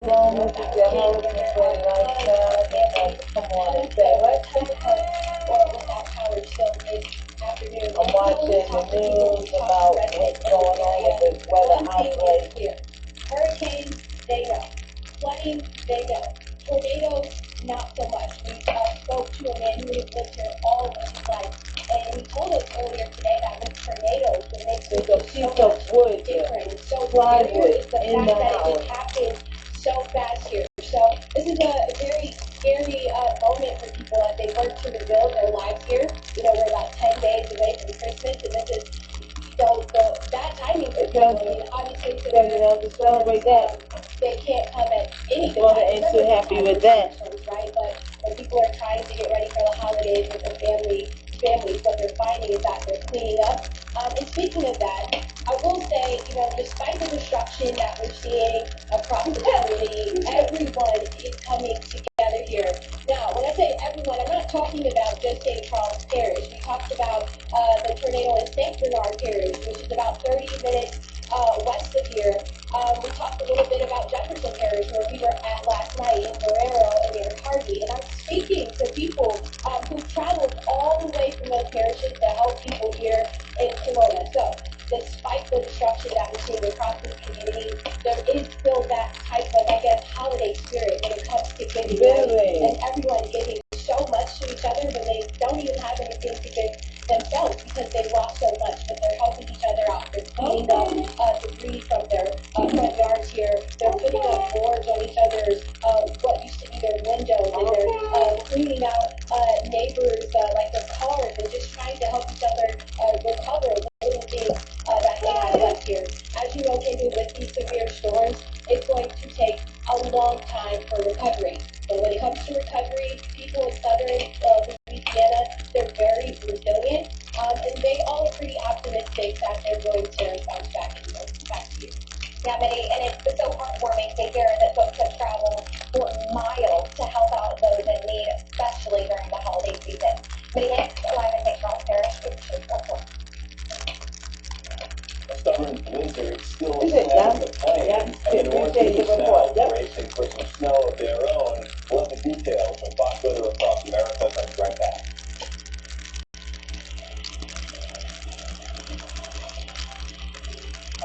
Long as you get home and play like that, and come on and say, what? Or without Howard Schultz this afternoon. I'm watching the news about what's going on with the weather outbreak. Here. Hurricanes, they know. Flooding, they know. Tornadoes, not so much. We spoke to a man who has lived here all of his life, and he told us earlier today that with tornadoes, it makes There's a piece of wood, different. So plywood in the that house. it happens so fast here. So this is a very scary moment for people as they work to rebuild their lives here. You know, we're about 10 days away from Christmas, and this is that timing is Because, I mean, obviously to to celebrate that, they can't come at any well, they ain't too happy with that. Right, but when people are trying to get ready for the holidays with their families, what they're finding is that they're cleaning up. And speaking of that, I will say, you know, despite the destruction that we're seeing across the community, everyone is coming together here. Now, when I say everyone, I'm not talking about just St. Charles Parish. We talked about the tornado in St. Bernard Parish, which is about 30 minutes west of here. We talked a little bit about Jefferson Parish, where we were at last night in Guerrero and near Harvey. And I'm speaking to people who've traveled all the way from those parishes to help people here in Pomona. So, despite the destruction that we're seeing across this community, there is still that type of, I guess, holiday spirit when it comes to giving. Really? And everyone giving so much to each other, but they don't even have anything to give themselves because they lost so much, but they're helping each other out. They're cleaning up debris from their front yards here. They're putting up boards on each other's what used to be their windows, and they're cleaning out neighbors like their cars, and just trying to help each other recover the little things that they have left here. As you know, Kendall, with these severe storms, it's going to take a long time for recovery. But when it comes to recovery, people in southern Louisiana, they're very resilient, and they all are pretty optimistic that they're going to bounce back to you. Yeah, Minnie, and it's so heartwarming to hear that folks have traveled for miles to help out those in need, especially during the holiday season. Minnie, live in St. Charles Parish, A stubborn blizzard still Is it has done? the plane, Yeah. and the Northeast Yep. now Yep. bracing for some snow of their own. We'll have the details from Fox Weather across America. Comes right back.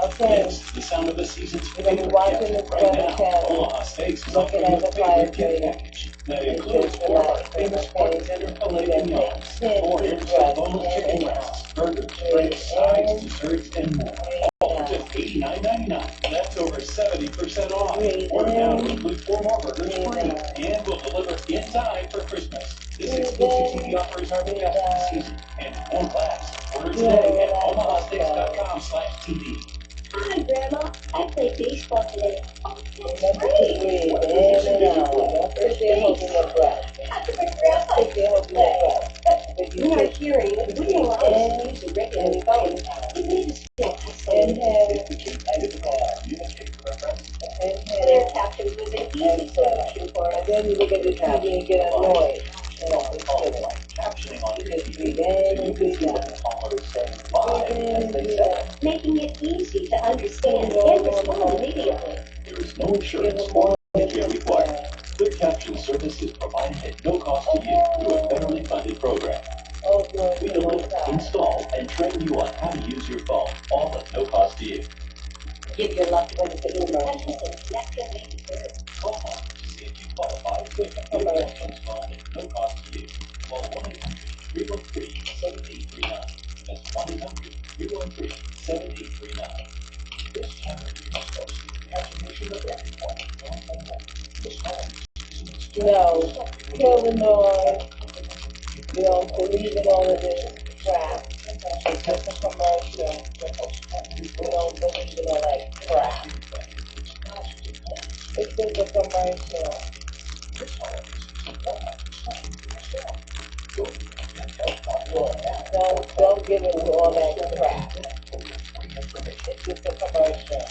Okay. It's the sound of the season's We're gonna be favorite watching gift this right weather now. channel, Omaha Steaks is looking offering at your the fire favorite gift station. package that It's includes just 4 of our like famous the pork place. tender We're filet gonna mignons, take 4 deep inch breaths boneless in chicken and breasts, out. burgers, Breathe drinks, sides, in, desserts, and more. All for just $89.99. That's over 70% off. breathe Order now to in, include 4 more burgers breathe free, out. and we'll deliver in time for Christmas. This Breathe exclusive in, TV offer is already breathe up for the out. season, and it won't last. Order Yeah, today at relax yourself. omahasteaks.com/TV. Hi, Grandma. I played baseball today. Oh, Remember to breathe in and out. Don't sit there holding your breath. That's my Don't grandpa. sit there holding your breath. But you You're not take hearing. breathe It's really loud. in Use the regular and phone. breathe out. You need to still. Inhale, If we can exhale, communicate with our friends. Clear inhale, captions was an easy exhale. solution for us. And then you look at the TV and get annoyed. You know, it's good. Captioning on You your just TV, breathe so in you and can breathe see what out. the caller is saying live Breathe in as and they breathe say. out. Making it easy to understand Go and on the respond mic. immediately. There is no Give insurance them or more entry than required. that. Clear caption service is provided at no cost to you through a federally funded program. Oh, good. We To one deliver, side. install, and train you on how to use your phone, all at no cost to you. Give your loved ones the humor. Call now to see if you qualify for the clear caption installed at no cost to you. Call 1-800-313-7839. That's 1-800-313-7839. This channel is supposed to be the affirmation of everyone. This home is an No, kill the noise. You don't believe in all of this crap. It's just a commercial. We don't believe in all that crap. It's just a commercial. Don't give it to all that crap. It's just a commercial.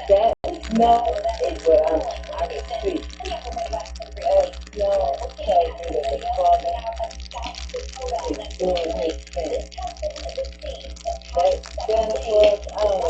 That no is what I repeat. No tell you that the Father is doing his thing. That Santa Claus, I don't know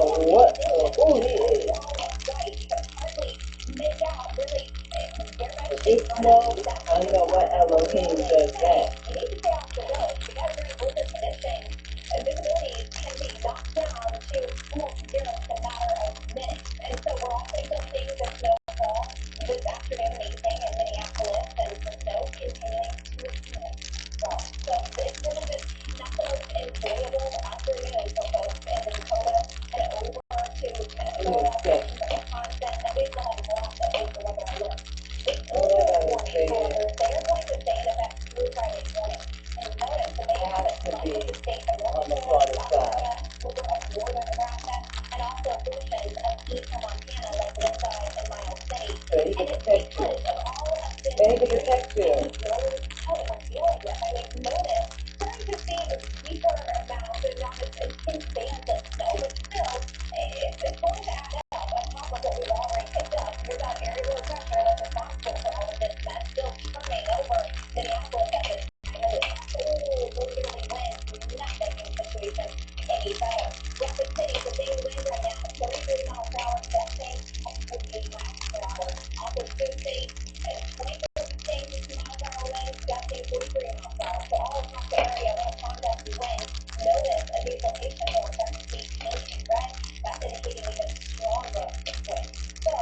on the Florida side. Over up northern Nebraska, and also portions of eastern Montana, like Lodi and Miles City. So he And can it's protect you. because of all of this Then he can protect you. how it we're dealing with. I mean, notice, starting to see deeper amounts and not as intense bands of snow, but still, it's going to add up on top of what we've already picked up. Here's that area low pressure that's responsible for all of this mess still turning over Minneapolis at this time. And it's literally winds, not making the situation any better. Rapid City, the big wind right now, 33 miles per hour, gusting at 48 miles per hour. Also, Sioux City, 24 miles per hour winds, gusting 43 miles per hour. So all across the area, when a convex wind, notice a these locations are starting to see pink and red. That's indicating even stronger winds. So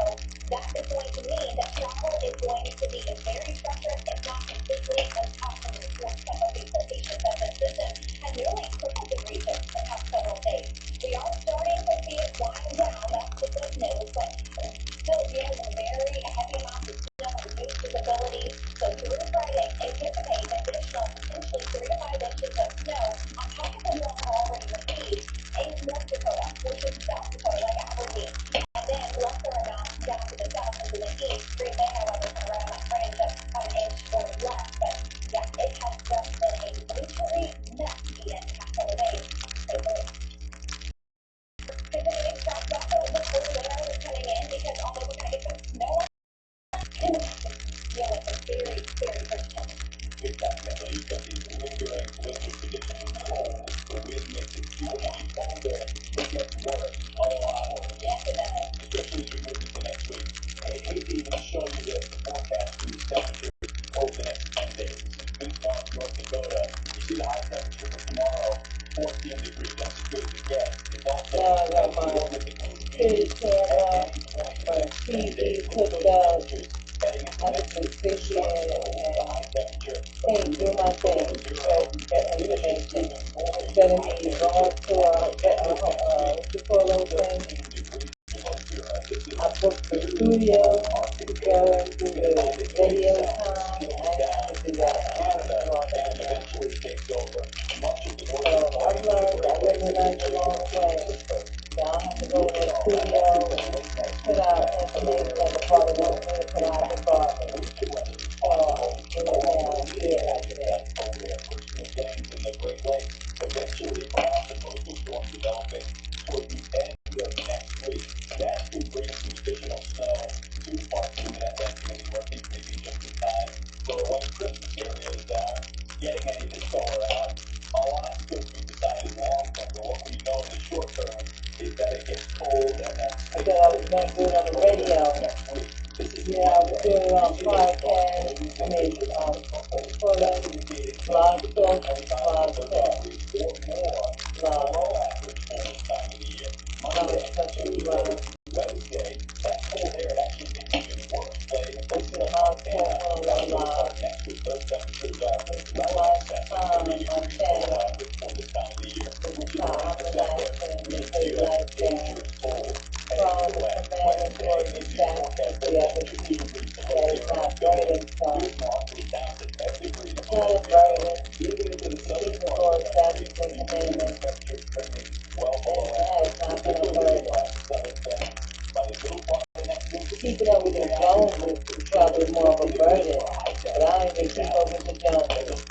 that is going to mean that travel is going to be very treacherous, if not completely impossible for some of these locations, as the system has nearly tripled the region the past several days. We are starting to see it wind down, that's the good news, but still dealing with very heavy amounts of snow and reduced visibility. So through Friday, anticipate additional potentially 3 to 5 inches of snow on top of what you all have already received in North Dakota, portions of South Dakota, like Aberdeen, and then lesser amounts down to the south and to the east. Green Bay, however, kind of right on that fringe of an inch or less. But yeah, it has just been a wintry mess the past couple days. Continuing track also the cold air is coming in because although we're going to get some snow, and deal with some very, very friction. Definitely, but these lingering winter conditions cold. The wind makes it colder. It gets worse, a lot worse. Yes, it does. Especially as we move into next week. I hate to even show you the forecast for these temperatures over the next 10 days. This is Bismarck, North Dakota. You see the high temperature for tomorrow, 14 degrees. That's as good as it gets. It's also Now I got my kitty camera, my TV hooked up. I just been fishing and do my thing. So get information instead of me going to what you call those things. I booked the studio to go and do the video time. I have to do that. I have to do all that now. So I've learned I live in the wrong way. So I have to go to the studio and put out information that the father wants me to put out the garden. So I'm doing it now here like that. Eventually, perhaps a coastal storm developing toward the end of next week. That could bring some additional snow to parts of that New York, maybe just in time for when Christmas area is getting any of this snow around. A lot still to be decided long term, but what we know in the short term is that it gets cold and that's I said I was going to do it on the radio. Yeah, I was doing it on podcast. I mean, for the blog talk, podcast. Blog. Wednesday, that cold air actually gets even worse. This is my live. Next week, those temperatures This is my last time on channel. for this time of the year. This is how I'm relaxing. This is like from the command for the back to the other piece. Yeah, it's not burning, so it's not a burden. Keep the Lord statutes and commandments. And that is not going to burden. Keeping up with the Joneses is probably more of a burden. But I don't even keep up with the Joneses.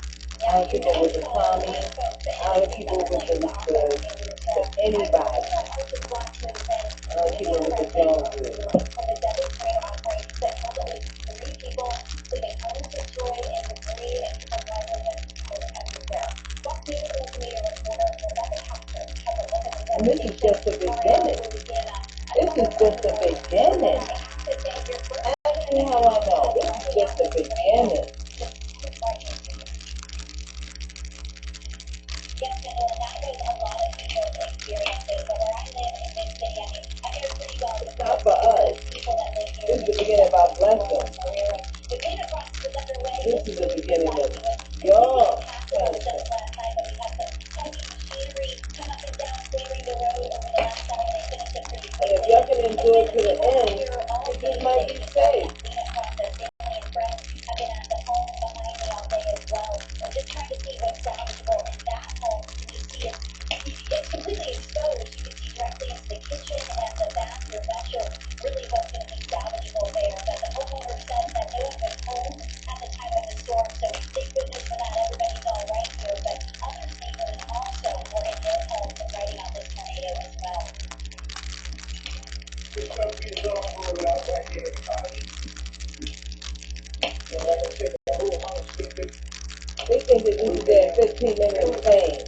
I don't keep up with the Tommy. I don't keep up with anybody. I don't keep up with the Joneses. And this is just the beginning. This is just the beginning. Ask me how I know. This is just the beginning. Yes, and that is a lot of people's experiences. So where I live in big city, I mean, I hear pretty well. It's not for us. People that live here. This is the beginning of our blessing. The data process is underway. This is the beginning of your blessing. And if y'all can endure to the end, you just might be safe. 15 minutes pain.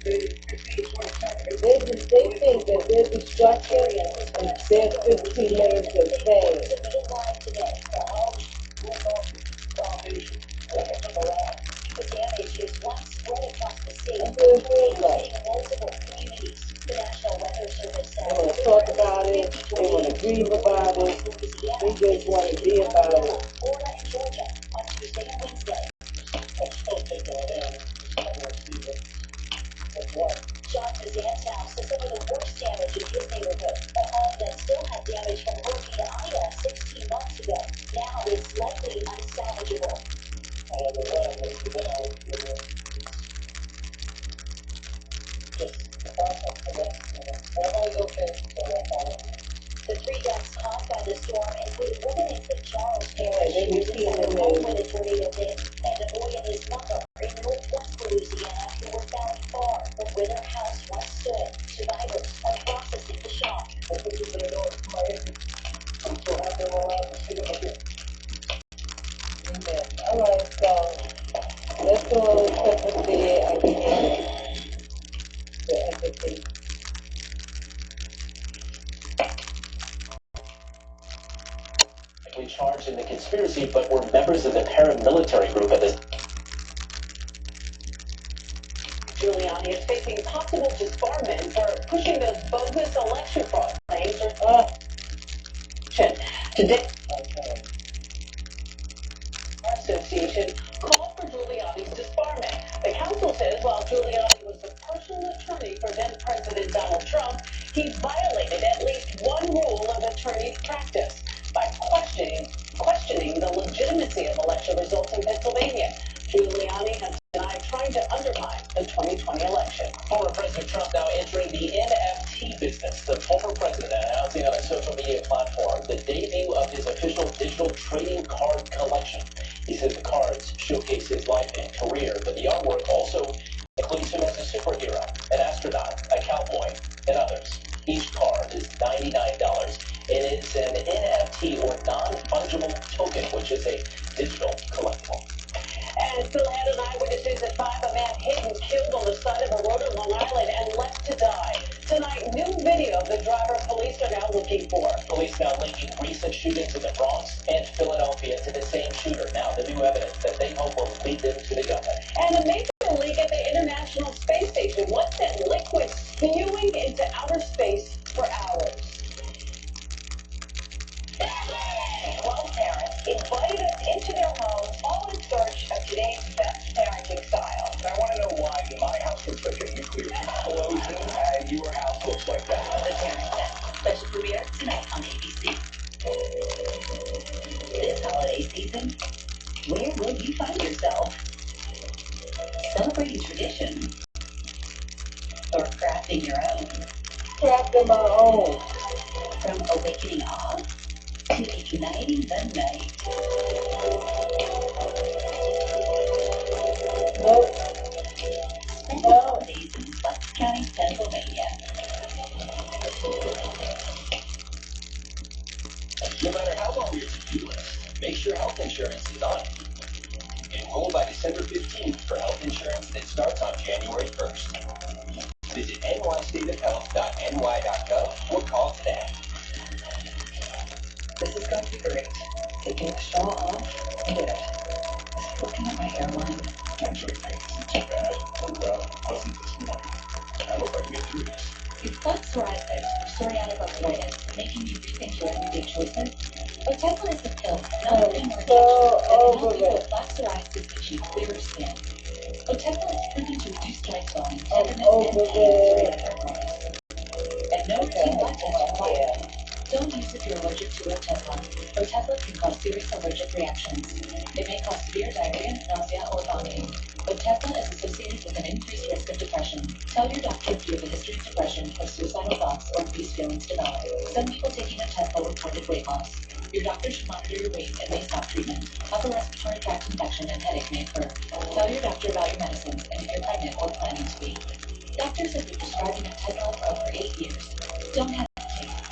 They think that their destruction is their 15 minutes of pain. The damage is widespread across the state, That's what it feels like. hitting multiple communities. The National Weather Service says They want to talk about it. They want to grieve about it. They just want to be about it. Florida and Georgia on Tuesday and Wednesday. John Kazantow says some of the worst damage in his neighborhood, a home that still had damage from Hurricane Ida 16 months ago, now is likely unsalvageable. The 3 deaths caused by the storm include a woman in St. Charles Parish who was inside a home when the tornado hit, and a boy and his mother in northwest Louisiana who were found far from where their house once stood. Survivors are processing the shock. Alright, so let's go sympathy again. The empathy. Charged in the conspiracy, but were members of the paramilitary group at this. Giuliani is facing possible disbarment for pushing those bogus election fraud claims. Today, Bar Association called for Giuliani's disbarment. The council says while Giuliani was the personal attorney for then President Donald Trump, he violated at least one rule of attorney's practice by questioning the legitimacy of election results in Pennsylvania. Giuliani has denied trying to undermine the 2020 election. Former President Trump now entering the NFT business. The former president announcing on a social media platform the debut of his official digital trading card collection. He says the cards showcase his life and career, but the artwork also includes him as a superhero, an astronaut, a cowboy, and others. Each card is $99. It is an NFT or non-fungible token, which is a digital collectible. And still ahead on Eyewitnesses at 5, a man hit and killed on the side of a road in Long Island and left to die. Tonight, new video of the driver police are now looking for. Police now linking recent shootings in the Bronx and Philadelphia to the same shooter. Now, the new evidence that they hope will lead them to the gunman. And a major leak at the International Space Station. What sent liquid spewing into outer space for hours? 12 parents invited us into their home, all in search of today's best parenting style. I want to know why my house looks like a nuclear explosion and your house looks like that. The Parent Set, special premiere tonight on ABC. This holiday season, where will you find yourself? Celebrating tradition or crafting your own? Crafting my own. From awakening awe to igniting the night. Nope. Spend the holidays in Bucks County, Pennsylvania. No matter how long your to-do list, make sure health insurance is on it. Enroll by December 15th for health insurance that starts on January 1st. Visit nystateofhealth.ny.gov or call today. This is going to be great. Taking the straw off. Good. Looking at my hairline. Actually, thanks. Too bad. Wasn't this morning. I hope I can get through this. If plaque psoriasis or psoriatic arthritis making you rethink your everyday choices, Otezla is the pill, not a cream or injection, that can help you with plaque psoriasis achieve clearer skin. Otezla is proven to reduce joint swelling, tenderness, and pain in psoriatic arthritis. And no routine blood test required. Don't use if you're allergic to Otezla. Otezla can cause serious allergic reactions. It may cause severe diarrhea, nausea, or vomiting. Otezla is associated with an increased risk of depression. Tell your doctor if you have a history of depression, have suicidal thoughts, or if these feelings develop. Some people taking Otezla reported weight loss. Your doctor should monitor your weight and may stop treatment. Upper respiratory tract infection and headache may occur. Tell your doctor about your medicines and if you're pregnant or planning to be. Doctors have been prescribing Otezla for over 8 years. Don't hesitate.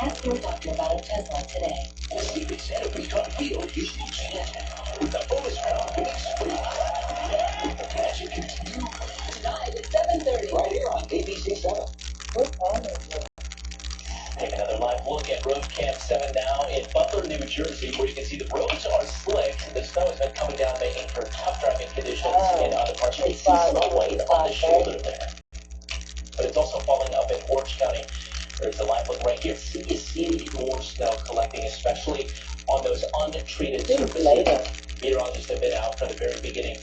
Ask your doctor about Otezla today. The Secret Santa Pre-Con Field is each Santa with the bonus round winning spree. The magic continues. 7:30. Right here on ABC 7. What time is it? Take another live look at Road Camp 7 now in Butler, New Jersey, where you can see the roads are slick. The snow has been coming down, making for tough driving conditions in other parts. You can see some white on the shoulder there. But it's also falling up in Orange County. There's a live look right here. You see more snow collecting, especially on those untreated surfaces. Meteorologists have been out from the very beginning.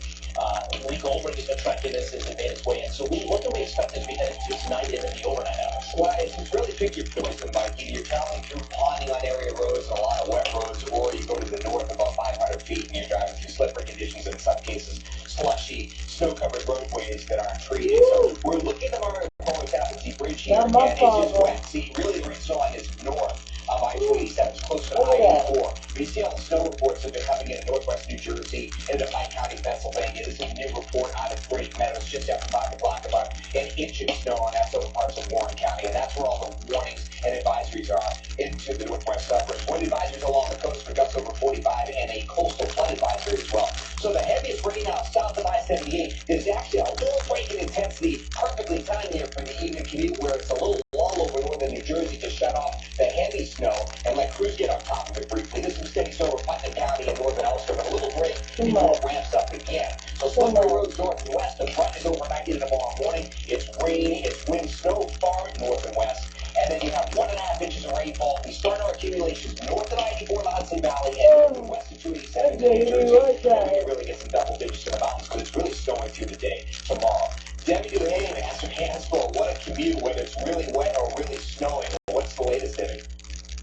Lee Goldberg has been tracking this as it made its way in. So what do we expect as we head into tonight and in the overnight hours? Well, it's really pick your poison, Mikey. You're traveling through ponding on area roads and a lot of wet roads, or you go to the north about 500 feet and you're driving through slippery conditions, in some cases slushy, snow-covered roadways that aren't treated. So we're looking at our Tappan Zee Bridge here, and it's just wet. See, really the green line is north of I-287, it's closer to I-84. You see all the snow reports that have been coming in northwest New Jersey, into Pike County, Pennsylvania. This is a new report out of Great Meadows, just after 5 o'clock, about an inch of snow on that over parts of Warren County, and that's where all the warnings and advisories are into the northwest suburbs. Wind advisories along the coast for gusts over 45, and a coastal flood advisory as well. So the heaviest rain out south of I-78 is actually a little break in intensity, perfectly timed here for the evening commute, where it's a little lull over northern New Jersey to shut off the heavy snow and let crews get on top of it briefly. There's some steady snow over Putnam County and northern Ulster, but a little break before it ramps up again. So slippery roads north and west. The front is overnight into tomorrow morning. It's rain, it's wind, snow far north and west. And then you have 1.5 inches of rainfall. We start our accumulations north of 94 in the Hudson Valley and west of 287 in New Jersey. And you really get some double digits in the mountains, but it's really snowing through the day tomorrow. Debbie Duhane has her hands full. What a commute, whether it's really wet or really snowing. What's the latest, Debbie?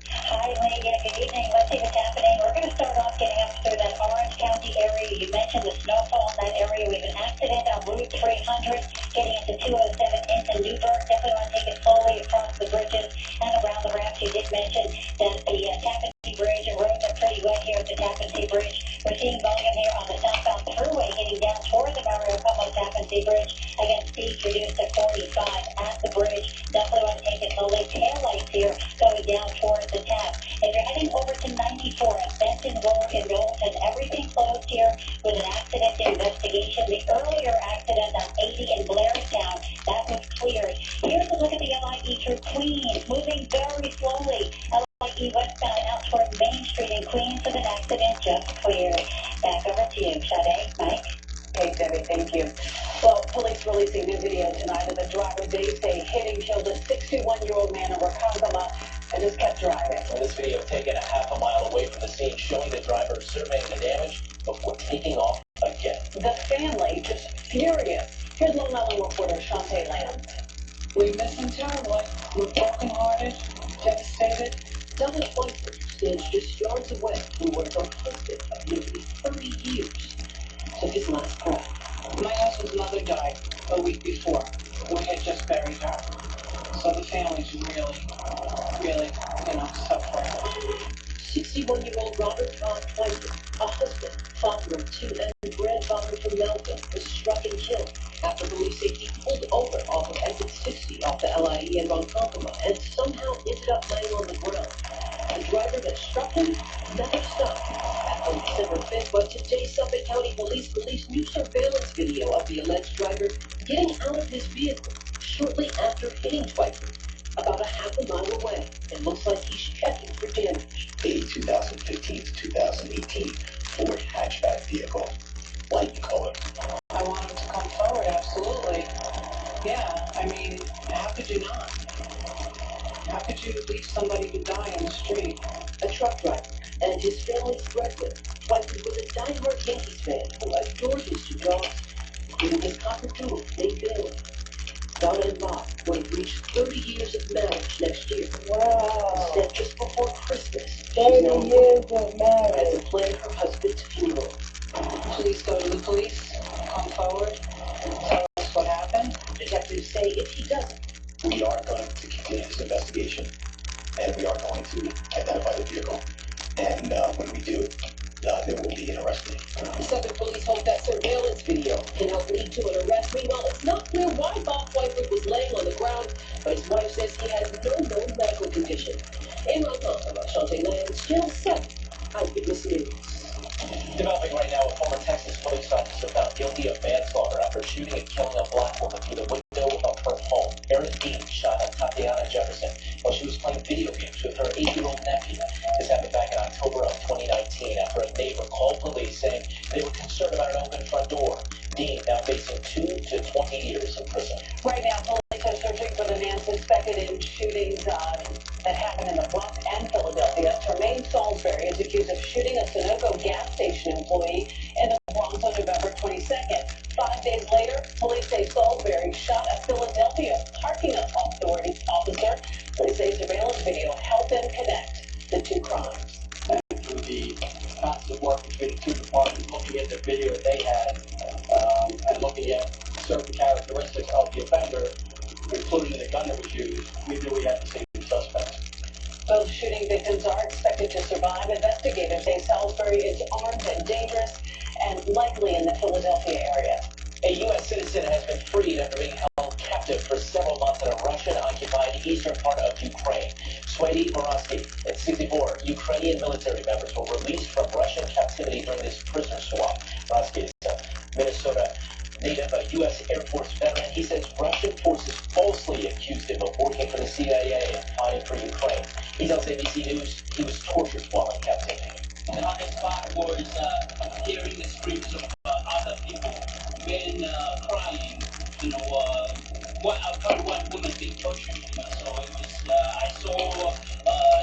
Hi, Lee. Good evening. Let's see what's happening. We're going to start off getting up through that Orange County area. You mentioned the snowfall in that area. We have an accident on Route 300 getting into 207 into Newburgh. Definitely want to take it slowly across the bridges and around the ramps. You did mention that the Tappan Zee Bridge and roads are pretty wet here at the Tappan Zee Bridge. We're seeing volume here on the southbound thruway getting down toward the Mario Como Tappan Zee Bridge. Again, speeds reduced to 45 at the bridge. Definitely want to take it slowly. Tail lights here going down towards the tap. If you're heading over to 94 at Benton Road in Knowlton, everything closed here with an accident investigation. The earlier accident on 80 in Blairstown, that was cleared. Here's a look at the LIE through Queens, moving very slowly. LIE westbound out toward Main Street in Queens with an accident just cleared. Back over to you, Sade. Mike? Hey, Debbie, thank you. Well, police releasing new video tonight of the driver they say hit and killed a 61-year-old man in Ronkonkoma and just kept driving. Well, this video taken a half a mile away from the scene, showing the driver surveying the damage before taking off again. The family just furious. Here's Long Island reporter Shantae Lamb. We miss him terribly. We're brokenhearted, devastated. Donna Twyford stands just yards away from where her husband of nearly 30 years took his last breath. My husband's mother died a week before. We had just buried her. So the family's really, suffering. 61-year-old Robert John Twyford, a husband, father of 2, and grandfather from Melville, was struck and killed after police say he pulled over off of exit 60 off the LIE in Ronkonkoma and somehow ended up laying on the ground. The driver that struck him never stopped. Back on December 5th, but today Suffolk County Police released new surveillance video of the alleged driver getting out of his vehicle shortly after hitting Twyford. About a half a mile away, it looks like he's checking for damage. A 2015 to 2018 Ford hatchback vehicle, light color. I want him to come forward, absolutely. Yeah, I mean, how could you not? How could you leave somebody to die in the street? A truck driver and his family's breadwinner. Twyford was a diehard Yankees fan who adored his two dogs, including his cockatoo named Bailey. Donna and Bob would have reached 30 years of marriage next year. Wow. Instead, just before Christmas, 30 years of marriage. as a plan her husband's funeral. Please go to the police, come forward, tell us what happened. Detectives say if he doesn't, We are going to continue this investigation, and we are going to identify the vehicle. And when we do, there will be an arrest made. Suffolk police hope that surveillance video can help lead to an arrest. Meanwhile, it's not clear why Bob Twyford was laying on the ground, but his wife says he has no known medical condition. In Ronkonkoma, Shantae Lamb, Channel 7, Eyewitness News. Developing right now, a former Texas police officer found guilty of manslaughter after shooting and killing a black woman through the window nephew. This happened back in October of 2019 after a neighbor called police saying they were concerned about an open front door. Dean now facing 2 to 20 years in prison. Right now, police are searching for the man suspected in shootings that happened in the Bronx and Philadelphia. Tremaine Salisbury is accused of shooting a Sunoco gas station employee in the Bronx on November 22nd. 5 days later, police say Salisbury shot a Philadelphia parking authority officer. Police say surveillance video helped them connect the two crimes. And through the constant work between the two departments, looking at the video that they had, and looking at certain characteristics of the offender, including the gun that was used, we knew we had the same suspects. Both shooting victims are expected to survive. Investigators say Salisbury is armed and dangerous and likely in the Philadelphia area. A U.S. citizen has been freed after being held captive for several months in a Russian-occupied eastern part of Ukraine. MsLady and 64 Ukrainian military members were released from Russian captivity during this prisoner swap. Roski is a Minnesota native, a U.S. Air Force veteran. He says Russian forces falsely accused him of working for the CIA and fighting for Ukraine. He tells ABC News he was tortured while in captivity. The hardest part was hearing the screams of other people, men crying, I've heard one woman being tortured, so it was, I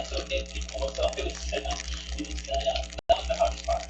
saw dead people, so it was, that was the hardest part.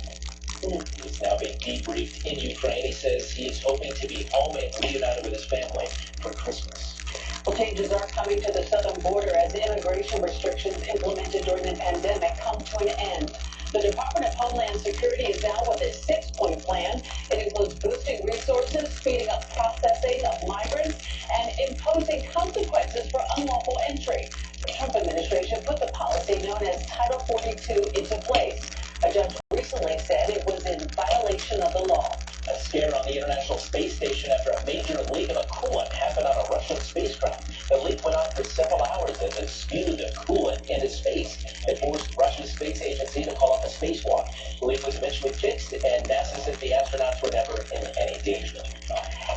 He's now being debriefed in Ukraine. He says he is hoping to be home and reunited with his family for Christmas. Well, changes are coming to the southern border as immigration restrictions implemented during the pandemic come to an end. The Department of Homeland Security is out with a 6-point plan. It includes boosting resources, speeding up processing of migrants, and imposing consequences for unlawful entry. The Trump administration put the policy known as Title 42 into place. A judge recently said it was in violation of the law. A scare on the International Space Station after a major leak of a coolant happened on a Russian spacecraft. The leak went on for several hours as it spewed the coolant into space. It forced Russia's space agency to call off a spacewalk. The leak was eventually fixed, and NASA said the astronauts were never in any danger.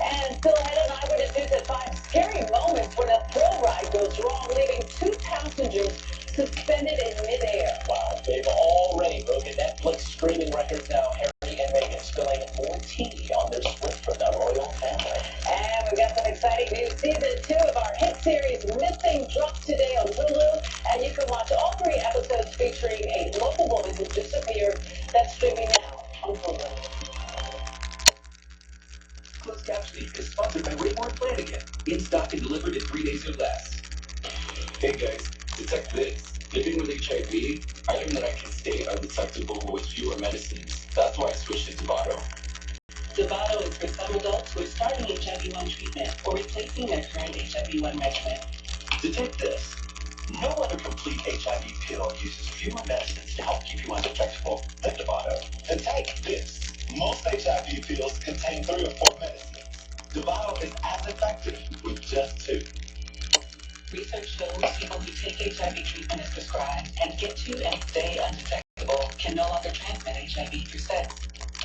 And still ahead on Eyewitness News at 5, scary moments when a thrill ride goes wrong, leaving 2 passengers suspended in midair. Wow, they've already broken Netflix streaming records now. Harry and Meghan spilling more tea on their split from the royal family. And we've got some exciting news. Season 2 of our hit series Missing drops today on Hulu, and you can watch all 3 episodes featuring a local woman who disappeared. That's streaming now on Hulu. Closed captioning is sponsored by Rayborn Flanagan. In stock and delivered in 3 days or less. Hey guys, detect this. Living with HIV, I learned that I can stay undetectable with fewer medicines. That's why I switched to Dovato. Dovato is for some adults who are starting HIV-1 treatment or replacing their current HIV-1 regimen. Detect this. No other complete HIV pill uses fewer medicines to help keep you undetectable than Dovato. Detect this. Most HIV pills contain 3 or 4 medicines. Dovato is as effective with just 2. Research shows people who take HIV treatment as prescribed and get to and stay undetectable can no longer transmit HIV through sex.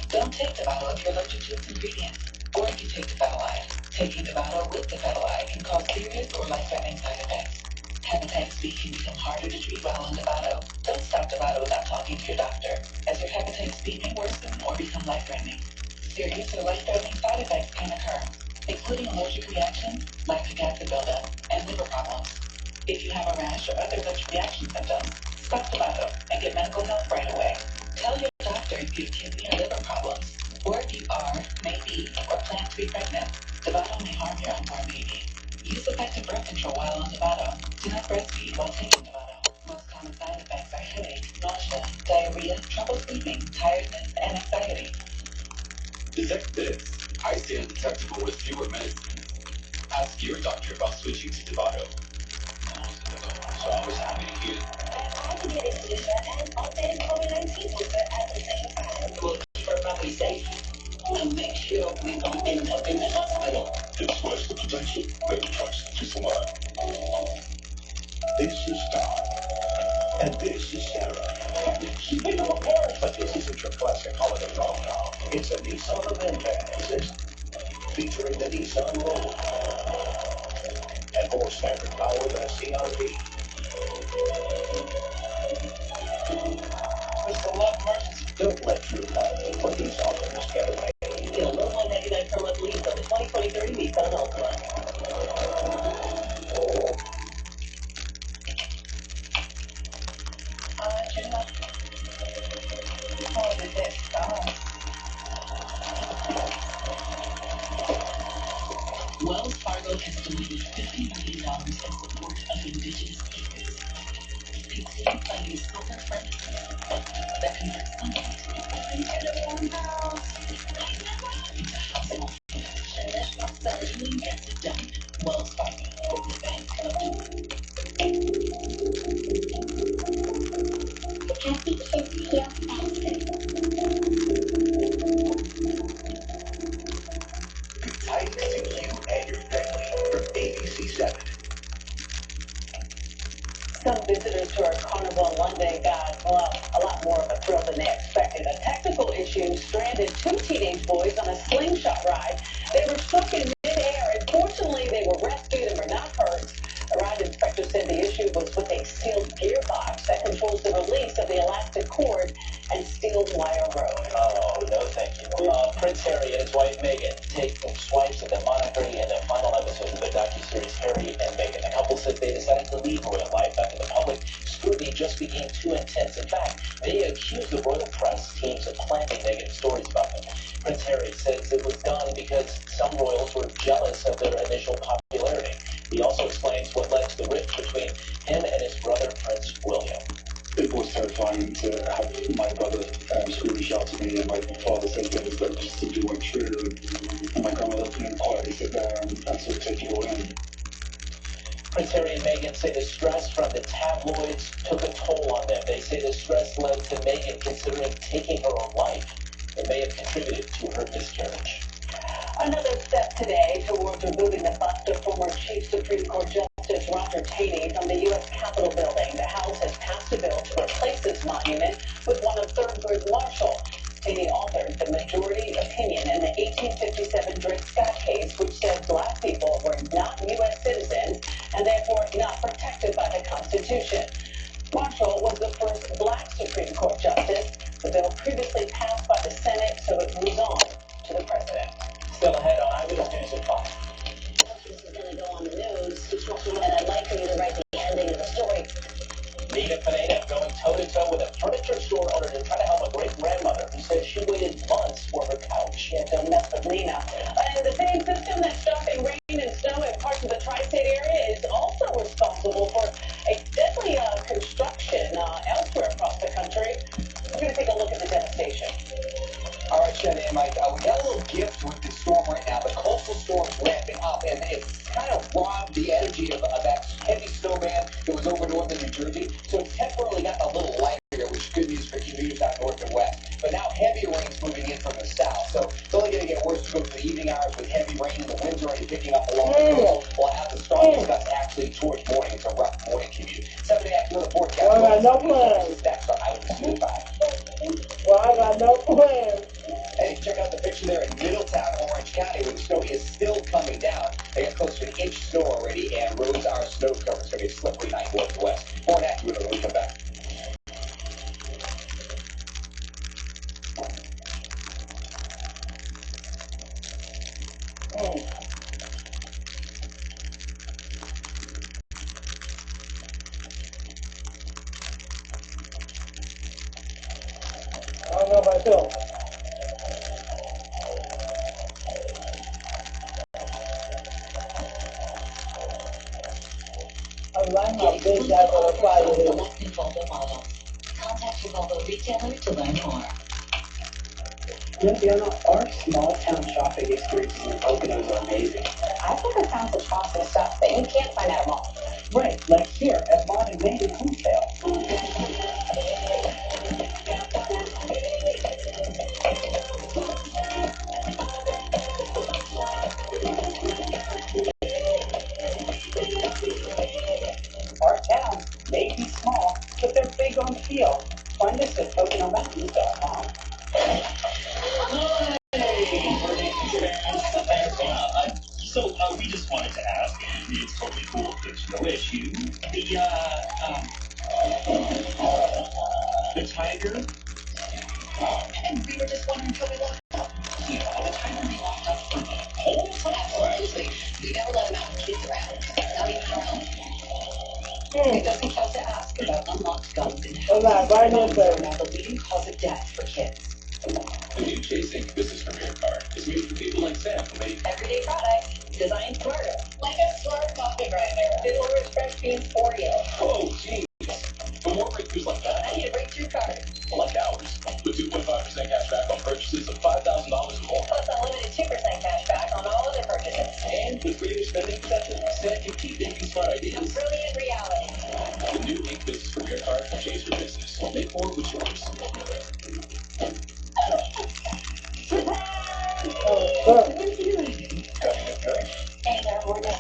Don't take Dovato if you're allergic to its ingredients, or if you take Dovato. Taking Dovato with Dovato can cause serious or life-threatening side effects. Hepatitis B can become harder to treat while on Dovato. Don't stop Dovato without talking to your doctor, as your hepatitis B may worsen or become life-threatening. Serious or life-threatening side effects can occur, including allergic reactions, lactic acid buildup, and liver problems. If you have a rash or other allergic reaction symptoms, stop Dovato and get medical help right away. Tell your doctor if you have kidney or liver problems, or if you are, may be, or plan to be pregnant. Dovato may harm your unborn baby. Use effective birth control while on Dovato. Do not breastfeed while taking Dovato. Most common side effects are headache, nausea, diarrhea, trouble sleeping, tiredness, and anxiety. Detect this. I stay undetectable with fewer medicines. Ask your doctor about switching to Dovato. So I was happy to hear. I can get a booster and also a COVID-19 booster at the same time. We'll keep our family safe and make sure we don't end up in the hospital. It's worth the protection. Make the choice to survive. This is Don. And this is Sarah. She picked up a parent, but this isn't your classic holiday rom-com. It's a Nissan Avengers featuring the Nissan Rogue and more standard power than a CRV. $50 million in support of indigenous peoples. Big City funding solar furniture that converts sunlight into a warm house. Into housing alternatives. Doing gets it done. Wells Fargo, the bank of doing. Happy kids heal faster. Tidings to you and your family from ABC7. Some visitors to our carnival one day got, well, a lot more of a thrill than they expected. A technical issue stranded two teenage boys on a slingshot ride. They were stuck in midair, and fortunately they were rescued and were not hurt. The ride inspector said the issue was with a sealed gearbox that controls the release of the elastic cord and steel wire rope. Oh, no thank you. Prince Harry and his wife Meghan take swipes at the monarchy in the final episode of the docuseries Harry and Meghan. The couple said they decided to leave royal life after the public scrutiny just became too intense. In fact, they accused the royal press teams of planting negative stories about them. Prince Harry says it was done because some royals were jealous of their initial popularity. He also explains what led to the rift between him and his brother, Prince William. It was terrifying to have my brother scream and shout to me, and my father say things that just simply weren't true. And my grandmother couldn't quietly sit there and sort of take it all in. Prince Harry and Meghan say the stress from the tabloids took a toll on them. They say the stress led to Meghan considering taking her own life. It may have contributed to her miscarriage. Another step today towards removing the bust of former Chief Supreme Court Justice Roger Taney from the U.S. Capitol building. The House has passed a bill to replace this monument with one of Thurgood Marshall. Taney authored the majority opinion in the 1857 Dred Scott case, which said black people were not U.S. citizens and therefore not protected by the Constitution. Marshall was the first black Supreme Court justice. The bill previously passed by the Senate, so it moves on to the president. Still ahead on Eyewitness News at 5. This is going to go on the news, and I'd like for you to write the ending of the story. Nina Pineda going toe-to-toe with a furniture store owner to try to help a great-grandmother who said she waited months for her couch. Yeah, don't mess with Nina. And the same system that's stopping rain and snow in parts of the tri-state area is also responsible for a deadly construction elsewhere across the country. We're going to take a look at the devastation. All right, Shannon and Mike, we got a little gift with the storm right now. The coastal storm's ramping up, and it's kind of robbed the energy of that heavy snowman that was over north in New Jersey. So it's temporarily gotten a little lighter here, which is good news for commuters out north and west. But now heavy rain's moving in from the south, so it's only going to get worse as we go to the evening hours with heavy rain, and the winds are already picking up along the coast. We'll have the strongest gusts actually towards morning. It's a rough morning commute. 7 after the forecast. Well, I got no plans. That's our Eyewitness News 5. Well, I got no plans. Hey, check out the picture there in Middletown, Orange County, where the snow is still coming down. They got close to an inch snow already, and roads are snow covered. It's going to be a slippery night north to west. More on that when we come back. I don't know about you. I like how big that little fire is. Selected Volvo models. Contact your Volvo retailer to learn more. Fiona, our small town shopping experiences in Poconos are amazing. I've never found such awesome stuff that you can't find at a mall. Right, like here at MsLady Home Sale. Our towns may be small, but they're big on feel. Find us at PoconoMountains.com. We just wanted to ask, it's totally cool, there's no issue. The tiger? And we were just wondering how we locked up. You know, the tiger we locked up for the whole time. Absolutely. We never let him out with kids around. Not even our own. It doesn't count to ask about unlocked guns in houses. Now the leading cause of death for kids. The new Chasing Business Premier Card is made for people like Sam who make Everyday products. designed smarter. Like a smart coffee grinder. It'll roast fresh beans for you. Oh, geez. For more breakthroughs like that, I need a breakthrough card. like ours, with 2.5% cash back on purchases of $5,000 or more. Plus unlimited 2% cash back on all other purchases. And with greater spending protection, Snap can keep thinking smart A ideas. brilliant reality. The new Ink Business Premier Card from Chase for Business. Make more with yours. Cutting a drink. And our more than that.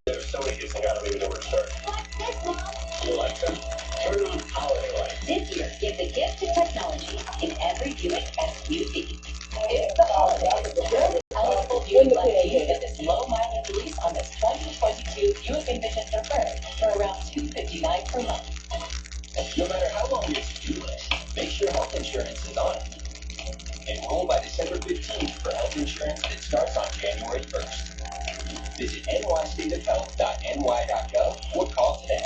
There's so many kids that gotta leave it over to start. What's this, Mom? You like that? Turn on holiday lights. This year, give the gift of technology in every Buick SUV. It's the holidays. Eligible Buick lessees get this low mileage lease on this 2022 Buick Envision Preferred for around $259 per month. No matter how long your to-do list, make sure health insurance is on it. Enroll by December 15th for health insurance that starts on January 1st. Visit nystateofhealth.ny.gov or call today.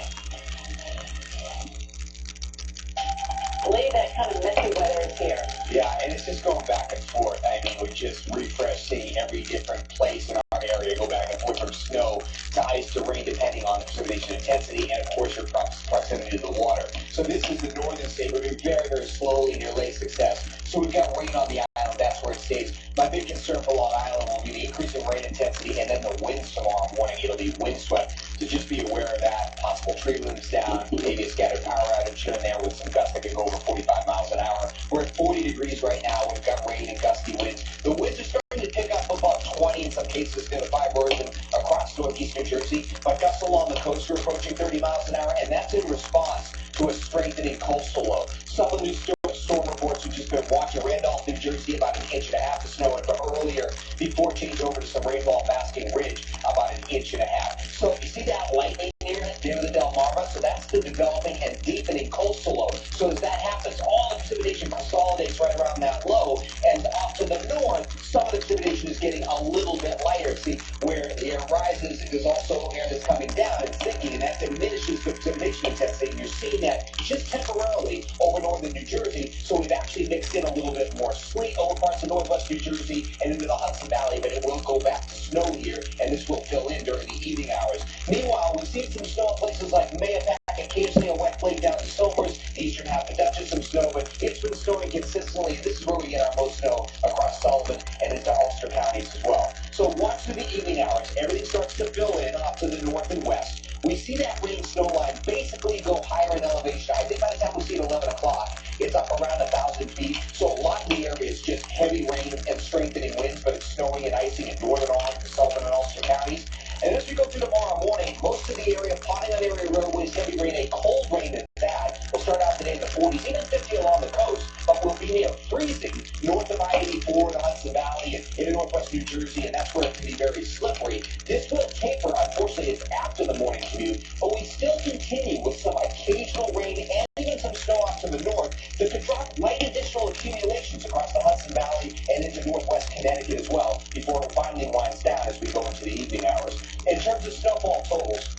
Believe that kind of messy weather is here. Yeah, and it's just going back and forth. I mean, we just refresh seeing every different place in our area go back and forth from snow to ice to rain, depending on the precipitation intensity and, of course, your proximity to the water. So this is the northern state moving very, very slowly near Lake Success. So we've got rain on the island. That's where it stays. My big concern for Long Island will be the increase in rain intensity and then the winds tomorrow morning. It'll be windswept. So just be aware of that. Possible tree limbs down, maybe a scattered power outage here and there with some gusts that could go over 45 miles an hour. We're at 40 degrees right now. We've got rain and gusty winds. The winds are starting to pick up above 20 in some cases near the fibers and across northeast New Jersey. But gusts along the coast are approaching 30 miles an hour, and that's in response to a strengthening coastal low. Some of the new storm reports we've just been watching. Randolph, New Jersey, about 1.5 inches of snow, and from earlier, before change over to some rainfall, Basking Ridge, about 1.5 inches. So you see that lightning near the Delmarva? So that's the developing and deepening coastal low. So as that happens, all the precipitation consolidates right around that low, and off to the north, some of the precipitation is getting a little bit lighter. See, where the air rises, there's also air that's coming down and sinking, and that diminishes the precipitation intensity. And you're seeing that just temporarily over northern New Jersey. So we've actually mixed in a little bit more sleet over parts of northwest New Jersey and into the Hudson Valley, but it will go back to snow here, and this will fill in during the evening hours. Meanwhile, we've seen some snow in places like Mayapack, occasionally a wet flake down to Silvers, the eastern half of Dutchess, some snow, but it's been snowing consistently. This is where we get our most snow across Sullivan and into Ulster counties as well. So watch through the evening hours. Everything starts to fill in off to the north and west. We see that rain snow line basically go higher in elevation. I think by the time we see it 11 o'clock, it's up around 1,000 feet. So a lot of the area is just heavy rain and strengthening winds, but it's snowing and icing in northern Orange, Sullivan, and Ulster counties. And as we go through tomorrow morning, most of the area, Pontiac area roadways, heavy rain, a cold rain is that. We'll start out today in the 40s, even 50 along the coast, but we'll be near freezing north of I-84, the Hudson Valley, and into northwest New Jersey, and that's where it can be very slippery. This will taper, unfortunately, it's after the morning commute, but we still continue with some occasional rain and even some snow off to the north that could drop light additional accumulations across the Hudson Valley and into northwest Connecticut as well before it finally winds down as we go into the evening hours. In terms of snowfall totals,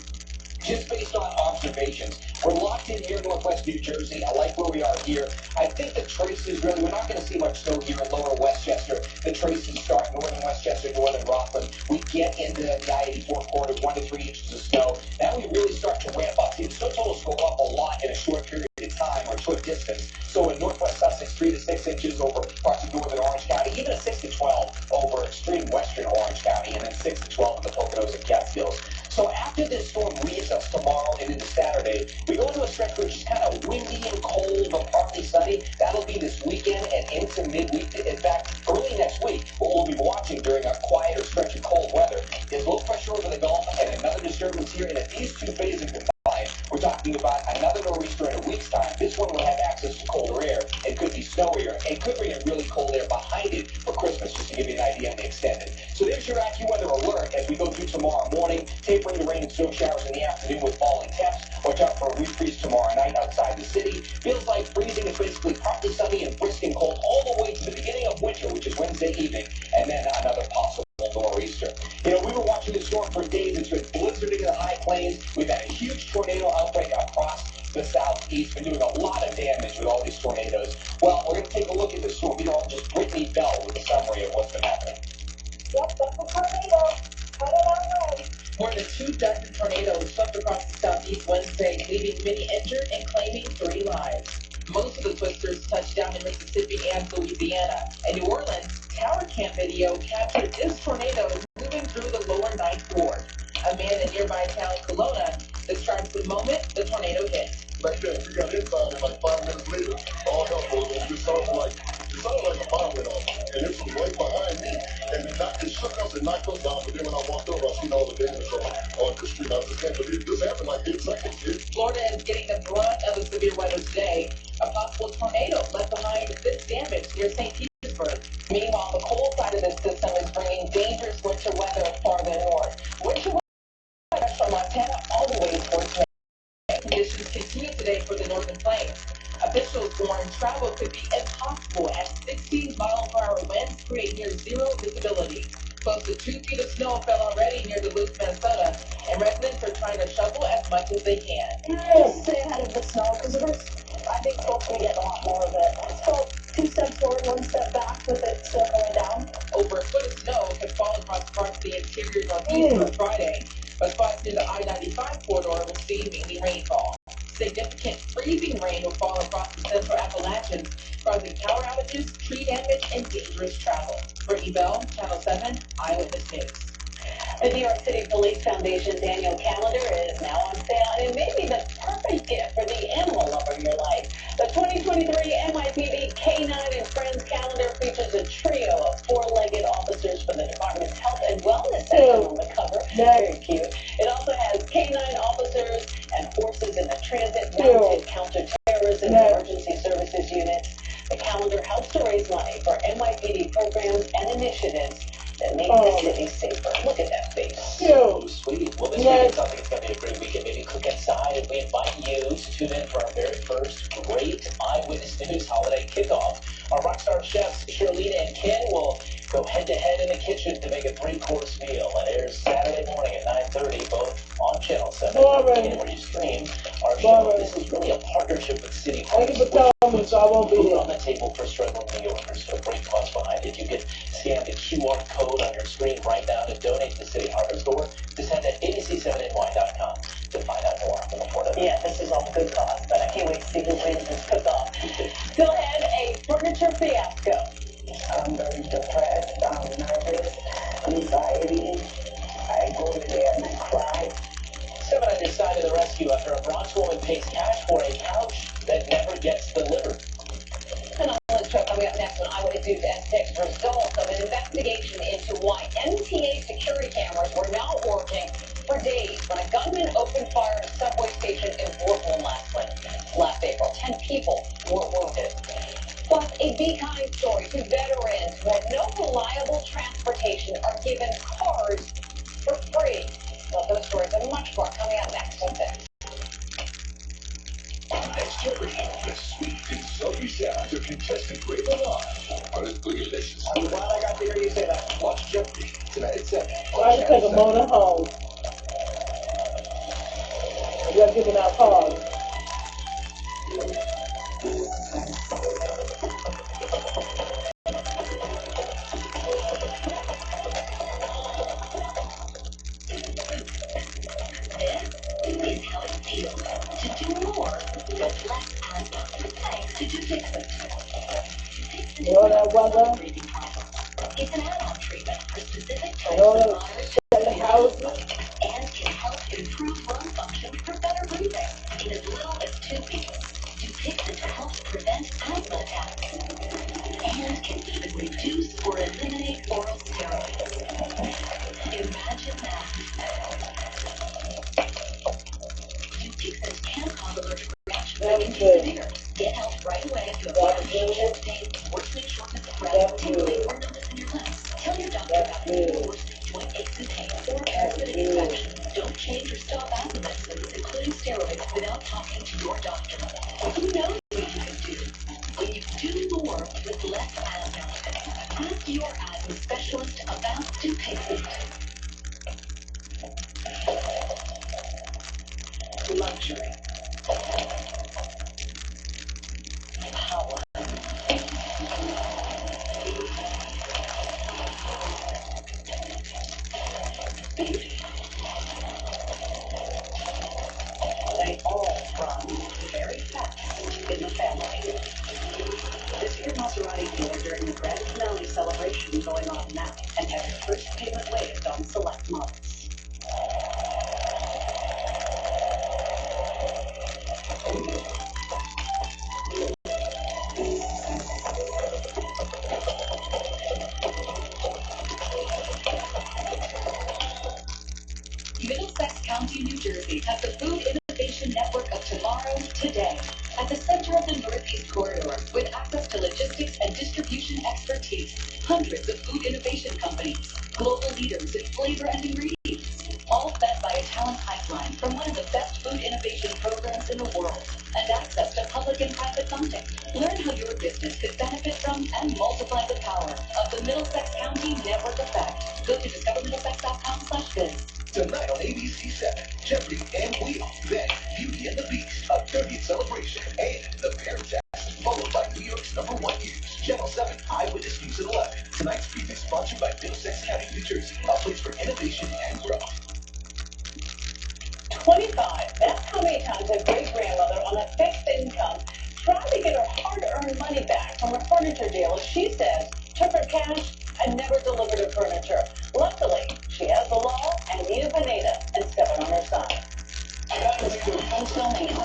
just based on observations, we're locked in here in northwest New Jersey. I like where we are here. I think the traces really, we're not going to see much snow here in lower Westchester. The traces start northern Westchester, northern Rockland. We get into the I-84 corridor, 1 to 3 inches of snow. Now we really start to ramp up. See, the snow totals go up a lot in a short period of time or short distance. So in northwest Sussex, 3 to 6 inches over parts of northern Orange County, even a 6 to 12 over extreme western Orange County, and then 6 to 12 in the Poconos and Catskills. So after this storm leaves us tomorrow and into Saturday, we go into a stretch which is kind of windy and cold but partly sunny. That'll be this weekend and into midweek. In fact, early next week, what we'll be watching during a quieter stretch of cold weather is low pressure over the Gulf and another disturbance here. And if these two phases combine, we're talking about another nor'easter in a week's time. This one will have access to colder air and could be snowier and could bring in really cold air behind it for Christmas, just to give you an idea of the extent. So there's your AccuWeather alert as we go through tomorrow morning, tapering to rain and snow showers in the afternoon with falling temps. Watch out for a refreeze tomorrow night outside the city. Feels like freezing. It's basically partly sunny and brisk and cold all the way to the beginning of winter, which is Wednesday evening, and then another possible nor'easter. You know, we were watching this storm for days. It's been blizzarding in the high plains. We've had a huge tornado outbreak across the southeast. Been doing a lot of damage with all these tornadoes. Well, we're going to take a look at this storm. You know, just Brittany Bell More than 2 dozen tornadoes swept across the southeast Wednesday, leaving many injured and claiming 3 lives. Most of the twisters touched down in Mississippi and Louisiana. In New Orleans, tower cam video captured this tornado moving through the lower Ninth Ward. A man in nearby town Kelowna describes the moment the tornado hit. Back then, we got inside and like 5 minutes later, all hell broke loose. It sounded like a bomb went off. And this was right behind me. And it shook us and knocked us down. But then when I walked over, I seen all the damage on the street. I just can't believe this happened like 8 seconds. Florida is getting the brunt of the severe weather today. A possible tornado left behind this damage near St. Petersburg. Meanwhile, the cold side of this system is bringing dangerous winter weather farther north. Winter weather from Montana all the way towards Maine. Conditions continue today for the northern plains. Officials warn travel could be impossible as 16-mile-per-hour winds create near zero visibility. Close to 2 feet of snow fell already near Duluth, Minnesota, and residents are trying to shovel as much as they can. Stay ahead of the snow because I think folks will get a lot more of it. So 2 steps forward, 1 step back with it still going down. Over a foot of snow could fall across parts of the interior northeast on Friday, but spots near the I-95 corridor will see mainly rainfall. Significant freezing rain will fall across the central Appalachians, causing power outages, tree damage, and dangerous travel. Brittany Bell, Channel 7, Eyewitness News. The New York City Police Foundation's annual calendar is now on sale, and it may be the perfect gift for the animal lover in your life. The 2023 NYPD K9 and Friends calendar features a trio of 4-legged officers from the Department's Health and Wellness Center on the cover. Very cute. It also has K9 officers and forces in the transit, mounted counterterrorism, and emergency services units. The calendar helps to raise money for NYPD programs and initiatives that make the city safer. Look at that face. So sweet. Well, this weekend sounds like it's going to be a great weekend. Maybe cook inside, and we invite you to tune in for our very first great Eyewitness News holiday kickoff. Our rockstar chefs, Shirlene and Ken, will go head-to-head in the kitchen to make a 3-course meal. It airs Saturday morning at 9:30, both on Channel 7 and where you stream our show. This is really a partnership with City Harvest. Food on the table for struggling New Yorkers. So a great cause behind it. You can scan the QR code on your screen right now to donate to the City Harvest, or just head to abc7ny.com to find out more. Yeah, this is all good cause, but I can't wait to see who wins this cook-off. Still ahead, a furniture fiasco. I'm very depressed, I'm nervous, anxiety. I go to there and I cry. 7 on your side of the rescue after a Bronx woman pays cash for a couch that never gets delivered. And on the show coming up next on Eyewitness News S6, results of an investigation into why MTA security cameras were not working for days when a gunman opened fire at a subway station in Brooklyn last April. 10 people were wounded. Plus, a Be Kind story to veterans who have no reliable transportation are given cars for free. Well, those stories and much more coming up next on this. Next Jeopardy, the sweet and salty sounds of contestant Ray Live on his Boogalicious. I'm glad I got to hear you say that. Watch Jeopardy tonight at 7. Try to take a motor home. We are giving out cards. Is how it feels to do more with less asthma, thanks to Fix It. You know that weather? It's an add-on treatment for specific types You know of that moderate houses? and can help improve lung function for better breathing in as little as 2 weeks. Fix It helps prevent asthma attacks and can even reduce or eliminate oral steroids. Imagine that. Fix can cause allergic reactions that can be severe. Get help right away if you have chest pain, worsening shortness of breath, tingling, or numbness in your limbs. Tell your doctor about worsening joint aches and pain or parasitic infection. Don't change or stop asthma medicines, including steroids, without talking to your doctor. Who knows what you can do when you do more with less asthma? Ask your asthma specialist about Dupixent. Luxury. Power. beauty. They all run very fast in the family. This year, Maserati dealer during the grand finale celebration going on now, and have your first payment waived on select models. Middlesex County, New Jersey has the Food Innovation Network of Tomorrow today. At the center of the Northeast Corridor, with access to logistics and distribution expertise, hundreds of food innovation companies, global leaders in flavor and ingredients, all fed by a talent pipeline from one of the best food innovation programs in the world, and access to public and private funding. Learn how your business could benefit from and multiply the power of the Middlesex County Network Effect. Go to discovermiddlesex.com/biz. Tonight on ABC 7, Jeopardy and Wheel, then Beauty and the Beast, a 30th celebration, and the Parent Test, followed by New York's #1 news, Channel 7 Eyewitness News at 11. Tonight's preview sponsored by Middlesex County, New Jersey, a place for innovation and growth. 25. That's how many times a great-grandmother on a fixed income tried to get her hard-earned money back from a furniture dealer she says took her cash and never delivered her furniture. Luckily, she has the law and Nita Pineda and stepping on her side. And filming in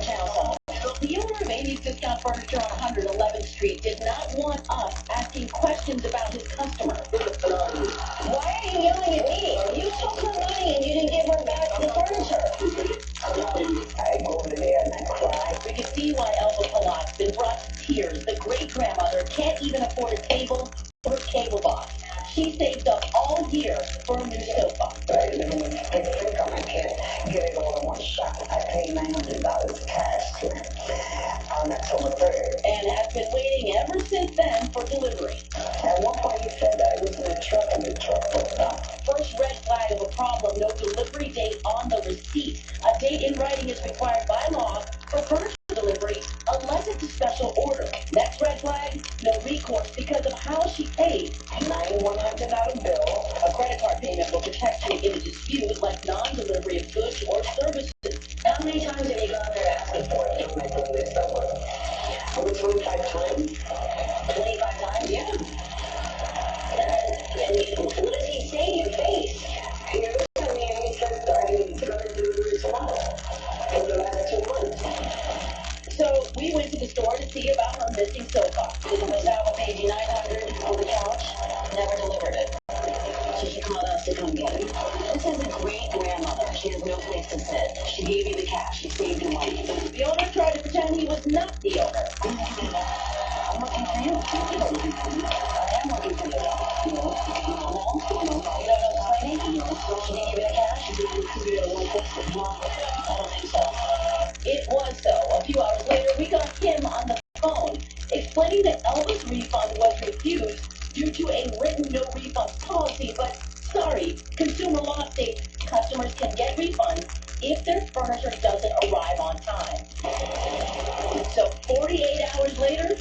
Channel 7. The owner of 80s Discount Furniture on 111th Street did not want us asking questions about his customer. Why are you yelling at me? You took her money and you didn't give her back the furniture. I go over there and I cry. We can see why Elva Palat's been brought to tears. The great-grandmother can't even afford a table or a cable box. She saved up all year for a new sofa. I live in a fixed income. I can't get it all in one shot. I paid $900 cash to him on October 3rd. And has been waiting ever since then for delivery. At one point he said that it was in the truck and the truck was not. First red flag of a problem, no delivery date on the receipt. A date in writing is required by law for furniture delivery unless it's a special order. Next red flag, no recourse because of how she paid. $9,100 bill. A credit card payment will protect you in a dispute like non-delivery of goods or services. How many times have you gone there asking for it? Don't make me this number. Over 25 times? 25 times? Yeah. And what does he say to your face? He looks at me and he says, it's going to deliver tomorrow. For the last 2 months. So we went to the store to see about her missing sofa. Mazava paid you $900 for the couch, never delivered it. So she called us to come get it. This is a great-grandmother. She has no place to sit. She gave you the cash. She saved you money. The owner tried to pretend he was not the owner. I'm looking for you. I am looking for you. No. You don't know Slady? No. She didn't give you the cash? I don't think so. It was so. A few hours later, we got him on the phone, explaining that Elva's refund was refused due to a written no refunds policy, but sorry, consumer law states customers can get refunds if their furniture doesn't arrive on time. So 48 hours later,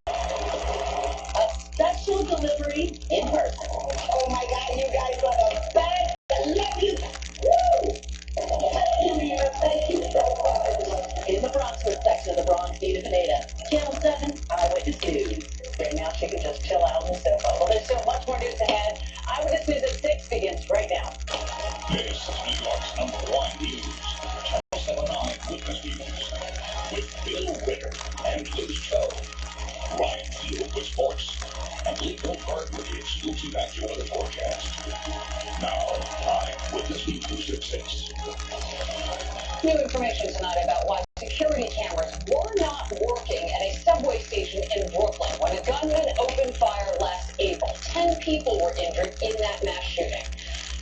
a special delivery in person. Oh my God, you guys are the best. I love you. Woo! Thank you so much. In the Bronxwood section of the Bronx, Nita Pineda. Channel 7, Eyewitness News. Right now, she can just chill out in the sofa. Well, there's so much more news ahead. Eyewitness News at 6 begins right now. This is New York's #1 news. Channel 7 Eyewitness News. With Bill Ritter and Liz Cho. Ryan Field with sports. And Lee Goldberg with the exclusive AccuWeather forecast. Now, Eyewitness News at 6. New information tonight about why security cameras were not working at a subway station in Brooklyn when a gunman opened fire last April. 10 people were injured in that mass shooting.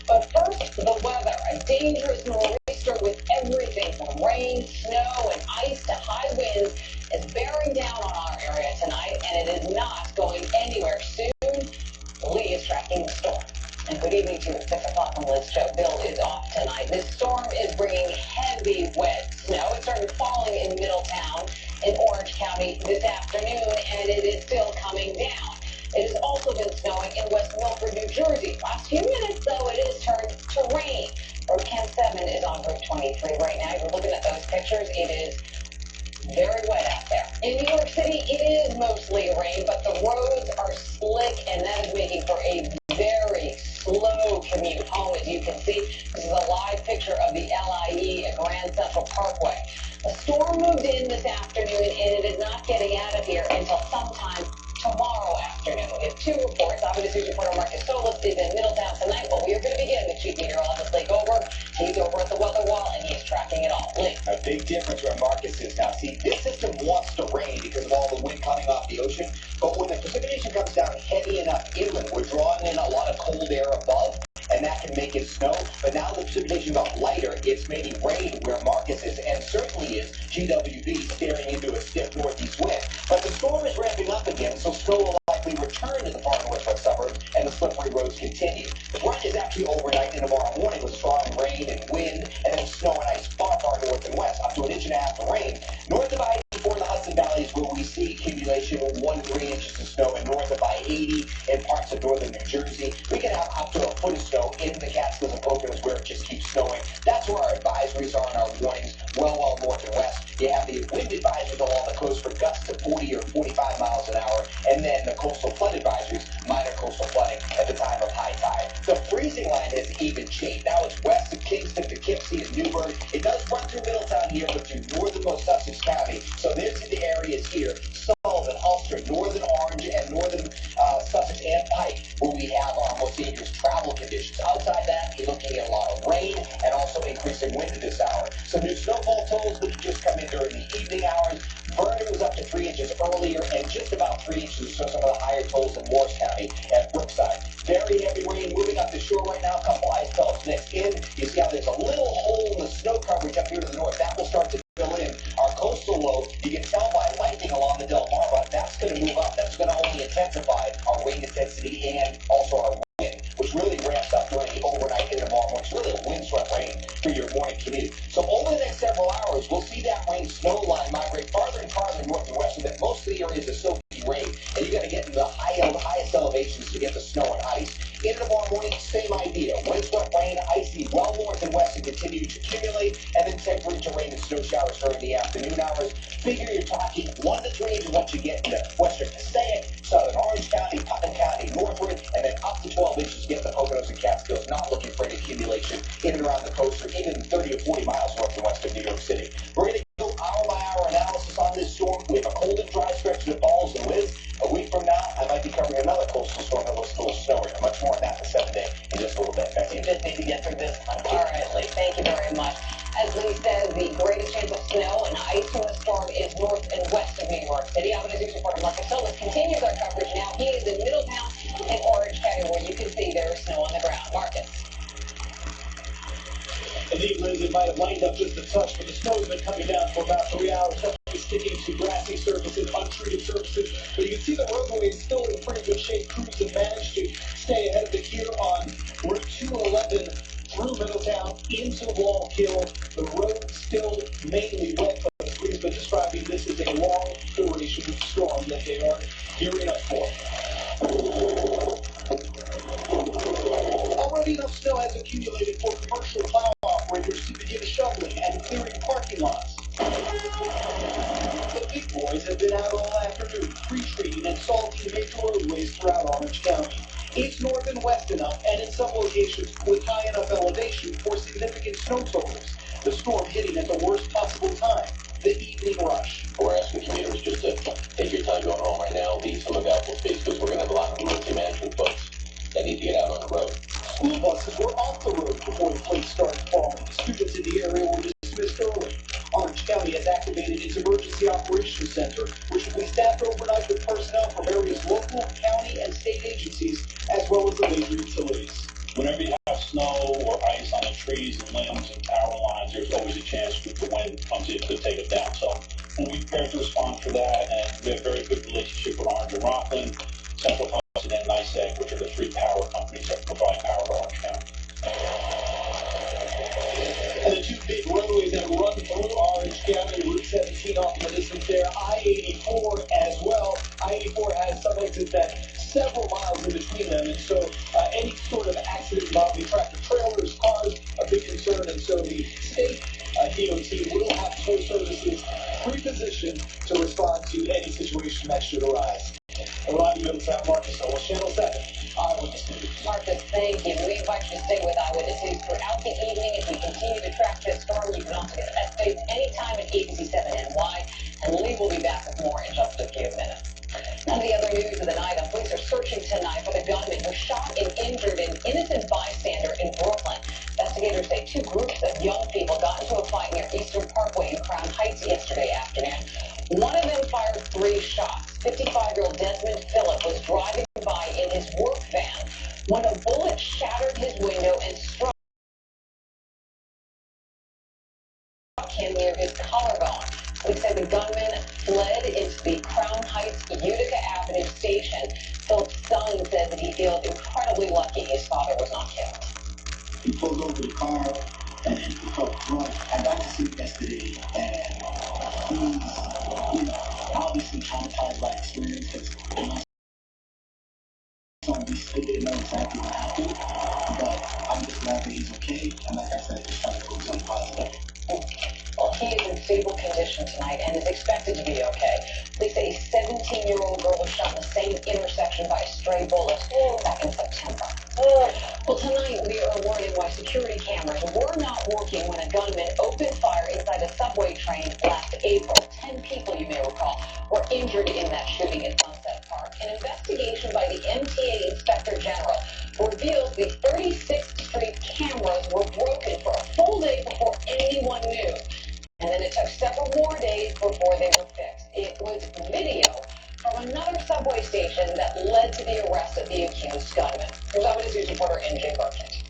But first, the weather. A dangerous nor'easter with everything from rain, snow, and ice to high winds is bearing down on our area tonight, and it is not going anywhere soon. Lee is tracking the storm. And good evening to you at 6 o'clock on Liz Show. Bill is off tonight. This storm is bringing heavy wet snow. It started falling in Middletown in Orange County this afternoon, and it is still coming down. It has also been snowing in West Milford, New Jersey. Last few minutes, though, it is see, this is a live picture of the LIE at Grand Central Parkway. A storm moved in this afternoon, and it is not getting out of here until sometime tomorrow afternoon. We have two reports. Eyewitness News reporter Marcus Solis is in Middletown tonight, but we are going to begin with Chief Meteorologist Lee Goldberg. He's over at the weather wall, and he is tracking it all. Lee. A big difference where Marcus is now. See, this system wants to rain because of all the wind coming off the ocean, but when the precipitation comes down heavy enough inland, we're drawing in a lot of cold air above, and that can make it snow. But now the precipitation got lighter. It's maybe rain where Marcus is, and certainly is GWB staring into a stiff northeast wind. But the storm is ramping up again, so snow will likely return to the far northwest suburbs, and the slippery roads continue. The brunt is actually overnight and tomorrow morning with strong rain and wind, and then snow and ice far north and west, up to an inch and a half of rain. North of I-84 in the Hudson Valley is where we see accumulation of 1 to 3 inches of snow, and north of I-80 in parts of northern New Jersey, we can have up to a foot of snow in the Catskills and Poconos where it just keeps snowing. That's where our advisories are and our warnings, well north and west. You have the wind advisories along the coast for gusts of 40 or 45 miles an hour, and then the coastal flood advisories, minor coastal flooding at the time of high tide. The freezing line has even changed. Now it's west of Kingston, Poughkeepsie, and Newburgh. It does run through Middletown here, but through northernmost Sussex County. So there's the areas here: Sullivan, Ulster, northern Orange, and northern Sussex and Pike, where we have our most dangerous travel conditions. Outside that, you're looking at a lot of rain and also increasing wind at this hour. Some new snowfall totals that have just come in during the evening hours. Vernon was up to 3 inches earlier, and just about 3 inches, so some of the higher totals in Morris County at Brookside. Very heavy rain moving up the shore right now. A couple ice belts next in. You see how there's a little hole in the snow coverage up here to the north. That will start to fill in. Our coastal low, you can tell by lightning along the Delmarva, that's going to move up. That's going to only intensify our rain intensity and also our wind, which really ramps up during the overnight into tomorrow morning. It's really a windswept rain for your morning commute. So over the next several hours, we'll see that rain snow line migrate farther and farther north and west, so that most of the areas are soaking rain, and you got to get into the highest elevations to get the snow and ice. Into tomorrow morning, same idea. Windswept rain, icy well north and west, and continue to accumulate, and then temperature rain and snow showers during the afternoon hours. Figure you're talking 1 to 3 inches once you get into western Passaic, southern Orange County, Putnam County, northward, and then up to 12 inches get the Poconos and Catskills. Not looking for any accumulation in and around the coast, or even 30 or 40 miles north and west of New York City. We're going to go hour-by-hour analysis on this storm. We have a cold and dry stretch that falls and Liz. A week from now, I might be covering another coastal storm that looks a little snowier. Much more on that for 7 days in just a little bit. You just need to get through this one. All right, Lee, thank you very much. As Lee said, the greatest chance of snow and ice from the storm is north and west of New York City. Eyewitness News reporter Marcus Solis continues our coverage now. He is in Middletown and Orange County, where you can see there is snow on the ground. Marcus. Indeed, Liz, it might have lined up just a touch, but the snow's been coming down for about 3 hours, definitely sticking to grassy surfaces, untreated surfaces. But you can see the roadway is still in pretty good shape. Crews have managed to stay ahead of it here on Route 211 through Middletown into Wallkill. The road still mainly wet, but as Lee's been describing, this is a long duration storm that they are gearing up for. Already enough snow has accumulated for commercial plow operators to begin shoveling and clearing parking lots. The big boys have been out all afternoon, pre-treating and salting major roadways throughout Orange County. It's north and west enough, and in some locations with high enough elevation for significant snow totals. The storm hitting at the worst possible time, the evening rush. We're asking commuters just to take your time going home right now, leave some available space, because we're going to have a lot of emergency management folks that need to get out on the road. School buses were off the road before the flakes started falling. Students in the area were dismissed early. Orange County has activated its Emergency Operations Center, which will be staffed overnight with personnel from various local, county, and state agencies, as well as the major utilities. Whenever you have snow or ice on the trees and limbs and power lines, there's always a chance that the wind comes in to take it down. So we'll be prepared to respond for that, and we have a very good relationship with Orange and Rockland, Central Hudson, and NYSEG, which are the 3 power companies that provide power to Orange County. And the 2 big roadways that run through Orange County, Route 17 off in the distance there, I-84 as well. I-84 has some exits that several miles in between them, and so any sort of accident involving tractor trailers, cars, a big concern, and so the state DOT will have tow services pre-positioned to respond to any situation that should arise. Arriving Middletown, Marcus Solis, Channel 7, Eyewitness News. Marcus, thank thank you. We invite you to stay with Eyewitness News throughout the evening. If you continue to track this storm, you can also get updates anytime at 8:07NY. And Lee will be back with more in just a few minutes. None of the other news of the night, police are searching tonight for the gunman who shot and injured an innocent bystander in Brooklyn. Investigators say two groups of young people got into a fight near Eastern Parkway in Crown Heights yesterday afternoon. One of them fired 3 shots. 55-year-old Desmond Phillip was driving by in his work van when a bullet shattered his window and struck him near his collarbone. Police say the gunman fled into the Crown Heights Utica Avenue station. Philip's son said that he feels incredibly lucky his father was not killed. He pulled over the car and he felt drunk. I got to sleep yesterday and he's, obviously traumatized by the experience because my son, we still didn't know exactly what happened. But I'm just glad that he's okay. And like I said, just trying to focus on the positive. Well, he is in stable condition tonight and is expected to be okay. Police say a 17-year-old girl was shot in the same intersection by a stray bullet back in September. Well, tonight we are learning why security cameras were not working when a gunman opened fire inside a subway train last April. 10 people, you may recall, were injured in that shooting in Sunset Park. An investigation by the MTA Inspector General reveals the 36th Street cameras were broken for a full day before anyone knew. And then it took several more days before they were fixed. It was video from another subway station that led to the arrest of the accused gunman. Here's Eyewitness News reporter MJ Burkett.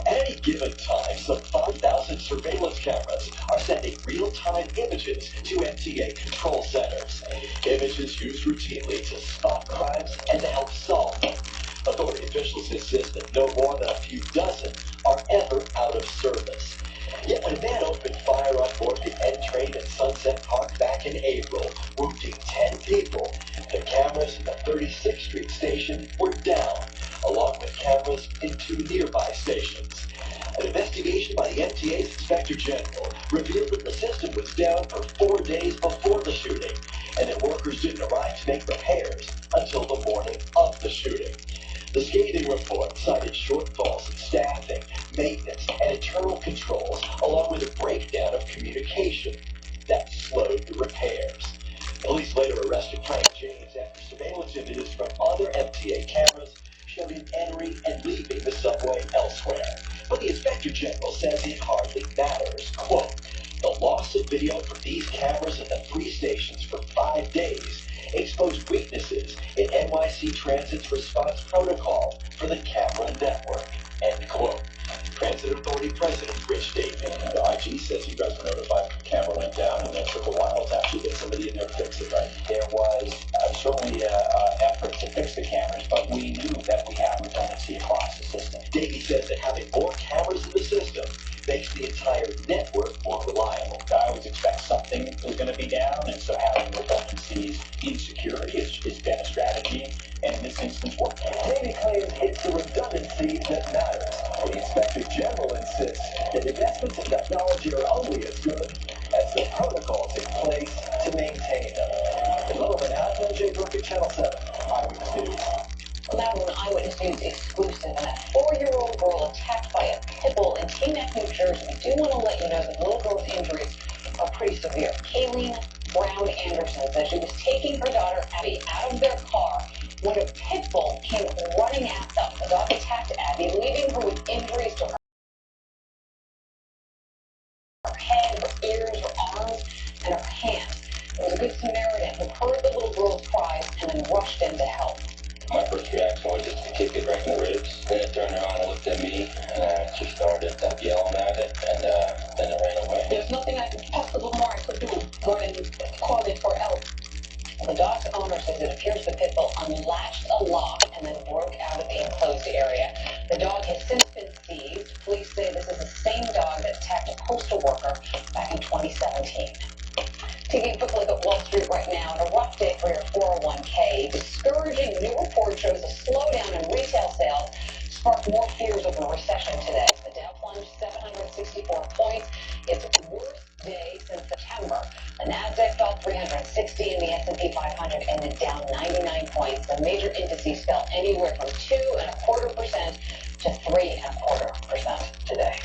At any given time, some 5,000 surveillance cameras are sending real-time images to MTA control centers. Images used routinely to spot crimes and to help solve them. Authority officials insist that no more than a few dozen are ever out of service. Yet when a man opened fire on board the N train in Sunset Park back in April, wounding 10 people, the cameras in the 36th Street station were down, along with cameras in 2 nearby stations. An investigation by the MTA's Inspector General revealed that the system was down for 4 days before the shooting, and that workers didn't arrive to make repairs until the morning of the shooting. The scathing report cited shortfalls in staffing, maintenance, and internal controls, along with a breakdown of communication that slowed the repairs. Police later arrested Frank James after surveillance images from other MTA cameras showed him entering and leaving the subway elsewhere. But the Inspector General says it hardly matters. Quote, the loss of video from these cameras at the 3 stations for 5 days exposed weaknesses in NYC Transit's response protocol for the camera network. End quote. Transit Authority President Rich David. The IG says you guys were notified the camera went down and it took a while to actually get somebody in there to fix it, right? There was certainly an effort to fix the cameras, but we knew that we had redundancy across the system. Davey says that having more cameras in the system makes the entire network more reliable. I always expect something is going to be down, and so having redundancies in security has been a strategy, and in this instance worked. Davey claims it's the redundancy that matters. The Inspector General insists that investments in technology are only as good as the protocols in place to maintain them. In Little Manhattan, MJ Burkett, Channel 7, Eyewitness News. Now an Eyewitness News exclusive, and that 4-year-old girl attacked by a pit bull in Teaneck, New Jersey. We do want to let you know that the little girl's injuries are pretty severe. Kayleen Brown Anderson says she was taking her daughter Abby out of their car when a pit bull came running at them. The dog attacked Abby, leaving her with injuries to her head, her ears, her arms, and her hands. There was a good Samaritan who heard the little girl's cries and then rushed in to help. My first reaction was just to kick it right in the ribs. Then it turned around and looked at me, and she started yelling at it, and then it ran away. There's nothing I could possibly more I could do. Go ahead and call it for help. The dog's owner says it appears the pit bull unlatched a lock and then broke out of the enclosed area. The dog has since been seized. Police say this is the same dog that attacked a postal worker back in 2017. Taking a quick look at Wall Street right now, and a rough day for your 401k. Discouraging new report shows a slowdown in retail sales sparked more fears of a recession today. The Dow plunged 764 points, its worst day since September. The Nasdaq fell 360 and the S&P 500 ended down 99 points. The major indices fell anywhere from 2.25% to 3.25% today.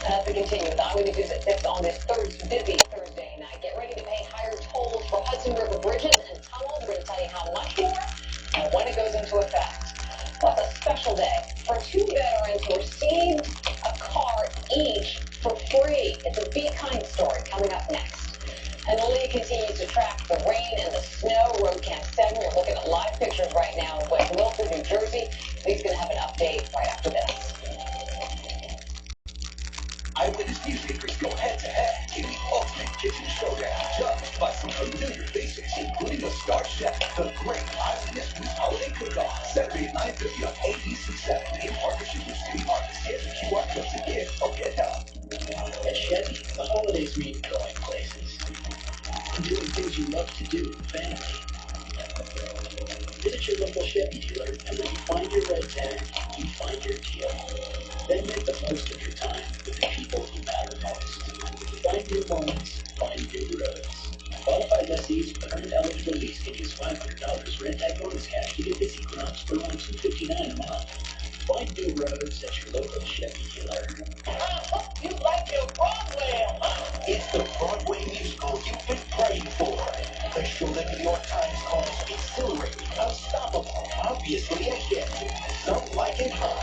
And as we continue with Eyewitness News at 6 on this busy Thursday night, get ready to pay higher tolls for Hudson River bridges and tunnels. We're going to tell you how much more and when it goes into effect. Well, it's a special day for two veterans who received a car each for free. It's a Be Kind story coming up next. And MsLady continues to track the rain and the snow. Road Camp 7, you're looking at live pictures right now in West Milford, New Jersey. Lee's going to have an update right after this. Eyewitness newsmakers go head-to-head in the ultimate kitchen showdown, judged by some familiar faces, including a star chef, the great Eyewitness News Holiday Cook-Off, Saturday at 9:30 on ABC7, in partnership with City Market. Scan the QR code to give or get help. At Chevy, the holidays mean going places. Doing things you love to do with family. Visit your local Chevy dealer, and when you find your red tag, you find your deal. Then make the most of your time with the people who matter most. Find new moments, find new roads. Qualified lessees with earned eligible lease can use $500 red tag bonus cash to get this Equinox for only $259 a month. Find new roads at your local Chevy dealer. You like your Broadway, huh? It's the Broadway musical you've been praying for. The show that New York Times calls exhilarating, unstoppable, obviously a hit. Some like it hot.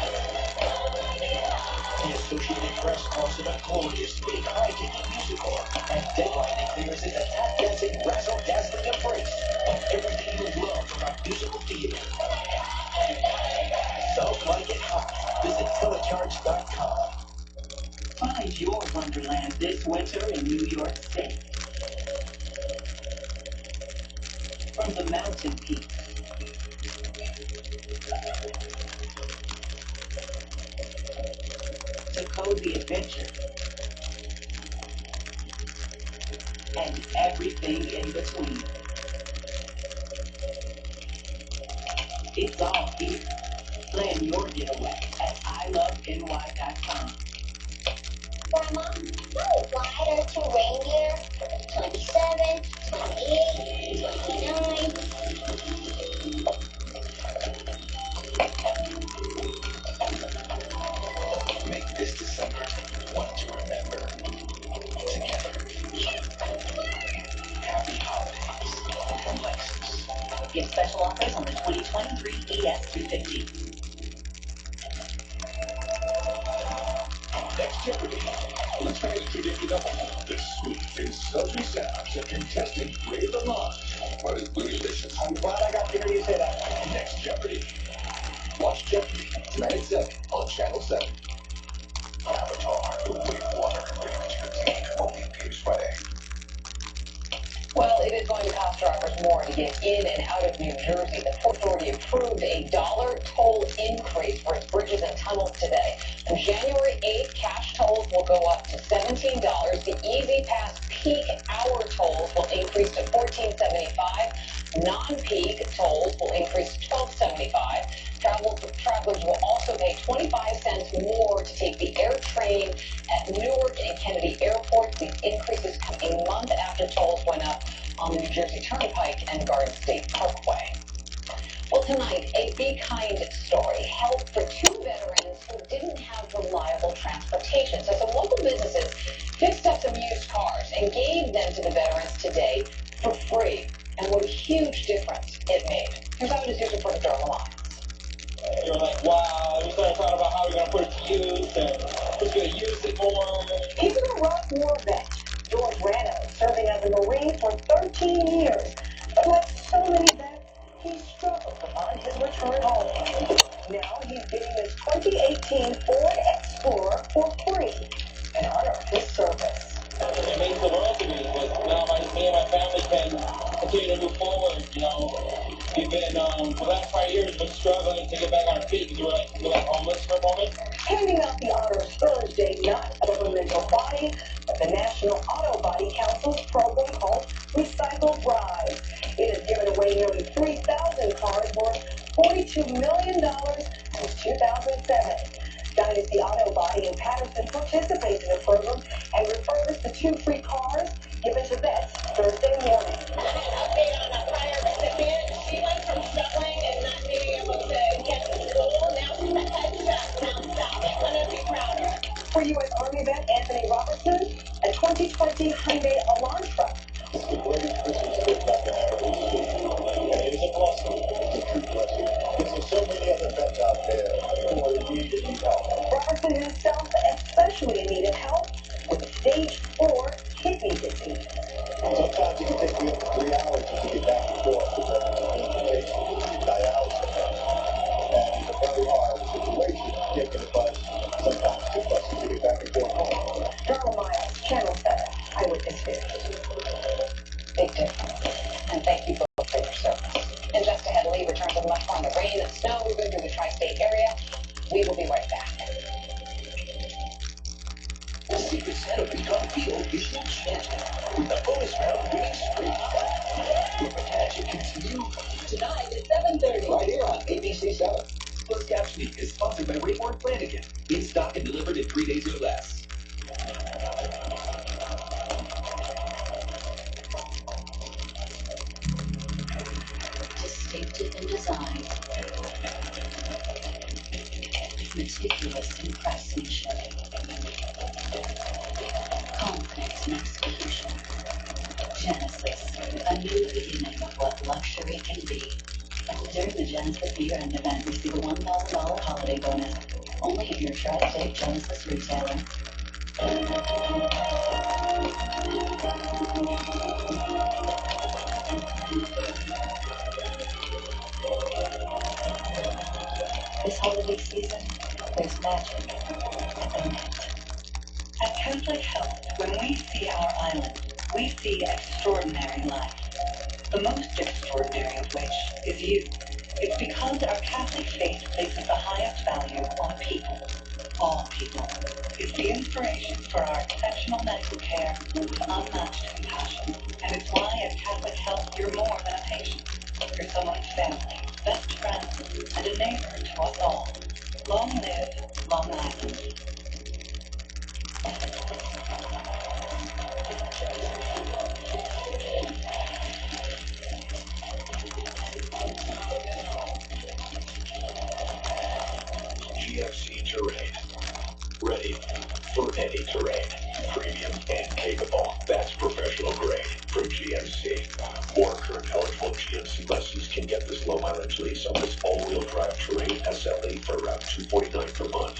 The Associated Press calls it a glorious, big, high-ticket musical, and Deadline declares it a tap-dancing, razzle-dazzling embrace of everything you love about musical theater. Some like it hot. Visit telecharge.com. Find your wonderland this winter in New York State. From the mountain peaks to cozy adventure and everything in between. It's all here. Plan your getaway at iloveny.com. Grandma, how wide are two reindeer? 27, 28, 29. Make this December one to remember. Together. Happy holidays from Lexus. Get special offers on the 2023 ES250. Next Jeopardy! Let's try to introduce the sweet and sultry sounds of contestant Ray Lamont. What is bootylicious? I'm glad I got to hear you say that. Next Jeopardy! Watch Jeopardy tonight at 7 on Channel 7. Avatar, the Way of Water, ready to take, only appears Friday. Well, it is going to cost drivers more to get in and out of New Jersey. The Port Authority approved a $1 toll increase for its bridges and tunnels today. On January 8th, cash tolls will go up to $17. The Easy Pass peak hour tolls will increase to $14.75. Non-peak tolls will increase to $12.75. Travelers will also pay 25 cents more to take the air train at Newark and Kennedy airports. These increases come a month after tolls went up on the New Jersey Turnpike and Garden State Parkway. Well, tonight, a Be Kind story. Help for two veterans who didn't have reliable transportation. So some local businesses fixed up some used cars and gave them to the veterans today for free. And what a huge difference it made. Here's Eyewitness News reporter Darla Lyons. You're like, wow, we started talking about how we're going to put it to use and who's going to use it more. He's a Rock War vet, George Rano, serving as a Marine for 13 years. But like so many vets, he struggled to find his return home. Now he's getting his 2018 Ford Explorer for free in honor of his service. It means the world to me, but now me and my family can continue to move forward, you know. We've been, for the last 5 years, been struggling to get back on our feet because we're like homeless for a moment. Handing out the honors Thursday, not a governmental body, but the National Auto Body Council's program called Recycle Drive. It has given away nearly 3,000 cars worth $42 million since 2007. Dynasty Auto Body in Patterson participates in the program and refers the 2 free cars given to vets Thursday morning. Update on a prior recipient. She went from struggling and not being able to get to school. Now she's a headshot. For U.S. Army vet Anthony Robertson, a 2020 Hyundai Elantra. This is the greatest Christmas gift I can ever receive. And it is a blessing. It's a true blessing. Because there's so many other vets out there who are in need and need help. Robertson himself especially needed help with stage 4 kidney disease. Sometimes it can take me up to 3 hours just to get back and forth to the dialysis. And it's a very hard situation, taking a bus, sometimes 2 buses to get back and forth home. Drama Miles, Channel 7, Eyewitness News. Big difference. And thank you both for your service. And just ahead, Lee returns with much more on the rain and snow moving through the tri-state area. We will be right back. The Secret Santa Recon Field is enchanted with the bonus round winning streak. Will the magic continue? Tonight at 7:30. Right here on ABC 7. Closed captioning is sponsored by Rayborn Flanagan. In stock and delivered in 3 days or less. Distinctive in design, meticulous in craftsmanship, confidence in execution, Genesis, a new beginning of what luxury can be. During the Genesis year-end event, receive a $1,000 holiday bonus. Only at your tri-state Genesis retailer. This holiday season, there's magic at the Mint. At Catholic Health, when we see our island, we see extraordinary life. The most extraordinary of which is you. It's because our Catholic faith places the highest value on people. All people. It's the inspiration for our exceptional medical care with unmatched compassion. And it's why at Catholic Health you're more than a patient. You're someone's family, best friend, and a neighbor to us all. Long live Long Island. GFC Terrain. Ready for any terrain. Premium and capable. That's professional grade from GMC. More current eligible GMC lessons can get this low mileage lease on this all-wheel drive Terrain SLE for around $249 per month.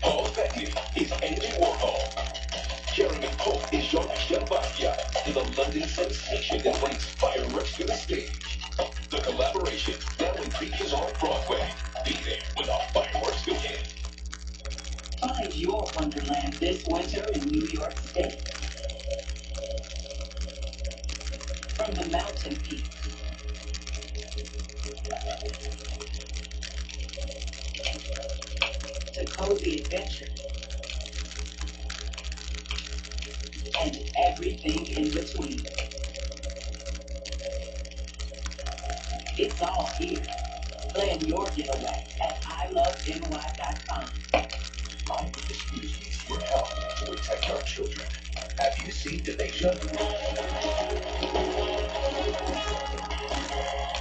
Paul Bettany is Andy Warhol. Jeremy Pope is Jean-Michel Basquiat. And the London sensation that brings fireworks to the stage. The collaboration now in previews on Broadway. Be there when the fireworks begin. Find your wonderland this winter in New York State. From the mountain peaks to cozy adventures and everything in between. It's all here. Plan your getaway at iloveny.com. Eyewitness News needs your help to protect our children. Have you seen Denasia?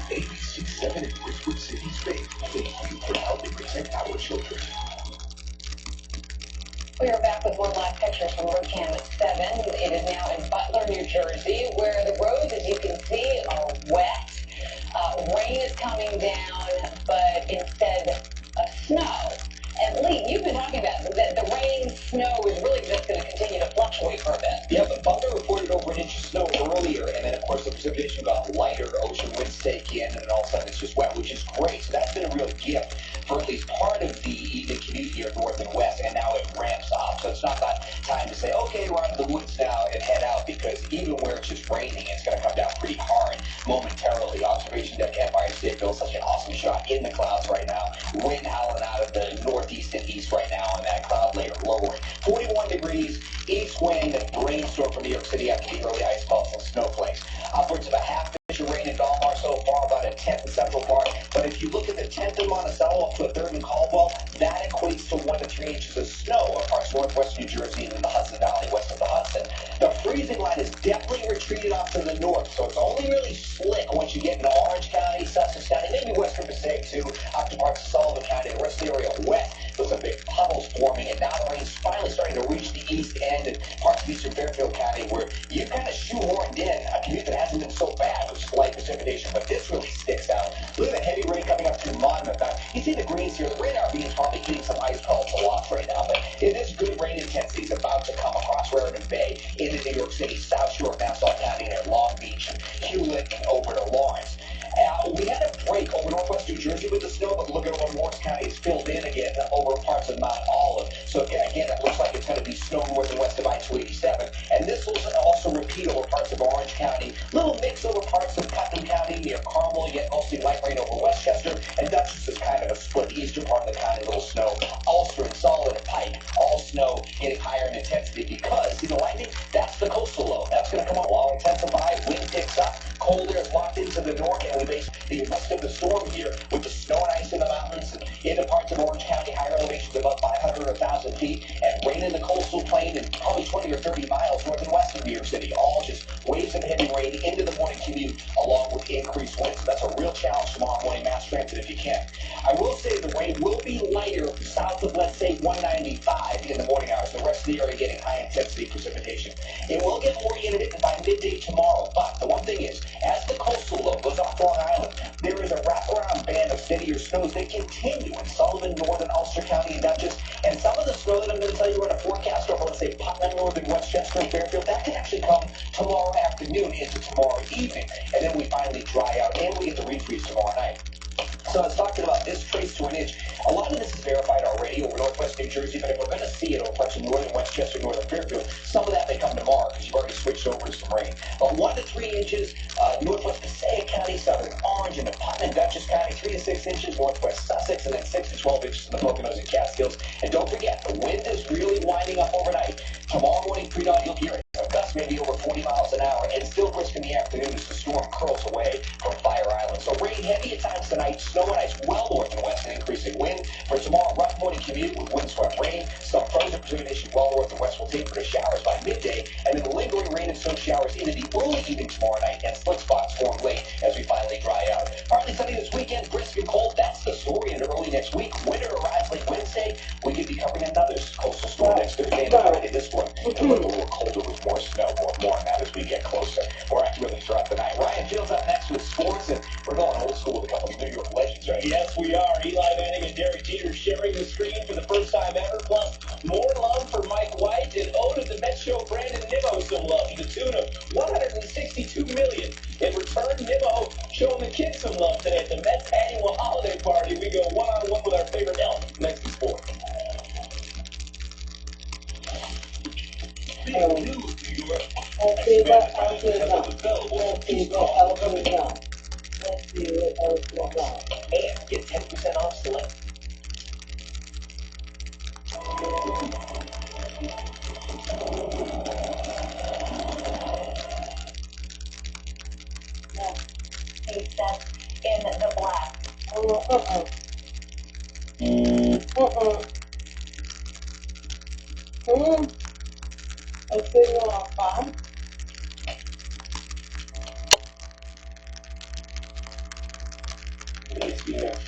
ABC 7 and Bridgewood City's Faith thank you for helping protect our children. We are back with more live pictures from Road Cam 7. It is now in Butler, New Jersey, where the roads, as you can see, are wet. Rain is coming down, but instead of snow. And Lee, you've been talking about that the rain, snow is really just going to continue to fluctuate for a bit. Yeah, but Butler reported over an inch of snow earlier, and then, of course, the precipitation got lighter. Ocean winds take in, and then all of a sudden it's just wet, which is great. So that's been a real gift for at least part of the evening commute here north and west, and now it ramps up. So it's not that time to say, okay, we're out of the woods now and head out, because even where it's just raining, it's going to come down pretty hard momentarily. Observation deck Empire State Bill, such an awesome shot in the clouds right now. Wind howling out of the northeast and east right now, and that cloud layer lowering. 41 degrees, east wind, rainstorm from New York City after the early ice falls and snowflakes. Upwards of a half inch of rain in Belmar so far, about a tenth in Central Park. But if you look at the 10th in Monticello up to a 3rd in Caldwell, that equates to 1 to 3 inches of snow across northwest New Jersey and in the Hudson Valley west of the Hudson. The freezing line has definitely retreated off to the north, so it's only really slick once you get into Orange County, Sussex County, maybe Western Passaic too, up to parts of Sullivan County, the rest of the area west with some big forming, and now the rain's finally starting to reach the east end and parts of eastern Fairfield County, where you kind of shoehorned in a commute that hasn't been so bad with light precipitation, but this really sticks out. Look at the heavy rain coming up to Monmouth. Now, you see the greens here. The radar beam is probably hitting some ice pellets aloft right now, but it is good rain intensity is about to come across Raritan Bay into New York City, South Shore of Nassau County, and Long Beach, and Hewlett, and over to Lawrence. We had a break over northwest New Jersey with the snow, but look at over Morris County. It's filled in again over parts of Mount Olive. So again, it looks like it's going to be snow north and west of I-287. And this will also repeat over parts of Orange County. Little mix over parts of Putnam County near Carmel, yet mostly light rain over Westchester. And Dutchess is kind of a split. The eastern part of the county, little snow. Ulster and Sullivan and Pike, all snow getting higher in intensity because, see the lightning? That's the coastal low. That's going to come up. Will intensify. Wind picks up. Cold air is locked into the north, and we base the rest of the storm here with the snow and ice in the mountains and into parts of Orange County, higher elevations above 500 or 1,000 feet, and rain in the coastal plain and probably 20 or 30 miles north and west of New York City. All just waves of heavy rain into the morning commute, along with increased winds. So that's a real challenge tomorrow morning, mass transit if you can. I will say the rain will be lighter south of, let's say, 195 in the morning hours. The rest of the area getting high intensity precipitation. It will get more intermittent by midday tomorrow, but the one thing is, as the coastal low goes off Long Island, there is a wraparound band of steadier snows that continue in Sullivan, Northern Ulster County, and Dutchess. And some of the snow that I'm going to tell you we're going to forecast over, let's say, Putnam, Northern Westchester, and Fairfield, that could actually come tomorrow afternoon into tomorrow evening. And then we finally dry out, and we get the refreeze tomorrow night. So I was talking about this trace to an inch. A lot of this is verified already over northwest New Jersey, but if we're going to see it over parts of northern Westchester, northern Fairfield, some of that may come tomorrow because you've already switched over to some rain. But 1 to 3 inches, northwest Passaic County, southern Orange, and Putnam, Dutchess County, 3 to 6 inches, northwest Sussex, and then 6 to 12 inches in the Poconos and Catskills. And don't forget, the wind is really winding up overnight. Tomorrow morning, pre-dawn, you'll hear it. A gust may be over 40 miles an hour, and still brisk in the afternoon as the storm curls away from Fire Island. So rain heavy at times tonight, snow and ice well north and west, and increasing wind. For tomorrow, rough morning commute with windswept rain. Some frozen precipitation well north and west will taper to showers by midday, and then lingering rain and snow showers into the early evening tomorrow night, and split spots form late as we finally dry out. Partly sunny this weekend, brisk and cold. That's the story into early next week. Winter arrives late Wednesday. We could be covering another coastal storm next Thursday, and already this one a little colder with more snow, more on that as we get closer. More accurately throughout the night. Ryan Fields up next with sports, and we're going old school with a couple of New York legends, right? Yes, we are. Eli Manning and Derek Jeter sharing the screen for the first time ever. Plus, more love for Mike White, and to the Mets show Brandon Nimmo some love to the tune of $162 million. In return, Nimmo showing the kids some love today at the Mets annual holiday party. We go one-on-one with our favorite elf next to sports. Let's see what else is on. Let's see what else is on. Let's see what else is on. And get 10% off select. He steps in the black. Let's see what else.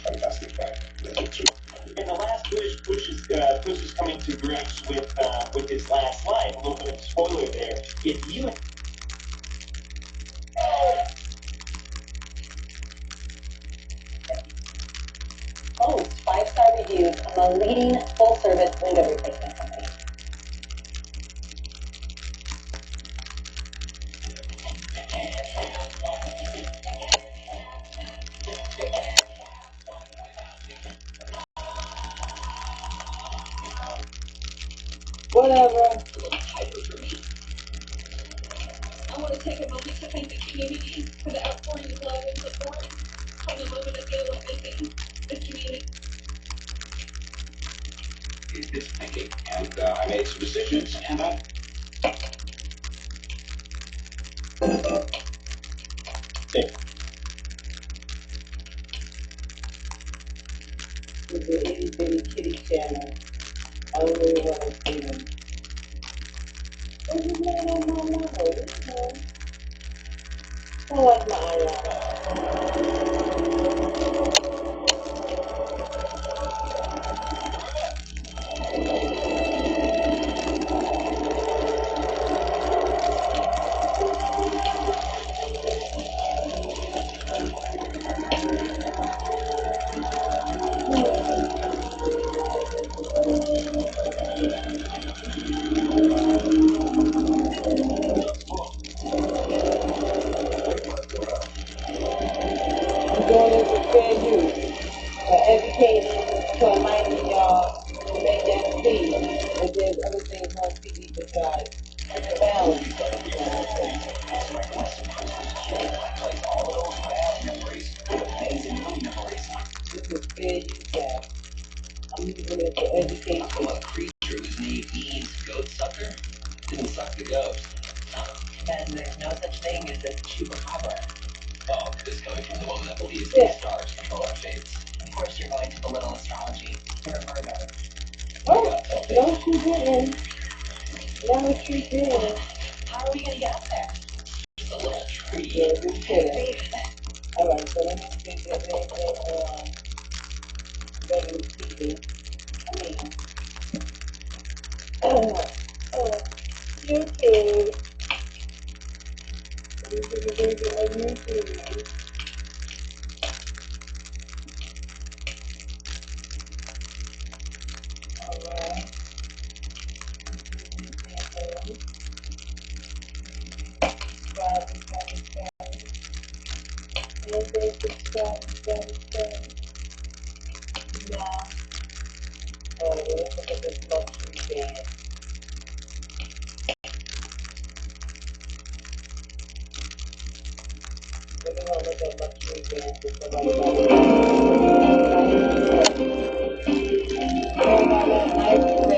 Fantastic fact. And the last push is coming to grips with his last line. A little bit of spoiler there. If you Most 5-star reviews from the leading full-service window replacement company. Whatever. I want to take a moment to thank the community for the outpouring of love and support from the moment of deal with missing the community. It's thinking, and I made some decisions, and I. It's an itty bitty kitty channel. I don't really want to see them. What's his name on my mouth? I like my eyeliner. So it might be y'all make that see that there's other things on TV besides the balance. This is fair use that. I'm using it for education. A creature whose name means goat sucker didn't suck the goat. And there's no such thing as a chupacabra. Oh, this coming from the woman that believes that stars control our fates. Of course, you're going to belittle astrology. You're a murderer. Oh, no, she didn't. No, she didn't. How are we going to get up there? Just a little tree. Yeah, we should. All right, so let me see if there's anything better than TV. I mean, YouTube. YouTube. All right. Now, oh, let's look at this luxury bed. We're gonna look at luxury beds because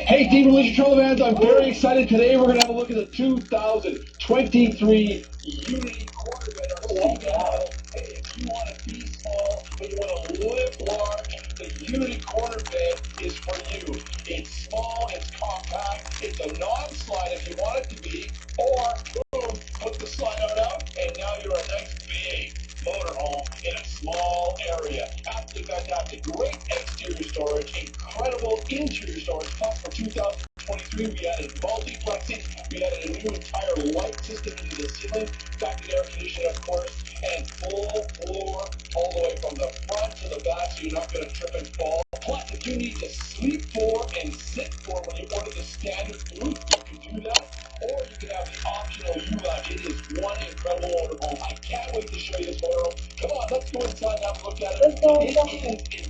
Hey, Demon Legion Troll fans, I'm very excited. Today we're going to have a look at the 2023 Unity Corvette. Hey, if you want to be small, but you want to live large, the Unity Corvette is for you. It's small, it's compact, it's a non-slide if you want it to be, or boom, put the slide out, and now you're a nice big motorhome in a small area. Absolutely fantastic. Great exterior storage, incredible interior storage. Plus, for 2023, we added multiplexing, we added a new entire light system into the ceiling, factory air conditioning, of course, and full floor all the way from the front to the back, so you're not going to trip and fall. Plus, if you need to sleep for and sit for when you order the standard food, you can do that. Or you can have the optional U-Lounge. It is one incredible motorhome. I can't wait to show you this motorhome. Come on, let's go inside and have a look at it. Let's go It is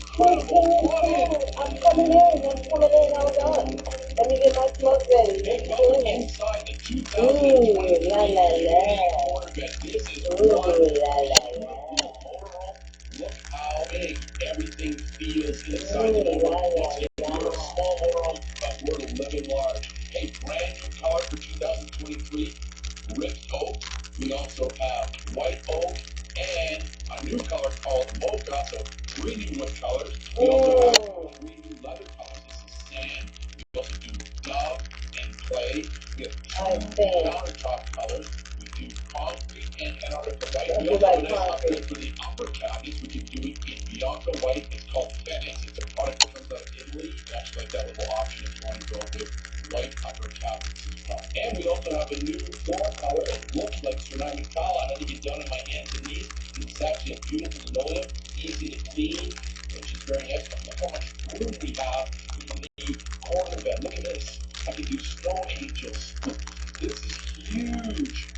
incredible. Come on in. I'm coming in, hold on. Let me get my smoke ready. Hey, welcome inside the 2023 Corvette. This is one motorhome. Look how big everything feels inside the motorhome. Once again, we're a small motorhome, but we're living large. A brand new car for 2023, ripped oak. We also have white oak and a new color called mocha, so three new wood colors. We also have three new leather colors. This is sand. We also do dove and clay. We have two countertop colors. We do concrete and Antarctica white. We also have a nice upgrade for the upper cabinets. We can do it in Bianca white. It's called Venice. It's a product that comes out of Italy. You actually like that little option if you want to go with white upper cabinets as well. And we also have a new floor color that looks like ceramic tile. I had to get down on my hands and knees. It's actually a beautiful linoleum, easy to clean, which is very nice. Look how much room we have in the corner bed. Look at this. I can do snow angels. This is huge.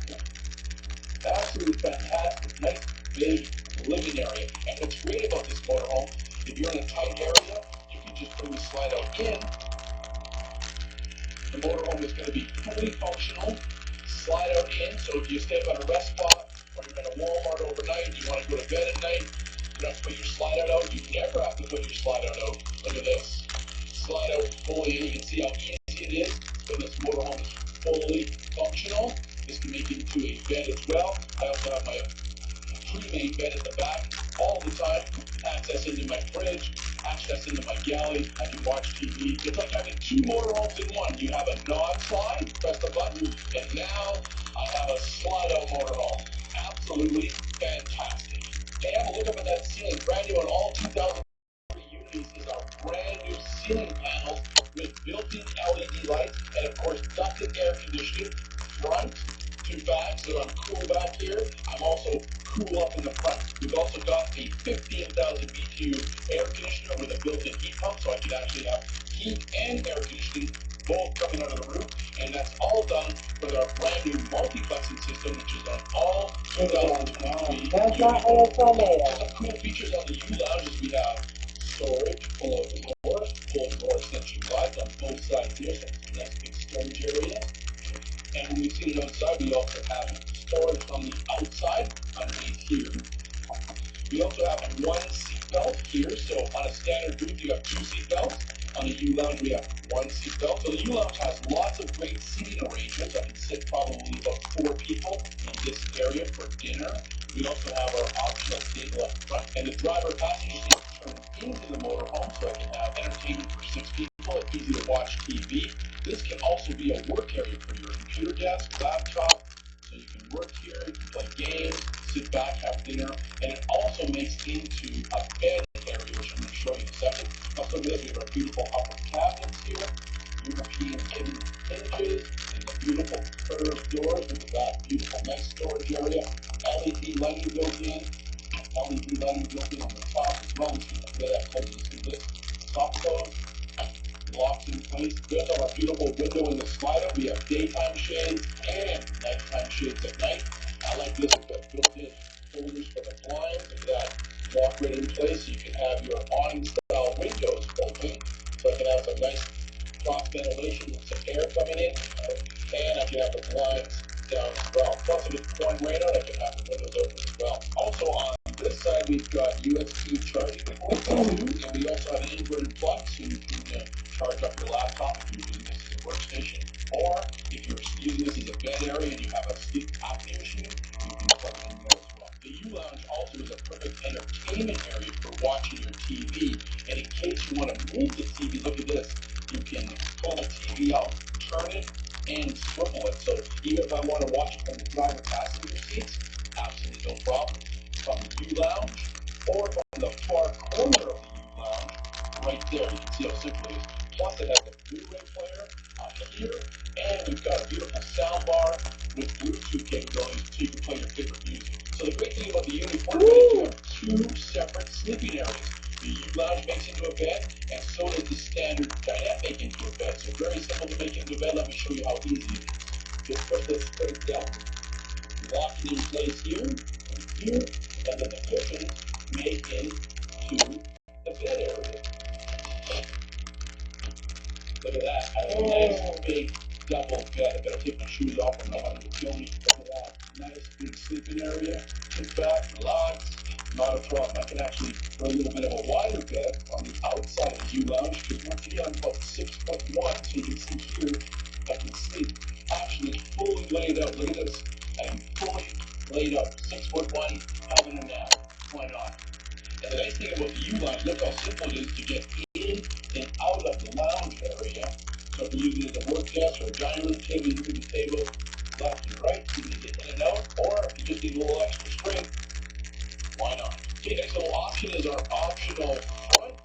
Absolutely fantastic. Nice big living area. And what's great about this motorhome, if you're in a tight area, you can just bring the slide out in. The motorhome is going to be fully functional. Slide out in, so if you stay at a rest spot or you're in a Walmart overnight, you want to go to bed at night, you don't have to put your slide out. You never have to put your slide out. Look at this. Slide out fully in. You can see how easy it is when this motorhome is fully functional. This can make it into a bed as well. I also have my pre-made bed at the back all the time. Access into my fridge, access into my galley. I can watch TV. It's like having two motorhomes in one. You have a non-slide, press the button, and now I have a slide-out motorhome. Absolutely fantastic. Hey, have a look up at that ceiling. Brand new on all 2003 Unities is our brand new ceiling panels with built-in LED lights and, of course, ducted air conditioning front to back, so I'm cool back here. I'm also cool up in the front. We've also got a 15,000 BTU air conditioner with a built-in heat pump, so I can actually have heat and air conditioning both coming out of the roof. And that's all done with our brand new multiplexing system, which is on all 2023. That's not what it's on there. Some cool features on the U-Lounge is we have storage, pull out the doors, pull more essential glides on both sides here, so it's a nice big storage area. And when we see it outside, we also have storage on the outside underneath here. We also have one seatbelt here, so on a standard booth you have two seatbelts. On the U-Lounge we have one seatbelt. So the U-Lounge has lots of great seating arrangements. I can sit probably about 4 people in this area for dinner. We also have our optional table up front. And the driver passenger seat turns into the motorhome, so I can have entertainment for 6 people. It's easy to watch TV. This can also be a work area for your computer desk, laptop. So you can work here, you can play games, sit back, have dinner, and it also makes into a bed area, which I'm going to show you in a second. Also, we have our beautiful upper cabinets here, European hidden hinges, and the beautiful curved doors with that beautiful nice storage area. LED lighting built in, LED lighting built in on the top as well. You can play that close to this top close. Locks in place. We also have our beautiful window in the slider. We have daytime shades and nighttime shades at night. I like this with the built-in holders for the blinds. Look at that. Lock right in place. So you can have your awning-style windows open. So I can have some nice cross ventilation with some air coming in. And I can have the blinds down as well. Plus, if it's pouring rain out, I can have the windows open as well. Also, on this side, we've got USB charging ports, and we also have an inverted plug, so you can charge up your laptop if you're using this as a workstation. Or if you're using this as a bed area and you have a sleep apnea machine, you can plug it in there as well. The U-Lounge also is a perfect entertainment area for watching your TV. And in case you want to move the TV, look at this. You can pull the TV out, turn it, and swivel it. So even if I want to watch it from the driver passenger seats, absolutely no problem. From the U-Lounge or from the far corner of the U-Lounge, right there. You can see how simple it is. Plus it has a Blu-ray player up here, and we've got a beautiful sound bar with Bluetooth capabilities so you can play your favorite music. So the great thing about the Unicorn is you have 2 separate sleeping areas. The U-Lounge makes into a bed, and so does the standard dinette make into a bed. So very simple to make into a bed. Let me show you how easy it is. Just put this straight down. Lock it in place here, and here, and then the cushions make into the bed area. Look at that. I have a nice big double bed. I better take my shoes off or I'm going to kill me. Look at that. Nice big sleeping area. Sit back, relax. Not a problem. I can actually put a little bit of a wider bed on the outside of the U-Lounge because once again I'm about 6'1", so you can see here I can sleep actually fully laid out. Look at this. I am fully laid out. 6'1", having a nap. Why not? And the nice thing about the U-Lounge, look how simple it is to get in and out of the lounge area. So if you're using it as a work desk or a dining room table, you move the table left and right so you can get in and out. Or if you just need a little extra strength, why not? Okay, next little option is our optional front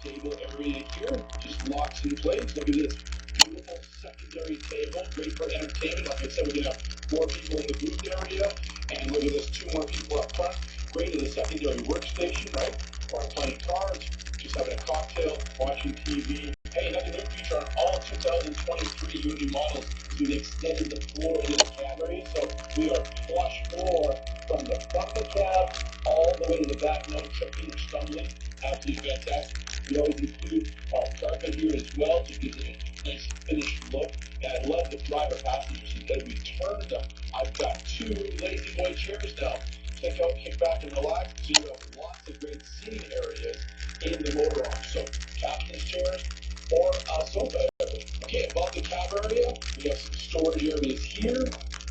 table area here. Just locks in place. Look at this. Beautiful secondary table. Great for entertainment. Like I said, we can have 4 people in the booth area. And look at this, 2 more people up front. Great as a secondary workstation, right? Or playing cards, just having a cocktail, watching TV. Hey, another new feature on all 2023 Unity models is we've extended the floor into the cab area. So we are flush floor from the front of the cab all the way to the back, no tripping or stumbling. Absolutely fantastic. We always include our carpet here as well to give it a nice finished look. And I love the driver passenger seat. As we turn them, I've got 2 lazy boy chairs now. Kick out, kick back, and relax. So you have lots of great seating areas in the motorhome. So captain's chairs or a sofa area. Okay, above the cab area, we have some storage areas here.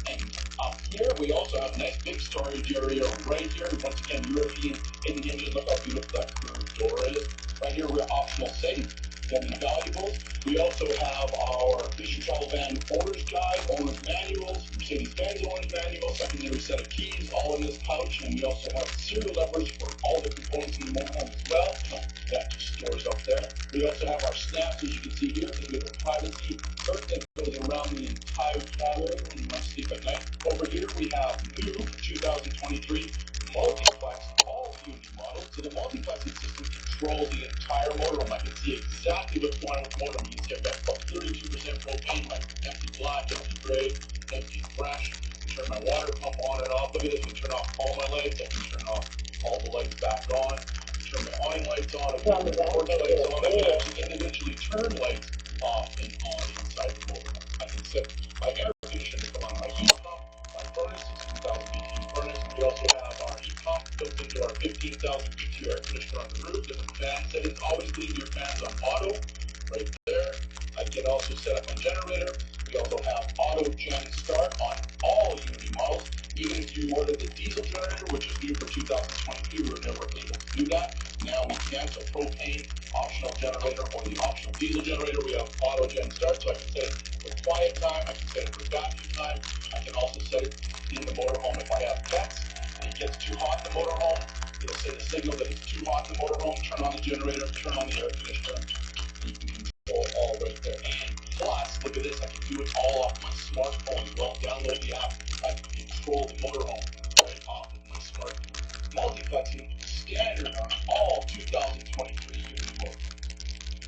And up here, we also have a nice big storage area right here. Once again, European hidden hinges. Look how beautiful that curved door is. Right here, we're optional safe. Then the valuables. We also have our Fishing Travel Van owner's guide, owner's manuals, Mercedes-Benz owner's manual, secondary set of keys, all in this pouch. And we also have serial numbers for all the components in the motorhome as well. That just stores up there. We also have our snaps, as you can see here, because we have a privacy curtain that goes around the entire cab area when you want to sleep at night. Over here, we have new 2023 multiplex all Unity models. So the multiplexing system controls the entire motorhome. I can see exactly what's going on with the motorhome. You can see I've got about 32% propane, my empty black, empty gray, empty fresh. I can turn my water pump on and off. Look at this. I can turn off all my lights. I can turn off all the lights back on. turn my awning lights on, I can turn the porch lights on, I can actually individually turn lights off and on inside the motorhome. I can set my air conditioner to come on my heat pump, my furnace, 16,000 BTU furnace. We also have our heat pump built into our 15,000 BTU air conditioner on the roof. Different fan settings. Always leave your fans on auto, right there. I can also set up my generator. We also have auto gen start on all Unity models. Even if you ordered the diesel generator, which is new for 2023, we were never able to do that. Now we can. So propane, optional generator, or the optional diesel generator, we have auto gen start. So I can set it for quiet time, I can set it for battery time. I can also set it in the motorhome if I have pets and it gets too hot in the motorhome. It'll send a signal that it's too hot in the motorhome. Turn on the generator, turn on the air conditioner. You can control it all right there. And plus, look at this, I can do it all off my smartphone as well. Download the app. I can control the motorhome right off of my smartphone. Multiplexing standard on all 2023 Unity models.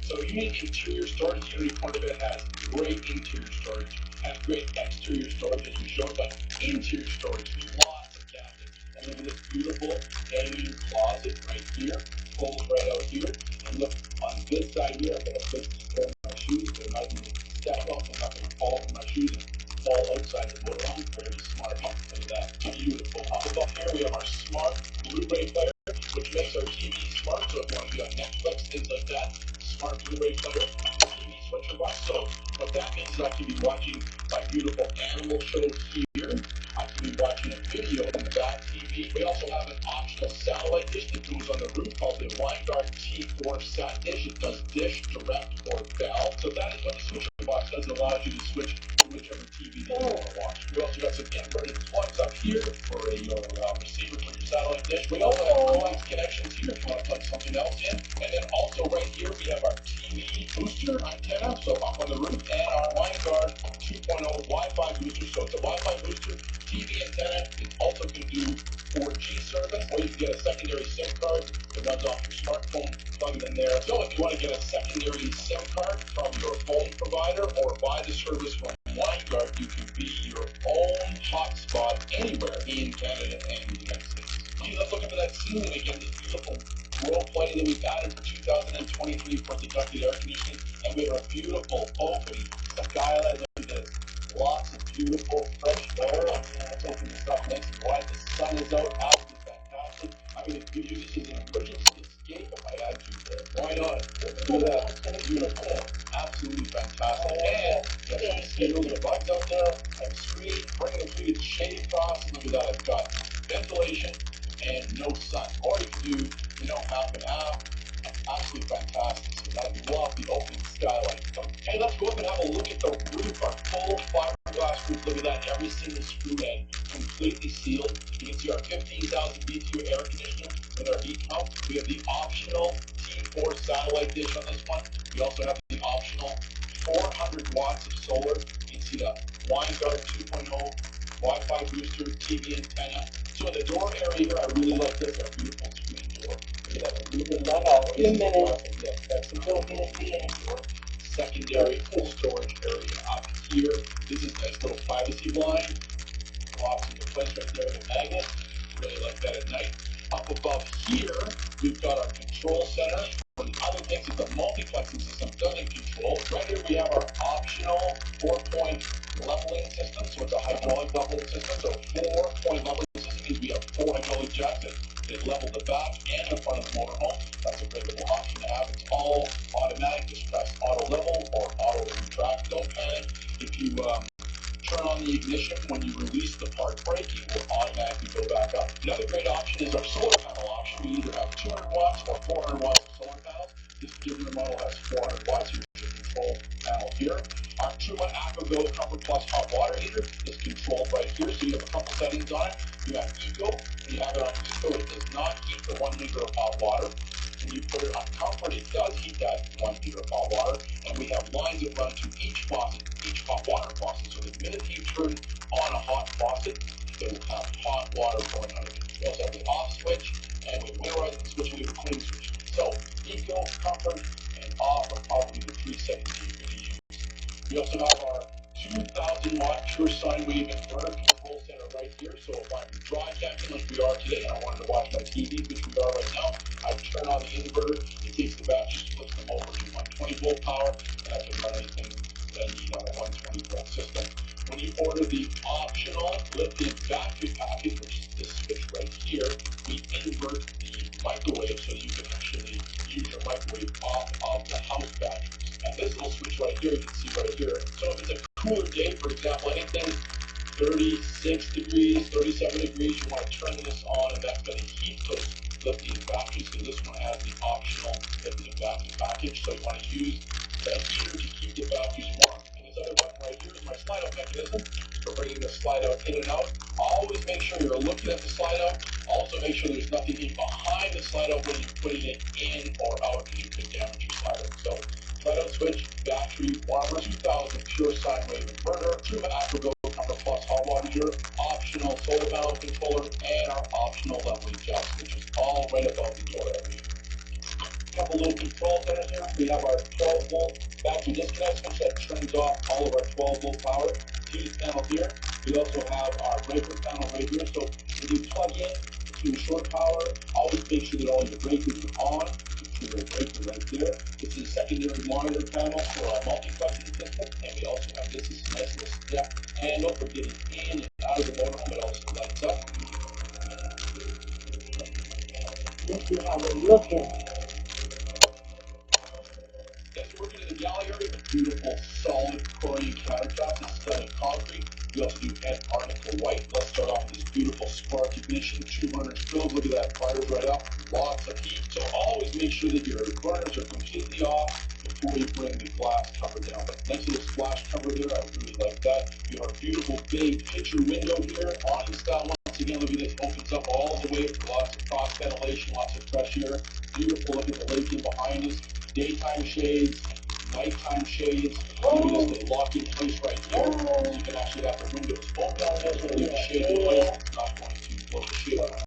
So unique interior storage. Unity Cornbed has great interior storage, has great exterior storage as we showed, but interior storage, lots of cabinets. And look at this beautiful hanging closet right here, pulls right out here. And look on this side here, I've got a place to store my shoes. They're not going to step up, they're not going to fall from my shoes and fall outside the motorhome. Very smart. Look at that, beautiful. Up above here we have our smart Blu-ray player, which makes our TV smart. So if you want to be on Netflix, things like that, smart Blu-ray player, TV switcher box. So what that means is I can be watching my beautiful animal show here. I can be watching a video on the back TV. We also have an optional satellite dish that goes on the roof called the WineGuard T4 Sat Dish. It does dish, direct, or bell. So that is what the switcher box does. It allows you to switch to whichever TV that you want to watch. We also got some inverted plugs up here for your receiver for your satellite dish. We also have coax connections here if you want to plug something else in. And then also right here we have our TV booster antenna, so up on the roof, and our WineGuard 2.0 Wi-Fi booster. So it's a Wi-Fi booster, TV antenna. It also can do 4G service, or you can get a secondary SIM card that runs off your smartphone, plug it in there. So if you want to get a secondary SIM card from your phone provider or buy the service from WineGuard, you can be your own hotspot anywhere in Canada and the United States. Okay, let's look into that ceiling again, this beautiful roll plate that we've added for 2023 for deducted air conditioning. And we have a beautiful opening skylight. Look at this. Lots of beautiful fresh air. Let's open this up nice and wide. The sun is out. Absolutely fantastic. I'm going to use this as an emergency escape if I had to. Why not? Look at that. Beautiful. Absolutely fantastic. And you can see those little bugs out there. And screen, bring them through the shade across. Look at that. I've got ventilation and no sun. Or you can do, half and half. Absolutely fantastic. So I love the open skylight. Hey, let's go up and have a look at the roof, our full fiberglass roof. Look at that, every single screw head completely sealed. You can see our 15,000 BTU air conditioner with our heat pump. We have the optional T4 satellite dish on this one. We also have the optional 400 watts of solar. You can see the WineGuard 2.0 Wi-Fi booster, TV antenna. So in the door area here, I really like this, our beautiful screen door. A few minutes. That's the Don't get it in. secondary storage area up here. This is a nice little privacy blind. Locks into place right there with a magnet. Really like that at night. Up above here, we've got our control center. One of the other things is the multiplexing system doesn't control. Right here we have our optional 4-point leveling system. So it's a hydraulic leveling system. So 4-point leveling system means we have 4 hydraulic jacks that level the back and the front of the motorhome. That's a great little option to have. It's all automatic. Just press auto level or auto retract. Don't panic. If you turn on the ignition when you release the park brake, it will automatically go back up. Another great option is our solar panel option. We either have 200 watts or 400 watts of solar panels. This particular model has 400 watts. Here's your control panel here. Our 2-watt AquaGo Comfort Plus hot water heater is controlled right here. So you have a couple settings on it. You have Eco. When you have it on Eco, it does not heat the 1 liter of hot water. When you put it on Comfort, it does heat that 1 liter of hot water. And we have lines that run to each faucet, each hot water faucet. So the minute you turn on a hot faucet, it will have hot water going out of it. We also have the off switch, and we winterize the switch, and we have a clean switch. So Eco, Comfort, and off are probably the 3 settings that you're going to use. We also have our 2,000 watt pure sine wave inverter control center right here. So if I'm dry camping like we are today and I wanted to watch my TV, which we are right now, I turn on 120 volt power, and I can run anything that I need on a 120 volt system. When you order the optional lithium battery package, which is this switch right here, we invert the microwave so you can actually use your microwave off of the house batteries. And this little switch right here, you can see right here. So if it's a cooler day, for example, anything 36 degrees, 37 degrees, you want to turn this on, and that's going to heat those lithium batteries, because this one has the optional lithium battery package. So you want to use the heater to keep the batteries warm. And this other button right here is my slide out mechanism for bringing the slide out in and out. Always make sure you're looking at the slide out. Also make sure there's nothing in behind the slide out when you're putting it in or out, because you could damage your slide out. So slide out switch, battery warmer, 2000 pure sine wave inverter, 2 AquaGo Comfort Plus hot water heater, optional solar panel controller, and our optional level adjust, which is all right above the door area. A couple little control centers here. We have our 12 volt battery disconnect switch that turns off all of our 12 volt power. Fuse panel here. We also have our breaker panel right here. So when you plug in to the short power, always make sure that all your breakers are on. The breaker right there. This is a secondary monitor panel for our multiplexing system, and we also have this is a nice little step handle for getting in and out of the motorhome. It also lights up. Let's see how we're looking. As we're working in the galley area with beautiful solid Korean countertops, this is done in concrete. We also do Antarctica white. Let's start off with this beautiful spark ignition, 200 filled. Look at that, fires right up. Lots of heat. So always make sure that your burners are completely off before you bring the glass cover down. But nice little splash cover there. I really like that. You have a beautiful bay picture window here. Awning style. Once again, look at this. Opens up all the way. Lots of cross ventilation, lots of fresh air. Beautiful. Look at the lake in behind us. Daytime shades, nighttime shades. You just lock in place right here. So you can actually have the windows open. Leave the shade in place. It's not going to blow the shade out.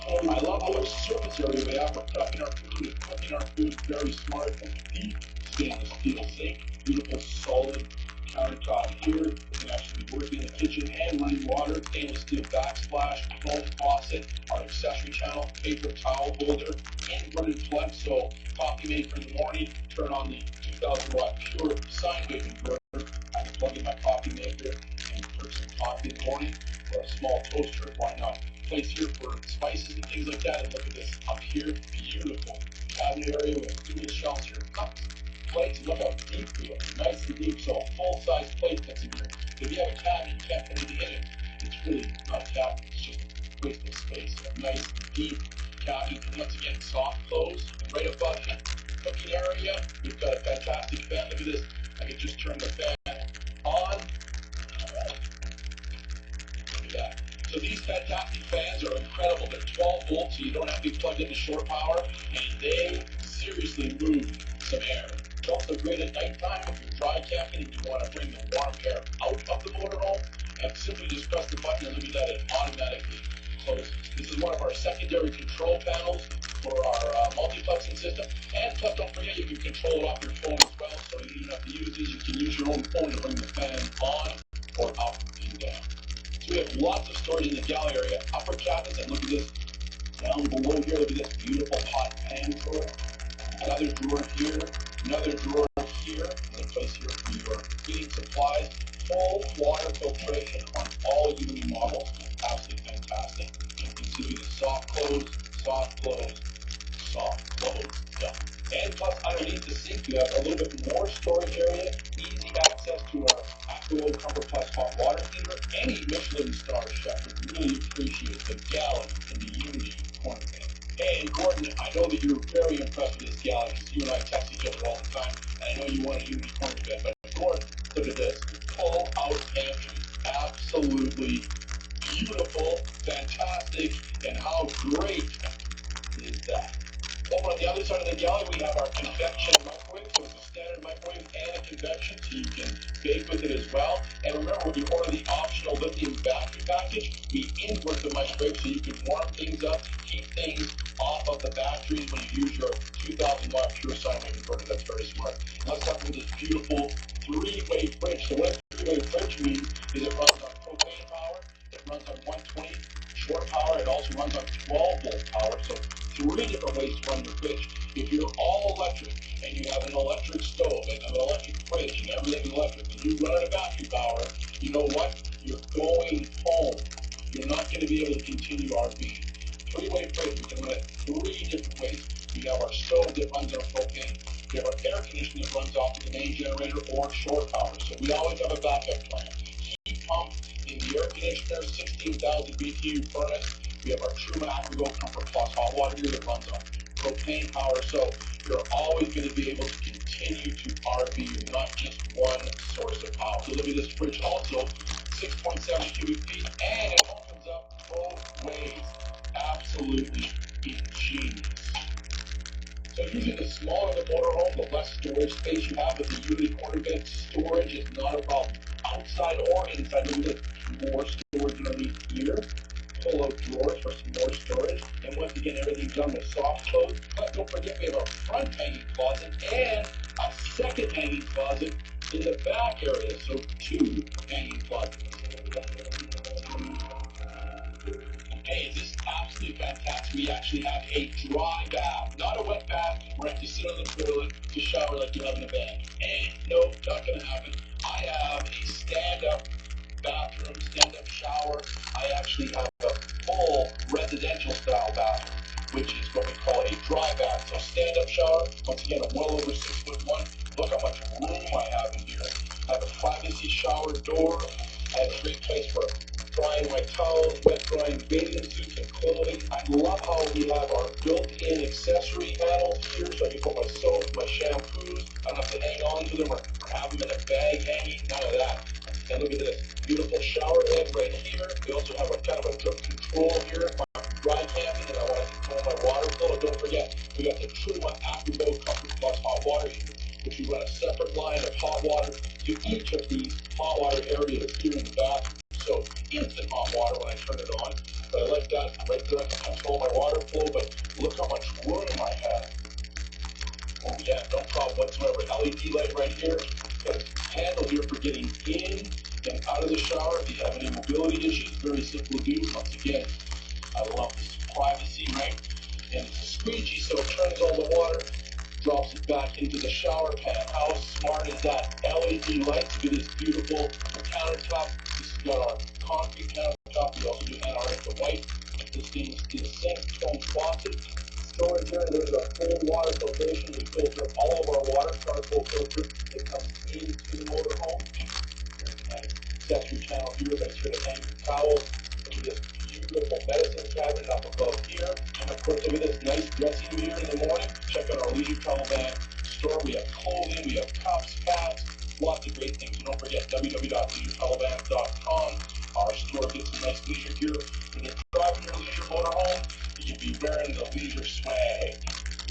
I love how much surface area we have for prepping our food and cooking our food. Very smart. Deep stainless steel sink. Beautiful solid countertop here. You can actually be working in the kitchen and running water. Stainless steel backsplash, foam faucet, our accessory channel, paper towel holder, inverted plug. So coffee maker in the morning, turn on the 2000 watt pure sine wave inverter. I can plug in my coffee maker and put some coffee in the morning, or a small toaster. Why not? Place here for spices and things like that. And look at this up here, beautiful cabinet area with dual shelves here, cups, plates. Look how deep we are, nice and deep. So a full size plate fits in here. If you have a cabinet, you can't put anything in it. It's really not a cabinet, it's just a waste of space. A nice deep cabinet, and once again, soft close. And right above here, cooking area, we've got a fantastic fan. Look at this. I can just turn the fan on. Look at that. So these fantastic fans are incredible. They're 12 volts, so you don't have to be plugged into shore power, and they seriously move some air. It's also great at nighttime if you're dry camping and you want to bring the warm air out of the motorhome, and simply just press the button, and look at that, it automatically closes. This is one of our secondary control panels for our multiplexing system. And plus, don't forget, you can control it off your phone as well, so you don't have to use these. You can use your own phone to bring the fan on or up and down. So we have lots of storage in the galley area, upper cabinets, and look at this. Down below here, look at this beautiful pot pan drawer. Another drawer here, another drawer here, another place here for your heating supplies. Full water filtration on all Unity models. Absolutely fantastic. You can see the soft close, soft close, soft close. Done. And plus, underneath the sink, you have a little bit more storage area, easy access to our AquaGo Comfort Plus hot water heater. Any Michelin star chef would really appreciate the gallon in the Unity corner pan. And Gordon, I know that you're very impressed with this gallon because you and I text each other all the time. And I know you want a Unity corner pan, but Gordon, look at this. Pull out pantry. Absolutely beautiful, fantastic, and how great is that? Over on the other side of the galley, we have our convection microwave. So it's a standard microwave and a convection, so you can bake with it as well. And remember, when you order the optional lithium battery package, we invert the microwave so you can warm things up, keep things off of the batteries when you use your 2000 watt pure sine wave inverter. That's very smart. Let's start with this beautiful three-way fridge. So what a three-way fridge means is it runs on propane power, it runs on 120 short power, it also runs on 12 volt power. So three different ways to run your fridge. If you're all electric and you have an electric stove and an electric fridge and everything electric, and you run a vacuum power, you know what? You're going home. You're not going to be able to continue RV. Three-way fridge, we can run it three different ways. We have our stove that runs on propane. We have our air conditioner that runs off of the main generator or shore power. So we always have a backup plan. Heat pump in the air conditioner, 16,000 BTU furnace. We have our TrueMac Go Comfort Plus hot water heater that runs on propane power. So you're always going to be able to continue to RV. You're not just one source of power. So look at this fridge also, 6.7 cubic feet, and it opens up both ways. Absolutely ingenious. So usually the smaller the motorhome, the less storage space you have. With the unit quarter bed, storage is not a problem. Outside or inside, maybe there's more storage underneath here. Pull out drawers for some more storage. And once again, everything's done with soft close. But don't forget, we have a front hanging closet and a second hanging closet in the back area. So two hanging closets. Hey, this is absolutely fantastic. We actually have a dry bath, not a wet bath where I have to sit on the toilet to shower like you have in a bed. And no, not going to happen. I have a stand-up bathroom, stand-up shower. I actually have a full residential style bathroom, which is what we call a dry bath. So stand-up shower, once again, I'm well over 6'1". Look how much room I have in here. I have a privacy shower door. I have a great place for drying my towels, wet drying bathing suits and clothing. I love how we have our built-in accessory panels here, so I can put my soap, my shampoos. I don't have to hang on to them or have them in a bag hanging. None of that. And look at this beautiful shower head right here. We also have a kind of a drip control here. If I'm dry camping and I want to control my water flow, don't forget we got the TrueMac Go Comfort Plus hot water heater, which you run a separate line of hot water to each of these hot water areas here in the bathroom. So instant hot water when I turn it on. But I like that right there. I can control my water flow, but look how much room I have. Oh yeah, no problem whatsoever. LED light right here. Got a handle here for getting in and out of the shower. If you have any mobility issues, very simple to do. Once again, I love this privacy, right? And it's a squeegee, so it turns all the water, drops it back into the shower pan. How smart is that? LED lights. Look at this beautiful countertop. This has got our concrete countertop. We also do NRF to white. This stainless steel sink, foam faucet. Storage there. There's our full water filtration. We filter all of our water. Charcoal filter that comes into the motorhome. Nice accessory channel here. Right here to hang your towels. Look at this beautiful medicine cabinet up above here. And of course, look at this nice dressing mirror in the morning. Check out our leisure travel bag store. We have clothing, we have cups, hats, lots of great things. So don't forget www.leisuretravelbag.com. Our store gets some nice leisure gear. When you're driving your leisure motorhome, you can be wearing the leisure swag.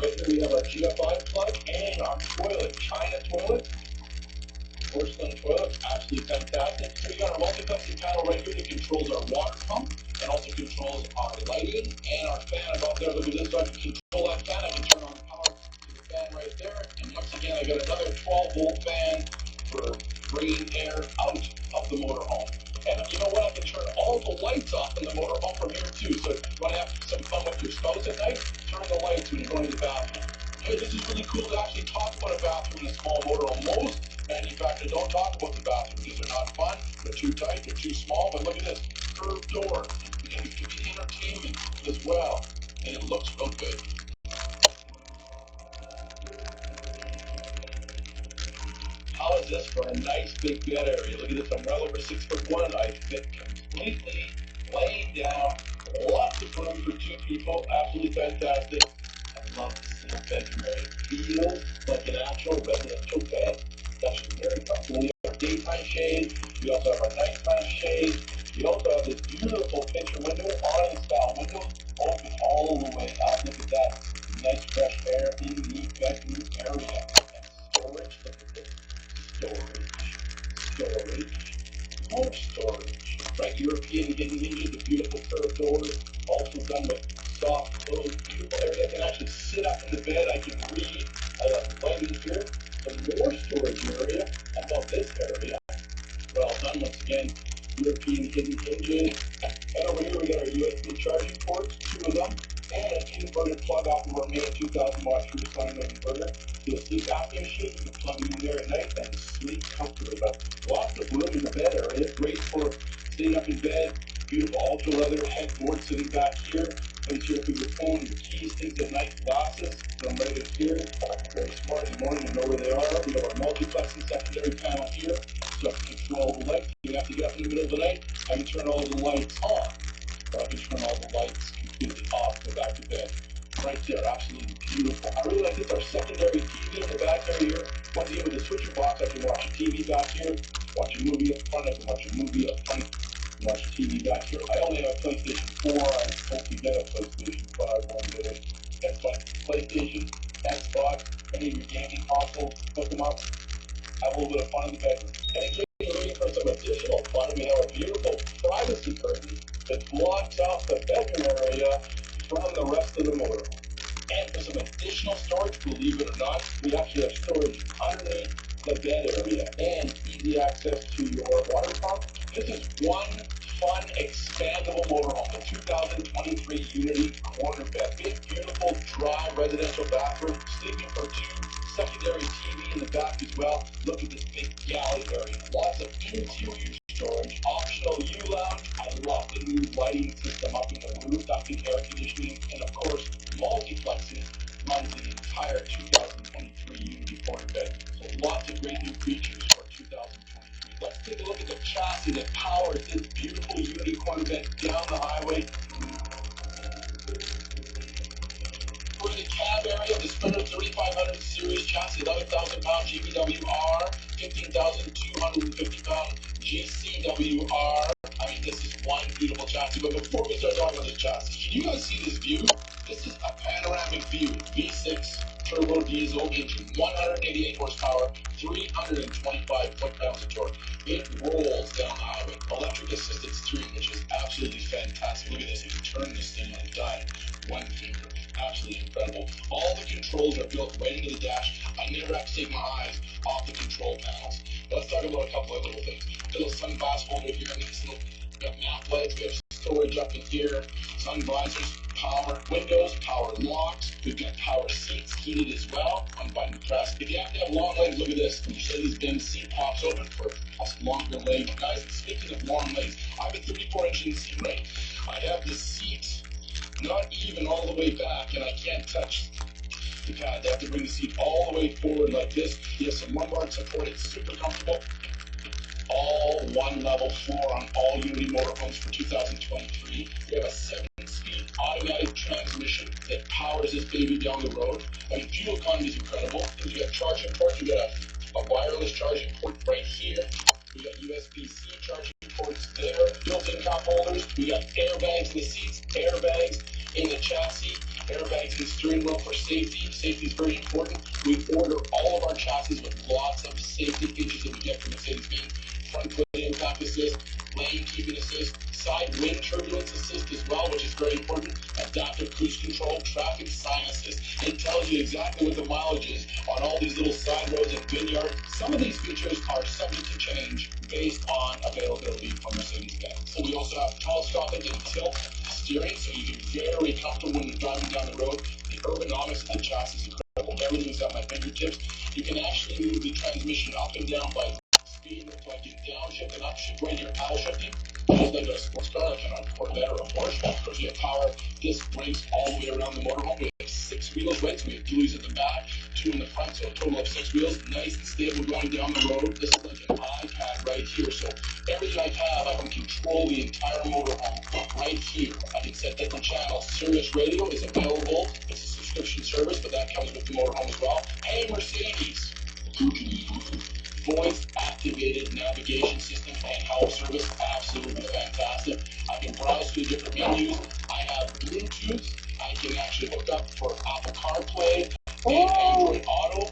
Right here we have our GFI plug and our toilet, China toilet. Porcelain toilet, absolutely fantastic. So we got our multifunction panel right here that controls our water pump and also controls our lighting and our fan above there. Look at this, so I can control that fan. I can turn on the power to the fan right there. And once again, I got another 12-volt fan for bringing air out of the motorhome. And you know what? I can turn all the lights off in the motorhome from here too. So if you want to have some fun with your spouse at night, turn the lights when you're going to the bathroom. Hey, this is really cool to actually talk about a bathroom in a small motorhome. Most manufacturers don't talk about the bathroom because they're not fun, they're too tight, they're too small. But look at this curved door. It can be entertainment as well, and it looks real good. How is this for a nice big bed area? Look at this, I'm well over 6'1". I fit completely laying down. Lots of room for two people. Absolutely fantastic. I love this little bedroom area. It feels like an actual residential bed. It's actually very comfortable. We have our daytime shade. We also have our nighttime shade. We also have this beautiful picture window, awning style window, open all the way up. Look at that. Nice fresh air in the bedroom area. And storage, look at this. Storage, more storage. Right, European hidden hinges, the beautiful curved doors, also done with soft closed, beautiful area. I can actually sit up in the bed. I can read. I have lighting here. Some more storage area above this area. Well done once again. European hidden hinges. And over here we got our USB charging ports, two of them, and an inverted plug sleep apnea machine. You can plug it in there at night and sleep comfortably. But lots of room in the bed area. Great for staying up in bed. Beautiful ultra leather headboard sitting back here. Place here for your phone, your keys, things at night, glasses. From right in here. Very smart in the morning, you know where they are. We have our multiplexing secondary panel here. So I can control the light. You have to get up in the middle of the night. I can turn all the lights on. Or I can turn all the lights completely off, go back to bed. Right there, absolutely beautiful. I really like this, our secondary TV in the back area here. Once again, with the switcher box, I can watch a TV back here, watch a movie up front, I can watch a movie up front, watch a TV back here. I only have a PlayStation 4, I hope to get a PlayStation 5 one day. That's fun. PlayStation, Xbox, any of your gaming consoles, hook them up, have a little bit of fun in the bedroom. And in case you're looking for some additional fun, we have a beautiful privacy curtain that blocks off the bedroom area from the rest of the motor. And for some additional storage, believe it or not, we actually have storage underneath the bed area and easy access to your water pump. This is one fun, expandable motorhome, the 2023 Unity Corner Bed. Big, beautiful, dry residential bathroom, sleeping for two, secondary TV in the back as well. Look at this big galley area. Lots of interior storage, optional U-lounge. I love the new lighting system up in the roof, ducting air conditioning, and of course, multiplexing runs the entire 2023 Unity Corner Bed. So lots of great new features for 2023. Let's take a look at the chassis that powers this beautiful Unity Corner Bed down the highway. For the cab area, the Sprinter 3500 series chassis, 11,000 pound GVWR, 15,250 pound GCWR. I mean, this is one beautiful chassis. But before we start talking about this chassis, can you guys see this view? This is a panoramic view. V6 turbo diesel engine, 188 horsepower, 325 foot-pounds of torque. It rolls down the highway. Electric assisted steering, which is absolutely fantastic. Look at this. You can turn this thing on a dime. One finger. Absolutely incredible. All the controls are built right into the dash. I never have to take my eyes off the control panels. Let's talk about a couple of little things. Little sun glass holder here, and this little map lights. We have storage up in here. Sun visors, power windows, power locks. We've got power seats, heated as well. One button press. If you have to have long legs, look at this. MsLady's bin seat pops open for a longer leg. Guys, speaking of long legs, I have a 34-inch in seat, right? I have the seat not even all the way back, and I can't touch the pad. They have to bring the seat all the way forward like this. You have some lumbar support. It's super comfortable. All one level floor on all Unity motorhomes for 2023. We have a 7-speed automatic transmission that powers this baby down the road. I mean, fuel economy is incredible. We got charging ports. We got a wireless charging port right here. We got USB-C charging ports there. Built-in cup holders. We got airbags in the seats, airbags in the chassis, airbags in the steering wheel for safety. Safety is very important. We order all of our chassis with lots of safety features that we get from Mercedes-Benz. Front foot impact assist, lane keeping assist, side wind turbulence assist as well, which is very important. Adaptive cruise control, traffic sign assist. It tells you exactly what the mileage is on all these little side roads and vineyards. Some of these features are subject to change based on availability from Mercedes-Benz. So we also have telescopic and tilt steering, so you get very comfortable when you're driving down the road. The ergonomics of the chassis is incredible. Everything's at my fingertips. You can actually move the transmission up and down by speed, so I can downshift and upshift right here, paddle shifting. Just like a sports car, like a Corvette or a Porsche. Of course, you have power disc brakes all the way around the motorhome. We have 6 wheels, right? So we have dualies at the back, 2 in the front, so a total of 6 wheels. Nice and stable going down the road. This is like an iPad right here. So everything I have, I can control the entire motorhome right here. I can set different channels. Sirius Radio is available. It's a subscription service, but that comes with the motorhome as well. Hey, Mercedes. Voice activated navigation system and help service, absolutely fantastic. I can browse through different menus. I have Bluetooth. I can actually hook up for Apple CarPlay and Android Auto.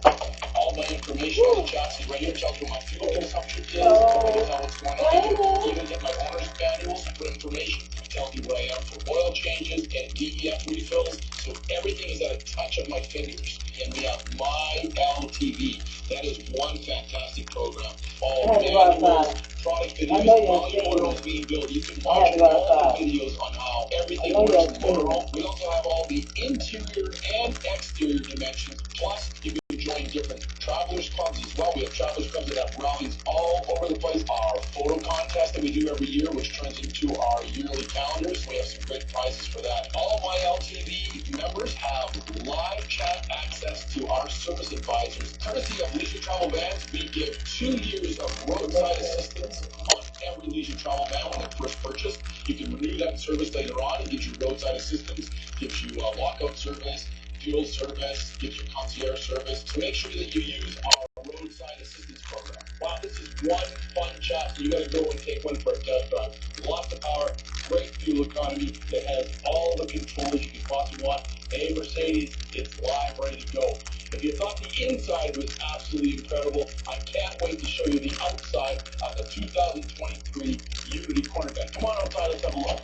All my information on the chassis right here tells me what my fuel consumption is. I can tell what's going on. I can even get my owner's manuals for information. It tells me where I am for oil changes and DEF refills. So everything is at a touch of my fingers. And we have My LTV. That is one fantastic program. All manuals, product videos, all your motorhomes being built. You can watch all the videos on how everything works in the motorhome. We also have all the interior and exterior dimensions. Plus, you can join different Travelers Clubs as well. We have Travelers Clubs that have rallies all over the place. Our photo contest that we do every year, which turns into our yearly calendars. We have some great prizes for that. All my LTV members have live chat access to our service advisors. Courtesy of Leisure Travel Vans, we give 2 years of roadside assistance on every Leisure Travel van when they're first purchased. You can renew that service later on. It gives you roadside assistance, gives you lockout service, fuel service, gives you concierge service. So make sure that you use our roadside assistance program. Wow, this is one fun chat. You gotta go and take one for a test drive. Lots of power, great fuel economy. It has all the controls you can possibly want. Hey, Mercedes, it's live, ready to go. If you thought the inside was absolutely incredible, I can't wait to show you the outside of the 2023 Unity corner van. Come on outside, let's have a look.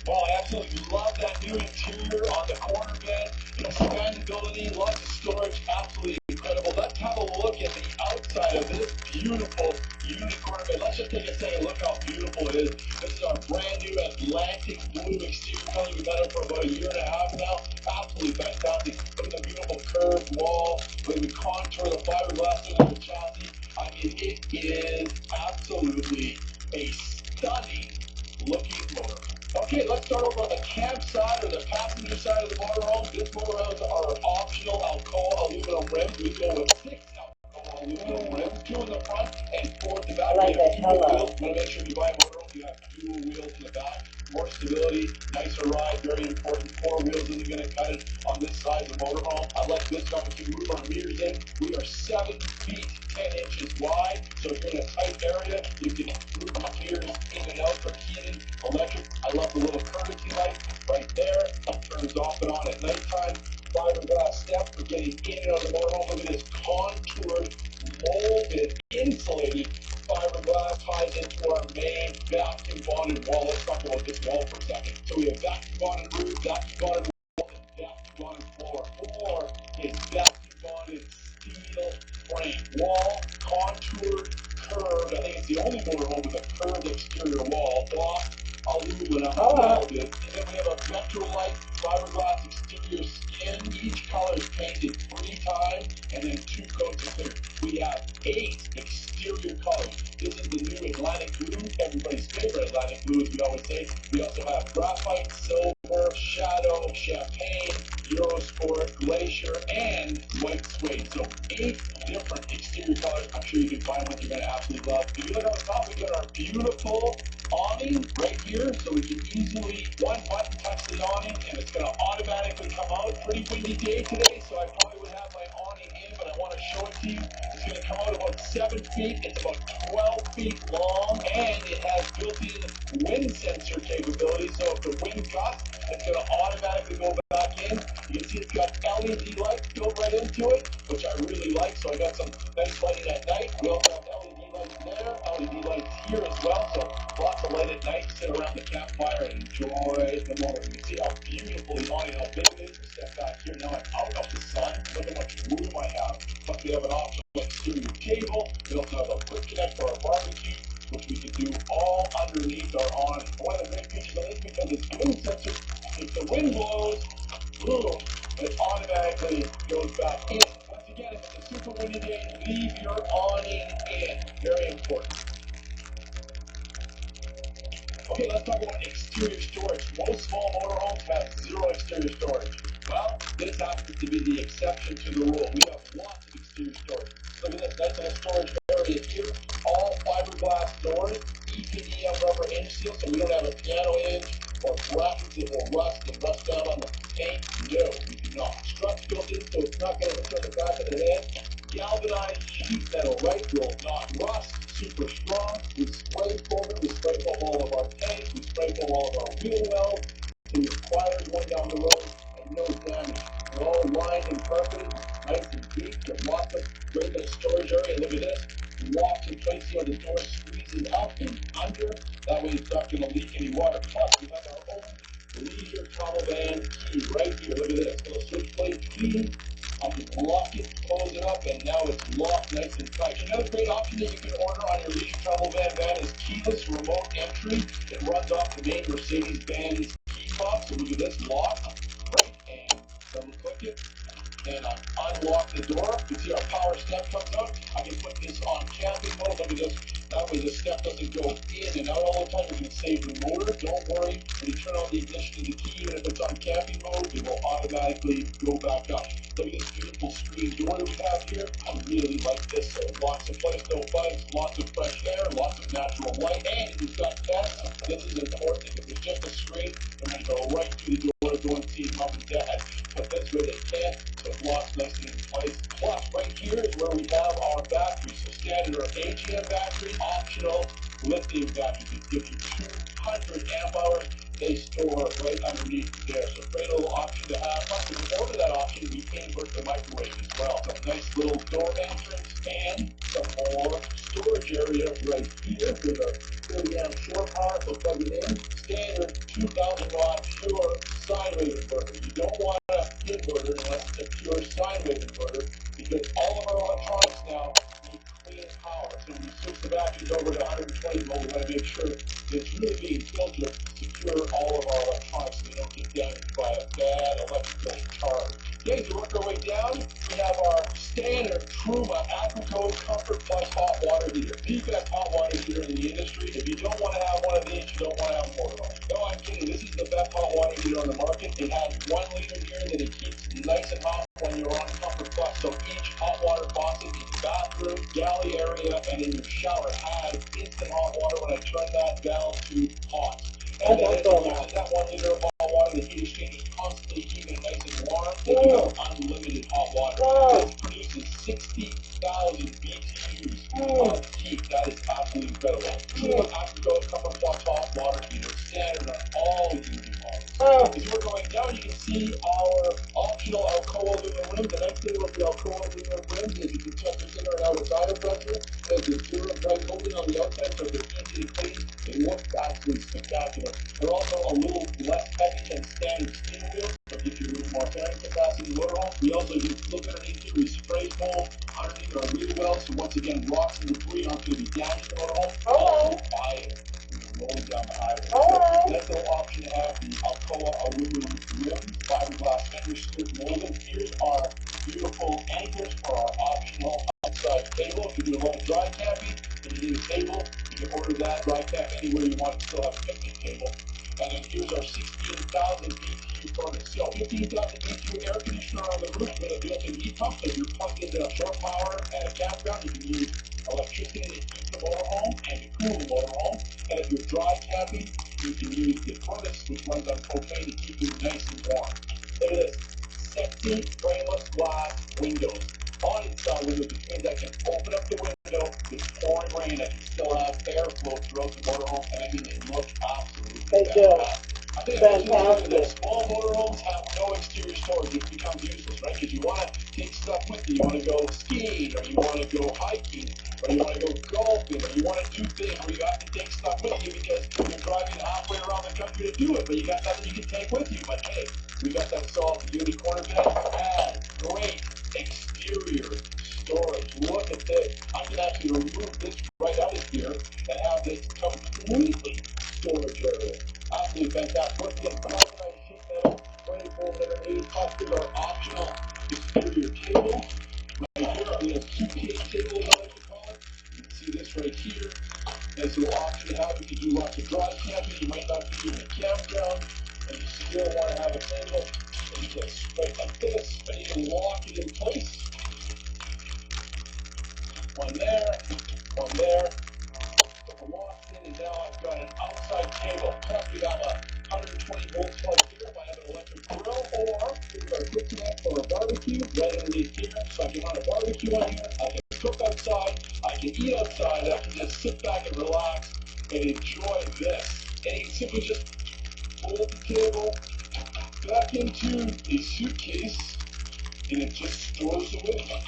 Well, I absolutely love that new interior on the corner van. Expandability, lots of storage, absolutely incredible. Let's have a look at the outside of this beautiful Unity corner van. Let's just take a second look how beautiful it is. This is our brand new Atlantic blue exterior color. We've had it for about 1.5 years now. Absolutely fantastic. Look at the beautiful curved wall. When we contour the fiberglass into the chassis, I mean, it is absolutely a stunning looking motor. Okay, let's start over on the cab side or the passenger side of the motorhome. This motorhomes are optional Alcoa aluminum rims. We go with 6 Alcoa aluminum rims, 2 in the front and 4 at the back. I like that color. Want to make sure if you buy a motorhome, you have dual wheels in the back. More stability, nicer ride, very important. 4 wheels isn't going to cut it on this size of motorhome. I like this one. We can move our mirrors in. We are 7 feet 10 inches wide, so if you're in a tight area, you can move the mirrors in and out for heated, electric. I love the little courtesy light right there. It turns off and on at nighttime. Fiberglass step for getting in and out of the motorhome. Look at this contoured, molded, insulated fiberglass ties into our main vacuum bonded wall. Let's talk about this wall for a second. So we have vacuum bonded roof, vacuum bonded wall, and vacuum bonded floor. Floor is vacuum bonded steel frame. Wall contoured, curved. I think it's the only motorhome with a curved exterior wall. Block aluminum welded. And then we have a Metrolite fiberglass exterior skin. Each color is painted 3 times and then 2 coats of clear. We have 8 exterior colors. This is the new Atlantic blue, everybody's favorite Atlantic blue, as we always say. We also have graphite, silver, shadow, champagne, Eurosport, glacier, and white suede. So 8 different exterior colors. I'm sure you can find one you're going to absolutely love. If you look on the top, we got our beautiful awning right here, so we can easily one button touch the awning and it's going to automatically come out. Pretty windy day today, so I probably would have my awning in, but I want to show it to you. It's going to come out about 7 feet. It's about 12 feet long, and it has built-in wind sensor capability. So if the wind gusts, it's going to automatically go back in. You can see it's got LED lights built right into it, which I really like. So I got some nice lighting at night. We also have LED lights there, LED lights here as well. So lots of light at night. Sit around the campfire and enjoy the moment. You can see how beautiful the awning, how big it is. Step back here. Now I'm out of the sun. Look how much room I have. Plus we have an optional exterior table. We also have a quick connect for our barbecue, which we can do all underneath our awning. One of the great features of this, because it's wind sensor, if the wind blows, boom, it automatically goes back in. Once again, if it's a super windy day, leave your awning in. Very important. Okay, let's talk about exterior storage. Most small motorhomes have 0 exterior storage. Well, this happens to be the exception to the rule. We have lots of exterior storage. Look at this nice little storage area here. All fiberglass doors, EPDM rubber hinge seal, so we don't have a piano hinge or brackets that will rust and rust down on the paint. No, we do not. Struts built in, so it's not going to hit on the back of the head. Galvanized sheet metal, right, will not rust. Super strong. We spray foam it. We spray foam all of our tanks. We spray foam all of our wheel wells. So your quiet going down the road and no damage. They're all lined and carpeted, nice and deep. There's lots of great little storage area. Look at this. Locks in place. See how the door squeezes up and under. That way it's not going to leak any water. Plus, we have our own Leisure Travel Van key right here. Look at this. Little switchblade key. I can lock it, close it up, and now it's locked nice and tight. Another great option that you can order on your Leisure Travel van is keyless remote entry. It runs off the main Mercedes-Benz key fob. So look at this lock, right, and double click it, and I unlock the door. You see our power step comes out. I can put this on camping mode. Look at this. That way the step doesn't go in and out all the time. We're going to save the motor. Don't worry. When you turn on the ignition of the key, even if it's on camping mode, it will automatically go back up. Look at this beautiful screen door that we have here. I really like this. So lots of place, no bugs, lots of fresh air, lots of natural light, and if you've got pets, this is important. If it's just a screen, they're going to go right through the door, go and see mom and dad. But this way they can't, so it locks nicely in place. Plus, right here is where we have our batteries. So standard or AGM battery, optional lithium batteries. It gives you 200 amp hours. They store right underneath there. So great little option to have. Plus, if you order that option, we invert the microwave as well. So nice little door entrance and some more storage area right here with a 30 amp shore power. So plug it in. Standard 2000 watt pure sine wave inverter. You don't want an inverter unless it's a pure sine wave inverter, because all of our electronics now need clean power. So when you switch the batteries over to 120 volt, we want to make sure it's really being filtered, secure all of our electronics so they don't get damaged by a bad electrical charge. Okay, so work our way down. We have our standard Truma AquaCode Comfort Plus hot water heater. The best hot water heater in the industry. If you don't want to have one of these, you don't want to have more of them. No, I'm kidding. This is the best hot water heater on the market. It has 1 liter here that it keeps nice and hot when you're on Comfort Plus. So each hot water faucet in the bathroom, galley area, and in your shower has instant hot water when I turn that down to hot. And then it uses that 1 liter of hot water. The heat exchange is constantly keeping it nice and warm. Then you have unlimited hot water. This produces 60,000 BTUs of heat. That is absolutely incredible. Truma AquaCode Comfort Plus hot water heater, standard on all unit models. As you work going down, you can see our optional Alcoa aluminum rim. The nice thing with the Alcoa aluminum rim is you can check the inner and outer tire pressure. There's a zero bright holding on the outside, so they're easy to clean. They look absolutely spectacular. They're also a little less heavy than standard steel wheels, so it gives you a little more carrying capacity motorhome. We also use, look underneath here, we spray foam underneath our wheel wells, so once again, rocks and debris aren't going to be damaging the motorhome. Also, fire. Rolling down the highway. Nice little option to have the Alcoa aluminum rim, fiberglass underskirt molded. Here's our beautiful anchors for our optional outside table. If you do a lot of dry camping and you need a table, you can order that dry camp anywhere you want and still have a picnic table. And then here's our 16,000 BTU furnace. So 15,000 BTU air conditioner on the roof with a built-in heat pump. So if you're plugged into shore power at a campground, you can use electricity to heat the motorhome and to cool the motorhome. And if you're dry camping, you can use the furnace, which runs on propane, to keep you nice and warm. Look at this. Sexy frameless glass windows. On inside windows, which means I can open up the window, it's pouring rain, I can still have airflow throughout the motorhome, and I mean, they look absolutely fantastic. I think that small motorhomes have no exterior storage. It becomes useless, right? Because you want to take stuff with you. You want to go skiing, or you want to go hiking, or you want to go golfing, or you want to do things where you have to take stuff with you because you're driving halfway around the country to do it, but you got nothing you can take with you. But hey, we got that solved. The unicorn bed has great exterior storage. Look at this. I can actually remove this right out of here and have this completely storage area. Absolutely fantastic. Once again, carbonized sheet metal, 24 plus is our optional exterior table. Right here, our little suitcase table, as I like to call it. You can see this right here. Nice little option to have. You can do lots of dry camping. You might not be in a campground, and you still want to have a table. And you just right like this, and you can lock it in place. One there, one there. Locked in, and now I've got an outside table. Plus, we got a 120 volt plug here if I have an electric grill, or we've got a quick connect for a barbecue right underneath here. So I can run a barbecue on here. I can cook outside. I can eat outside. I can just sit back and relax and enjoy this. And you can simply just fold the table back into a suitcase, and it just stores away.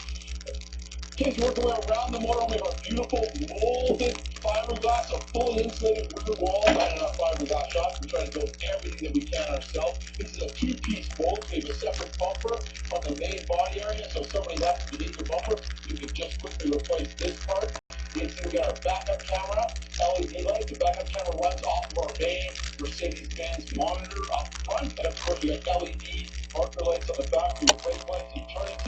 Okay, so working around the motor, we have a beautiful molded fiberglass, a fully insulated rear wall, and our fiberglass shop. We try to build everything that we can ourselves. This is a two-piece bolt. We have a separate bumper from the main body area, so if somebody happens to hit your bumper, you can just quickly replace this part. You can see we got our backup camera, LED light. The backup camera runs off of our main Mercedes-Benz monitor up front, and of course we got LED marker lights on the back for your brake lights. You turn it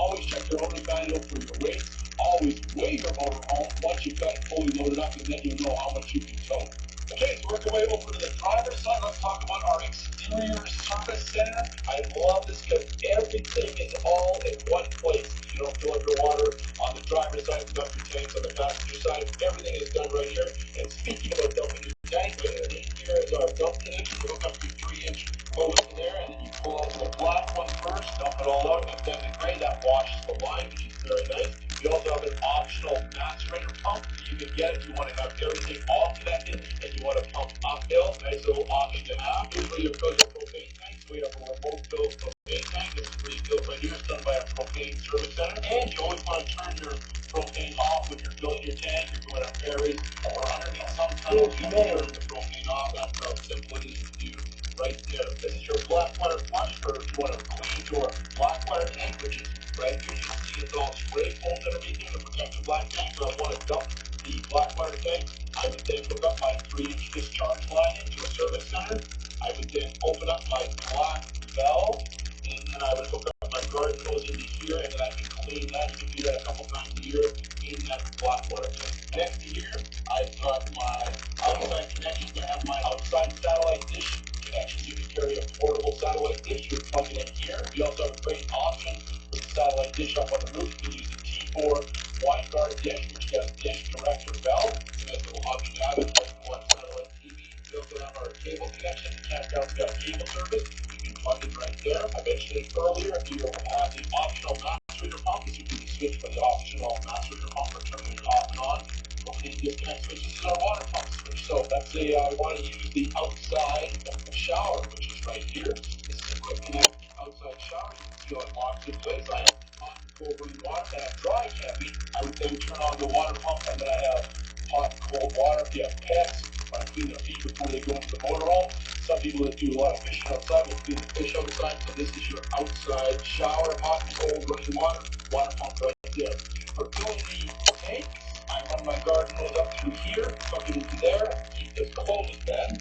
Always check your owner's manual for your weights. Always weigh your motorhome once you've got it fully loaded up, and then you'll know how much you can tow. Okay, so work our way over to the driver's side. Let's talk about our exterior service center. I love this because everything is all in one place. You don't fill up your water on the driver's side, dump your tanks on the passenger side. Everything is done right here. And speaking about dumping your tank, right underneath here is our dump connection. We hook up your 3-inch hose in there, and then you pull out the black one first, dump it all out, and then the gray that washes the line, which is very nice. We also have an optional macerator pump that you can get if you want to have everything all connected and you want to pump uphill. Nice little option to have. Here's where you fill your propane tank. So we have a remote fill propane tank. This is where you fill right here. It's done by a propane service center. And you always want to turn your propane off when you're filling your tank. You're going up ferries or underneath some tunnels. You can turn the propane off. That's how simple it is to do right there. This is your black water flush, or if you want to clean your black water tank, which is right here. You can see it's all spray foam underneath here to protect your black tank. So I want to dump the black water tank. I would then hook up my 3-inch discharge line into a service center. I would then open up my black valve, and then I would hook up my garden hose into here, and then I can clean that. You can do that a couple times a year in that black water tank. Next to here, I've got my outside connection. I have my outside satellite dish connection. You can carry a portable satellite dish. You plug it in here. We also have a great option with the satellite dish up on the roof. You can use the T4 wide guard dish, which has dish director valve. It's a nice little option to have it. You can watch satellite TV. We also have our cable connection. The campground's got cable service. You can plug in right there. I mentioned it earlier. If you have the optional macerator pump, you can switch for the optional macerator pump for turning it off and on. Propane disconnect switch. This is our water pump switch. So let's say I want to use the outside shower, which is right here. This is a quick connect outside shower. You can see how it locks in place. I have hot and cold running water. And I'm dry camping. I would then turn on the water pump, and then I have hot and cold water. If you have pets, want to clean their feet before they go into the motorhome. Some people that do a lot of fishing outside will clean the fish outside. So this is your outside shower, hot and cold running water. Water pump right there. For filling the tank, I run my garden hose up through here, plug it into there, keep this closed then,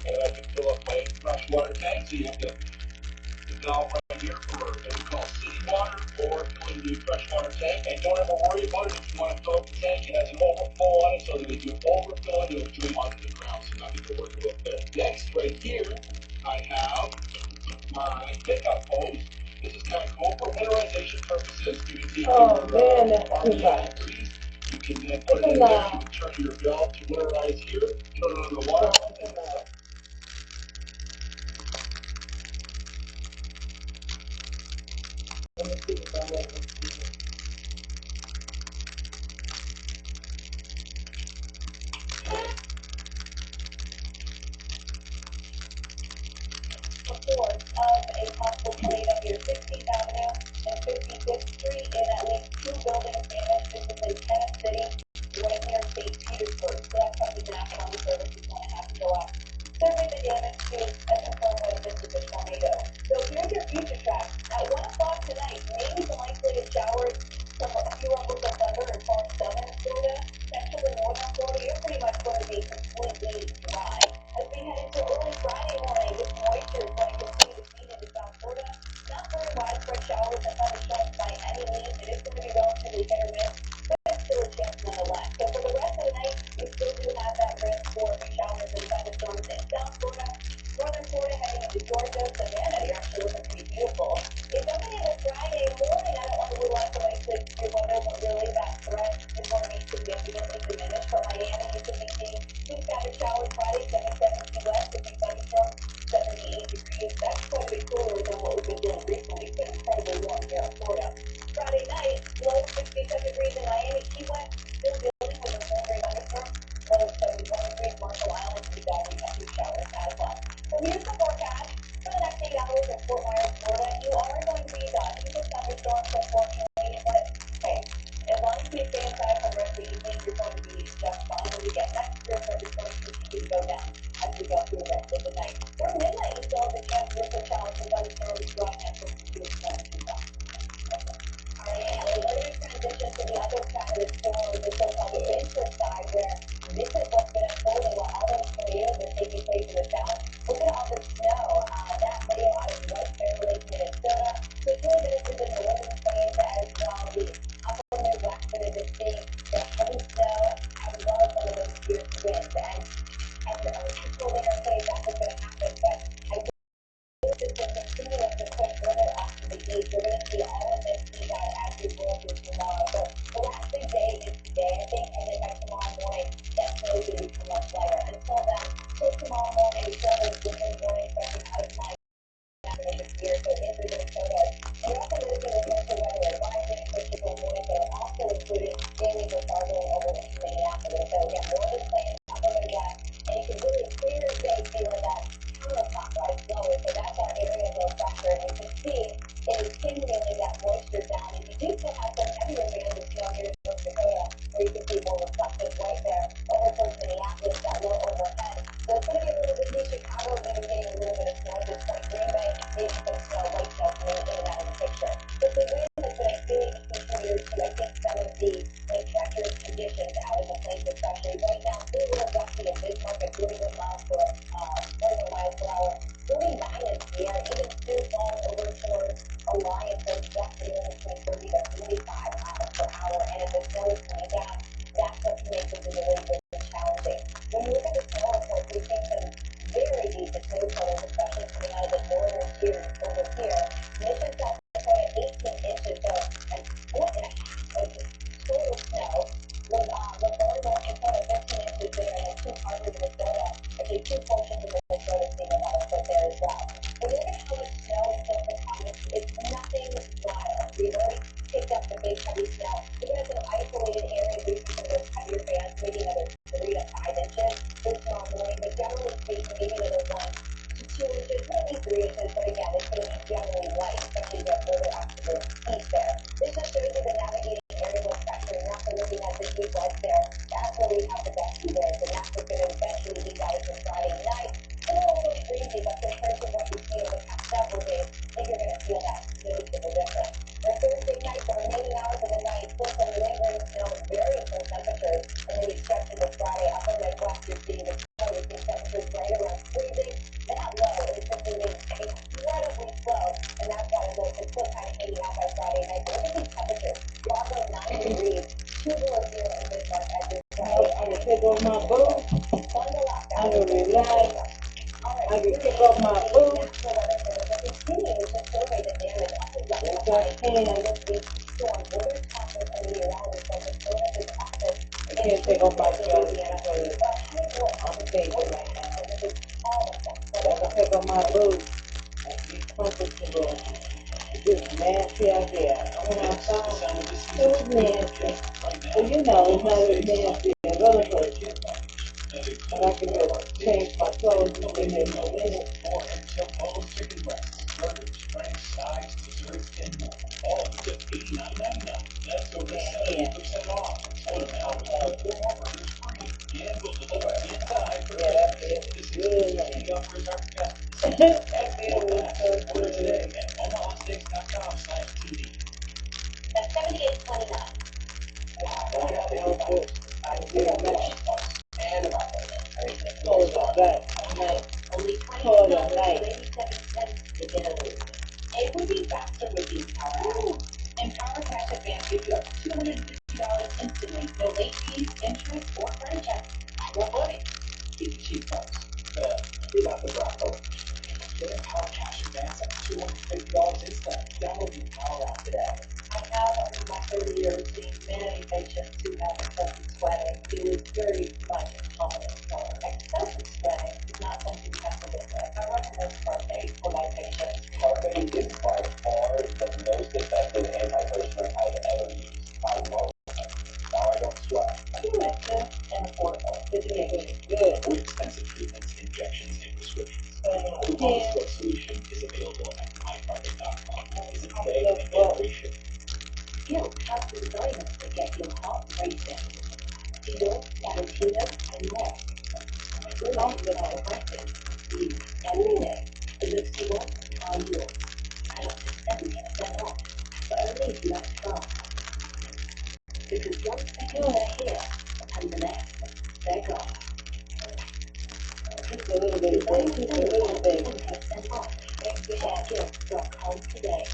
and I can fill up my freshwater tank. So you have the valve right here for what we call city water or filling the freshwater tank. And don't ever worry about it if you want to fill up the tank. It has an overflow on it, so that if you overfill it, it'll drain onto the ground. So nothing to worry about there. Next, right here, I have my pickup hose. This is kind of cool for winterization purposes. You can take your RPI breeze. You can then put it in there. You can turn your valve to winterize here. Turn on the water. Reports of a possible tornado near 16th Avenue and 56th Street in at least 2 buildings damaged. This is in Tennessee City, right near St. Petersburg. So that's something National Service is going to have to go out. Survey the damage to confirm whether this is a tornado. So here's your future track. At 1 o'clock tonight, maybe some isolated showers, some few rumbles of thunder in far southern Florida, central and northern Florida. You're pretty much going to be completely dry. As we head into early Friday morning, this moisture is going to continue to feed into South Florida. Not very widespread showers and thunderstorms by any means. It is going to be relatively hit or miss, but it's still a chance nonetheless. So for the rest of the night, we still do have that risk for showers and thunderstorms in South Florida. Northern Florida heading into Georgia, Savannah, you're actually looking pretty beautiful. If something in the Friday morning, I don't want to rule out the isolated severe weather, but really that threat is going to be significantly diminished. For Miami, you could be seeing 2 scattered showers Friday, 77 Key West, could be thunderstorms, 78 degrees. That's quite a bit cooler than what we've been doing recently. It's been incredibly warm here in Florida. Friday night, low 67 degrees in Miami, Key West, still dealing with a lingering thunderstorm. Low 71 degrees, Marshall Island, could be diving up with showers as well. So here's the forecast for the next 8 hours in Fort Myers, Florida. You are going to be dodging the thunderstorms, unfortunately, but hey, as long as you stay inside for the rest of the evening, you're going to be just fine. When we get next year, thunderstorms continue to go down as we go through the rest of the night. For midnight, you still have a chance for some challenging thunderstorms, dry and from the Alright, we're going to transition to the other side of the storm, the so-called winter side, where this is what's been unfolding while all those tornadoes are taking place in the south. Look at all the snow that laid out in West Fair Lake, Minnesota. So it's really been into the northern plains, the picked up the big heavy snow. Even in some isolated areas, we see some of those heavier bands, maybe another 3 to 5 inches this tomorrow morning, but generally speaking, maybe another 1 to 2 inches, maybe 3 inches, but again, it's going to be generally light, especially the further up to the east there. This just shows you the navigating areas, especially after looking at this week right there. That's where we have the best view there, and that's what's going to eventually lead out to Friday night. Still a little breezy, but compared to what we've seen over the past several days, I think you're going to feel that noticeable difference. For Thursday night, the remaining hours of the night, still some lingering snow and very cold temperatures, and then you stretch into Friday. Up in the Midwest, you're seeing the snow, you're seeing temperatures right around freezing. That low is simply moving incredibly slow, and that's why the lows are still kind of hanging out by Friday night. But look at these temperatures. Chicago, 9 degrees, 2 below zero in Bismarck as you're Friday. I can take off my boots. Bundle up. I can relax. I can kick off my boots. Continuing to survey the damage up and down Yes, I can. this week. Storm weather topics and meteorologists from the Florida's office. I can't take off my clothes because I'm thinking right now. I can take off my boots and be comfortable. It's just nasty out there. I went outside. It was nasty. But you know, it's not as nasty as other places. But I can just change my clothes within a minute. More until bone chicken breasts, burgers, franks, sides, desserts, and more. All of it just $89.99. That's over 70% off. Order now with 4 burgers free. And we'll deliver in time for That's good. the offers are best. That feels so Order good. today at omahasteaks.com/TV. That's 78.29. That feels good. I can get it back. And Hold it back. Nice. Only Hold it nice. $20.87 to get a loop. It would be faster with these Power Apps. And Power Cash Advance gives you up to $250 instantly. No late fees, interest, or credit check. more money. Get the cheap price. We got the black color. Get a Power Cash Advance at $250 instant. Download the Power App today. I have, over my 30 years, seen many patients who have excessive sweating. It is very much a common form. Excessive sweating is not something you have to live with. I recommend Carpe for my patients. Carpe is by far the most effective antiperspirant I've ever used. I love it. Now I don't sweat. Effective and affordable. It's good. Avoid expensive treatments, injections, and prescriptions. The Yeah. Sweat solution is available at mycarpet.com. Visit I'm today just and well. get free shipping. Guilt has designed to get your heart racing. Guilt, Valentino, and more. Relax with our breakfast. Eat every day. The fuel are yours. At up to 70% off. But only if you act fast. Because one second they're here, and the next, they're gone. Just a little bit of thing. Just a little bit. 10% off. Checkgift.com today.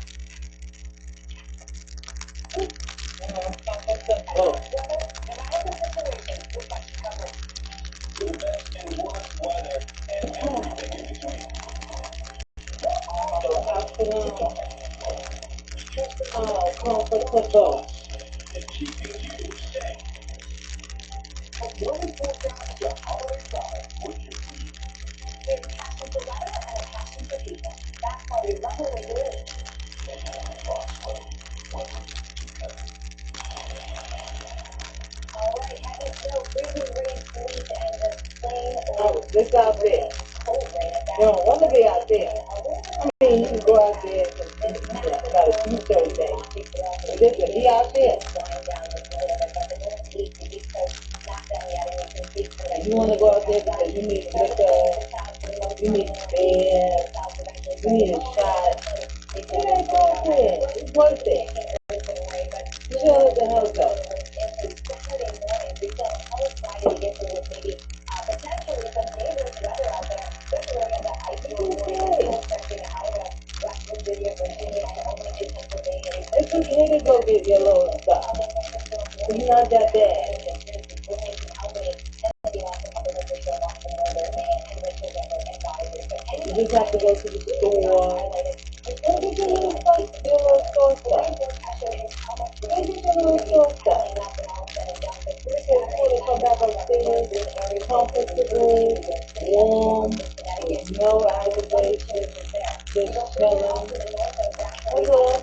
Oh. No matter the situation, we got you covered. The best and worst weather and everything in between. So afternoon. Oh, comfortable. It's keeping you safe. From weather forecast to holiday shopping, with your team. We have a passion for weather and a passion for people. That's why we love what we do. Alright, heavy snow, freezing rain, sleet, and just plain Oh, this out there. cold rain at that. You don't want to be out there. I mean, you can go out there and got a few certain things. But this will be out there. And you want to go out there because you need liquor, you need bed, you need a shot. Yeah, go out there. It's worth it. Chill at the house up. It's okay to go get your little stuff. It's not that bad. You just have to go to the store. Go get your little stuff. Your little store stuff. Go get your little store stuff. Before they come back upstairs, comfortable, warm, with no aggravation, just chilling. That's all.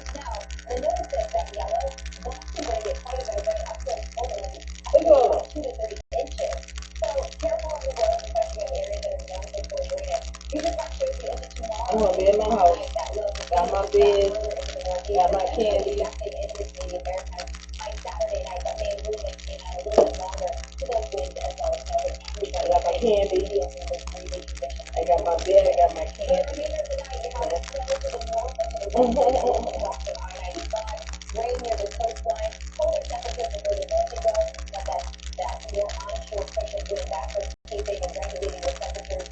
candy. I got my bed, I got my candy. Rain near the coastline, colder temperatures are really going to go, but that more onshore pressure doing that for keeping and regulating the temperatures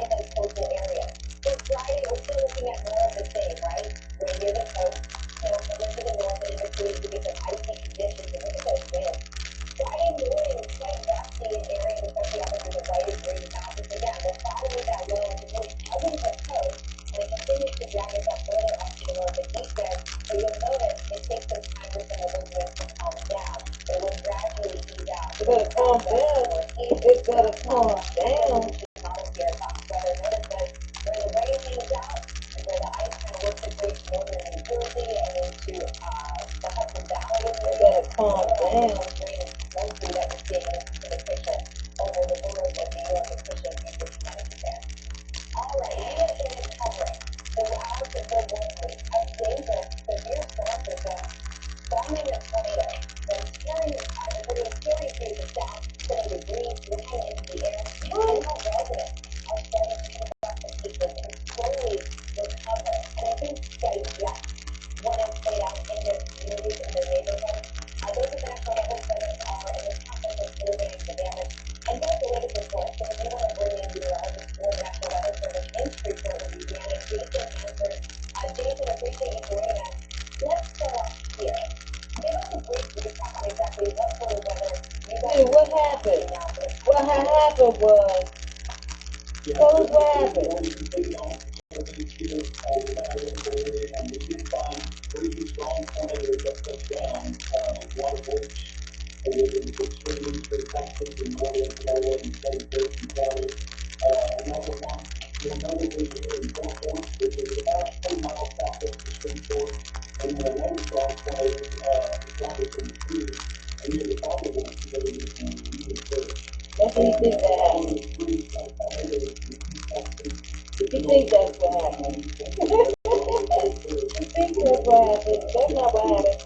in those coastal areas. For Friday, we're still looking at more of the same, right? Rain near the coast, snow coming to the north and in between, we get some icy conditions, and look at those winds. Friday morning was quite gusty in areas, especially up into the white and green mountains. Again, we're following that low to really covering the coast, and it continues to drag us up further up to the north and east there. So you'll notice it takes some time for some of those winds to calm down. It will gradually ease out. It better calm down. It better calm down. Where the rain hangs out and where the ice kind of works its way to northern New Jersey and into the Hudson Valley. It better calm down. Mostly that we're seeing in the picture over the borders of New York and pushing into Connecticut there. All right, we are going to cover it throughout the full work week. A dangerous, severe storms are going forming a tornado that is carrying through the south, putting debris flying into the air. And now residents are starting to pick up the pieces and slowly recover. And I think that is just what has played out in their communities, in their neighborhoods. Those of the National Weather Centers are in the process of surveying the damage and get the latest report. So if you want to bring in your National Weather Service in Shreveport, Louisiana, Jason answers. Jason, appreciate you joining us. Let's start off here. Give us a brief recap on exactly what sort of weather you guys Hey, what happened? What happened was, tell us what happened. That's what you think that happened. You think that's what happened. You think that's what happened. That's not what happened.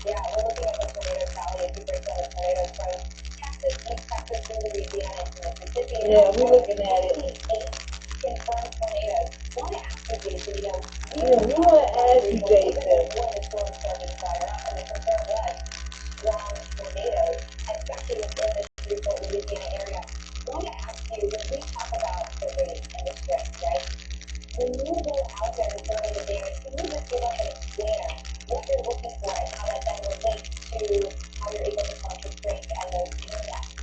Yeah, we're looking at the tornado tally as we break down the tornadoes from Texas, East Texas, to Louisiana, and to Mississippi. Yeah, we're looking at it. 8 confirmed tornadoes. I want to ask you, Jason, Yeah, we want to ask you, Jason. Before the storm started to fire up, and the concern was strong tornadoes, especially within the Shreveport, Louisiana area. I want to ask you, when we talk about the rate and the shift, right? When you go out there and survey the damage, can you just give us an explainer what you're looking for and how that then relates to how you're able to come up with strength and those impacts?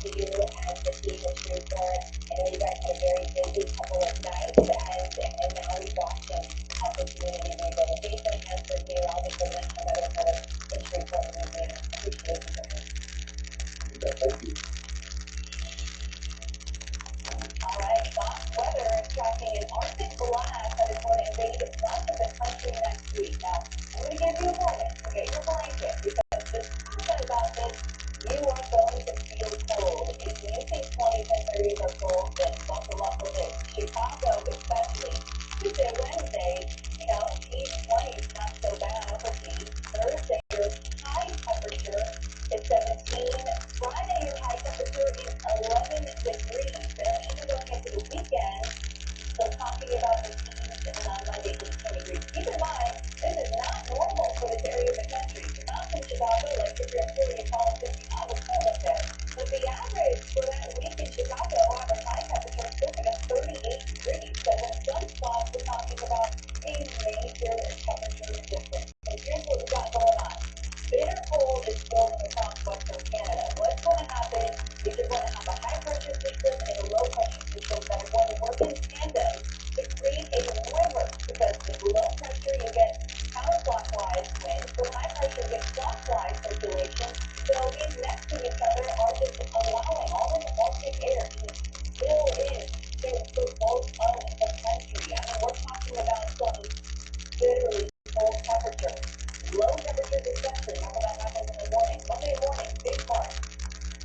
to you and the team at Shreveport. I know you guys had a very busy couple of nights, and now we've watched them help the community rehabilitation and for new all the good and other part of the Shreveport Museum. Appreciate you guys. Thank you. All right, soft weather is tracking an Arctic blast that is going to invade much of the country next week. Now, I'm going to give you a moment to get your blanket because just talking about this, you are going to feel cold. If you think 20s and 30s are cold, then buckle up with it. Chicago, especially Tuesday, Wednesday, you know, these 20s not so bad. But Thursday, your high temperature is 17. Friday, your high temperature is 11 degrees. Then even going into the weekend, so talking about the teens and on Monday, 18 degrees. Keep in mind, this is not normal for this area of the country. If you're not from Chicago, like if you're in Philly, you call it 50 hours cold up there. But the average for that week in Chicago, average high temperature is closer to 38 degrees. So when sunspots, we're talking about a major temperature difference. And here's what we got going on. Bitter cold is blowing across western Canada. What's going to happen is you're going to have a high pressure system and a low pressure system that are going to work in tandem to create a river because with low pressure you get counterclockwise winds, the high pressure gets clockwise circulation. So these next to each other are just allowing all this Arctic air to spill in to both of the country. I mean, we're talking about some literally cold temperatures. Low temperatures especially. Remember that happens in the morning. Monday morning, big part.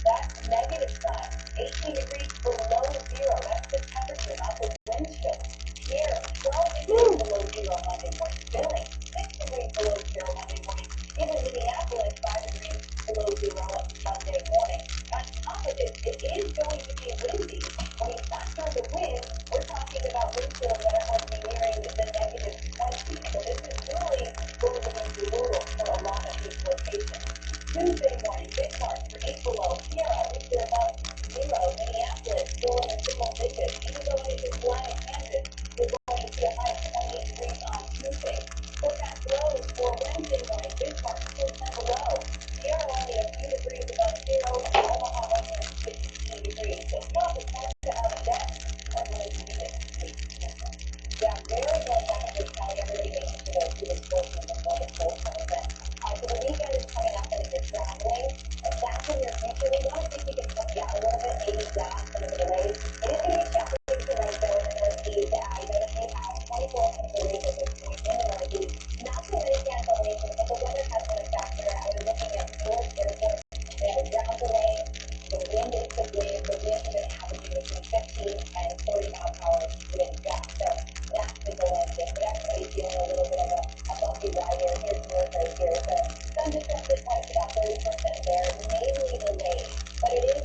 That's negative sign. 18 degrees below zero. That's the temperature, not the wind chill. Here, 12 degrees below zero Monday morning. Philly, 6 degrees below zero Monday morning. Even Minneapolis, 5 degrees below zero Monday morning. On top of this, it is going to be windy. When we factor the wind, we're talking about wind chills that are going to be nearing the negative 20. So this is really going to be brutal for a lot of these locations. Tuesday morning, big part, 8 below. Sierra, at least they're above zero. Minneapolis, still in the single digits. Even going into Atlantic, Kansas, you're going to see a high of 28 degrees on Tuesday. Forecast lows for Wednesday morning, big part, still 10 below. Sierra only a few degrees above zero. Omaha right here at 16 degrees. So stop is hard to have a deck. We're going to be next week. Yeah, very good. That is telling everybody making to go through this portion before the cold comes in. So the weekend is coming up, and if you're traveling, that's in your future. We want to see if we can help you out a little bit, maybe down some of the delays. It is going to be challenging tonight, though, in the Northeast. I noticed we have 24 delays at this point in the Northeast. Not so many cancellations, but the weather has been a factor. I was looking at Newark Airport. They have a ground delay. The wind is the wind. The wind has been averaging between 15 and 30 miles per hour wind gust. So that's the delay thing. But everybody's feeling a little bit of a bumpy ride here. Here's Newark right here. So some disrupted flights about 30% there, mainly delayed. But it is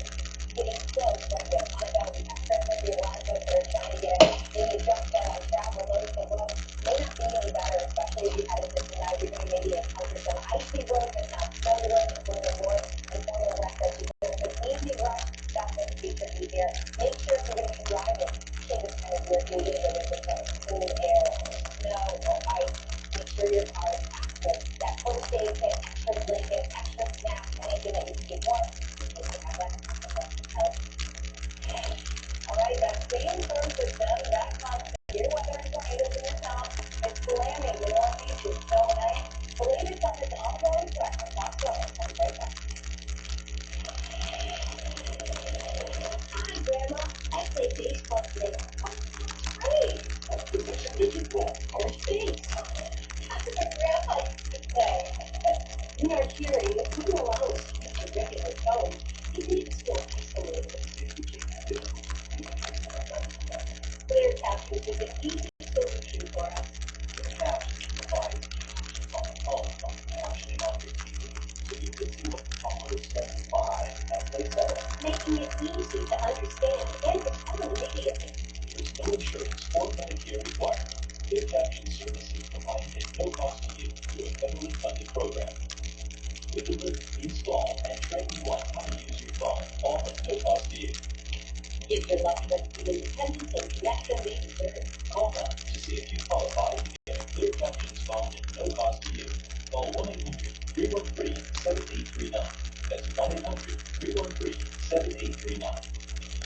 getting close right there. Montego, we have Christmas. We have a lot of folks that are trying to get maybe jump start on travel. Notice the roads may not be any better, especially if you head into tonight. You're going to maybe encounter some icy roads and not snowy roads and further north and further west as you go. So easy rush, that's what you should be here. Make sure if you're going to be driving, take this kind of gear if you're getting a little bit of cool air, snow, or ice. Make sure your car is active. That first aid kit, extra blanket, extra snacks, anything that you can get warm. You can have that help. All right, that same storm system that caused severe weather and tornadoes in the south is slamming the Northeast with snow and ice. The latest on this ongoing threat from South Florida. I'll be right back. Hi, Grandma. I played baseball today. Oh, great. That's physical. Oh, thanks. That's what Grandpa used to say. We are hearing that even allow us to use a regular phone, you need to still isolate it. Clear captions is an easy solution for us. Captions provide captions on the phone from captioning on your TV, so you can see what the caller is saying live in that place setting. Making it easy to understand and to tell immediately. There's no insurance or Medicare requirement. Clear caption service is provided at no cost to you through a federally funded program. We deliver, install, and train you on how to use your phone, all at no cost to you. Give your loved ones the independence and connection they deserve. Call now to see if you qualify to get a clear captions phone at no cost to you. Call 1-800-313-7839. That's 1-800-313-7839. 7839.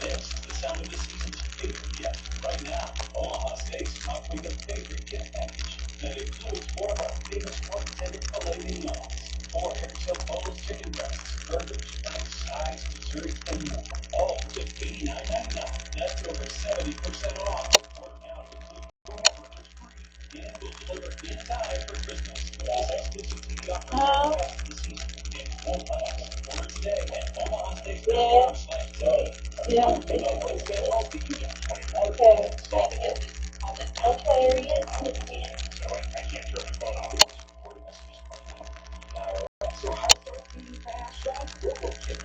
This is the sound of the season's favorite gift. Right now, Omaha Steaks is offering the favorite gift package that includes one of our famous pork tender filet mignons, 4 air-chilled boneless chicken breasts, burgers, fries, sides, dessert, and more. All for just $89.99. That's over 70% off. Order now to include burgers free, and we'll deliver in time for Christmas. This exclusive TV offer is the best of the season and won't last. Order today at omahasteaks.com/today. Yeah. Okay. So how far can you pass that turbo kit?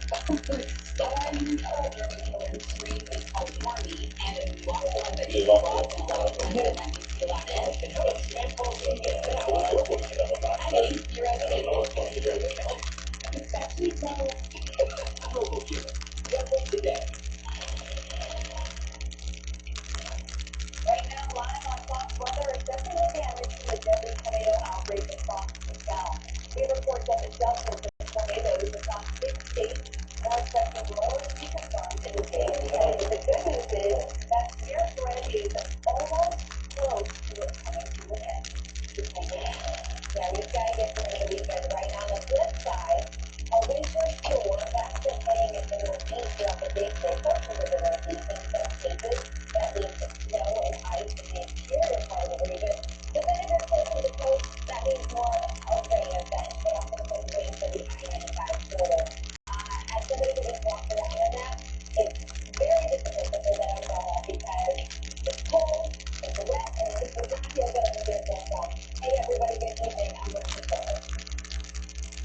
Turbo kit. Get one today. Right now, live on Fox Weather, exceptional damage to a deadly tornado outbreak across the South. We report that the dozens of tornadoes across 6 states are expecting more to be confirmed in the days ahead. The good news is that severe threat is almost close to it coming to an end. Yeah, we've got to get through the weekend right now. On the flip side, a winter storm that's been heading into the northeast throughout the day today, closer to the northeast in some cases. That means snow and ice in the interior part of the region. But then if it's closer to the coast, that means more of a rain event. But also some rain for the I-95 corridor. As somebody who just walked around in that, it's very difficult to hold that umbrella because it's cold, it's wet, and it does not feel good when you're getting warm. Hey everybody, good evening. I'm Richie Fuller.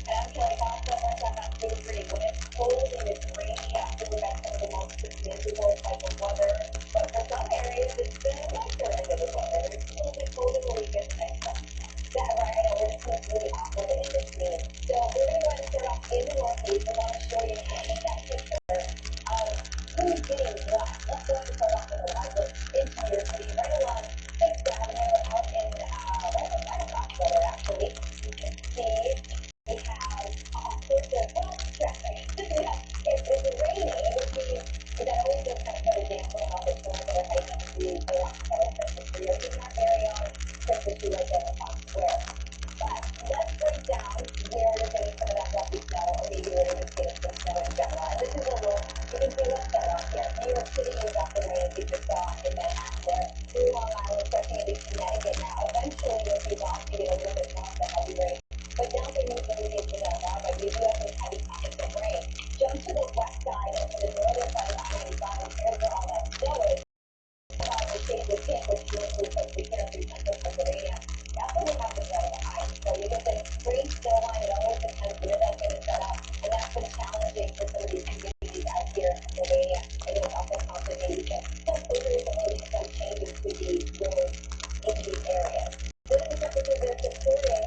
And I'm Kelly Costa. Let's talk about food green. When it's cold and it's rainy, after we've got some of the most miserable type of weather. But for some areas, it's been a nicer end of the weather. It's a little bit colder the weekend next month. That right, I know we're just really awkward in between. So we're going to go ahead and start off in the northeast. I want to show you kind of that picture of who's getting what. Let's go ahead and start off in the larger interior city, right along 6th Avenue out in right outside of Foxborough, actually. You can see we have all sorts of, well, traffic. If it's raining, which means that always does kind of put a damper on all the storms that are heading into the Rockefeller Center for your very own Christmas tree right there in Fox Square. But let's break down where you're getting some of that lucky snow, or maybe where you're just getting some snow in general. And this is a look. You can see what's set up here. New York City, you got the rain we just saw in Manhattan there. Through Long Island, stretching into Connecticut now. Eventually, we'll see off to get a little bit more of the heavy rain. But down through New Jersey to the north, but we do have some heavy pockets of rain. Jump to the west side and to the northern side of I-95, and here's where all that snow is. The shade of pink, which will include folks we here through central Pennsylvania. That's where we have the snow behind. So you get this great snow line. It always depends where that's going to set up. And that's been challenging for some of these communities out here in Pennsylvania. And it's also prompted maybe some closures and maybe some changes to the roads in these areas. Building services are supporting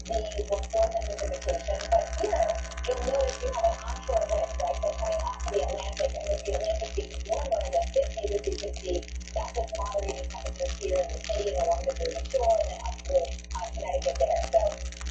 the reform and certification. But here, you'll notice you have an onshore wind, right? So coming off of the Atlantic, and with the Atlantic being warmer in the 50s, as you can see, that's what's moderating temperatures here in the city and along the Jersey Shore and then up through Connecticut there. So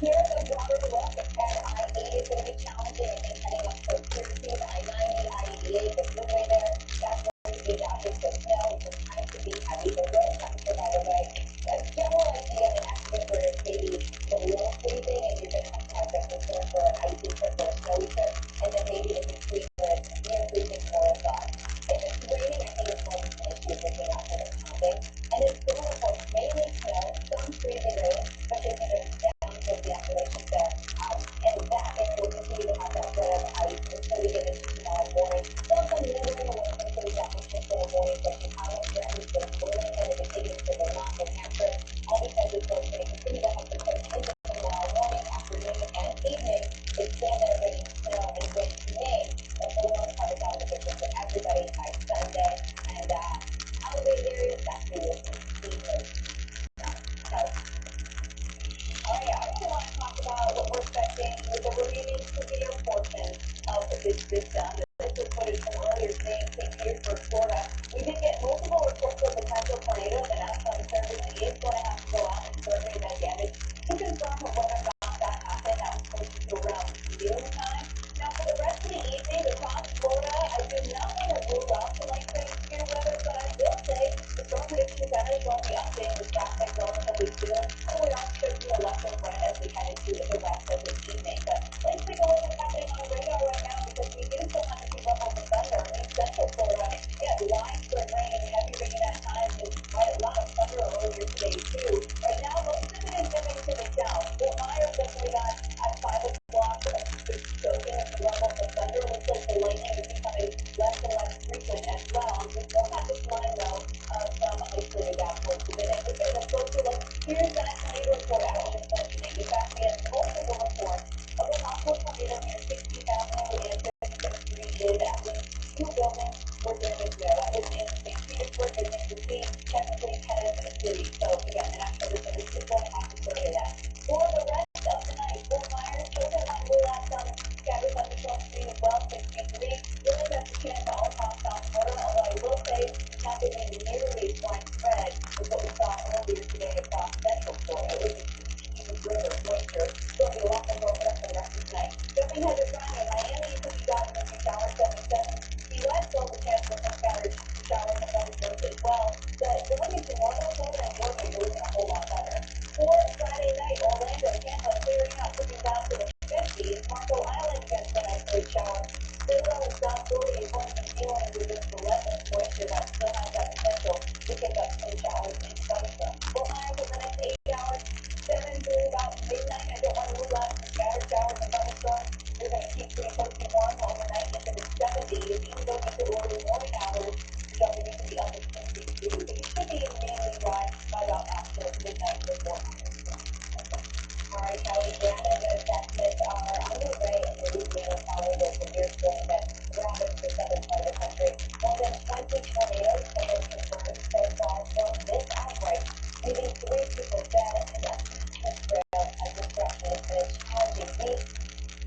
here's a broader look at I-80. It's going to be challenging, I think, heading up towards Syracuse, I-90, I-88, the freeway there. That's going to be adapted to snow, which is kind of to be heavy. The road temperature, by the way, a general idea in Exeter where it's maybe below freezing and you're going to have the concern for an icy trip or a snowy trip, and then maybe in between where it's near freezing or above. If it's raining, I think it's more of an issue with looking out for the comping. And it's still, of course, mainly snow, some freezing rain, especially as you get down towards the Appalachians there. And that area will continue to have that threat of ice until we get into tomorrow morning. Still some lingering away from some deposition tomorrow morning, but Chicago threatens to Burlington and then taking to Vermont, New Hampshire. All because it's going to continue to have the push into tomorrow morning, afternoon, and evening. It's still there getting snow and wind remain. And for the most part, it's out of the picture for everybody by Sunday. And elevated areas, that's where you'll see those. So, all right, I really want to talk about what we're expecting with the remaining severe portion of this system. This was footage from earlier today in St. Petersburg, Florida. We did get multiple reports of potential tornadoes, and as some service is going to have to go out and survey that damage to confirm whether or not that happened. That was closer to around noon time. Now, for the rest of the evening across Florida, I two buildings were damaged there. That was in St. Petersburg and in between, technically Kiev City. So again, the National Defense is going to have to survey that. For the rest of the night, Fort Myers, children on the last some scattered thunderstorm screen as well, 63. Really that's a chance all across South Florida, although I will say it's not going to be nearly as widespread as what we saw earlier today across Central Florida. It was even greater moisture. There'll be a lot more for the rest of the night. Jumping ahead to Friday, Miami could be got a few showers, 77. Key West will the chance for some scattered showers and thunderstorms as well. But going into northern Florida and Georgia, you're looking a whole lot better. For Friday night, Orlando, Tampa clearing up, moving down to the 50s. Marco Island against an isolated shower. Still in South Florida, you're going to feel under this relentless moisture that still has that potential to pick up some showers and thunderstorms. Fort Myers over the next 8 hours, 7 through about midnight. I don't want to rule out some scattered showers and thunderstorms. We're going to keep pretty close to warm overnight into the 70s, even though into the early morning hours, jumping into the upper 60s too. But you should be mainly dry by about after midnight for Fort Myers. All right, Kelly, damage assessments are underway in Louisiana following the severe storm that ravaged the southern part of the country. More than 20 tornadoes have been confirmed so far from this outbreak, leaving 3 people dead and a massive trail of destruction and a challenging week.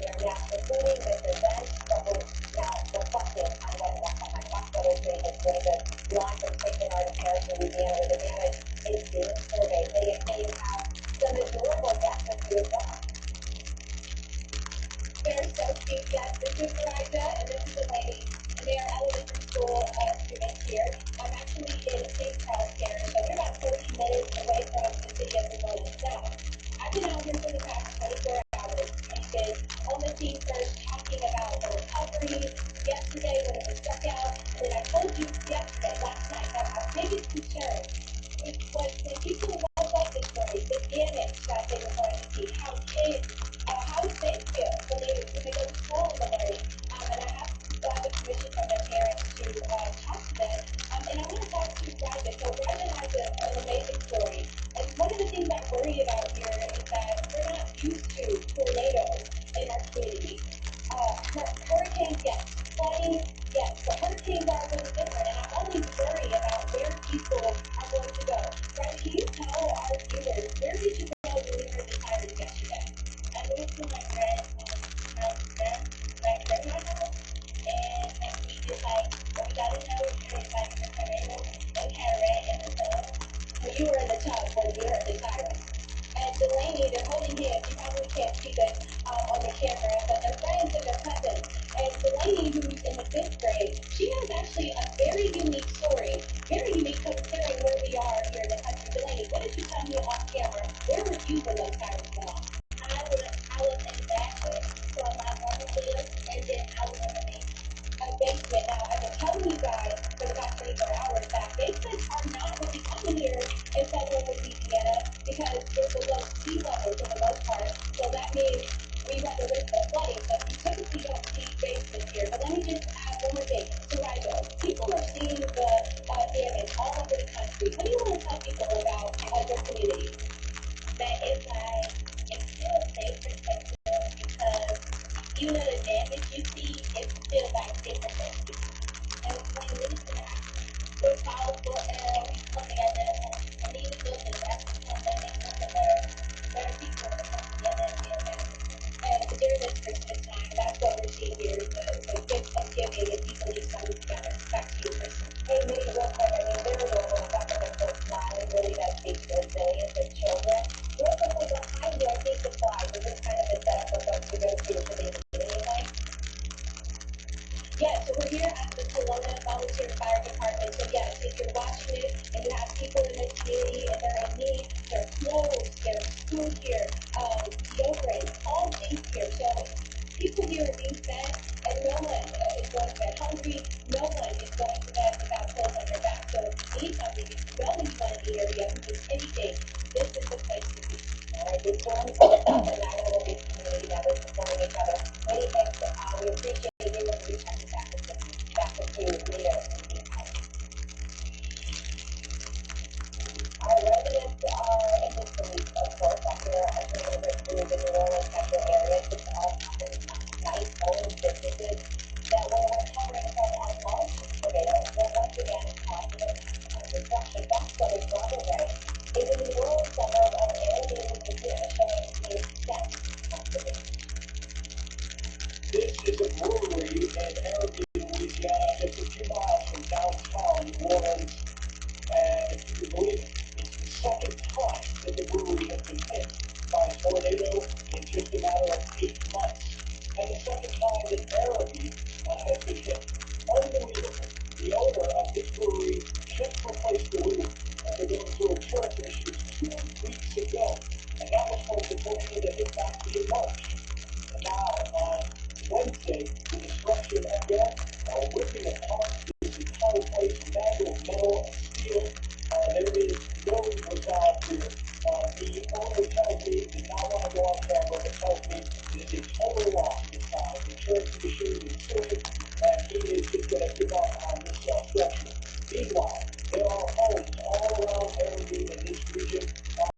Their national cleaning this event, trouble now reflecting on whether or not hospital cleaning is going to launch from St. Bernard Parish, Louisiana, where the damage is being surveyed. They have some adorable guests as well. They're so cute. Yes, this is Elijah and this is MsLady. And they are elementary school students here. I'm actually in St. Charles Parish, so we're about 30 minutes away from the city of New Orleans. Now, I've been out here for the past 24 hours. We've been on the scene first talking about the recovery yesterday when it was struck out. And then I told you yesterday, last night, that our biggest concern was when people woke up this morning, the damage that they were going to see, how kids, how they feel when they go to school in the morning. And I have the permission from their parents to talk to them. And I want to talk to Raja. So Raja has an amazing story. And one of the things I worry about here is that we're not used to tornadoes in our community. Hurricanes, yes. Flooding, yes. But hurricanes are a little different. And I always worry about where people are going to go. Raja, can you tell our viewers, where did you go when you heard the sirens yesterday? I went to my grandma's house, and we just we got in shower, and the tornado, and had ran in the tub. So you were in the tub when you heard the sirens. And Delaney, they're holding hands. You probably can't see this on the camera, but they're friends and they're cousins. And Delaney, who's in the 5th grade, she has actually a very unique story. Very unique considering where we are here in the country. Delaney, what did you tell me off camera? Where were you when those sirens went off? I was in the bathroom, so my mom lived, and then I was in the Basement. Now, I've been telling you guys for the past 24 hours that basements are not really common here in southern Louisiana because they're below sea level for the most part. So that means we run the risk of flooding, but you typically don't see basements here. But let me just add one more thing. So, Raja, people are seeing the damage all over the country. What do you want to tell people about your community? that it's still a safe perspective because even though the damage you see, it's still safe perspective. And when you listen to we're powerful and we come together, and even though the rest of the pandemic was better people to come together and be a family. And during this Christmas time, that's what we're seeing here, the gift of giving and people just coming together. Back to you, Chris. Hey, Minnie, real quick, I mean, they're adorable. The fact that they're so smiling, really, that speaks to the resilience of children. Real quickly, behind you, I think the slides. Is this kind of a setup for folks to go to if they need anything? Yeah, so we're here at the Kelowna Volunteer Fire Department. So yes, if you're watching it and you have people in this community and they're in need, there's clothes, there's food here, deodorant, all things here. So people here are being fed, and no one is going to bed hungry. No one is going to bed without clothes on their back. So if you need something, if you know anyone in the area who needs anything, this is the place to be. All right, we form and now we'll be community that is supporting each other. Many thanks. We appreciate you and we check it back with you later. Our residents are in this week, of course, after entering the New Orleans metro area. This all happened last night. All of the businesses that were recovering from apart this entire place, a mangle of metal and steel. There is no resolve here. The owner tells me, did not want to go on camera, but tells me it is a total loss this time. The insurance industry is suing, and he is just going to give up on this structure. Meanwhile, there are homes all around MsLady in this region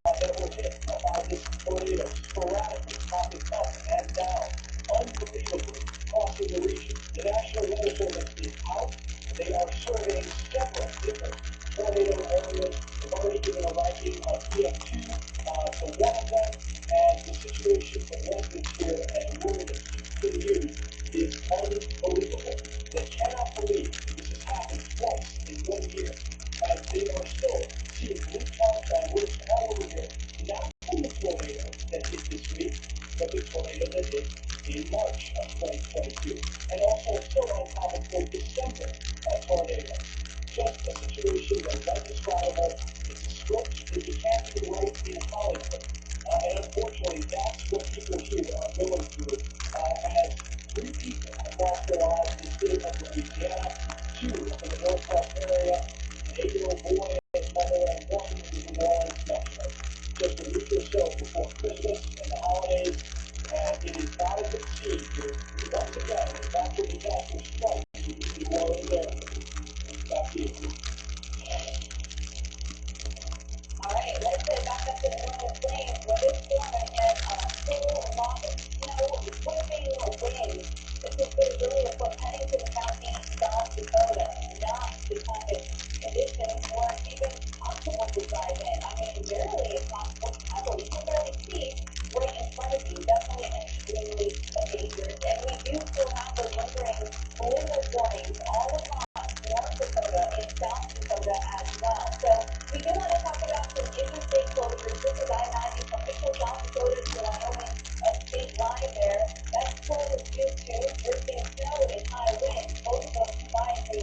that were hit by this tornado, sporadically popping up and down, unbelievably crossing the region. The National Weather Service is out. They are surveying several different tornado areas. They've already given a ranking of EF2 to one of them, and the situation for residents here, and the word that keeps being used, is unbelievable. They cannot believe that this has happened twice in 1 year, and they are still seeing blue tarps on roofs all over here, not from the tornado that hit this week, but the tornado that hit in March of 2022, and also still on top of the December tornado. Just a situation that is undescribable. It's a script that you can't even write in Hollywood. And unfortunately, that's what people here are going through, as 3 people have lost their lives in the state of Louisiana, 2 in the Northwest area, an 8-year-old boy and his mother, and 1 in the New Orleans metro. Just a week or so before Christmas and the holidays, and it is not a good scene here. Once again, the natural disaster strikes in the New Orleans area. Back to you. All right, let's get back up to the normal plains where this storm had a full lot of snow, whipping wind. This has been really a flip heading to the southeast South Dakota, not the kind of conditions where it's even possible to drive in. I mean, barely it's possible to travel. You can barely see right in front of you. Definitely extremely dangerous. And we do still have those lingering blizzard warnings all across North Dakota and South Dakota as well. So we do want to talk about some interstate closures. This is I-90 from Mitchell, South Dakota to Wyoming, a state line there. That's closed due to drifting snow and high winds. Both of those combined to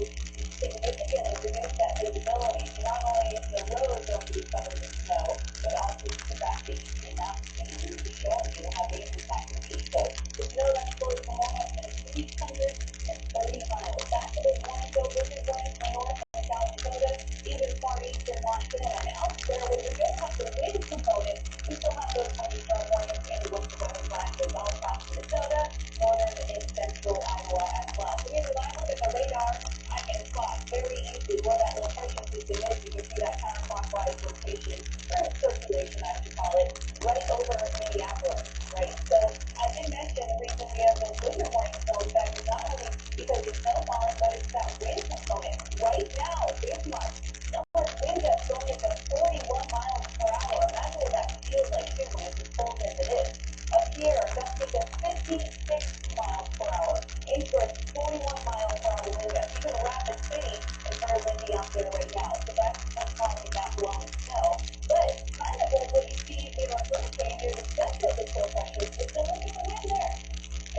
significantly reduce that visibility. So not only is the roads going to be covered in snow, but also the fact that you cannot see through the storm. You will have dangerous that can be. So the snow that's closed for more than 330 miles. Back to those warnings, though, blizzard warnings for North and South Dakota, even far eastern Montana. And elsewhere, where we don't have the wind component, we still have those thunderstorm warnings and winds of weather flashes all across Minnesota, northern and central Iowa as well. So maybe when I look at the radar, I can spot very easily where that low pressure system is. You can see that counterclockwise rotation, or circulation, I should call it, right over Minneapolis, right? So I did mention the reason we have those blizzard warnings still in effect is not only because it's snowfalling, but it's that wind component. Right now, Bismarck, somewhere wind gusts going up to 41 miles per hour. Imagine what that feels like here when it's as cold as it is. Up here, gusting to 56 miles per hour. Anchorage, 41 miles per hour wind gusts. Even Rapid City is very windy out there right now. So that's causing that blowing snow. But kind of like what you see in a hurricane, you're expected the low pressure system. Look at the wind there.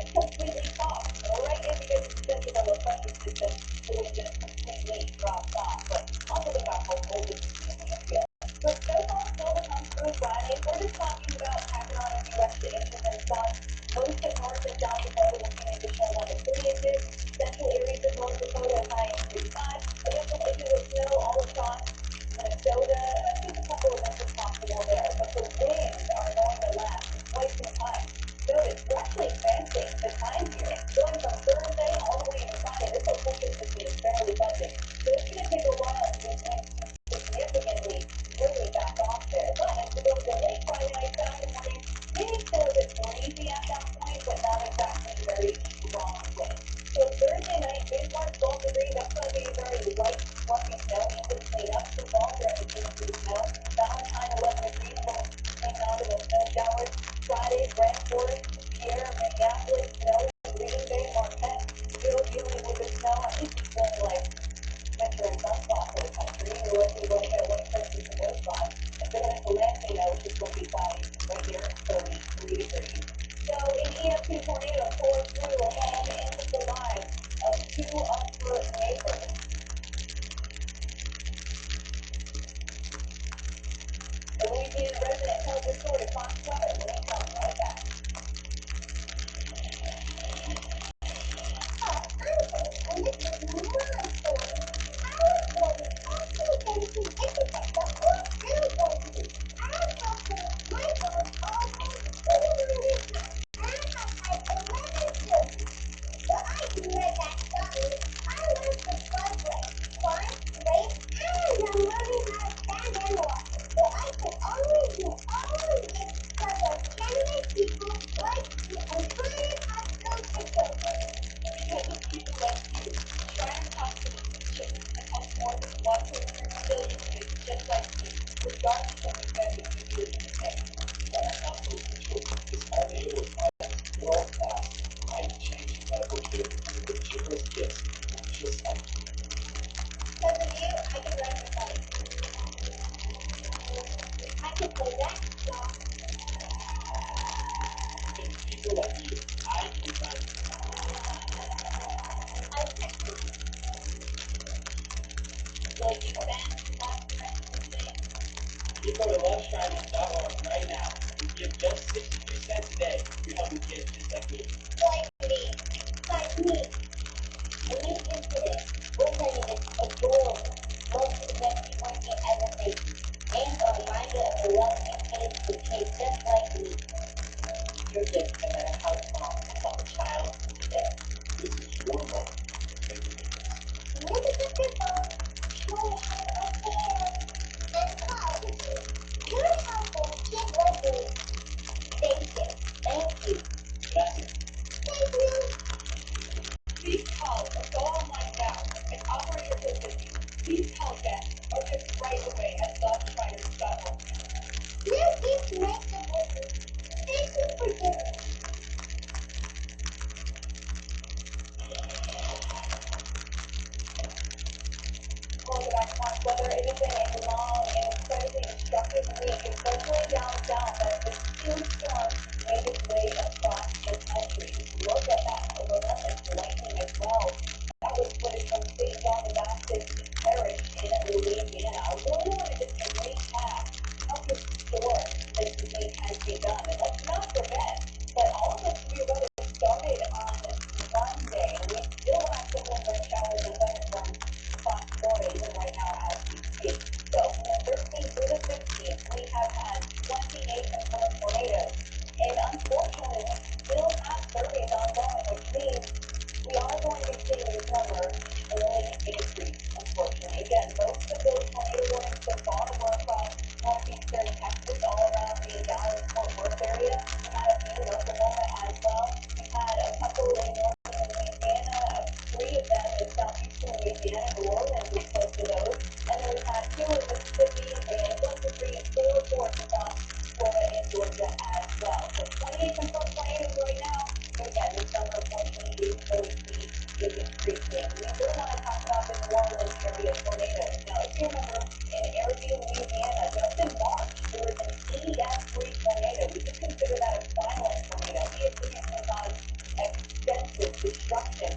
It's completely soft. Right in because it's because of the low pressure system, the wind just completely drops want to learn resiliency just like me, regardless of the fact that you do it in the same. And that's also true. This tornado was world-class, life-changing medical care with ridiculous gifts, just like Because of you, I can ride my bike. I can play basketball. people like you. I can find I can like you basketball for the rest of the day. You go to lunchshine.org right now. You give just 63 cents a day. You're helping kids just like me. Like me. Like me. And you can do it. We're turning this adorable, most messy working ever made. And a reminder of the love you gave to kids just like me. Your gift, no matter how small, can help a child today. this is your moment. Make a difference. Look at the people. Small and aware. And proud. You're helping kids like me. Thank you. Thank you. Gracias. Thank you. Please call or go online now and operator assistance. Please call them or just right away at loveshriners.org. Your gift makes a difference. Thank you for giving. Call the back on whether it has been a long and incredibly destructive week. It's virtually down south as this huge storm made its way across the country. Look at that relentless lightning as well. That was footage from St. John the Baptist Parish in Louisiana. I really wanted to just recap how historic this week has begun. And let's not forget that all of this severe weather started on Monday, and we still have some lingering showers and thunderstorms across Florida even right now as we speak. So from the 13th through the 15th, we have had 28 confirmed tornadoes. And unfortunately, we still have surveys ongoing, which means we are going to be seeing this number only increase, unfortunately. Again, most of those tornado warnings so far were across northeastern Texas, all around the Dallas-Fort Worth area. We had a few in Oklahoma as well. We had a couple in northern Louisiana, 3 of them in southeastern Louisiana. New Orleans was close to those. And then we had 2 in Mississippi, and 1 to 3 and 4 reports across Florida and Georgia as well. So 28 confirmed tornadoes right now. And again, this number unfortunately is going to be increasing. We do want to talk about the New Orleans area tornadoes. Now, if you remember, in Airdrie, Louisiana, just in March, there was an EF3 tornado. We could consider that a violent tornado. EF3 can cause extensive destruction.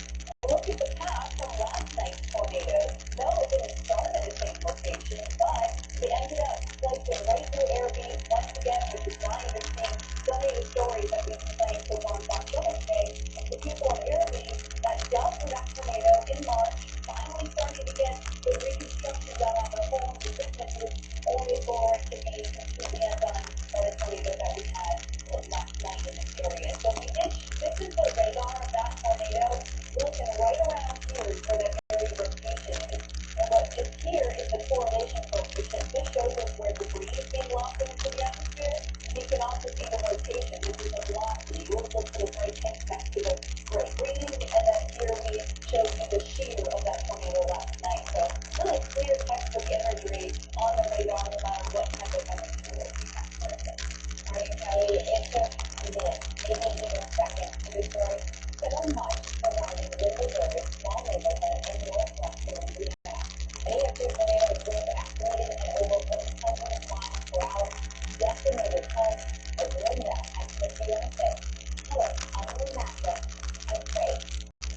Look at the path from last night's tornado. No, it didn't start at the same location, but they ended up slicing right through Airbnb once again, which is why you're seeing so many stories that we've been playing so far on Thursday. The people in Airbnb that dealt with that tornado in March finally started to get the reconstruction done on their homes and businesses, only for it to be completely undone by the tornado that we had last night in this area. So this is the radar of that tornado. Looking right around here is where that area rotation is. And what is here is the correlation coefficient. This shows us where debris is being lost into the atmosphere. You can also see the rotation. This is the velocity. Yours looks to the bright pink next to the gray green. And then here we show you the shear of that tornado last night. So really clear textbook imagery on the radar no matter what type of atmosphere we have present. Are you ready? It took a minute, maybe even a second to destroy so much surrounding Winterberg, a small neighborhood in northwestern Louisiana. Many of these tornadoes winds escalated at over 100 miles per hour, decimated homes. But Linda has 51 Hello, I'm Linda. I'm great.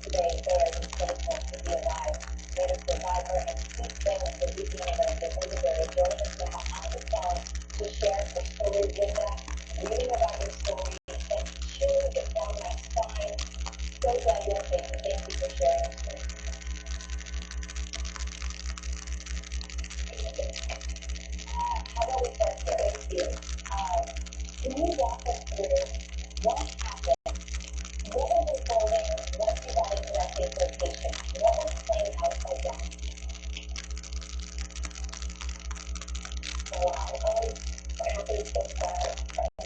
Today, there is grateful to be alive. Later survivor and Keith Bennett, the Louisiana resident Winterberg, joining us now on the phone to share her story. Linda, reading about your story and chills down my spine. So glad you're safe, and thank you for sharing with me. How about we start here with you? Can you walk us through what happened? What was unfolding once you got into that safe location? What was playing out around you? So I was what happened so far.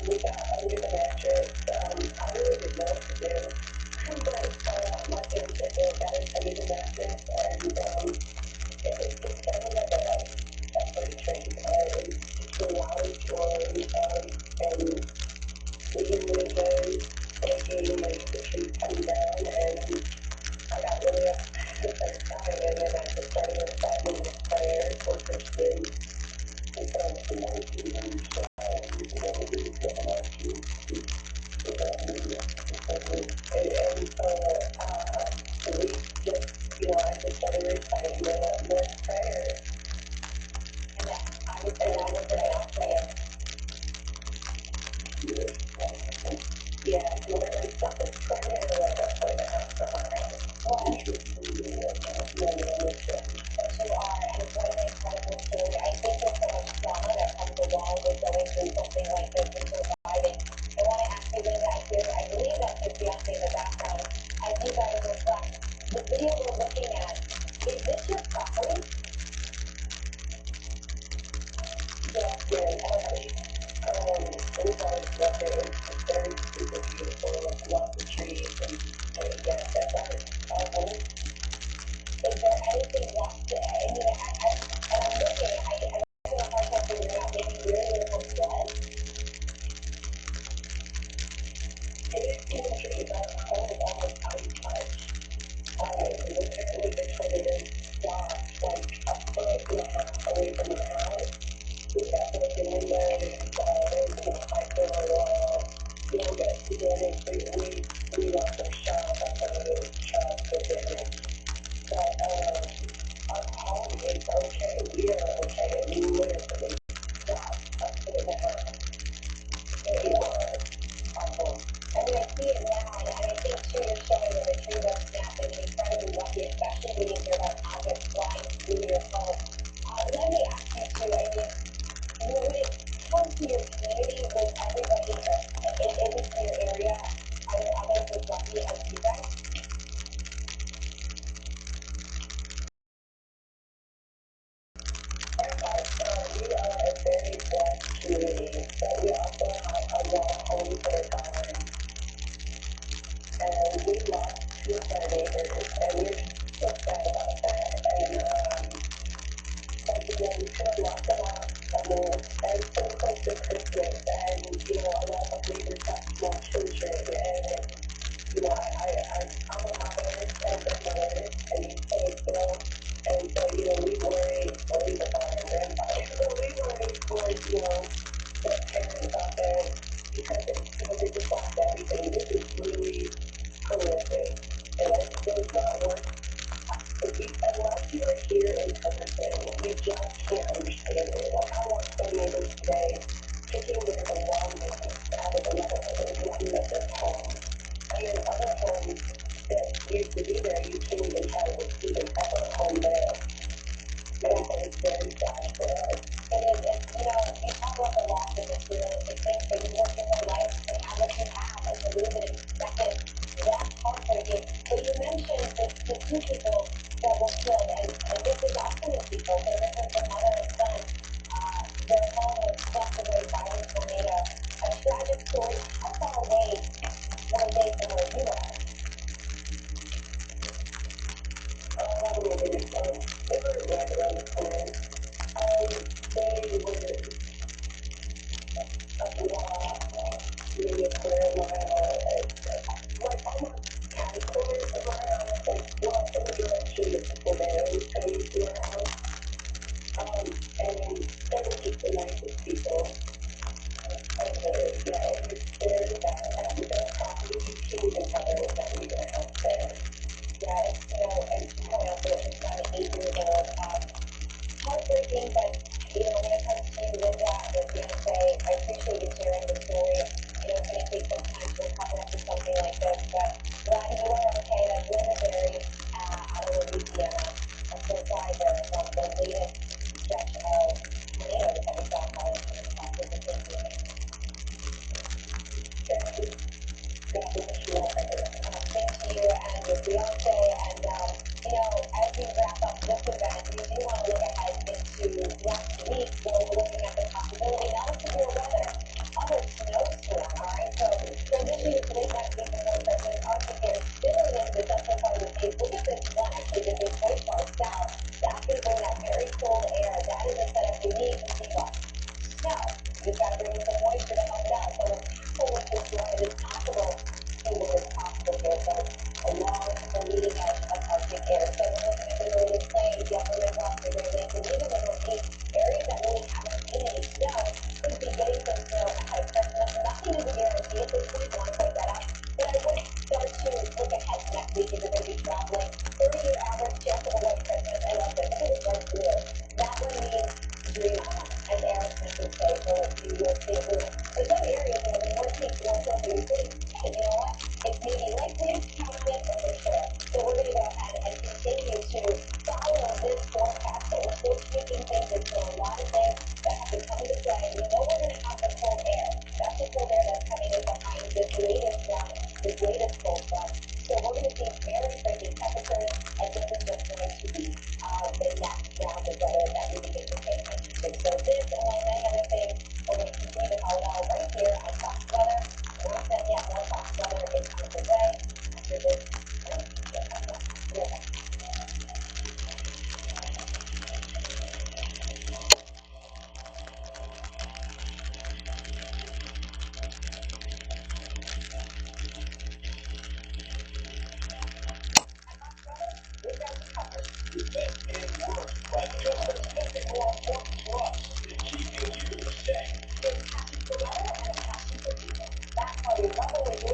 We got under the mattress. I really didn't know what to do. My parents said they got us under the mattress, and it started like more predators. And that, I would say that was an outbreak. Yeah, whoever something predator like a predator. Well, but you are, and it's what an incredible story. I think there's so much trauma that comes along with going through something like this and surviving. I want to ask you, Linda, here, I believe that's your fiance in the background. As you guys reflect, the video we're looking at, is this your property? Yes, yes. We thought it was very super beautiful, lots of trees, and yes, that's our home. Is there anything left to, I mean, and I'm looking, I have a hard time figuring out maybe where your home was. It is in the trees, our home is almost untouched. Literally the tornado stopped like a foot and a half away from the house. We kept looking in there, there was a pipe in our wall. No damage, we lost our shop, our shop was damaged. But our home is okay, we are okay, and we literally stopped a foot and a half. It was our home. I mean, I see it now, and I think too, you're showing that the trees are snapping and incredibly lucky, especially when you hear about objects flying through your home. Let me ask you too, I mean, when it comes to your community, with everybody in your area, are there others as lucky as you guys? We are a very blessed community, but we also have a lot of homes that are gone. And we lost two of our neighbors, and we're so sad about that. And we could have lost a lot. And so close to Christmas, and a lot of neighbors have small children, and I'm a mother and grandmother, and so, we worry about our grandfather. So we worry for, the parents out there, because they just lost everything. This is really horrific. And there's not worth, unless you are here in person, you just can't understand it. Like, I watched some neighbors today picking their belongings out of another person's home. And then other homes that used to be there, you can't even tell what's even ever home there. And it's very sad for us. It is, you talk about the loss of materialistic things, but you work your whole life and have what you have, and to lose it in seconds, that's heartbreaking. But you mentioned the two people that were killed, and this is also people, so this is the mother and son. Their home was swept away by a tornado. A tragic story. How far away were they from where you are? They were right around the corner. They were a block, maybe a quarter mile, like almost category of our house, like in the direction that the tornado was coming to our house. And they were just the nicest people. Yeah, it was very bad. Their property, you can't even tell there was not even a house there. Yeah, and to point out that it's not 8 years old. Heartbreaking, but when it comes to Linda, your fiance, I appreciate you sharing the story. It's going to take some time to recover after something like this, but glad you are okay. That's Linda Berry out of Louisiana, a survivor from the latest stretch of tornadoes that we saw falling from the top of But there's nothing more important to us than keeping you safe. There's passion for weather and a passion for people. That's why we love what we do.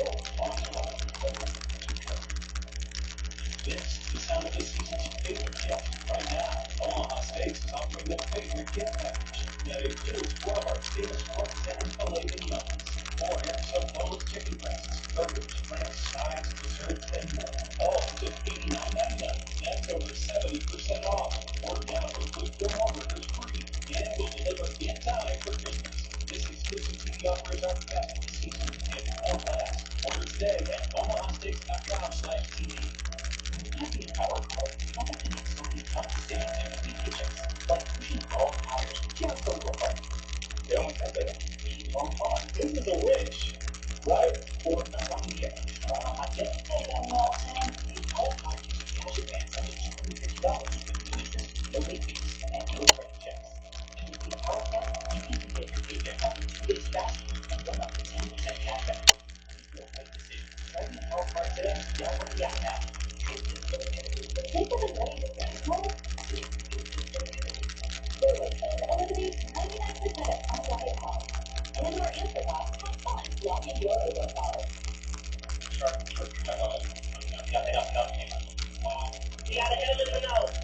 This is the sound of the season's favorite gift. Right now, Omaha Steaks is offering their favorite gift package that includes one of our famous rubs and MsLady nuts, or some boneless chicken breasts, burgers, drinks, sides, desserts, and more. All for just $89.99. That's over 70% off. Order now for good for more burgers free, and we'll deliver in time for Christmas. This exclusive TV offer is our best of the season. It won't last. Order today at omahasteaks.com/TV. Might be a power cord. How about the MsLady top-saving empty kitchens? Like pushing all tires just a little bit. They almost have that long pond. This is a wish, right? Or not on the air. On a hot day. Hey, all packages of cash advance up to $250. No late fees and no credit checks. And with the power cut, you can get your paycheck out in 2 days faster and run up to 10% cash back. Make the right decision. Try the power card today. Download the app now. Think of the money that we hold. Literally, eliminate 99% of unwanted calls. And our answer box, have fun blocking your overcalls. You gotta hit them in the nose.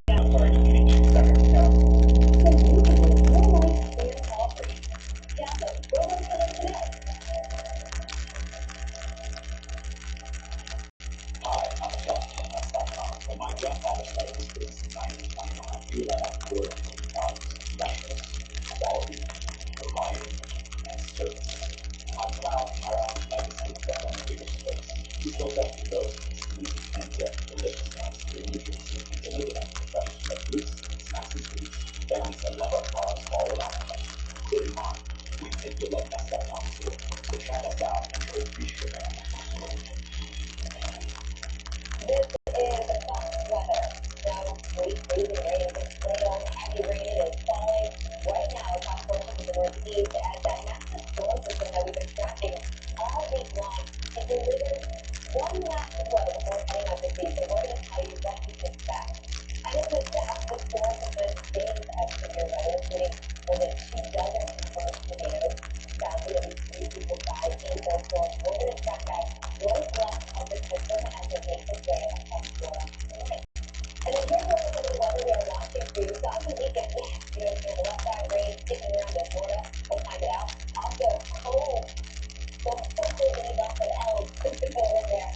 I'm sorry, just give me 2 seconds now. So you can live your life clear call free. Download Go Run for Them today. Hi, I'm John at MS.com. When my grandfather started this business in 1929, he would have 4 different products: freshness, quality, variety, and service. I'm proud of our legacy that on the biggest place. We built up the ability to eat and get delicious nuts through nutrients and deliver them to fresh like fruits, snacks and sweets. Families that love our products all around the country, including mine. We think you'll love MS.com too. So check us out and you'll appreciate it. This is soft weather. Snow, sleet, freezing rain, hail, heavy rain is falling right now across portions of the Northeast as that massive storm system that we've been tracking all week long is delivered one last blow before heading out this week. So we're going to tell you what to expect. I know that the active storm system days of severe weather, including more than 2 dozen confirmed tornadoes. Sadly, at least 3 people died in those storms. We're going to track that right left of the system as it makes its way across Florida tonight. And then here's what some of the weather we are watching for you. So on the weekend, the left side rain sticking around in Florida. We'll find it out. Also, cold. Well, so cold that it's off the L's. Could go in there.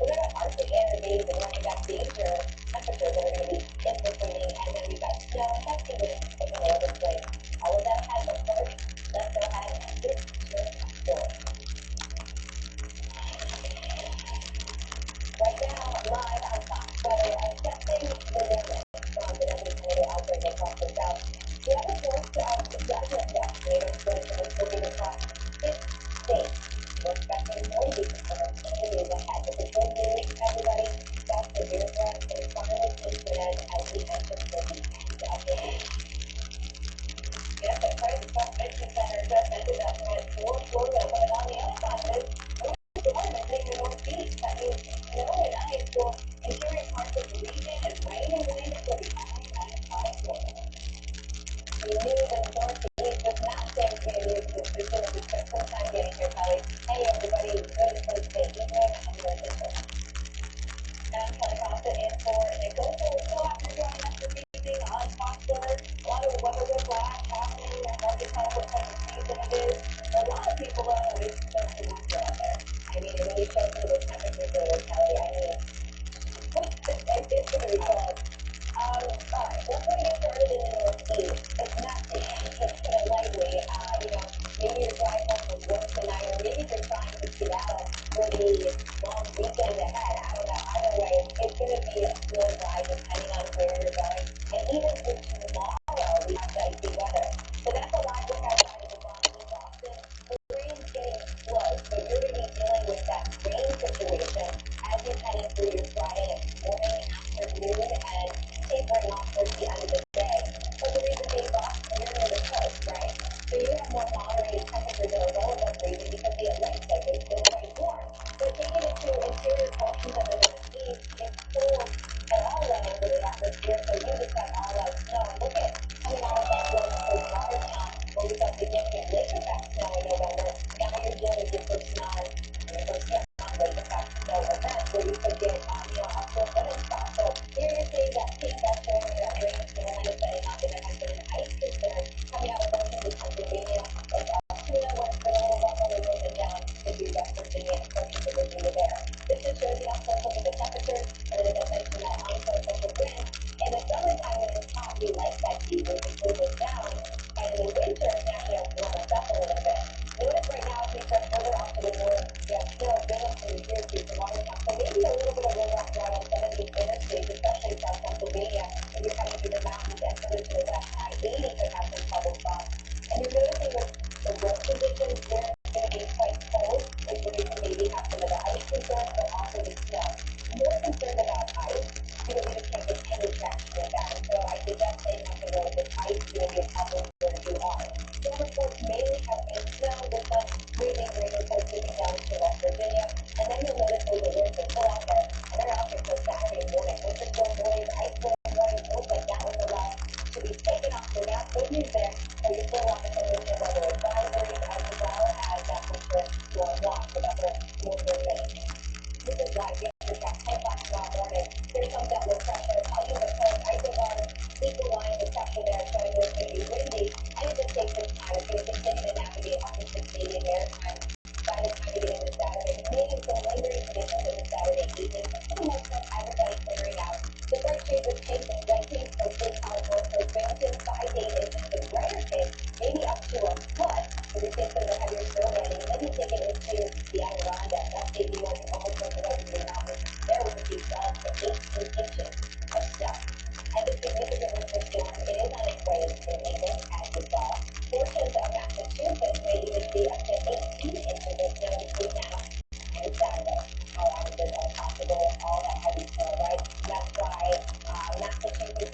We're going to Arctic air days and running back danger temperatures that are going to be infiltrating. And then we've got snow and gusty winds taking over the place. All of that has but first, let's go ahead and get to your story. Right now, live on Fox Weather, assessing the damage from the deadly tornado outbreak across the south. The other force dozen investigators working reporting across 6 states. We're expecting more to be confirmed in the days ahead. But the good news, everybody, that severe threat is finally coming to an end as we enter the end of the week. Yes, that's right. The Trump Convention Center just ended up with 4 Florida, but on the other side of it, storm is in the Northeast. That means snow and ice will interior parts of the region and rain and wind will be high as high Florida. We knew that the Northeast was not safe to use this system. We spent some time getting here, Kelly. Hey, everybody, good place to stay evening and your system. And Kelly Costa in for Nick Olson. So after joining us this evening on Fox Weather, a lot of weather whiplash happening. Hard to tell what type of season it is. A lot of people it's so cool out there. I mean, it really shows you the temperatures that are Kelly. I mean, it's going to be cold. All right, let's get started in the Northeast. It's not just put it lightly. Maybe you're driving home from work tonight, or maybe you're trying to get out for the long weekend ahead. I don't know. Either way, it's going to be a slow ride depending on where you're going. And even for tomorrow, we have dicey weather. So that's a live look outside of the Boston. The rain's getting slow, so you're going to be dealing with that rain situation as you're heading through your Friday morning, afternoon, and tapering off towards the end of the day.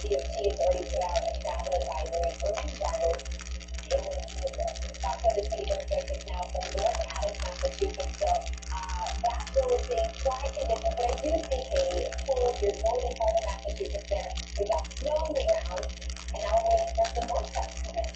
DOT has already put out a travel advisory for drivers. October 21st is now from north out of Massachusetts, so that's really things, dry conditions, but I do think a cold, your northern part of Massachusetts there, we got snow on the ground, and now we're waiting for some more stuff to come in.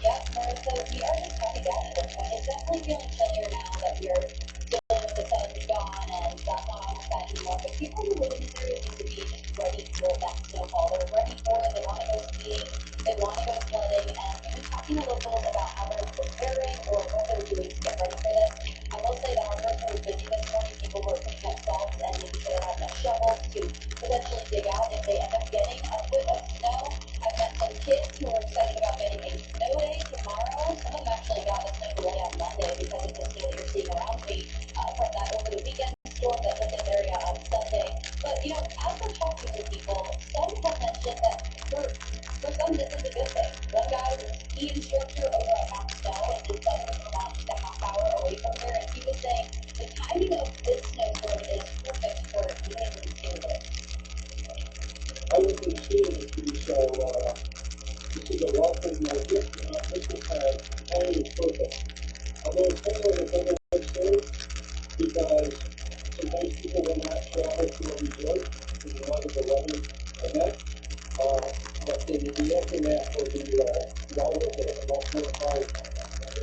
Yep, Marissa, we are just coming down at this point. It's definitely feeling chillier now that we're feeling that the sun's gone and that's not on the side anymore, but people who live in this area seem to be just ready for that snowfall. They're ready for it, they want to go skiing, they want to go sledding, and we've been talking to locals about how they're preparing or what they're doing to get ready for this. I will say that our person was busy this morning. People were picking up salts and making sure they have enough shovels to potentially dig out if they end up getting a foot of snow. I've met some kids who are excited about getting a snow day tomorrow. Some of them actually got a snow day on Monday because of the snow that you're seeing around me from that over the weekend storm that hit this area on Sunday. But you know, as we're talking to people, some have mentioned that for some this is a good thing. One guy was a ski instructor over at Mount Snow and his son was Vermont, just a half hour away from here, and he was saying the timing of this snowstorm is perfect for being able to do this. I was in skiing with you, so this is a welcome gift. This is timing is perfect. Although it's kind of like a double-edged sword because sometimes people will not travel to a resort in light of the weather event. But in the aftermath will be all of it, about 4 or 5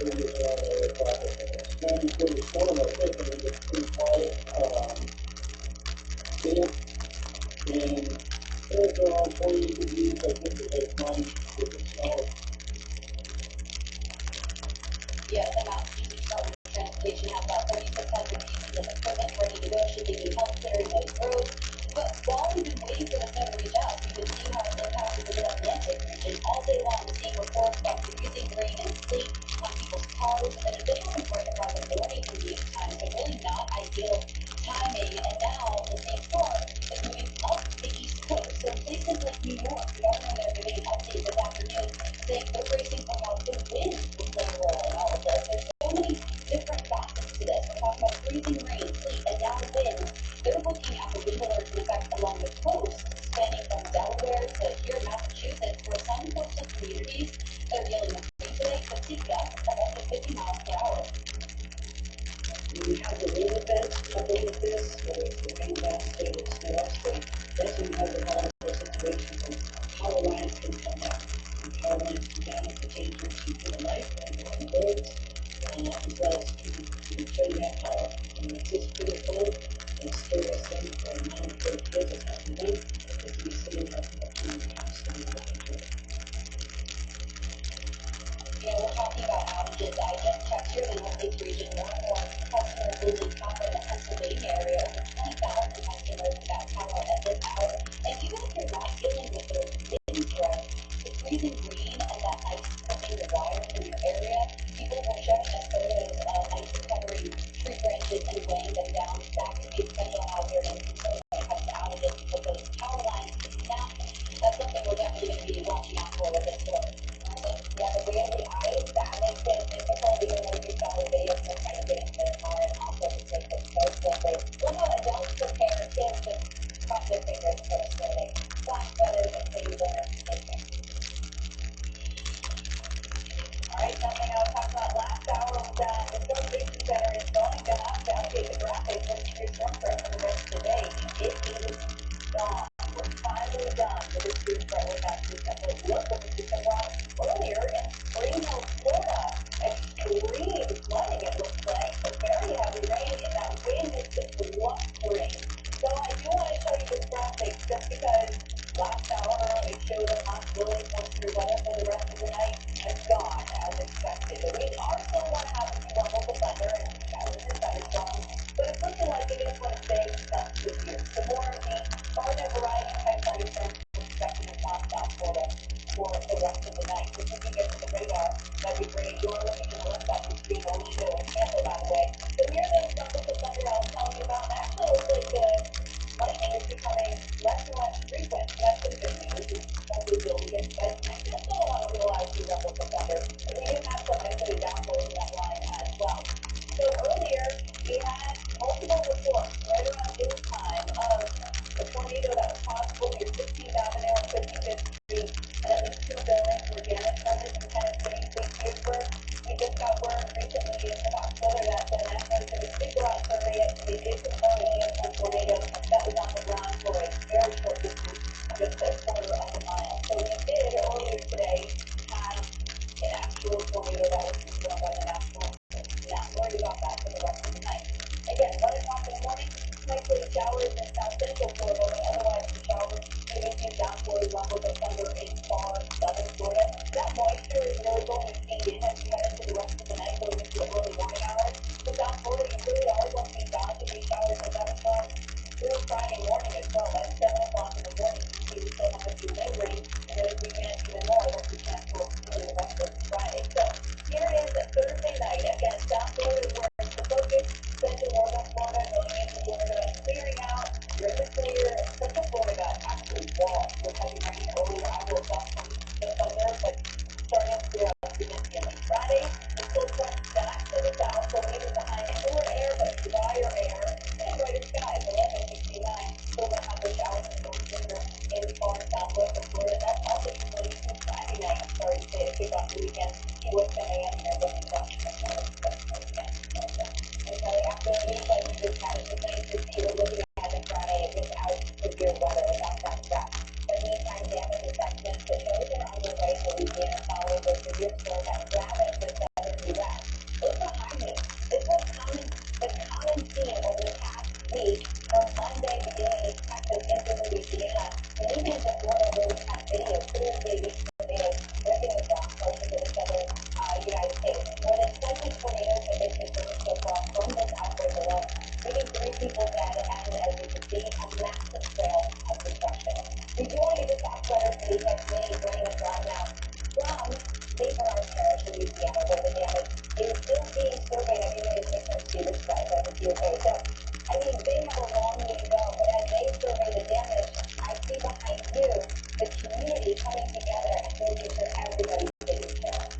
areas around the area project. Now before the storm, I think, and it gets pretty quiet. And there's around 28 degrees, I think, at that time with the snow. Yes, the Massachusetts Department of Transportation has about 3,600 pieces of equipment ready to go should they need help clearing those roads. But while we've been waiting for the snow to reach us, we've been seeing how it's impacted the Mid-Atlantic region all day long. We're seeing reports about freezing rain and sleet on people's cars, and this happens right around the morning commute time, so really not ideal timing. And now the same storm is moving up the East Coast. So places like New York, the governor there giving an update this afternoon, saying they're bracing for how the wind will play a role in all of this. There's so many different facets to this. We're talking about freezing rain, sleet, and now wind. They're looking at the wind alerts in effect along the coast, spanning from Delaware to here in Massachusetts, where some coastal communities are dealing with wind today could see gusts of up to 50 miles per hour. We have the rain event coupled with this, whether it's the rain downstream or snow upstream. That's when you have the vulnerable situations when power lines can come down. And power lines come down is a danger to human life and on the roads, as well as people who shutting down power. And it's just pretty cold. And the scariest thing for a mom for kids that's happening to them is to be sitting there in the house and you're looking to it. You know, we're talking about outages. I just checked here in the Northeast region, more and more customers losing power in the Pennsylvania area. Over 20,000 customers without power at this hour. And even if you're not dealing with those wind threats, the freezing rain and that ice clipping the wires in your area, people were showing us photos of ice covering tree branches and weighing them down. That could be a potential hazard and concern when it comes to outages with those power lines snapped. That's something we're definitely going to be watching out for with this storm. Yeah, the wind, ice, that makes it difficult even when you saw the video for trying to get into the car and also to take the snow quickly. What about adults prepare kids to cross their fingers for a snow day? Flash flooded and baby winter. Alright, something I was talking about last hour was that the Storm Prediction Center is going to have to update the graphics for the storm threat for the rest of the day. It is gone. We're finally done with this big threat with that system. But look what the system brought earlier in Springhill, Florida. Extreme flooding, it looks like. A very heavy rain, and that wind is just blustering. So I do want to show you this graphic just because last hour it showed a possibility for severe weather for the rest of the night. It's gone as expected. We are still going to have a few levels of thunder and showers and thunderstorms, but it's looking like it is going to stay sunny this year. So more of the garden variety type thunderstorms we're expecting across South Florida for the rest of the night. If we can get to the radar, that'd be great. You're looking to the west side of the Orlando and Tampa, by the way. So here are those levels of thunder I was telling you about. And actually, it looks like the lightning is becoming less and less frequent. So that's some good news. It's hopefully building in, but I still don't want to realize these levels of thunder. And we do have some isolated downpours in that line as well. So earlier, we had multiple reports right around noon time of a tornado tornado that was possible near 16th Avenue and 55th Street, and at least 2 buildings were damaged from this intense rain. St. Petersburg, we just got word recently about Twitter that the National Statistics go out survey it. They did confirm a tornado that was on the ground for a very short distance, just a quarter of a mile. So we did earlier today have an actual tornado that was confirmed by the National. Not worried about that for the rest of the night. Again, 1 o'clock in the morning, likely showers in south central Florida, but otherwise the showers maybe some downpours on both the thunder in far southern Florida. That moisture is really going to feed in as we head into the rest of the night, going into the early morning hours. So South Florida, you really are going to be dodging these showers and thunderstorms through Friday morning as well. By 7 o'clock in the morning, you see we still have a few lingering, and then as we advance even more, we'll see transport through the rest of Friday. So here is Thursday night. Again, South Florida is where it's the focus. Central northern Florida going into Florida, clearing out. You're in the clear. Central Florida got actually washed with heavy rain earlier. I woke up from the thunder, but starting to clear out significantly. Friday, the cold front back to the south, so leaving behind cooler air, but drier air, and brighter skies. 11:69. Still gonna have the showers and storms linger in far southwest of Florida. That's also usually Friday night. I'm sorry to say, to kick off the weekend. It was 10 a.m. here, but it's not Kelly, after the news like we just had, it's just nice to see we're looking at the Friday without severe weather, without that threat. But meantime, damage assessments that shows are on the way in Louisiana following the severe storm that ravaged the southern U.S. Look behind me. This was the common theme over the past week from Monday beginning in Texas into Louisiana, and even into Florida where we had video, clear baby tornadoes ripping across portions of the southern United States. More than 20 tornadoes have been confirmed so far from this outbreak alone, leaving 3 people dead and, as you can see, a massive trail of destruction. We do want to get this off weather for the next many bringing us live now from St. Bernard Parish, Louisiana, where the damage is still being surveyed. I mean, it's different to this site, but it's okay. So, I mean, they have a long way to go, but as they survey the damage, I see behind you the community coming together and making sure everybody's taken care of.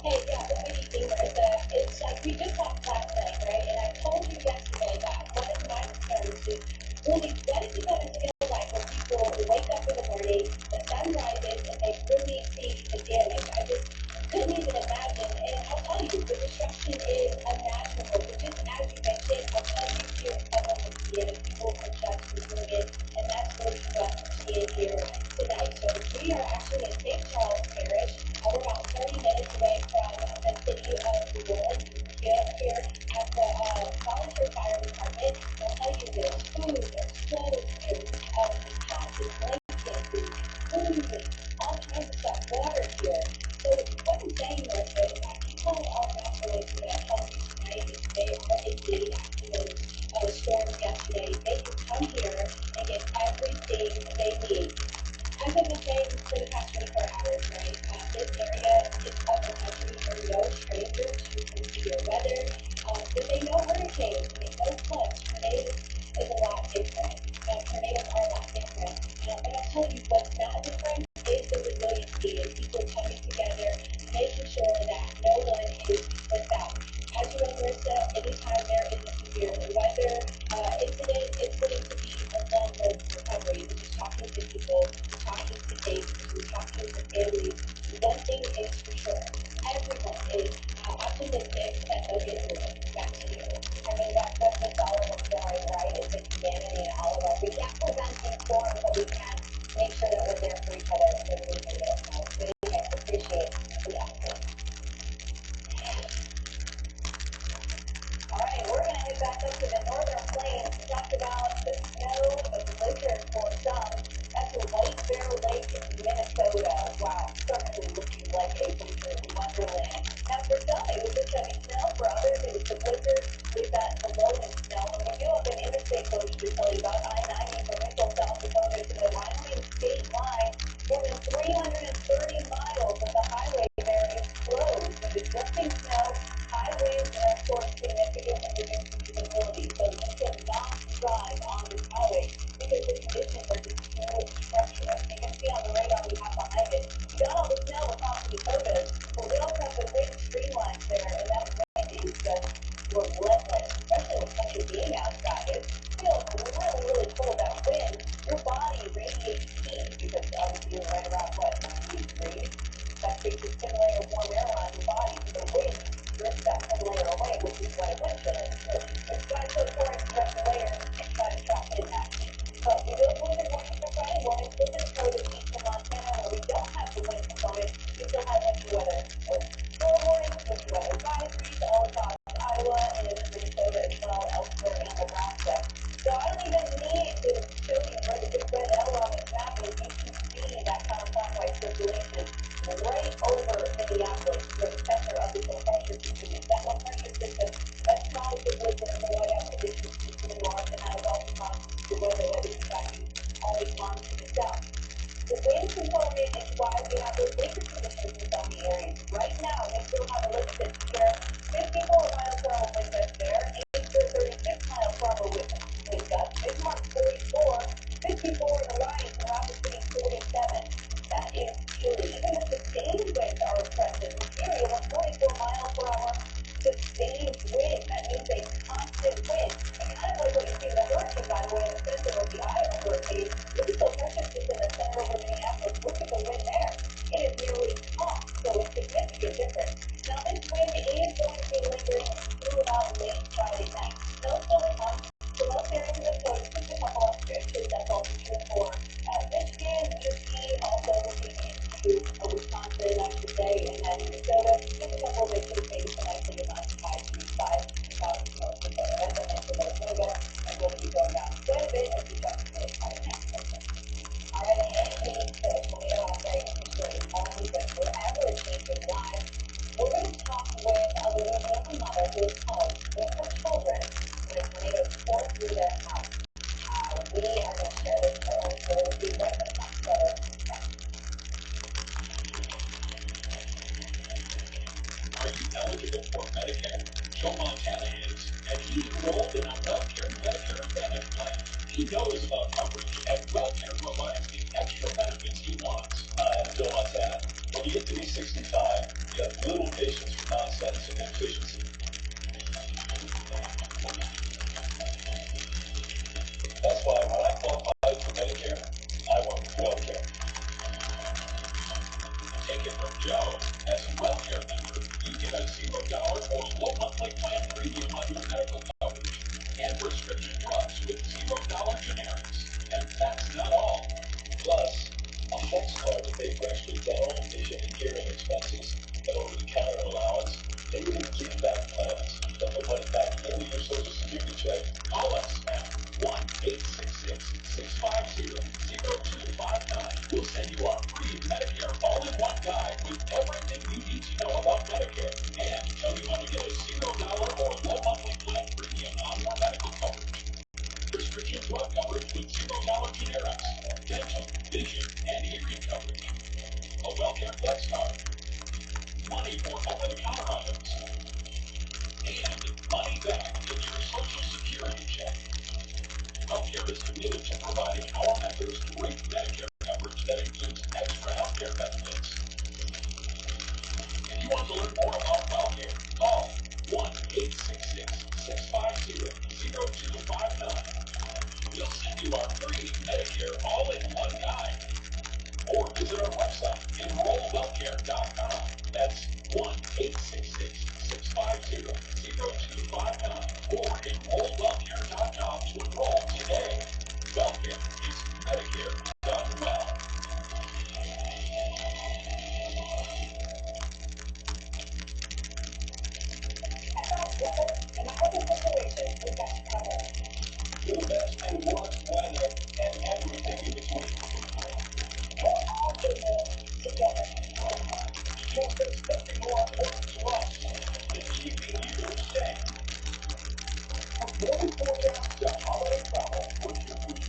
Hey, yeah, the biggie thing where it's like we just talked last night, right? And I told you yesterday that one of my concerns is really what is it going to feel like when people wake up in the morning, the sun rises, and they really see the damage. I just couldn't even imagine. And I'll tell you, the destruction is unimaginable. But just as you mentioned, I'll tell you here, someone can see it, and people are just doing it, and that's really what we're seeing here tonight. So we are actually in St. Charles Parish. We're about 30 minutes away from the city of New Orleans. Here at the volunteer fire department, I'll tell you there's food, there's clothes, there's pots and blankets and spoons and all kinds of stuff, water here. So what I'm saying is that people are not really going to help you tonight if they are in need after those storms yesterday. They can come here and get everything they need. As I've been saying for the past 24 hours, right, this area is of the country are no strangers to severe weather. They know hurricanes, they know floods. Tornadoes is a lot different. Tornadoes are a lot different. But I'll tell you what's not different is the resiliency and people coming together, making sure that no one is without. As you know, Marissa, anytime there is a severe weather incident, it's going to be a long road to recovery. We're just talking to people, talking to neighbors, we're talking to families. One thing is for sure, everyone is optimistic that they'll get through it. Back to you. I mean, that's all of us doing, right? It's the humanity and all of us. We can't prevent these storms, but we can make sure that we're there for each other when we need it. So, really, I appreciate the update. All right, we're going to head back up to the northern plains to talk about the snow, the blizzard for some. That's a White Bear Lake, Minnesota. Wow, certainly looking like a blizzard wonderland. Now, for some, it was just heavy snow. For others, it was the blizzard. We've got the low and snow. And we do have an interstate closure to tell you about I-90 from unemployment is why we have those labor conditions in some areas. Right now, they still have a list that's here, 54 miles per hour wind gusts there, Inkster 36 miles per hour wind gusts, Bismarck 44, 54 in Alliance, and Rapid City 47. That is huge. Even the sustained winds are oppressive. Imperial was 44 miles per hour sustained wind. That means a constant wind. And kind of like what you see in the hurricane, by the way, in the center of the eye of a hurricane. Look at the pressure system in the center over Minneapolis. Look at the wind there. It is nearly off, so it's significant difference. Now, this wind is going to be lingering through about late Friday night. Snow still to come. So most areas of the coast, just a couple of stretches. That's also true for Michigan, UP, also looking into Wisconsin, I should say, and then Minnesota. Just a couple of issues, maybe some isolated mountain high 35 north Dakota. As I mentioned, those snow gusts are going to be going down quite a bit as we jump to the Friday night. All right, and next week, the tornado outbreak is really only the forever changing lives. We're going to talk with a Louisiana mother who is home with her children when a tornado tore through their house. We are going to share this own story with you right now. So, Are you eligible for Medicare? Joe Montana is, and he enrolled in a WellCare Medicare Advantage plan. He knows about coverage, and WellCare provides the extra benefits he wants. I'm Joe Montana. When you get to be 65, you have little patience for nonsense and inefficiency. That's why when I qualified for Medicare, I went with WellCare. Take it from Joe. As a WellCare member, you get a $0 or low monthly plan premium on your medical coverage and prescription drugs with $0 generics. And that's not all. Plus, a flex card to pay for extra dental, vision, and hearing expenses, an over-the-counter allowance, and even give back plans that put money back into your Social Security check. Call us at 1-866-650-0259. We'll send you our free Medicare all-in-one guide with everything you need to know about Medicare and tell you how to get a $0 or low monthly plan premium on your medical coverage. Prescription drug coverage with $0 generics, dental, vision, and hearing coverage. A WellCare Flex card. Money for over-the-counter items. And money back in your Social Security check. WellCare is committed to providing our members great Medicare coverage that includes extra healthcare benefits. If you want to learn more about WellCare, call 1-866-650-0259. We'll send you our free Medicare all-in-one guide. Or visit our website, enrollwellcare.com. That's 1-866-650-0259 or enrollwellcare.com to enroll today. WellCare is Medicare done well. about weather, in every situation, we've got you covered. The best and worst weather and everything in between. We're all in this together. Because there's nothing more important to us than keeping you safe. From weather forecast to holiday travel, we're here for you.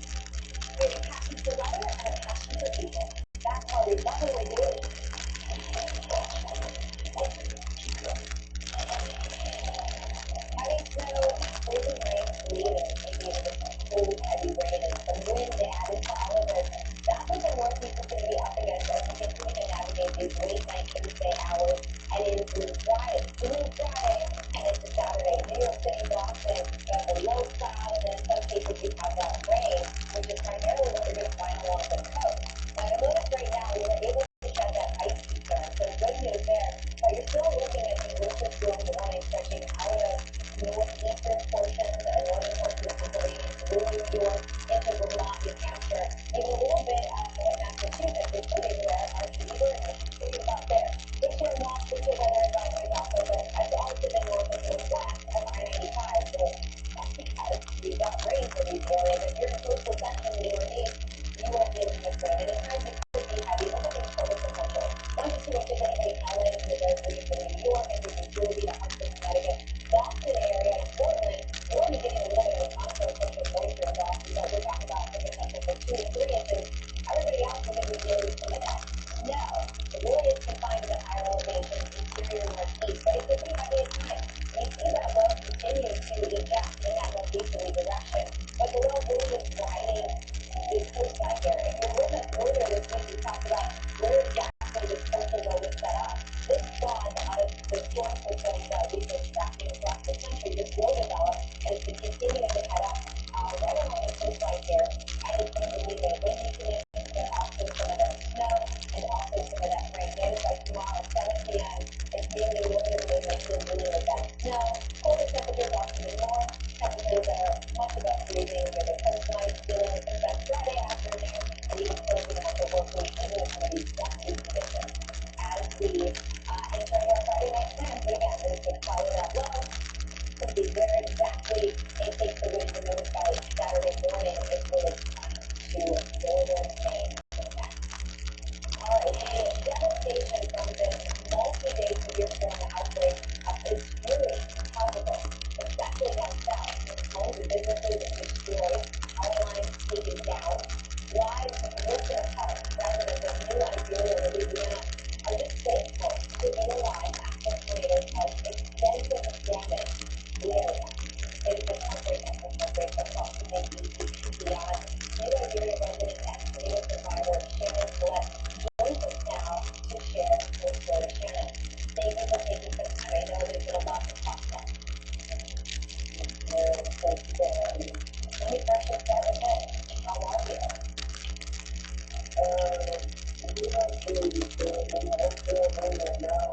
opportunity to, I'm now.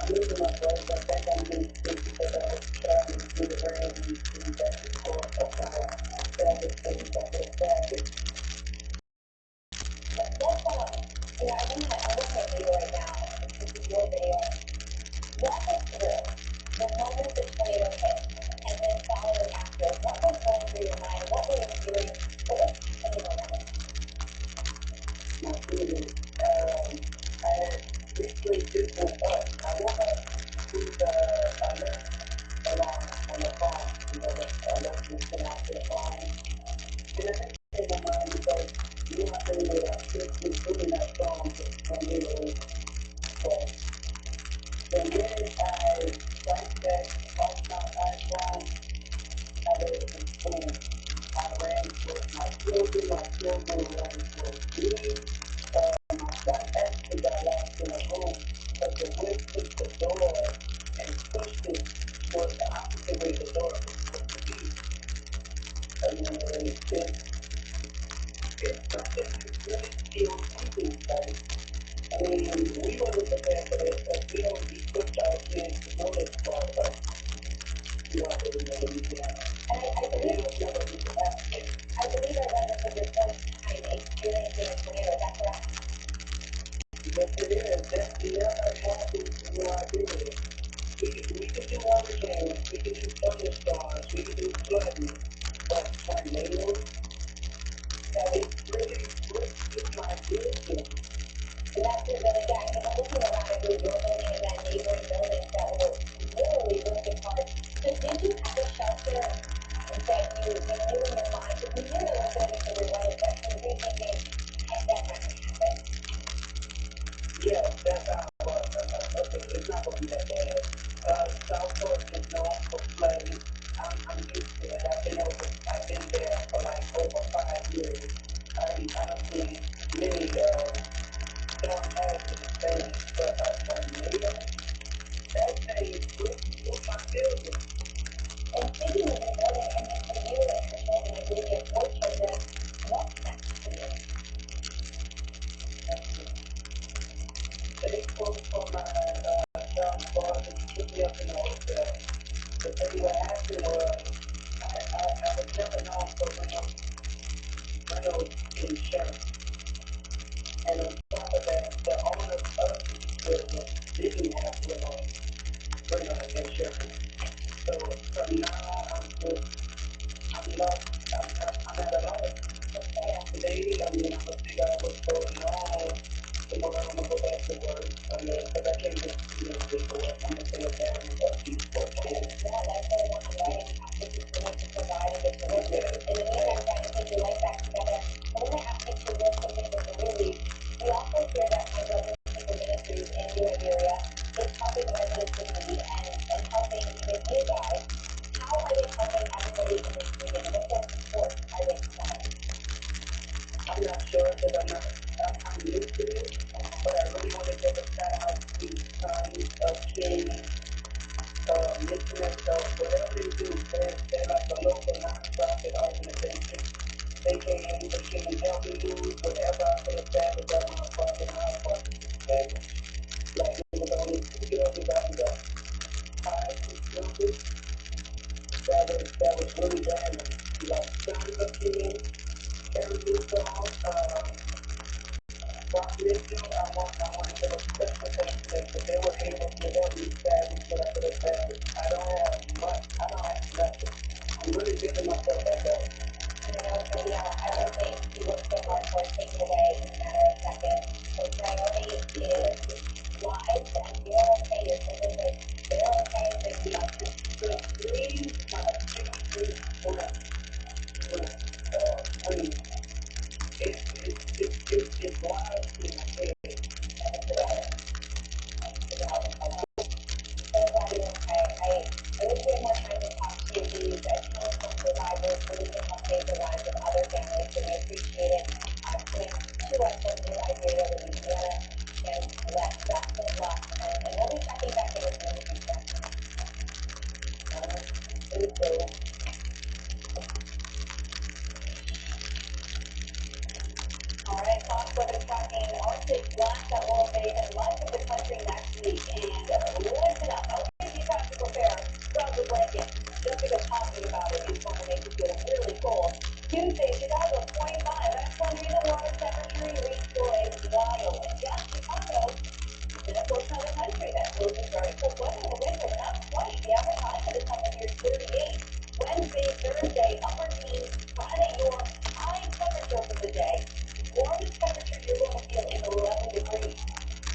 I'm losing my voice. I think I'm getting sick because I was traveling through the rain and back and forth. That's why I felt this thing back in traffic. I want to video right now. This is your video. Walk us through the moment the tornado hit, and then following after. What was going through your mind? What were you feeling? What was happening around you? My feelings. I had recently just woke up. I woke up to the alert alarm on the phone. You know, the alert was sent out to the phone. And I think in my mind because you know, I think that I should be doing that song to tornado. But the minute I wiped that off my iPhone, I let it consume. I ran for my children ran for me. My son actually got lost in a room, but the wind took the door and pushed it towards the opposite way the door was supposed to be. I mean, it's something that really feels something like, I mean, we wasn't prepared for this, but we don't equip our kids to know this part, but you know, really know Louisiana. And I believe It's never been happening. I believe I read that your first time experiencing a tornado. Is that correct? Yes, it is. That never happened where I live. We can do hurricanes, we can do thunderstorms, we can do flooding, but tornadoes, that is really with my vision. And that's what really got me. I'm looking around at your building and that neighboring buildings that were literally ripped apart. So did you have a shelter that you knew in your mind? Because we knew it was going to be everyone, but were you thinking, hey, that's not going to happen? Yes, that's how it was. Okay, it's not going to be that bad. Southport is known for flooding. I'm used to it. I've been there for like over 5 years. I don't see many storm hazards things, but a tornado, that thing flew my building. And speaking of your building, I mean, for you and your children, I believe you have 4 children. What's next for you? They closed for my son's father. He took me up in the hotel. The thing that happened was I was never known for rental insurance. And on top of that, the owner of the building didn't have rental insurance. So from now I'm lost. I'm at a loss. Today, I mean, I'm gonna figure out what's going on. Tomorrow I'm gonna go back to work. I mean, because I can't just, just go work. I'm gonna stay a family of people. Yeah, that's what I want to write. You have to continue to provide and get to work. Yeah. In the meantime, trying to put your life back together. I want to ask you to work something with the relief. We also hear that my brother People Ministries in your area is helping residents in need and helping even you guys. How are they helping everybody in this region? What sort of support are they providing? I'm not sure because I'm new to this, but I really want to give a shout out to Sons of Kings, Missionary, so whatever they do, they're like a local non-profit organization. They can help me lose whatever I could establish at my apartment. My apartment is established. Like it was only 2 buildings out of the 5, 6 buildings that was really damaged. Like Sons of Kings, every song, I want to give a special thanks to them because they were able to help me establish what I could establish. I don't have much. I don't have nothing. I'm really giving myself that up. I don't think you work so hard for it taken away in a matter of seconds. The priority is lives, and you're okay. Your children, they're okay. They do not The dream, my biggest dream, it's wild to my head. Everybody okay. I wish we had more time to talk to these children survivors so we can help save the lives of other families. So we appreciate it. Coming to us from New Iberia, Louisiana, and best of luck. And we'll be checking back in with you in the future. All right, weather tracking Arctic blackout will invade much of the country next week. And listen up, always be time to prepare. Grab the blanket. Just because talking about it is going to make you feel really cold. Tuesday, Chicago 25. That's going to be the lowest temperature in weeks for a while. And yes, Chicago is a portion of the country that will be very cold weather in the winter, but not quite. The average high for this time of year is 38. Wednesday, Thursday, upper teens. Friday, your high temperature for the day. Warmest temperature you're going to feel is 11 degrees.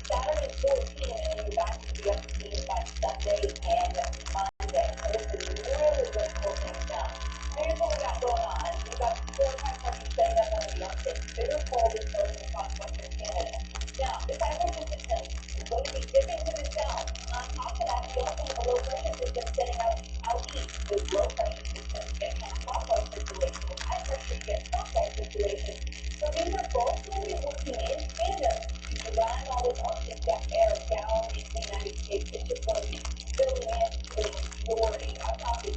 Saturday, 14, and then you're back to the upper teens by Sunday and Monday. So this is really cool things down. Here's what we got going on. We've got 4 high pressure setting up on the Arctic. Bitter cold is blowing across western Canada. Now, this high pressure system is going to be dipping to the south. On top of that, we also have a low pressure system setting up out east. This low pressure system gets a clockwise circulation. With high pressure, you get clockwise circulation. So these are both going to be working in tandem to drive all this Arctic air down into the United States. It's just going to be filling in to the majority. I'm talking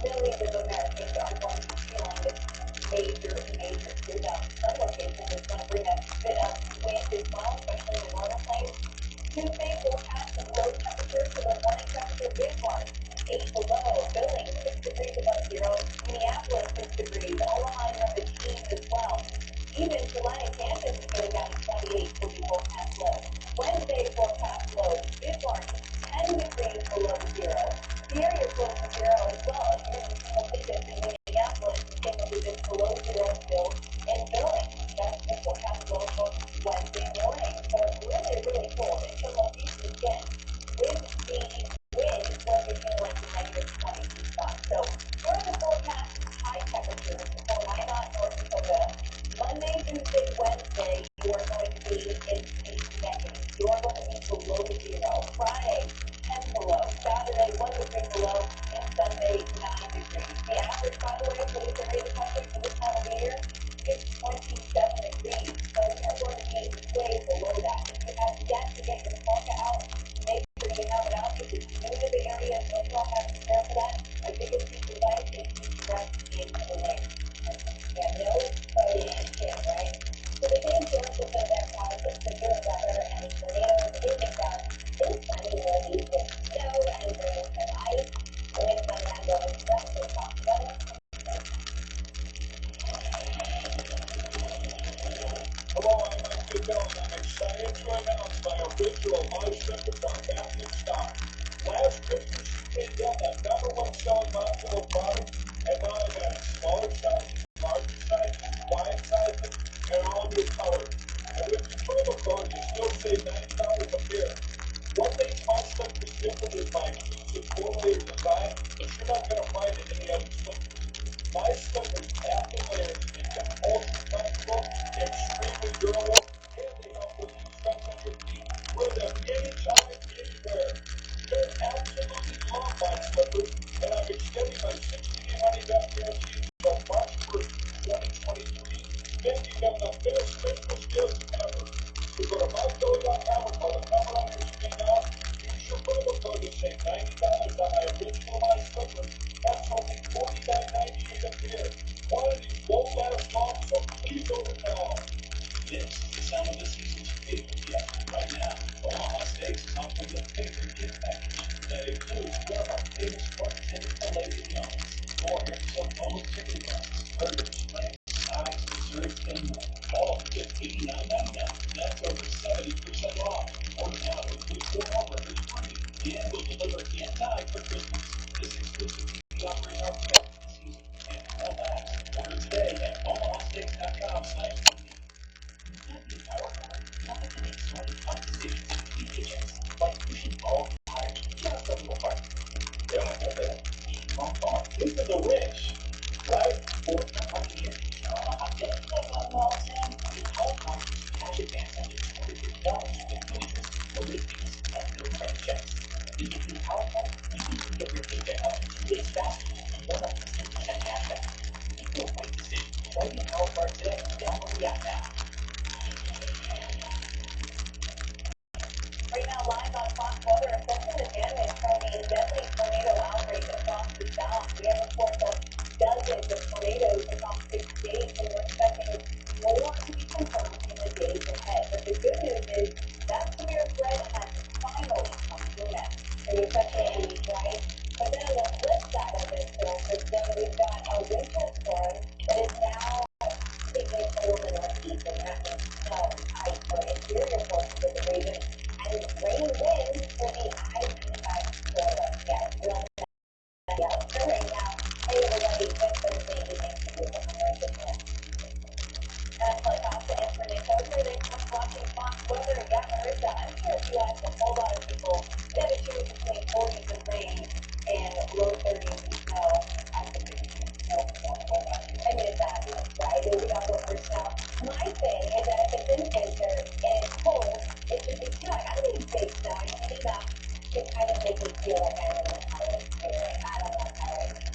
millions of Americans are going to be feeling this major here's some locations. It's going to bring a bit of wind as well, especially in the northern plains. Tuesday, forecast of low temperatures for the morning temperature. Bismarck, 8 below. Billings, 6 degrees above zero. Minneapolis, 6 degrees. Omaha, near the teens as well. Even Tulane, Kansas is getting down to 28 for the forecast low. Wednesday, forecast low. Bismarck, 10 degrees below zero. The area close to zero as well. You're in single digits in Minneapolis, and single digits below zero still in Billings. That's the forecast low for Wednesday morning. So it's really cold. In some locations, again, with the wind, it's going to be like the -22 spots. So for the forecast, high temperatures for Minot, North Dakota. Monday, Tuesday, Wednesday, you are going to be in the negatives. You are going to be below zero. Friday, 10 below. Saturday, 1 degree below. And Sunday, 9 degrees. The average, by the way, for this area of the country for this time of the year is 27 degrees. So we are going to be way below that. If you have yet to get your parka out, make sure you have it out. If it's new to the area, so you don't have to prepare for that. My biggest piece of advice is to dress in the lane. Yeah, no, right? So the same source will send that cause of severe weather and tornadoes in the south. This Sunday will be with snow and rain and ice. So it's Sunday, I'm going to rest and talk about it. Hello, I'm Mike Goodell, and I'm excited to announce my original live circus on Catholic stock. Last Christmas, you came down that #1 selling modular product, and now I got smaller sizes, larger sizes, wide sizes, and all new colors. And with the promo code, you still save $90 a pair. What makes my slippers different is my exclusive 4-layer design, but you're not going to find it in the other slippers. My slippers have the layers make them ultra comfortable, extremely durable, and they help relieve stress on your feet. Wear them anytime, anywhere. You'll absolutely love my slippers, and I'm extending my 60-day money-back guarantee until March 1st, 2023, making them the best Christmas gift ever. So go to MsLady.com or call the number on your screen now. Use your promo code to save $90 on my original My Slippers. That's only $49.98 a pair. Quantities won't last long, so please order now. This is the sound of the season's favorite gift. Right now, Omaha Steaks is offering the favorite gift package that includes one of our famous pork-tender filet mignons, or some boneless chicken breasts, burgers, flanks, sides, desserts, and more. All for just $89.99. That's over 70% off. Order now to include 4 hamburgers free, and we'll deliver in time for Christmas. This exclusive TV offering our best this season, and it won't last. Order today at omahasteaks.com/TV. Nothing powerful, nothing to make smarty conversations with PHS, like pushing all tires just a little farther. Long bar. These are the rich, right? Or how to get on a hot day. Well, Sam, all conference cash advance up to $250 with no interest or late fees and no credit checks. When you do powerful, you can get your paycheck up to 2 days faster and run up to 10% cash back. Make the right decision. Plug in Power Card today. Download the app now. Right now, live on Fox Weather, assessing the damage from the deadly tornado outbreak across the south. We have reports of dozens of tornadoes across 6 states, and we're expecting more to be confirmed in the days watching Fox Weather in Yakarita, I'm sure if you asked a whole lot of people, they had a choose between 40s and rain and low 30s and snow. I think it's snow for much. I mean, it's fabulous, right? We all go for snow. My thing is that if it's in winter and it's cold, it should be snowing. I don't even say snowing, enough to kind of make me feel like I'm in the Halloween spirit. I don't know Halloween.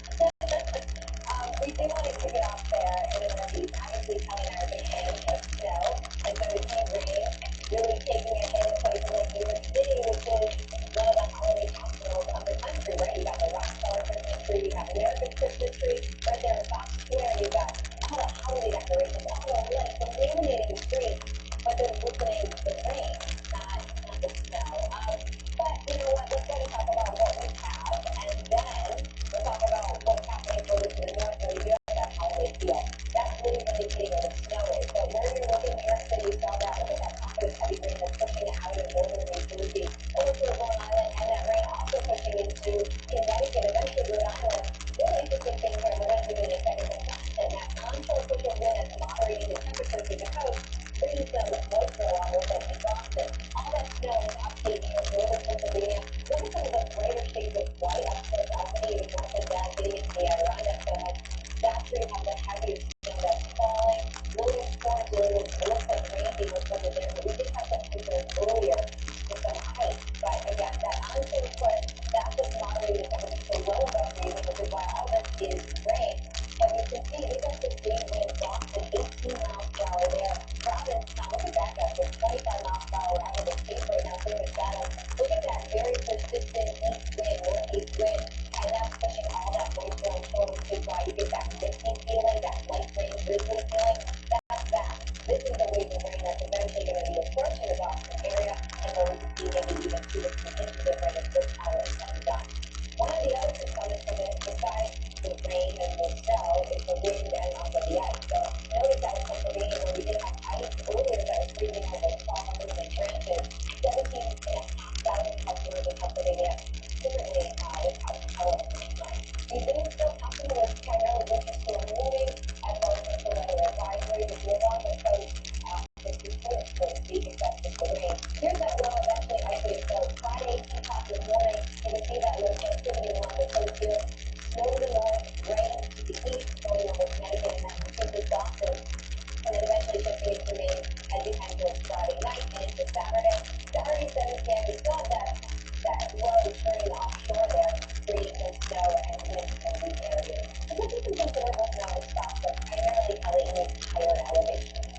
We do want to kick it off there in the Northeast. Obviously, Kelly and I are big fans of snow, and so we've seen rain really taking a hit in places like New York City, which is one of the holiday capitals of the country, right? You got the Rockefeller Christmas tree, you have America's Christmas tree, right there in Fox Square, you've got all the holiday decorations, all the lights illuminating the streets, but they're whistling the rain, not the snow. But you know what? Let's go and talk about what we have, and then we'll talk about what's happening further to the north, where we do have that holiday feel. That's really indicating where the snow is. But where you're looking, New York City, you saw that. Look at that pocket of heavy rain that's pushing out of northern New Jersey over to Long Island, and that rain also pushing into Connecticut, eventually Rhode Island. Really interesting thing here, and we're going to give you a second to Boston. That non-coastal wind that's moderating the temperatures to the coast, bringing some moisture along with it in Boston. All that snow is up taking northern Pennsylvania. Look at some of the brighter shades of white up towards Albany, even north and down, getting into the Adirondack zones. That's where you have the heaviest snow that's falling. Williamsport, it looks like rain being reported there, but we did have some concerns earlier with some ice. But again, that onset foot, that's what's moderating the temperature so well above freezing, which is why all this is rain. But you can see, these are sustained winds. Boston, 18 miles per hour there. Provincetown, look at that guy, with 25 miles per hour out of the state right now, pretty much battle. Look at that very persistent east wind, northeast wind, and that's pushing all that moisture and snow, which is why you get that misty feeling, that light rain drizzly feeling. That's that. This is the wave of rain that's eventually going to be approaching the Boston area, and where we can see maybe even 2 or 3 inches of rain as this hour is coming down. One of the other components of this, besides the rain and the snow, is the wind and also the ice. So notice that in Pennsylvania, where we did have ice earlier that was freezing over farmers and branches, 17,500 customers in Pennsylvania currently without power at this time. These winds still happen with primarily winter storm moving, as well as winter weather advisory, which will warn the coast this report, so to speak, except for the rain. Here's that low eventually isolated. So Friday, 2 o'clock this morning, you can see that low activity along the coast here. Snow to the north, rain to the east, going over Connecticut and Massachusetts, Boston, and then eventually shifting into Maine as you head towards Friday night and into Saturday. Saturday, 7 p.m., we still have that low turning offshore there, bringing some snow and wind from these areas. And this is some considerable snow and spots, but primarily Kelly in these higher elevations.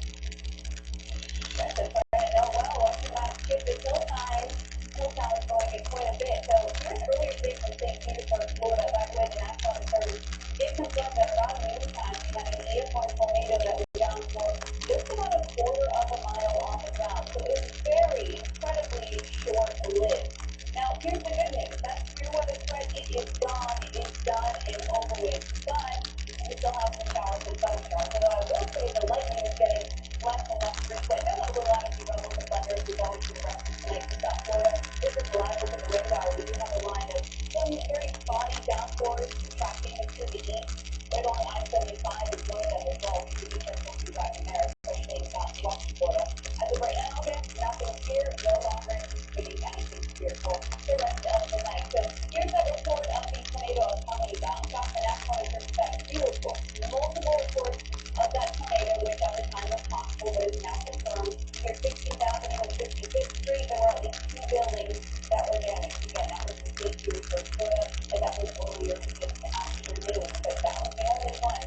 That's a fun to know well. Watching Massachusetts hillside is going in quite a bit. So here's earlier today from St. Petersburg, Florida. By the way, the National Weather Service did confirm that around noontime we had an EF1 tornado that was down for just about a quarter of a mile on the ground. So it was very incredibly short-lived. Now, here's the good news. That severe weather threat, it is gone, it is done, and over with. But we still have some showers and thunderstorms. Although I will say the lightning is getting less and less frequent. There's a little attitude on with the thunder as we go into the rest of tonight to South Florida. This is live with the radar. We do have a line of some very spotty downpours tracking to the east. Right along I-75 is one of them as well. We should be careful if you've gotten there, especially in southwest Florida. As of right now, again, nothing here, no longer anticipating anything here for the rest of the night. So here's that report of the tornado of Kelly bounced off the National Weather Service. That field report. Multiple reports of that tornado, which at the time was possible, but is now confirmed. Near 16,000 and 55th Street, there were at least 2 buildings that were damaged. Again, that was in St. Petersburg, Florida, and that was earlier this afternoon. But that was the only one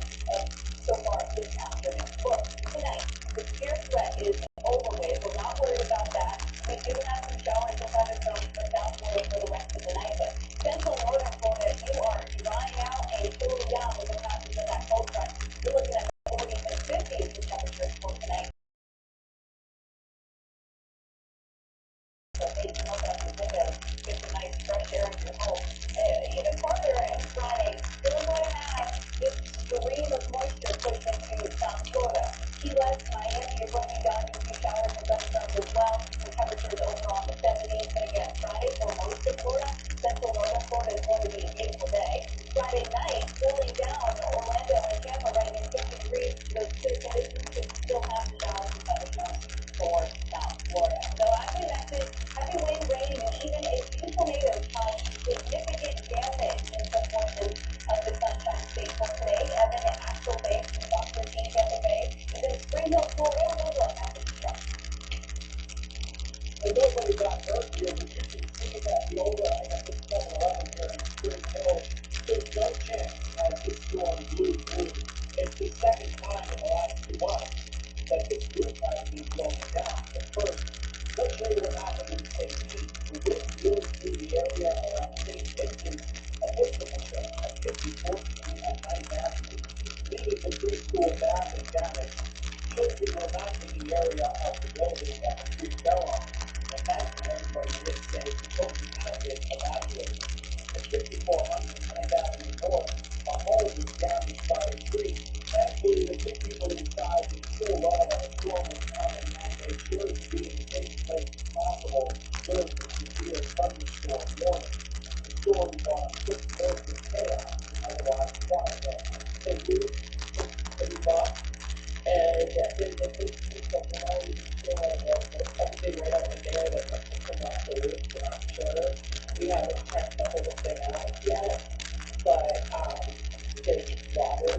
so far this afternoon. Look, tonight, the severe threat is over with. We're not worried about that. We do have some showers and thunderstorms for South Florida for the rest of the night, but central northern Florida, you are drying out and cooling down with the passage of that cold front. You're looking at 40s and 50s for temperatures for tonight. So maybe look out your window, get some nice fresh air in your home. Even further and Friday, still going to have this stream of moisture pushed into South Florida. Key West, Miami, you're going to be done. here, but you can see that the over, I got this 7-11 here in Spring Hill, there's no chance as this storm blew through. It's the second time in the last 2 months that this roof has been blown down. The first, let's show you what happened in St. Pete. The wind blew through the area around St. Vincent, a bit of a show at 54th Street at 9th Avenue, leaving the preschool badly damaged. Children were not in the area of the building that the tree fell on, and thankfully everybody did stay children have been evacuated. At 5400 9th Avenue North, a home was damaged by a tree. Thankfully, the 2 people inside were still alive as the storm was coming, and they should be in the safest place possible during the severe thunderstorm warning. The storm was on a quick course of chaos, otherwise quiet. St. Louis, everybody. And it's a variety of everything right up in there that's like come off the roof and not shutter. We haven't checked the whole thing out yet, but there's water,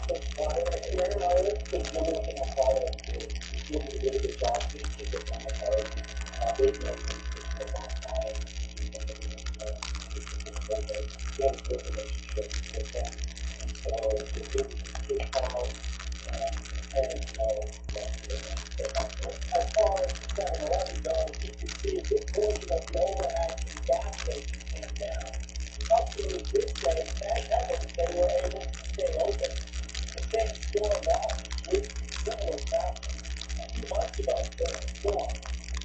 there's water everywhere. There's no looking at water. It's doing a really good job to keep it on the card. They've been for a long time. Build good relationships with them. And so it's really good call. And as far as 7-11 goes, you can see a good portion of the overhang in gas station came down. Customers did say, thank heavens, they were able to stay open. The same storm last week, similar fashion. A few months ago, during the storm,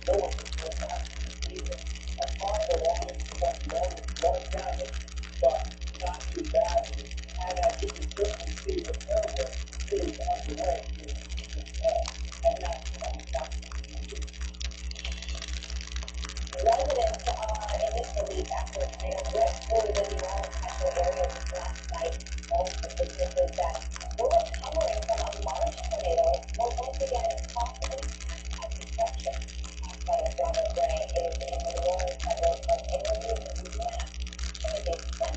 no one was going back to the season. A car belonging to one owner was damaged, but not too badly. And as you can certainly see, repair work is underway here in and that's back to the community. Residents initially after a tornado ripped through the New Orleans metro area last night, most of the businesses that were recovering from a large tornado were once again possibly at construction. Outside of Bravo Gray is in the New Orleans suburb of Arizona, Louisiana. And they spent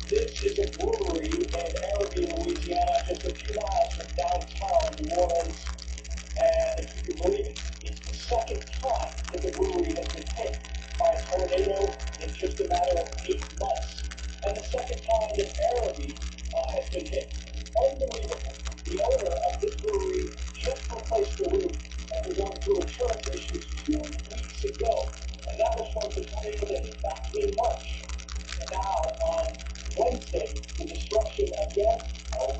This is a brewery in Arizona, Louisiana, just a few miles from downtown New Orleans. And if you can believe it, it's the second time that the brewery has been hit by a tornado in just a matter of 8 months. And the second time that Araby has been hit. Unbelievable. The owner of this brewery just replaced the roof after going through insurance issues 2 weeks ago. And that was from the tornado that hit back in March. And now on Wednesday, the destruction again,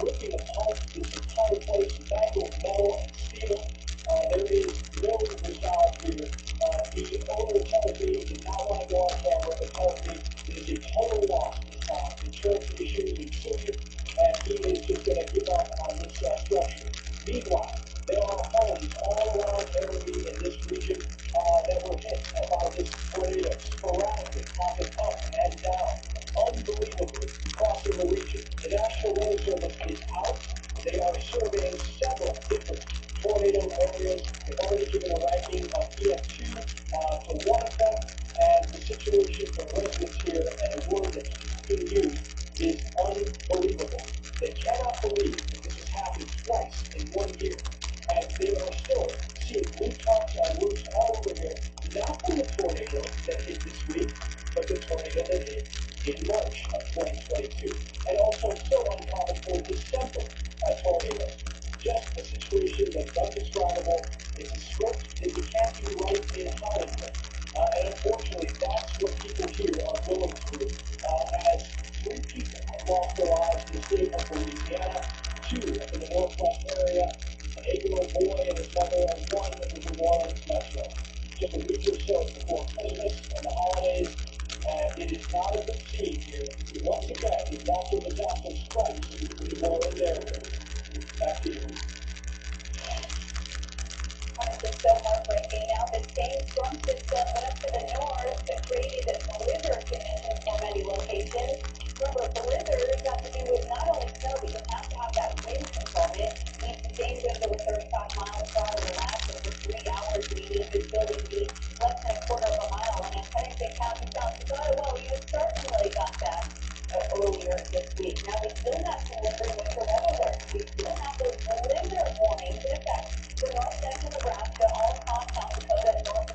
ripping apart this entire place, mangled metal and steel. There is no resolve here. The owner tells me he did not want to go on camera, but tells me it is a total loss this time. Insurance issues included, and he is just going to give up on this structure. Meanwhile, there are homes all around Araby in this region that were hit by this tornado, sporadically popping up and down. Unbelievably, crossing the region. The National Weather Service is out. They are surveying several different tornado areas. They've already given a ranking of EF2 to one of them, and the situation for residents here, and a word that keeps being used, is unbelievable. They cannot believe that this has happened twice in 1 year, and they are still seeing blue tarps on roofs all over here, not from the tornado that hit this week, but the tornado that hit in March of 2022, and also so uncommon for December tornadoes. Just a situation that's undescribable. It's a script that you can't do right in Hollywood. And unfortunately, that's what people here are going through. As 3 people have lost their lives in the state of Louisiana, 2 in the Northwest area, an 8-year-old boy and his mother, and 1 in the New Orleans metro. Just a week or so before Christmas and the holidays, and it is not a good scene here. Once again, the natural disaster strikes the New Orleans area. Back to you. It's so heartbreaking. Now, the same storm system went up to the north that created blizzard conditions for many locations. Remember, blizzards have to do with not only snow, but you have to have that wind component. These sustained winds over 35 miles per hour will last over 3 hours, median visibility be less than a quarter of a mile. And in Pennington County, South Dakota, well, you certainly got that earlier this week. Now, we still have some lingering winter weather alerts. We still have those blizzard warnings in effect for north central Nebraska, all across South Dakota, and north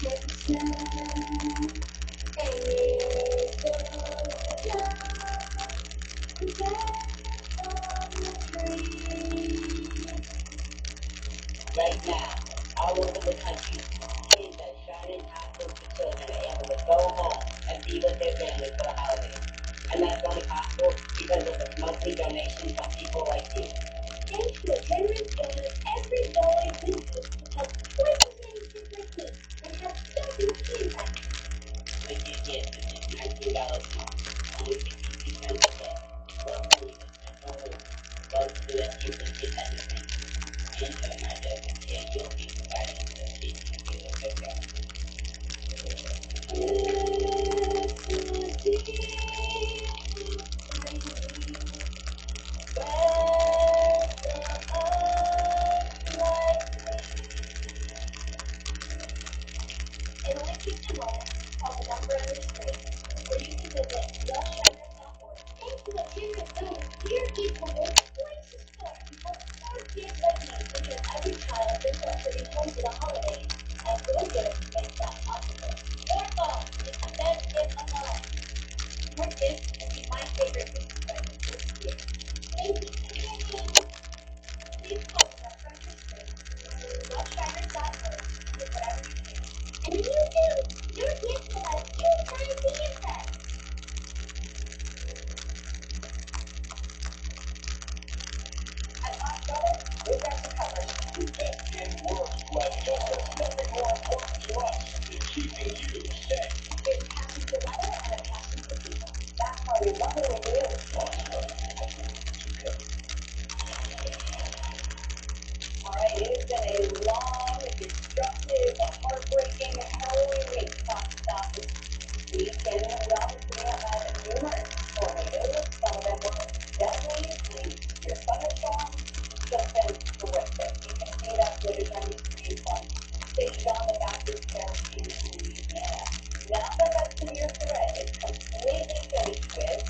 Right now, all over the country, kids are shining hospitals for children are able to go home and be with their families for the holidays. And that's only possible because of the monthly donations from people like you. Thanks to a generous donor, every boy we do help twice as many kids like me and have dozens of impact. With your gift of just $19 each, only 50% of that one food and simple move goes to the children get everything. And tell my dad that you'll be providing for the kids you give us their families. And only keeps enrollment called the number on your screen, or you can visit loveshiner.org. Thanks to a generous donor, dear kids will work twice as hard to help more kids like me because every child deserves to be home for the holidays, and your gift makes that possible. Your phone is the best gift of all. Your gift will be my favorite Christmas present this year. Thank you for giving. Please call the number on your screen, loveshiner.org, with whatever you can. And when you do, your gift will have huge impact. At Fox Brothers, we've got you covered. The best can work, but there's nothing more important to us than keeping you safe. There's a passion for weather and a passion for people. That's why we love what we do. All right, it has been a long, destructive, heartbreaking, harrowing week. Stop. Weekend around we have had numerous tornadoes. Some of them were deadly, severe thunderstorms. Just been horrific. You can see that footage on your screen from St. John the Baptist Parish in Louisiana. Now that that severe threat is completely finished with,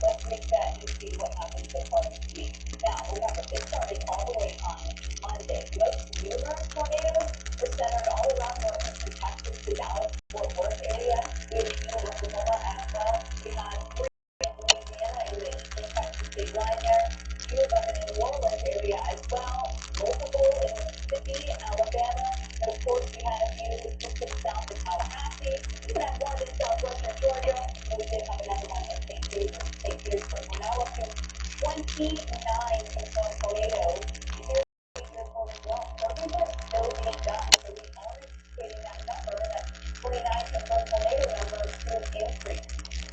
let's make that and see what happens so far this week. Now, remember, this started all the way on Monday. Most numerous tornadoes were centered all around northeastern Texas, the Dallas-Fort Worth area. We had a few in Oklahoma as well. We had 3 in Louisiana in the eastern Texas state line there. Few of them in the New Orleans area as well. Multiple in Mississippi, Alabama, and of course we had a few just to the south of Tallahassee. We even had one in southwestern Georgia, and we did have another one in St. Petersburg. We're now up to 29 confirmed tornadoes. Here's your report as well. Surveys are still being done, so we are anticipating that number, that 29 confirmed tornado number, to increase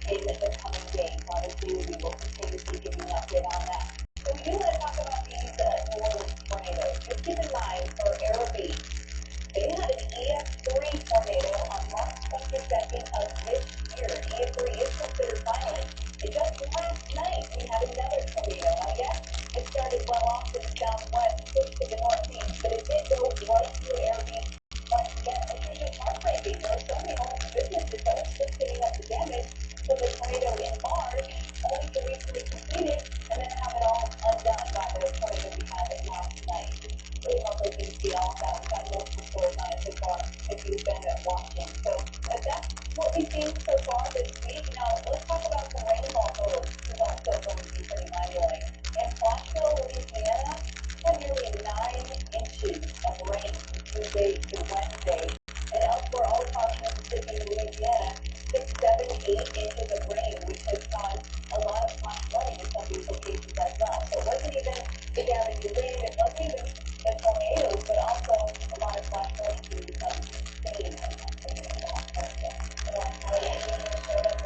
in the coming days. Obviously, we will continuously give you an update on that. So we do want to talk about these New Orleans tornadoes. Just keep in mind for Arabi, they had an EF3 tornado on March 22nd of this year. EF3 is considered violent. And just last night, we had another tornado. Now, yes, it started well off to the southwest, pushed to the northeast, but it did go right through Arabi once again, which is just heartbreaking. There are so many homes and businesses that are still cleaning up the damage from the tornado in March, only to recently complete it and then have it all undone by the tornado we had last night. Really heartbreaking to see all of that. We've got multiple stories on it so far if you've been watching. So that's what we've seen so far this week. Now, let's talk about some rainfall totals. This is also going to be pretty mind-blowing. In Clarksville, Louisiana, had nearly 9 inches of rain from Tuesday to Wednesday. And elsewhere, all across Mississippi and Louisiana, 6, 7, 8 inches of rain, which has caused a lot of flash flooding in some of these locations as well. So it wasn't even the damage to wind, it wasn't even the tornadoes, but also a lot of flash flooding due to some insane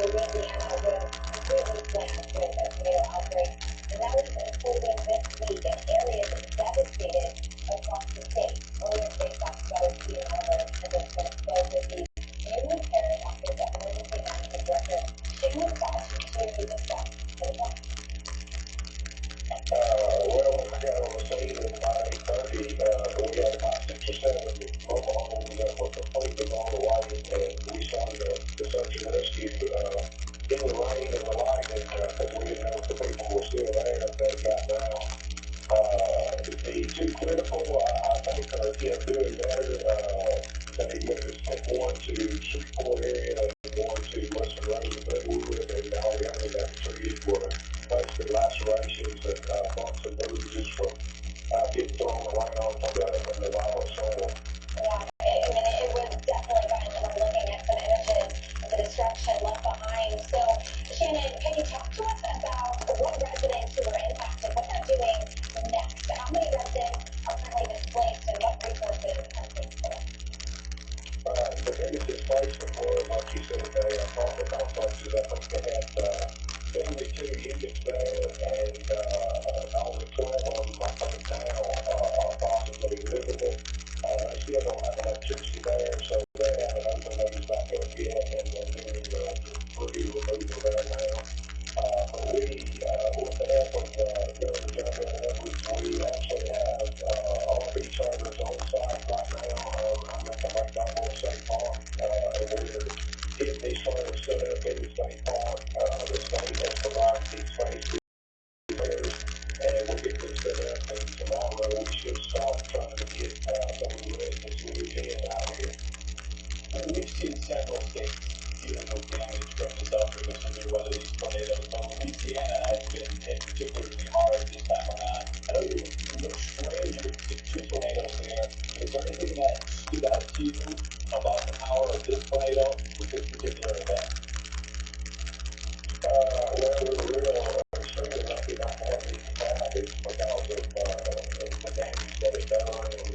Louisiana was completely slammed with a tornado outbreak, and that was unfolding this week in areas devastated across the state. Earlier today, Fox Brothers here on the president spoke with the Newland Parish Office of Emergency Management Director, Sharon Fox, to discuss the one. Well, we got on the scene at about 8:30. We had about 6 or 7 mobile homes that were completely blown away, and we started the search and rescue in the rain and the light, and because we didn't know if the people were still there if they got down. The 2 critical, I think, are doing better. They witnessed The biggest displacement was, like you said, the apartment complexes. I think they had 72 units there, and only 12 of them, I think now, are possibly livable. They still don't have electricity there, so they haven't opened those back up yet, and they're doing free removal there now. But with the help of Governor John Edwards, we actually have RV servers on site right now. I'm at the McDonald's State Park, and we're getting these servers set up in the state park. The state has provided these spaces there, and we'll get this set up, and tomorrow we should start trying to get some of the residents moved in out here. We've seen several states dealing with damage from this unpredictable weather, these tornadoes. But Louisiana has been hit particularly hard this time around. I know you were strange with the two tornadoes there. Is there anything that stood out to you about the power of this tornado with this particular event? Well, we were extremely lucky not to have any fatalities because of the damage that it done, and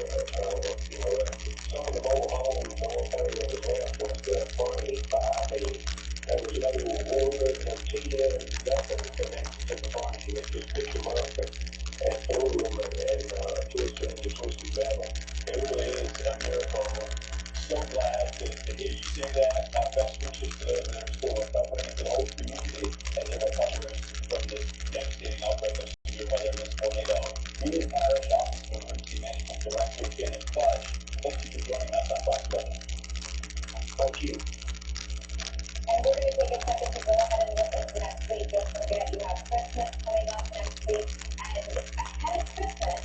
some of the mobile homes, the only thing that was left was the frame. There was no wood, no tin, nothing connected to the frame. It just picked them up and threw them and twisted into twisted metal. It really is a miracle. So glad to hear you say that. Best wishes to those that are still recovering and to the whole community as they're recovering from this devastating outbreak of severe weather and this tornado. Union Parish Office of Emergency Management Director Janet Fudge, thank you for joining us on Flash Weather. Thank you. And we're going to take a second to go ahead and look into next week. Don't forget, you have Christmas coming up next week. And ahead of Christmas,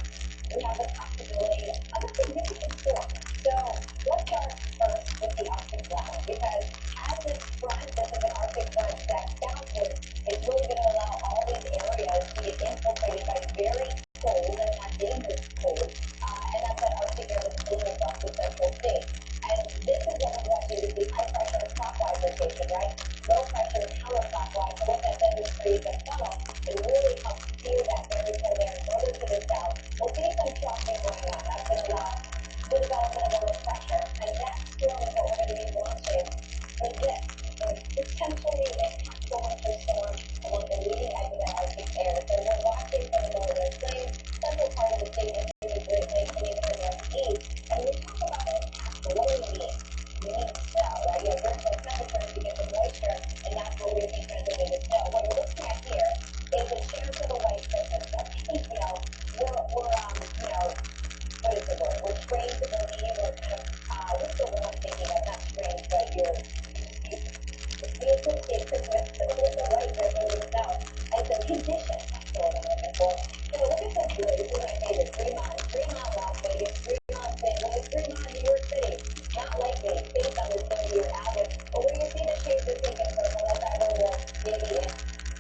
we have the possibility of a significant storm. So let's start first with the Arctic cloud. Because as this front, this is an Arctic front that's southward, it's really going to allow all these areas to get infiltrated by very cold and not dangerous cold. And that's that Arctic air that's blowing across the central states. And this is what we want to do, the high pressure clockwise rotation, right? Low pressure counterclockwise. So what that does is create a funnel and really helps steer that very cold air further to the south. We'll see some troughing going on. That's going to allow the development of lower pressure. And that storm is what we're going to be watching for this. So potentially impactful winter storm along the leading edge of that Arctic air. So we're watching for the northern plains, central part of the state, into the Great Lakes, and even the Northeast. And when we talk about impacts, what do we mean? We need snow, right? You have very low temperatures, you get the moisture, and that's where we can translate into snow. What you're looking at here is a chance of a white surface. I think, what is the word? We're trained to believe, or kind of, what's the word I'm thinking of? Not trained, but we associate Christmas with the white surface and snow. And so conditions, that's the word I'm looking for. So look at the blue. This is my favorite. Fremont, Las Vegas, Fremont, St. Louis, Fremont, New York City. Not likely, based on this 30-year average. But where you see the shades of pink and purple, that's either the maybe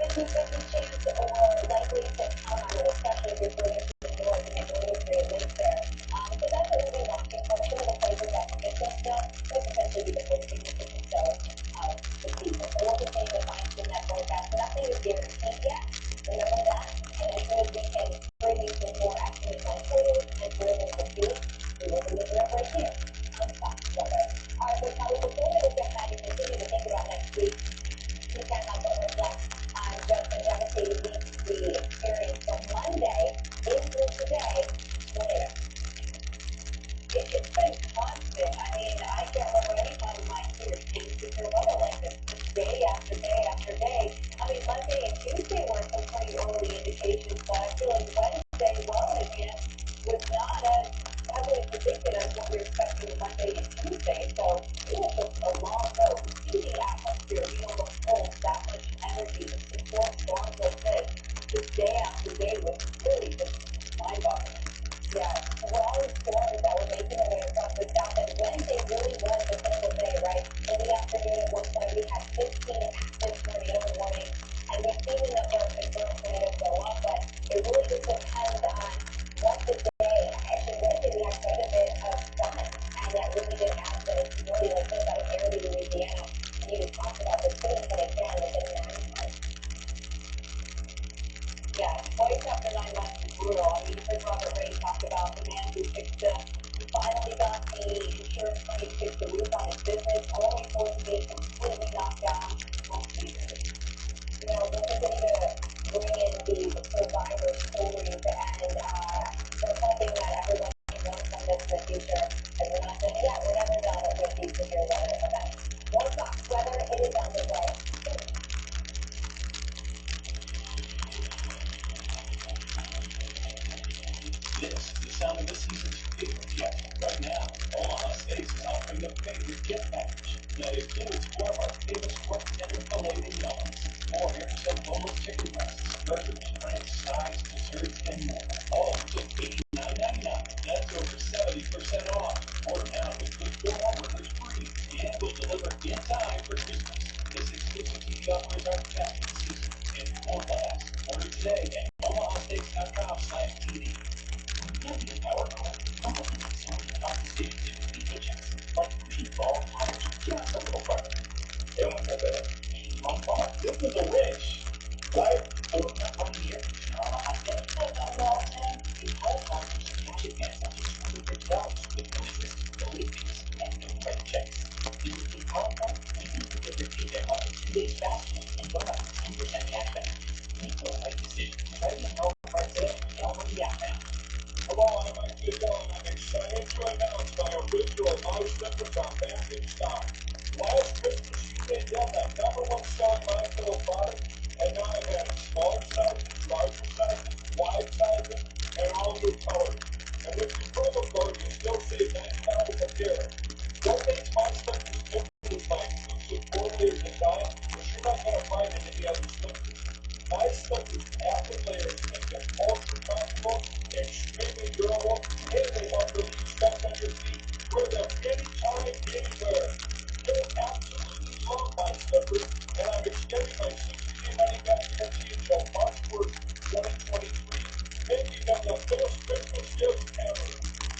50-50 chance or likely to count on it, especially if you're further to the north and you're going to create winds there. So that's what we'll be watching for. Some of the places that can get some snow could potentially be the most significant snow of the season. So we'll continue to fine-tune that forecast. Nothing is guaranteed yet. Remember that. And as soon as we can bring you some more estimates on totals and where they will be, we will deliver it right here on Fox Weather. All right, so now before we look at that and continue to think about next week, we can't help but reflect on just the devastating week we experienced from Monday into today. Later. It's been constant. I mean, I can't remember any time in offering the favorite gift package that includes one of our famous front dinner filet mignons, 4 hairs of boneless chicken breasts, burgers, drinks, sides, desserts, and more. All for just $89.99. That's over 70% off. Order now with good promo orders free, and we'll deliver in time for Christmas. This exclusive TV offer is our best in season and won't last. Order today at omahasteaks.com/TV. Deputy Power Core, complements some of the hockey sticks in VHS, like meatball tires, just a little further. They don't have that. One bar. This is a wish, right? So we're not one year. I think I got all the time. You qualify for some cash advance up to $250 with no interest, no late fees, and no credit checks. And if you qualify, you can get your paycheck up to 2 days faster and go up to 10% cash back. Make the right decision. Try to get help right today. Download the app now. Hello, I'm Mike Goodell, and I'm excited to announce my original live slippers are back in stock. Last Christmas, you made them the #1 selling My Pillow product, and now I have smaller sizes, larger sizes, wide sizes, and all new colors. And with your promo code, you still save $90 a pair. What makes my slippers different is my exclusive 4-layer design, which you're not going to find in any other slippers. My slippers have the layers to make them ultra comfortable, extremely durable, and they won't really stuck on your feet. Wear them anytime, anywhere. You'll absolutely love my slippers, and I'm extending my 60-day money-back guarantee until March 1st, 2023, making them the best Christmas gift ever.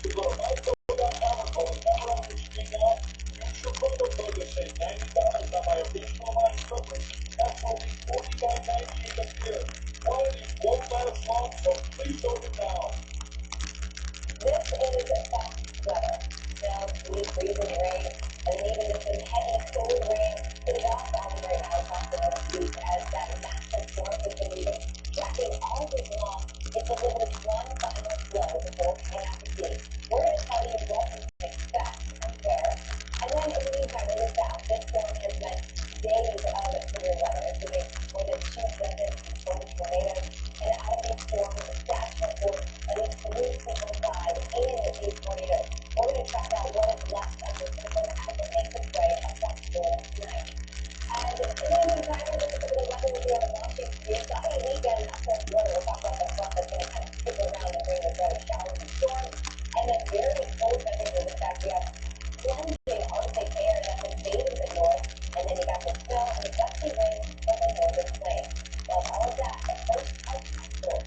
So go to mypillow.com or call the number on your screen now. Use your promo code to save $90 on my original line slippers. That's only $49.98 a pair. Quality won't last long, so please order now. This is a soft sweater. Now, sweet freezing rain, and even if some heavy cold rain, it is outside right now across the Northeast as that massive storm has been moving, tracking all week long. It delivers one final flow before heading out to sea. We're going to tell you what you can expect and where. And then in the meantime, in the south, this storm has meant days of severe weather, including more than 2 dozen controlled tornadoes. And out of these storms, the stats report at least 3 people died and 8 tornadoes. We're going to track out what is left of the system as it makes its way across Florida tonight. And in the meantime, we're looking for the weather we have a launching view. Sunny weekend up in Florida. We'll talk about the front that's going to kind of stick around and bring with us showers and storms. And then very cold temperatures. In fact, we have plunging Arctic air that's invading the north. And then you got the snow and the gusty winds from the northern plains. Well, all of that, but first, our top story.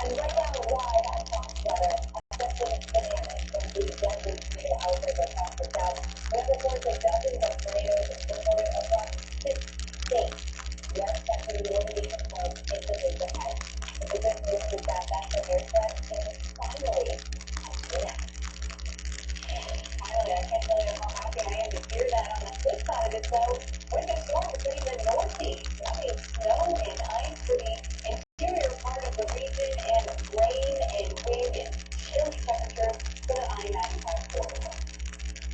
And right now, why that soft weather affecting bananas from the deadly tornado outbreak across the south. We have reports of dozens of tornadoes reported across 6 states. We are expecting northeast storms in the days ahead. But the good news is that that severe threat is finally up now. Finally, I can't tell you how happy I am to hear that. On the flip side of it, though, we're going to storm between the northeast. That means snow and ice for the interior part of the region, and rain and wind and chilly temperatures for the I-95 corridor.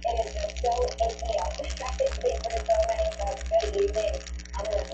It is just so achy out there. Thank you for so many folks. Good evening. I'm going to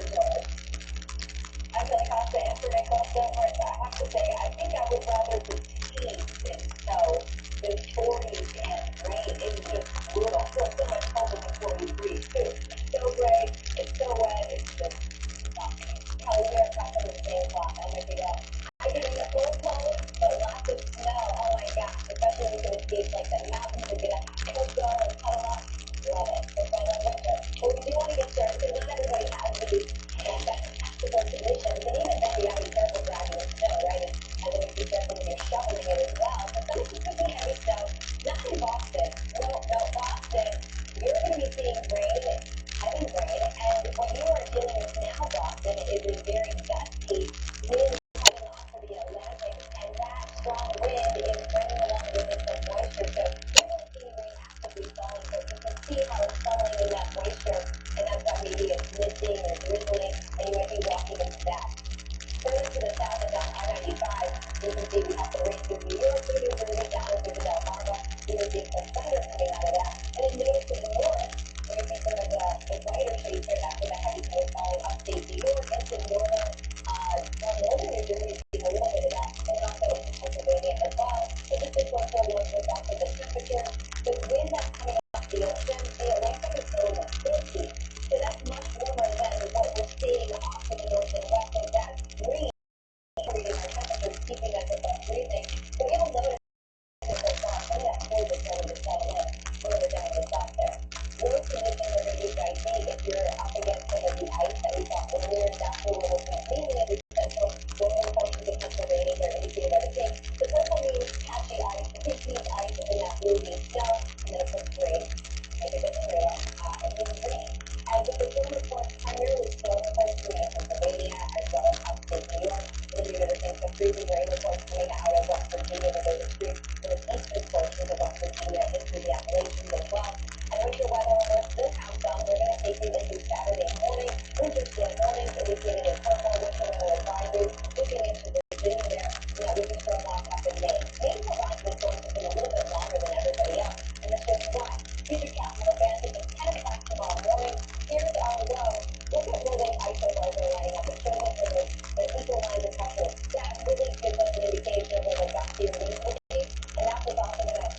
blue means snow, and then of course green, like a trail, and then rain. And with the storm reports primarily storm reports coming in Pennsylvania as well as upstate New York. And then you're going to see some freezing rain reports coming out of West Virginia that goes through those eastern portions of West Virginia into the Appalachians as well. And winter weather alerts will count down. We're going to take you into Saturday morning. Winter storm warnings indicated in purple. Winter weather advisories looking into Virginia there. And that winter storm watch up in Maine. Maine provides the storm system a little bit longer than everybody else. And that's just why. Future capital advantage at 10 o'clock tomorrow morning. Here's our low. Look at where those iso bars are lining up. It shows us where the equal lines of pressure. That really gives us an indication of where the gusty winds will be. And that's what's also going to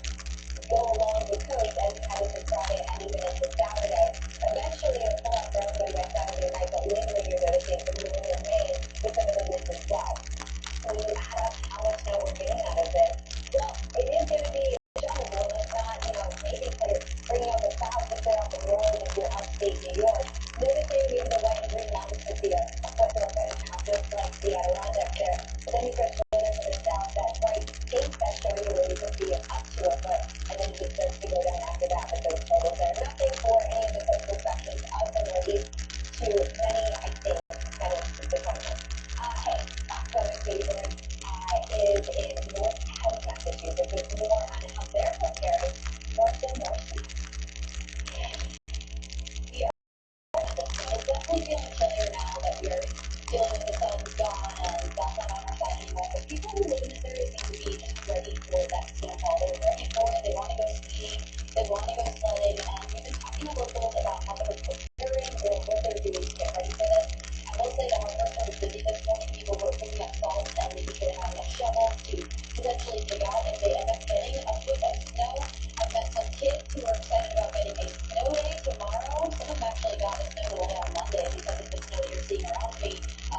go along the coast as you head into Friday and even into Saturday. Eventually, it'll pull out gradually by Saturday night, but lingering, you're noticing from northern Maine with some of the winds as well. When you add up how much snow we're getting out of it, well, it is going to be shovelable, if not, maybe clear, bringing up the clouds to clear out the road if you're upstate New York. Noticing maybe the white and green mountains could be a foot or a foot and a half, just like the Adirondack there. But then you get further to the south, that bright pink that's showing you where you can see up to a foot, and then it just starts to go down after that with those totals there. Nothing for any of the coastal sections of the Northeast to many, I think, kind of disappointment. Hey, last weather favorite is in Northtown, Massachusetts. There's more on how they're preparing for some more snow. It's definitely feeling chillier now that we're feeling that the sun's gone and that's not on our side anymore. But people who live in this area seem to be just ready for that snowfall. They're ready for it. They want to go skiing. They want to go sledding. And we've been talking to locals about how they're preparing or what they're doing to get ready for this. I will say that our first one was busy this morning. People were picking up salt and making sure they had enough shovels to potentially dig out if they end up getting a foot of snow. I've met some kids who are excited about getting a snow day tomorrow. Some of them actually got a snow day on Monday because of the snow you're seeing around me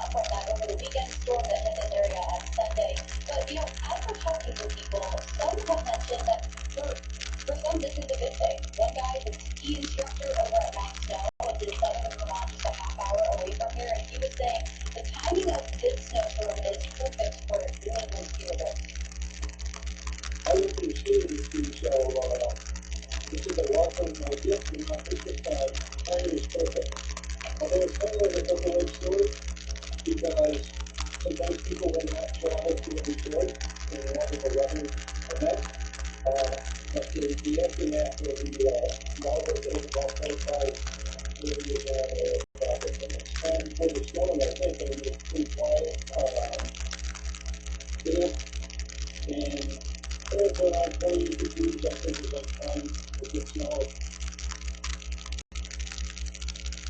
from that over the weekend storm that hit this area on Sunday. But, as we're talking to people, some have mentioned that for some this is a good thing. One guy is a ski instructor over at Max Snow. It's in southern Vermont, just a half hour away from here, and he was saying the timing of this snowstorm is perfect for New England skiers. I went to the ski industry, so this is a welcome gift, this is timing is perfect. Although it's kind of like a double-edged sword, because sometimes people will not travel to the resort in more of a weather event. But the aftermath of the Marvel is about 25 years traffic in it. And for the storm, I think it was pretty quiet. And it was around 40 degrees, I think it was time to get snow.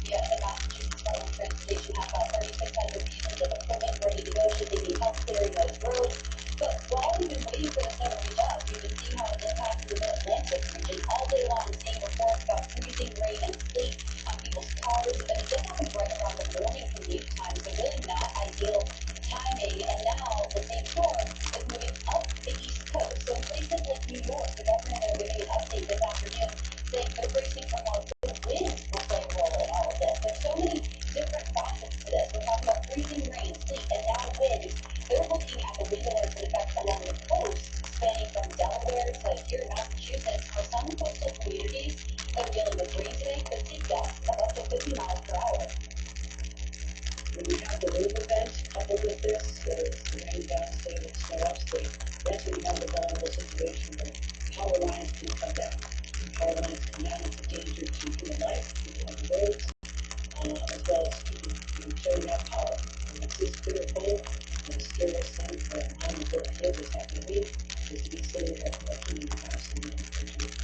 Yeah, the Massachusetts Department of Transportation has about 3,600 pieces of equipment ready to go should they need help clearing those roads. But while we've been waiting for the snow to reach us, we've been seeing how it's impacted the Mid-Atlantic region all day long, seeing reports about freezing rain and sleet on people's cars. And it just happens right around the morning commute time, so really not ideal timing. And now the same storm is moving up the East Coast. So in places like New York, the governor there giving an update this afternoon saying they're bracing for more winds will play a role in all of this. There's so many different facets to this. We're talking about freezing rain, sleet, and now winds. They're looking at the wind alerts and effects along the coast, spanning from Delaware to here in Massachusetts, for some coastal communities that are dealing with rain today could see gusts of up to 50 miles per hour. When we have the wave event coupled with this, the rain downstate and snow upstate, that's when you have the vulnerable situation where power lines can come down. Power lines come down into danger to human life, people on the roads, as well as people carrying out power. And it's this clear cold, and the scariest thing for mom and for kids is having to leave, is to be sitting there working in the house and being injured.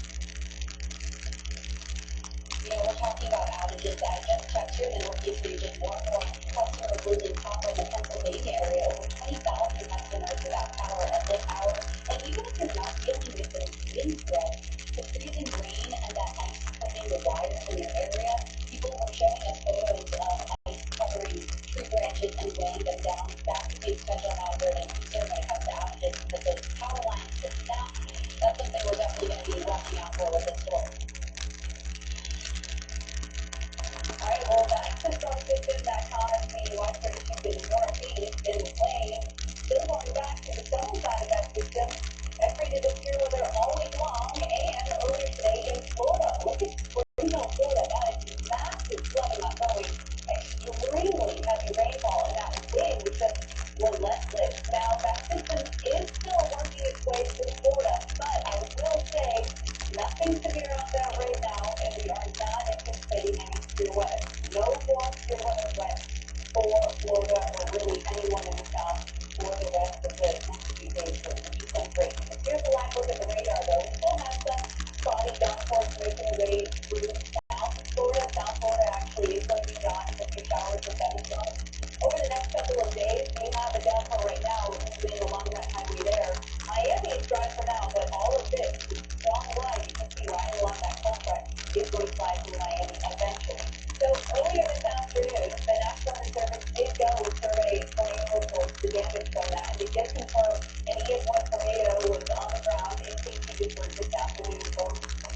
We're talking about outages. I just checked here in the Northeast region, more and more customers losing power in the Pennsylvania area. Over 20,000 customers without power at this hour. And even if you're not dealing with those wind threats, the freezing rain and that ice covering the wires in your area, people are showing us photos of ice covering tree branches and weighing them down. That could be a potential hazard and concern when it comes to outages because those power lines could snap. That's something we're definitely going to be watching out for with this storm. All right, well, the excess storm system that caused the widespread issues in the Northeast in the plain, still going back to the southern side of that system. That's created this fear weather all week long, nothing severe out there right now, and we are not anticipating any severe weather. No more severe weather threats for Florida or really anyone in the south for the rest of the next few days, which is so great. Here's a live look at the radar, though. We still have some spotty downpours making their way through South Florida. South Florida actually is going to be done with your showers and thunderstorms. Over the next couple of days, we have a downpour right now, moving along that highway there. Miami is dry for now, but all of this strong line you can see right along that cold front is going to fly through Miami eventually. So earlier this afternoon, the National Weather Service did go survey tornado reports, the damage from that, and they did confirm an EF1 tornado was on the ground in St. Petersburg this afternoon for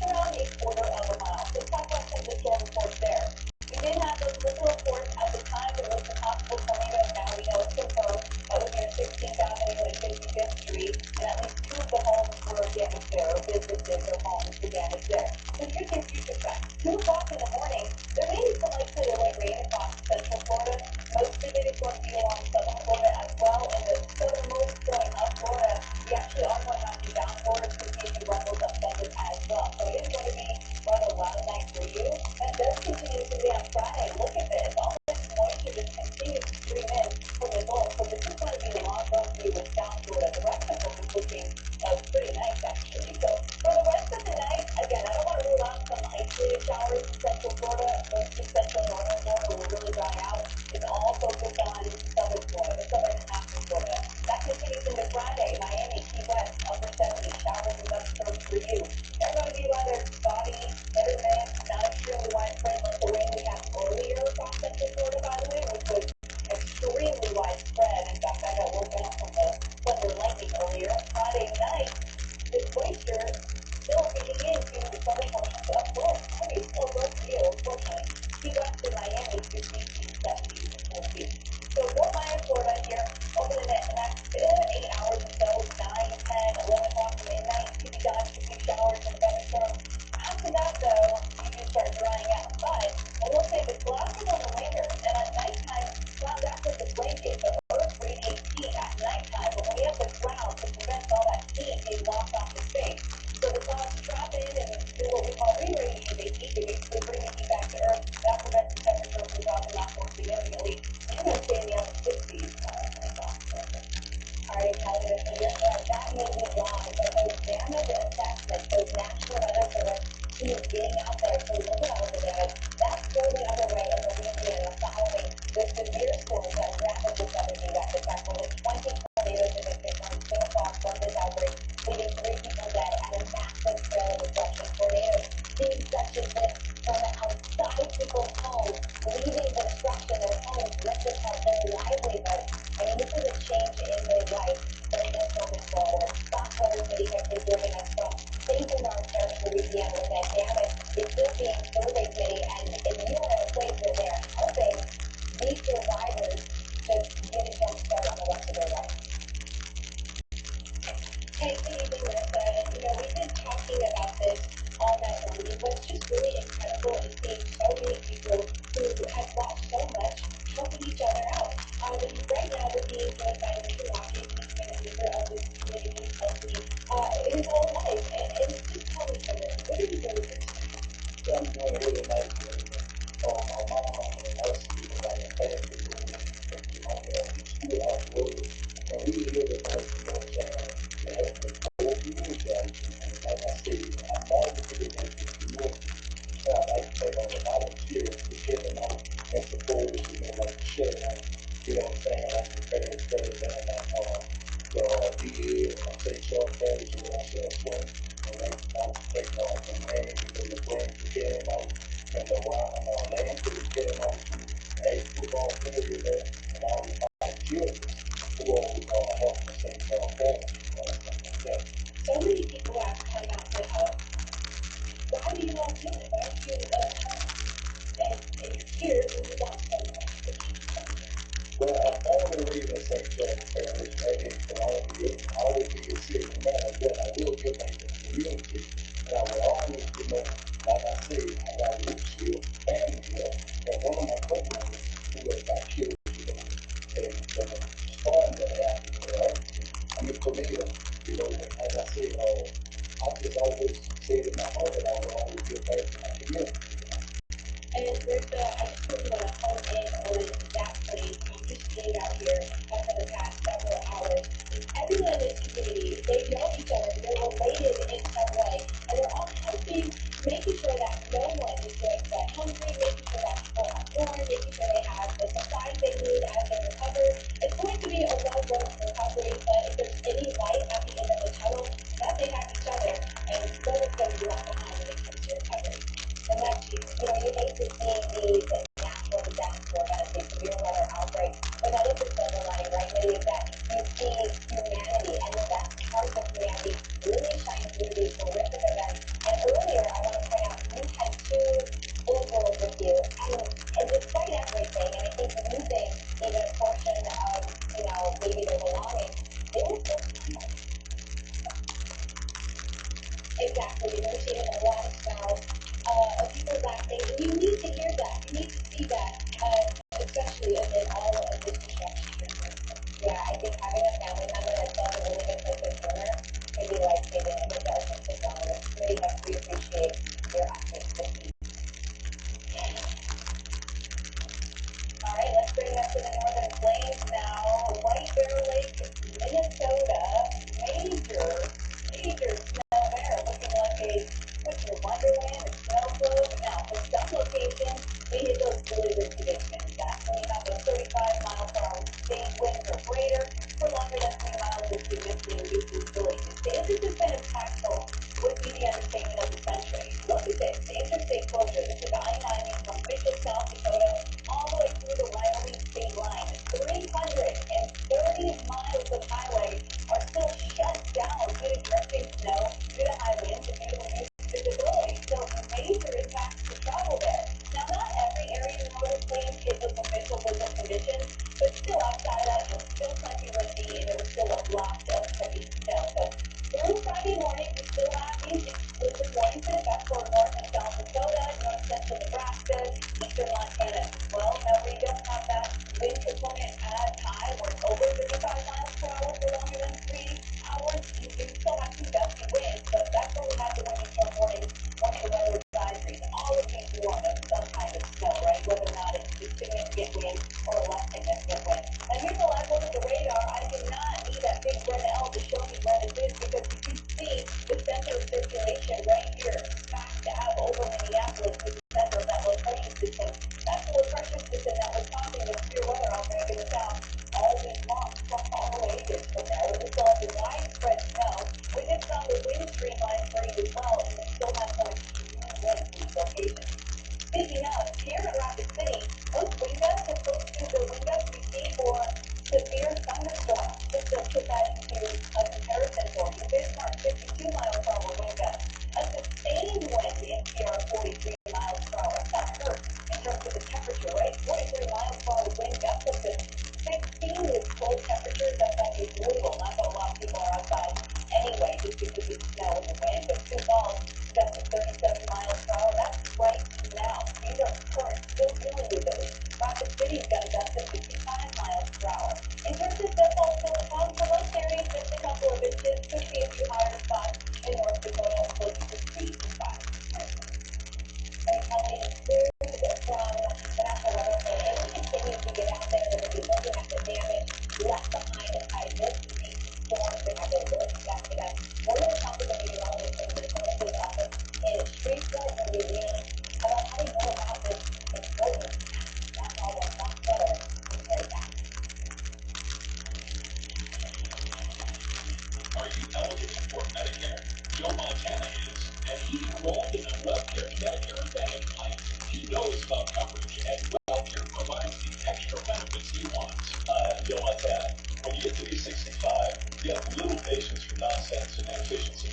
around a quarter of a mile. So let's talk about some of the storm reports there. We did have those little reports at the time there was a possible tornado. Now we know it's confirmed. That was near 16th Avenue and 55th Street, and at least two of the homes were damaged there, or businesses or homes were damaged there. So here's your future facts. 2 o'clock in the morning, there may be some likelihood of light rain across central Florida. Most of it is going to be along southern Florida as well, and the southernmost going up Florida, we actually are going to have some downpours, could be a few rumbles up thunders as well. So it is going to be rather wild night for you. That does continue today on Friday. Look at this. All this moisture just continues to stream in from the north. So this is going to be a long run for you in South Florida. The rest of it is looking pretty nice, actually. So for the rest of the night, again, I don't want to rule out some isolated showers in central Florida. Most of central and northern Florida will really dry out. It's all focused on southern Florida, the southern half of Florida. That continues into Friday. Miami, Key West, upper 70, showers and thunderstorms for you. They're going to be rather spotty, hit or miss, not extremely widespread like the rain we had earlier across central Florida, by the way, which was extremely widespread. In fact, I got woken up from the thunder and lightning earlier. Friday night, this moisture still getting into the southern portions of Florida. Pretty slow growth for you, unfortunately. Key West and Miami, 50 to 70 full feet. So Fort Myers, Florida here, over the next 8 hours or so, 9, 10, 11 o'clock midnight, could be done, could be showers and thunderstorms. After that, though, you do start drying out. But I will say the clouds are going to linger, and at nighttime, clouds act as a blanket. The earth radiates heat at nighttime, but when we have the clouds, it prevents all that heat being lost off the space. So the clouds trap in and do what we call re-radiation. They basically bring the heat back to Earth. That prevents the temperature from dropping off more significantly. You're going to stay in the upper 60s. Alright, television, that may be wrong, but those damage assessments, those National Weather Service teams getting out there to look at all the damage, that's fully underway in Louisiana following the severe storms that ravaged the southern U.S. In fact, more than 20 tornadoes have been hit on King Frost from this outbreak, leaving 3 people dead and a massive scale of destruction. Tornadoes seeing such as this from outside people's homes, leaving the destruction of homes, ripping up their livelihood. I mean, this is a change in the life that we don't know before. That's what everybody has been giving us from St. Bernard Parish, Louisiana, where that damage is still being surveyed, Kitty, and you are at a place where they are helping these survivors to get a jump start on the rest of their life. Hey, good evening, Marissa. We've been talking about this all night long, and what's just really incredible is seeing so many people who have lost so much helping each other out. Right now, we're being joined by Mr. Watkins. He's been a member of this community healthy his whole life. And just tell me something. What are you doing here today? I'm doing really nice. My mom loves me like a family. We school out the road. And we live in like, you know what I'm saying? And that's the whole community. Like I said, I'm married to the New York. So I like to take on the stated my heart that I will always be a part of my community. And there's I just really want to hone in on that place. Just being out here for the past several hours. Everyone in this community, they know each other, they're related in some way, and they're all helping, making sure that no one is going to get hungry, making sure that people have warm, making sure they have the supplies they need as they recover. It's going to be a long road to recovery, but if there's any light at the end of the tunnel, that they have each other, and no one's going to be left behind when it comes to recovery. And that's, you hate to see these natural disasters as a severe weather outbreak, but that is the silver lining, right? It is that you see humanity and the best parts of humanity really shine through these horrific events. And earlier, I want to point out, you had two little girls with you, and despite everything, and I think losing even a portion of, maybe their belongings, they were still smart. Exactly, you're seeing a lot of smiles of people laughing, and you need to hear that, you need to see that, especially in all of this disruption. Yeah, I think having a family member that's done a really good sense of humor can be life-saving, and it does take this on. Really much we appreciate your efforts this week. All right, let's bring up to the Northern Plains now. White Bear Lake, Minnesota. Major snow there, looking like a winter wonderland and snow globe. Now, for some locations, we hit those blizzard conditions. That's when we have those 35 mile per hour sustained winds or greater for longer than 3 miles with significant visibility. DeSantis has been impactful, would be the understatement of the century. Look at this, the interstate closure. This is I-90 from Mitchell, South Dakota, all the way through the Wyoming state line. 330 miles of highway are still shut down due to drifting snow, due to high winds, and due to reduced visibility. So major impacts to travel there. Now, not every area in the Northern Plains hit those official blizzard conditions, but still outside of that, it was still plenty windy, and there was still a lot of heavy snow. So through Friday morning, we still have these blizzard warnings in effect for North and South Dakota, North Central Nebraska, Eastern Montana as well. Now, we don't have that wind component as high, where it's over 55 miles per hour for longer than 3 hours. You do still have some gusty winds, but that's where we have the winter storm warnings, one of the weather advisories, all of these warn of some kind of snow, right? Whether or not it's just significant wind or less significant wind. And here's a live look at the radar. I do not need that big red L to show me where this is, because you can see the center of circulation right here, back dab over Minneapolis, is the center of that low pressure system. That's the low pressure system that was causing the severe weather outbreak in the south all week long, from all the way from there. We still have the widespread snow. We did some of the wind streamlines for you as well, and we still have some extreme winds in these locations. Speaking of, here in Rapid City, those wind gusts are close to the wind gusts we see for severe thunderstorms. Just to put that into a comparison for you, Bismarck 52 miles per hour wind gusts. A sustained wind in here 43 miles per hour. That hurts in terms of the temperature, right? 43 miles per hour wind gusts up to 16 with cold temperatures. That's going to be brutal. Not that a lot of people are outside anyway, just because of the snow and the wind. But Sioux Falls gusts of 37 miles per hour. That's right now. These are current, still dealing with those. Rapid City's got a gust of 55 miles per hour. In terms of snowfall, Silicon, for most areas, just a couple of inches. Could be a few higher spots in North Dakota, close to 3 to 5. And coming through from the National Weather Service, we continue to get out there. We're going to be looking at the damage left behind by this week storms. We have a look back to that. We're going to talk about the development from the Senator's office in Shreveport, Louisiana, about how we know about this important. That's all we're not better. We're right back. Are you eligible for Medicare? Joe Montana is, and he enrolled in a WellCare Medicare Advantage plan. He knows about coverage, and WellCare provides the extra benefits he wants. Joe Montana, when you get to be 65, you have little patience for nonsense and inefficiency.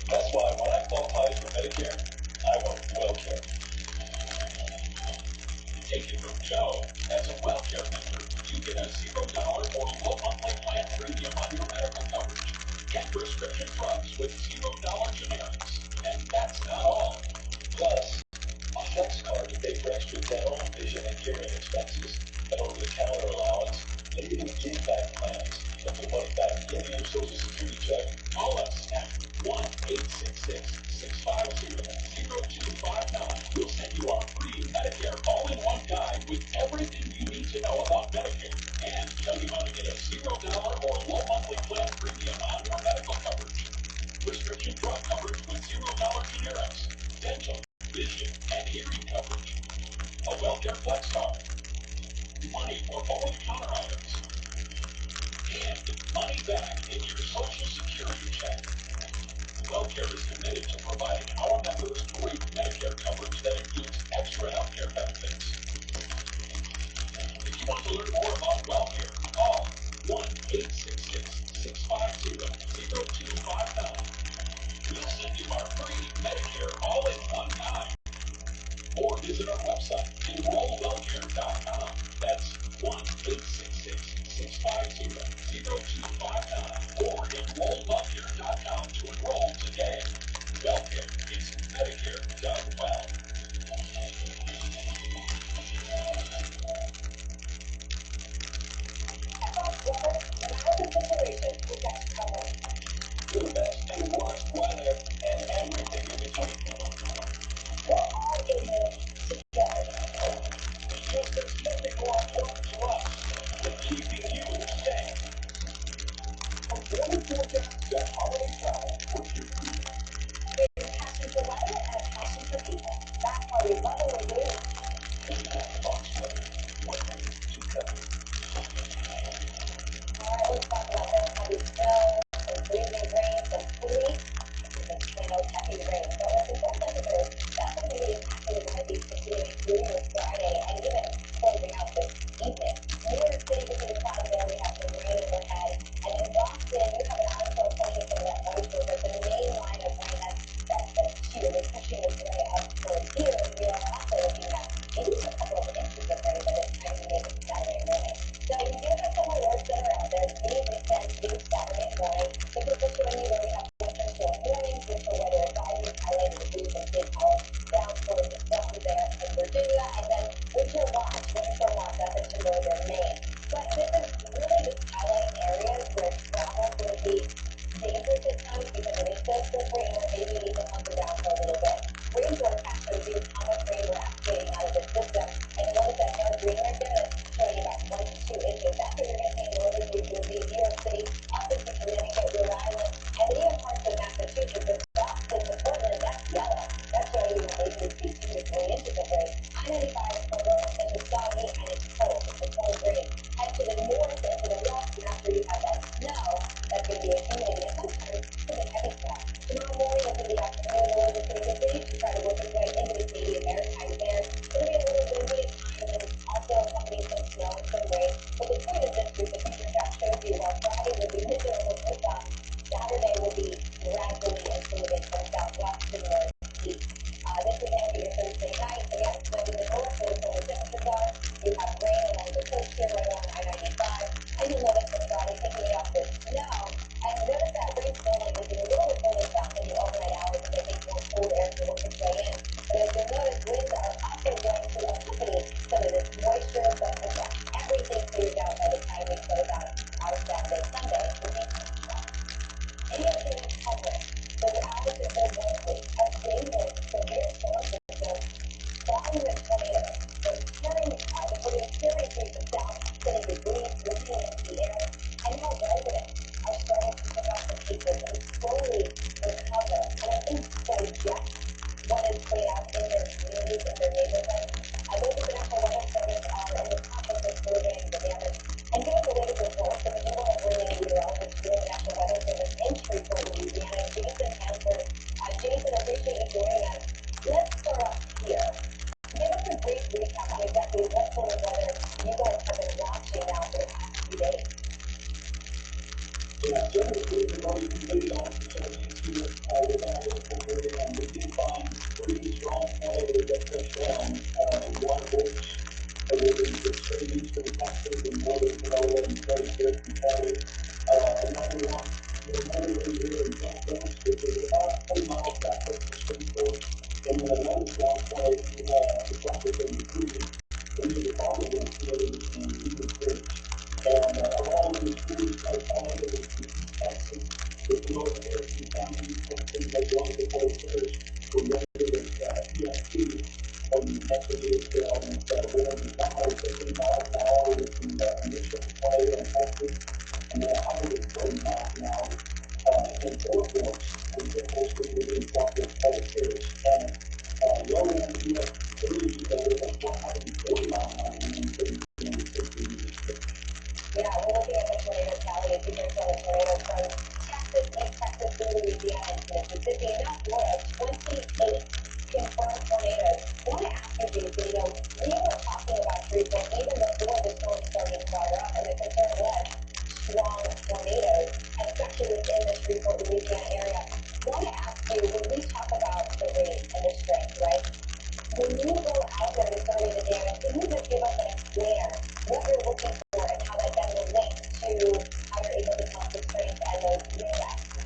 That's why when I qualify for Medicare, I want WellCare. Take it from Joe. As a WellCare member, you get a $0 or low monthly plan premium on your medical coverage. Get prescription drugs with $0 generics. And that's not all. Plus, a flex card to pay for extra dental, vision, and hearing expenses, an over-the-counter allowance, and even give back plans that put money back in your WellCare is committed to providing our members great Medicare coverage that includes extra healthcare benefits. If you want to learn more about WellCare, call 1-866-650-0259. We'll send you our free Medicare all-in-one guide. Or visit our website, enrollwellcare.com. That's 1-866-650-0259 or enrollwellcare.com to enroll today. WellCare, it's Medicare done well. The best and worst weather and everything in between. We're all in this together. Because there's nothing more important to us than keeping you safe. From weather forecast to holiday travel, we're here for you. There's a passion for weather and a passion for people. That's why we love what we do. Fox weather, weather together. All right, let's talk about that heavy snow, some freezing rain, some sleet, and heavy rain. So what's important is that's going to be impacting the Northeast continuing through this Friday and even closing out this evening. New York City will be the clouds there. We have some rain overhead. And in Boston, you have an onslaught pushing some of that moisture, but the main line of rain that's really pushing this area up toward here. We are also looking at maybe a couple of inches of rain by the time we make it Saturday morning. So you do have some alerts that are out there. These extend to Saturday morning. This is just showing you where we have winter storm warnings, winter weather advisories highlighting the blues and big colors down towards the south there in Virginia, and then winter watch up into northern Maine. But this is really just highlighting areas where travel will be dangerous at times because it is so slippery and maybe even hunker down for a little bit. Rain forecast shows you how much rain we're activating out of the system. And notice that dark green right there, that's showing about 1 to 2 inches. That's what you're going to see in northern New Jersey, New York City, up into Connecticut, Rhode Island, and even parts of Massachusetts, with Boston and Portland, that's yellow. That's showing you maybe 2 to 3 inches of rain. I-95 is cold, and it's soggy, and it's cold. It's a cold rain. Head to the north and to the west, and after you have that snow, that's going to be a humidity, and sometimes some heavy snow. Tomorrow morning into the afternoon, we're just going to continue to try to work its way into the Canadian Maritime there. It's going to be a little windy at times, and also accompanying some snow and some rain. But the point of this group, the future shows you while Friday will be miserable for some, Saturday will be gradually improving from southwest to northeast. This is going to be your Thursday night. Again, snow in the north, where the colder temperatures are. You have rain along the coast here, right along I-95. And you'll notice the Friday taking me off with snow. And notice that rain still is a little bit further south in the overnight hours as I think more cold air to work its way in. But as you'll notice, winds are also going to accompany some of this moisture, but again, everything clears out by the time we close out our Saturday, Sunday. Anything covering. So the average is so likely of dangerous severe storms following the tornado. We're carrying through the south, sending debris whizzing into the air, and now residents are starting to pick up the pieces and slowly recover. And I think digest what has played out in their communities, in their neighborhoods. Those of the National Weather Service are in the process of surveying the damage and giving the latest reports. So if you want to bring in meteorologist for the National Weather Service in Shreveport, Louisiana, Jason Hansford. Jason, I appreciate you joining us. Let's start off here. Give us a brief recap on exactly what sort of weather you guys have been watching now for the past few days. Yeah, generally speaking, what we completed on the 17th here, with our local area, and we did find pretty strong weather that touched down, water bridge, the straight eastern Texas and northern Florida and very good competitive. Another one, another one here in Southwest, which is about 20 miles southwest of Shreveport, and then another strong play, the southwest of the cruiser, and then the farmer was created in Eagle Bridge. And along with the schools, like Canada, with Texas, with North Harrison County, Texas, like one of the boys first, were measured as ESP, and messages on that wind is 150 miles an hour with the initial play in Texas, and then 130 miles an hour in Fort Worth, and then also within Southwest Texas, and low end ESP with 140 miles an hour and 30 Yeah, we're looking at the tornado tally. If you can tell the tornado from Texas, East Texas, through Louisiana into Mississippi, and now Florida, 28 confirmed tornadoes. I want to ask you, Jason, we were talking about Freeport even before the storm started to fire up, and the concern was strong tornadoes, especially within the Freeport, Louisiana area. I want to ask you, when we talk about the rain and the strength, right? When you go out there to survey the damage, can you just give us an explainer what you're looking for and how that then relates to how you're able to tell the strength and those impacts?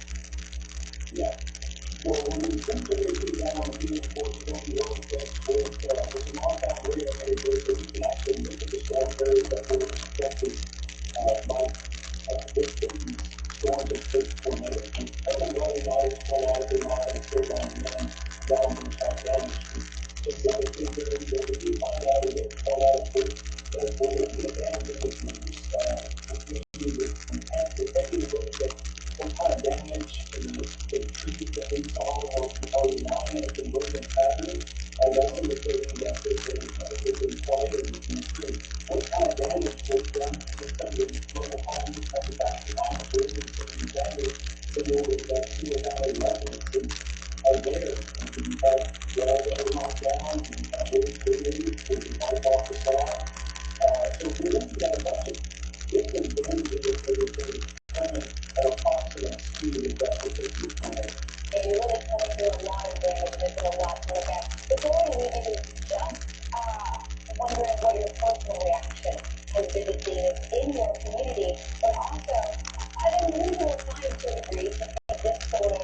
Yeah. Well, when we send the racing down here for the road with some on-top radar neighborhoods, so we can actually look at the storm areas that were affected by this storm and big tornadoes. And everybody knows what all the lines are on and downwards on damage. So the other thing that we do find out is that all out of the damage that was taking a look at what kind of damage the trees that we saw are lying at the movement pattern. That's indicating that there's been fire in the tree. What kind of damage was done to some of the local homes, manufactured homes, buildings that were damaged in order that single family residences are there. And you have walls that are knocked down, and you have roofs that are leaking, so you wipe off the side. So we're looking at a bunch of different damages that are determined at approximate speed of that particular tornado. And you're really coming through a lot of damage, and there's been a lot to look at. Before we leave you, just wondering what your personal reaction has been to seeing in your community, but also an unusual time to a degree to see this sort of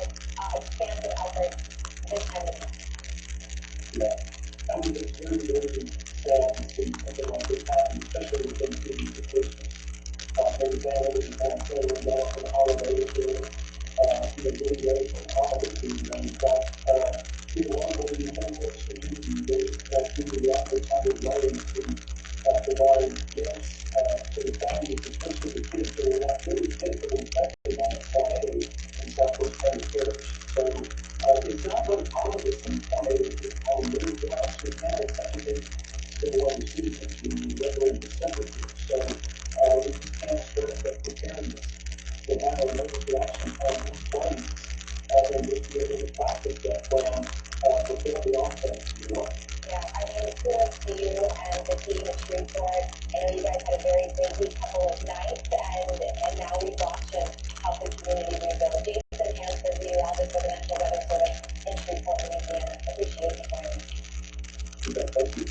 expansive outbreak this time of year. Yeah. I mean, it's very, very sad to see something like this happen, especially within 2 weeks of Christmas. Maybe families and going further well for the holidays or, getting ready for the holiday season. But, people are going to be more with the community. That's really the other kind of writing to provide gifts to the families, especially the kids who are not really typically affected on a Friday in Southwest Parish. So, it's not very common to see tornadoes this time of year. They're actually kind of affected civil weather season in November and December here. So, we can't stress that preparedness to have a local reaction plan in place and just be able to practice that plan before the onset of the war. Yeah, I mean, kudos to you and the team at Shreveport. I know you guys had a very busy couple of nights, and now we're watching how the community rebuild. Jason Hanson, meteorologist for the National Weather Service in Shreveport, Louisiana. Appreciate you joining us. Thank you.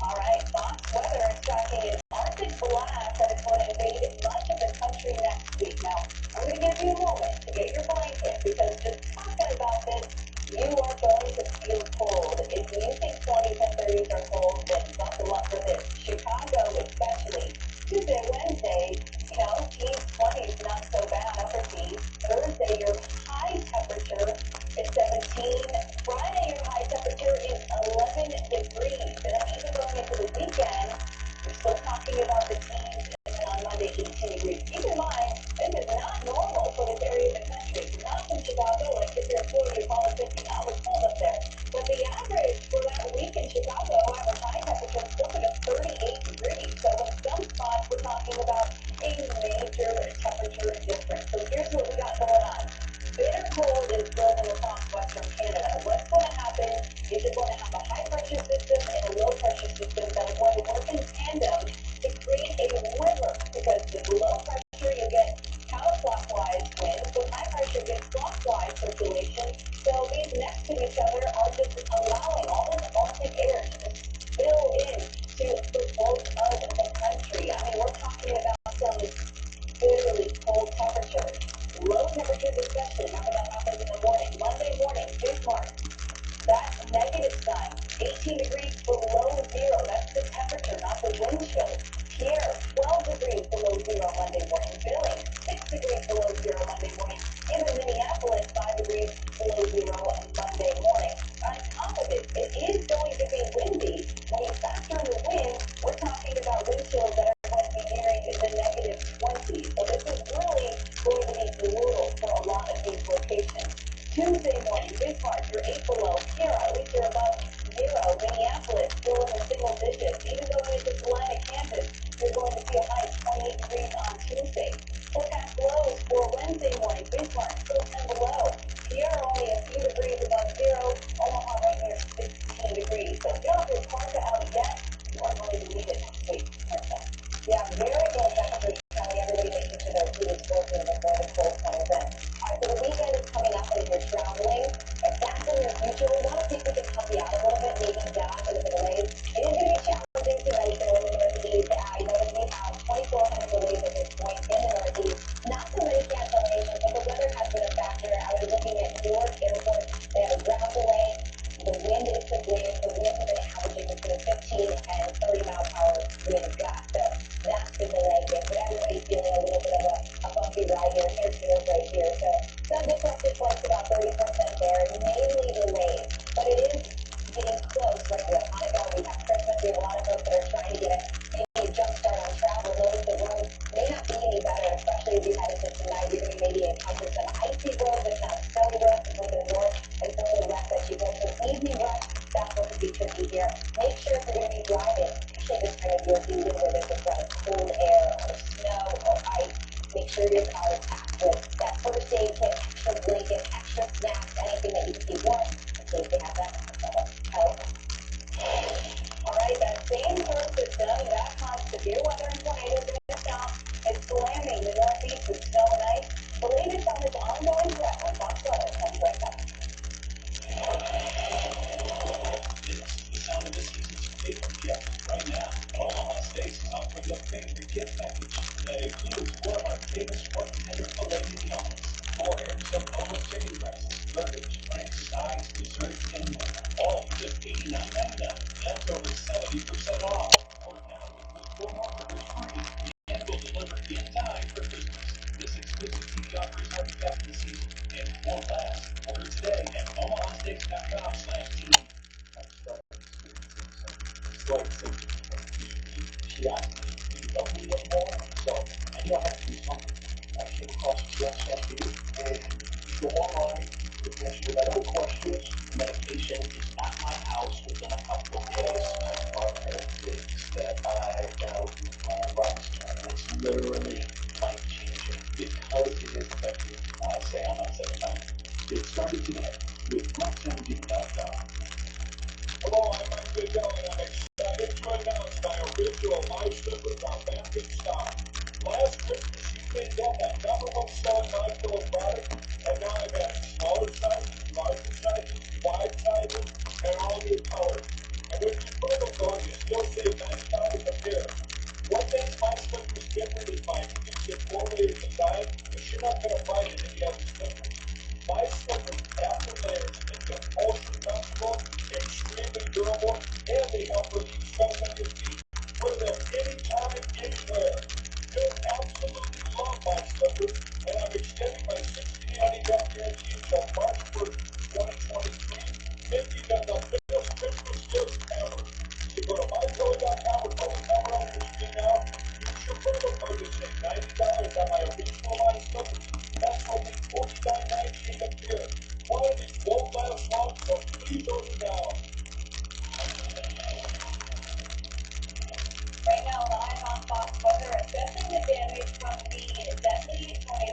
All right, Fox Weather is tracking an Arctic blast that is going to invade much of the country next week. Now, I'm going to give you a moment to get your blanket because just talking about this, you are going to feel cold. If you think 20s and 30s are cold, then buckle up for this. Chicago especially. Tuesday, Wednesday, teens 20s, not so bad, upper teens. Thursday, your high temperature is 17. Friday, your high temperature is 11 degrees. And then even going into the weekend, we're still talking about the teens, and then on Monday, 18 degrees. Keep in mind, this is not normal for this area of the country. Not from Chicago, like if you're 40, you call it 50, now it's cold up there. But the average for that week in Chicago, our high temperature is closer to 38 degrees. So in some spots, we're talking about a major temperature difference. So here's what we got going on. Bitter cold is building across Western Canada. What's going to happen is you're going to have a high pressure system and a low pressure system that are going to work in tandem to create a river, because with low pressure you get counterclockwise winds, with high pressure you get clockwise circulation. So these next to each other are just allowing all this Arctic air to just spill in to the bulk of the country. I mean, we're talking about some bitterly cold temperatures. Low temperatures especially. Remember that happens in the morning. Monday morning, Bismarck. That's negative sign. 18 degrees below zero. That's the temperature, not the wind chill. Pierre, 12 degrees below zero Monday morning. Billings, 6 degrees below zero Monday morning. Even Minneapolis, 5 degrees below zero Monday morning. On top of it, it is going to be windy. When you factor in the wind, we're talking about wind chills that are going to be nearing the negative 20s. So this is really going to be brutal for a lot of these locations. Tuesday morning, Bismarck, you're 8 below. Here, at least you're above zero. Minneapolis, both times in. All right, so the weekend is coming up and you're traveling. If that's in your future, we want to see if we can help you out a little bit, maybe down for the delays. It is going to be challenging tonight, though, in the Northeast. I know that we have 2,400 delays at this point in the Northeast. Not so many cancellations, but the weather has been a factor. I was looking at Newark Airport. They have a ground delay. The wind is severe. The winds have been averaging between 15 and 30 mile per hour wind gusts. So that's the delay here. But everybody's feeling a little bit of a bumpy ride here. Here's Newark right here. So some disrupted flights, about 30% there, mainly delayed. But it is getting close, right? We have Hanukkah, we have Christmas. We have a lot of folks that are trying to get maybe a jump start on travel. Notice the roads may not be any better, especially as we head into tonight. You're going to maybe encounter some icy roads, if not snowy roads, a little bit north and some of the west as you go. So easy rush, that's what could be tricky here. Make sure if you're going to be driving, especially this time of year, if you live where there's a lot of cold air or snow or ice, make sure your car is packed with that first aid kit, extra blanket, extra snacks, anything that you can keep warm in case they have that health. All right, that same curve system that caused severe weather and tornadoes in the south is slamming the Northeast with snow and ice. The latest on this ongoing threat on Fox 11 comes right back. It's the sound of this season's favorite gift. Right now, Omaha Steaks is offering the favorite gift package that includes one of our famous 100-filet meals, 4 areas of boneless chicken breasts, burgers, drinks, sides, desserts, and more. All for just $89.99. That's over 70% off. Order now with 4 more burgers free, and we'll deliver in time for Christmas. This exclusive TV offer is only after the season, and it won't last. Order today at omahasteaks.com/TV. Like she asked me, "Do you know me anymore?" So I knew I had to do something. I came across this website here, and you go online, you can answer your medical questions. Medication is at my house within a couple of days. Are there things that I gotta do my life? It's literally life-changing because it is effective. I say I'm not saying that. Get started today with GrubSandwich.com. Hello, I'm Mike Bigelow, and I'm excited to announce my original live slippers are back in stock. Last Christmas, you made that #1 selling modular product, and now I've added smaller sizes, larger sizes, wide sizes, and all new colors. And when you bundle those, you still save $9 a pair. What makes my slippers different is my exclusive 4-layer design, which you're not going to find in any other slippers. My slippers have the layers make them ultra comfortable, extremely durable, and they help relieve stress on your feet. Wear them anytime, anywhere. You'll absolutely love my slippers, and I'm extending my 60-day money-back guarantee until March 1st, 2023, making them the biggest Christmas gift ever. So go to mypillow.com or call the number on your screen now. Use your promo code to save $90 on my original line of slippers. That's only $49.98 a pair. Quantities won't last long, so please order now. Right now, live on Fox Weather, assessing the damage from the deadly tornado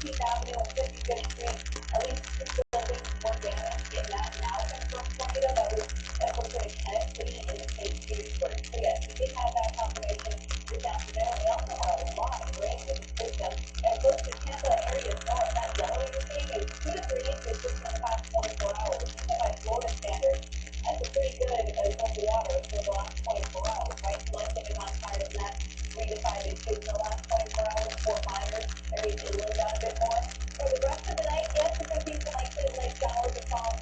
16th Avenue and 55th Street. At least 2 buildings were damaged in that now confirmed tornado that was infiltrated Kennett City into St. Petersburg. So yes, we did have that confirmation this afternoon. We also had a lot of rain in the system. And close to Tampa areas north, that yellow you're seeing is 2 to 3 inches just in the past 24 hours. Even by Florida standards, that's a pretty good amount of water for the last 24 hours, right? Bluffton is on higher than that, 3 to 5 inches in the last 24 hours. Fort Myers, areas it low down a bit more. For the rest of the night, yes, there could be some isolated showers across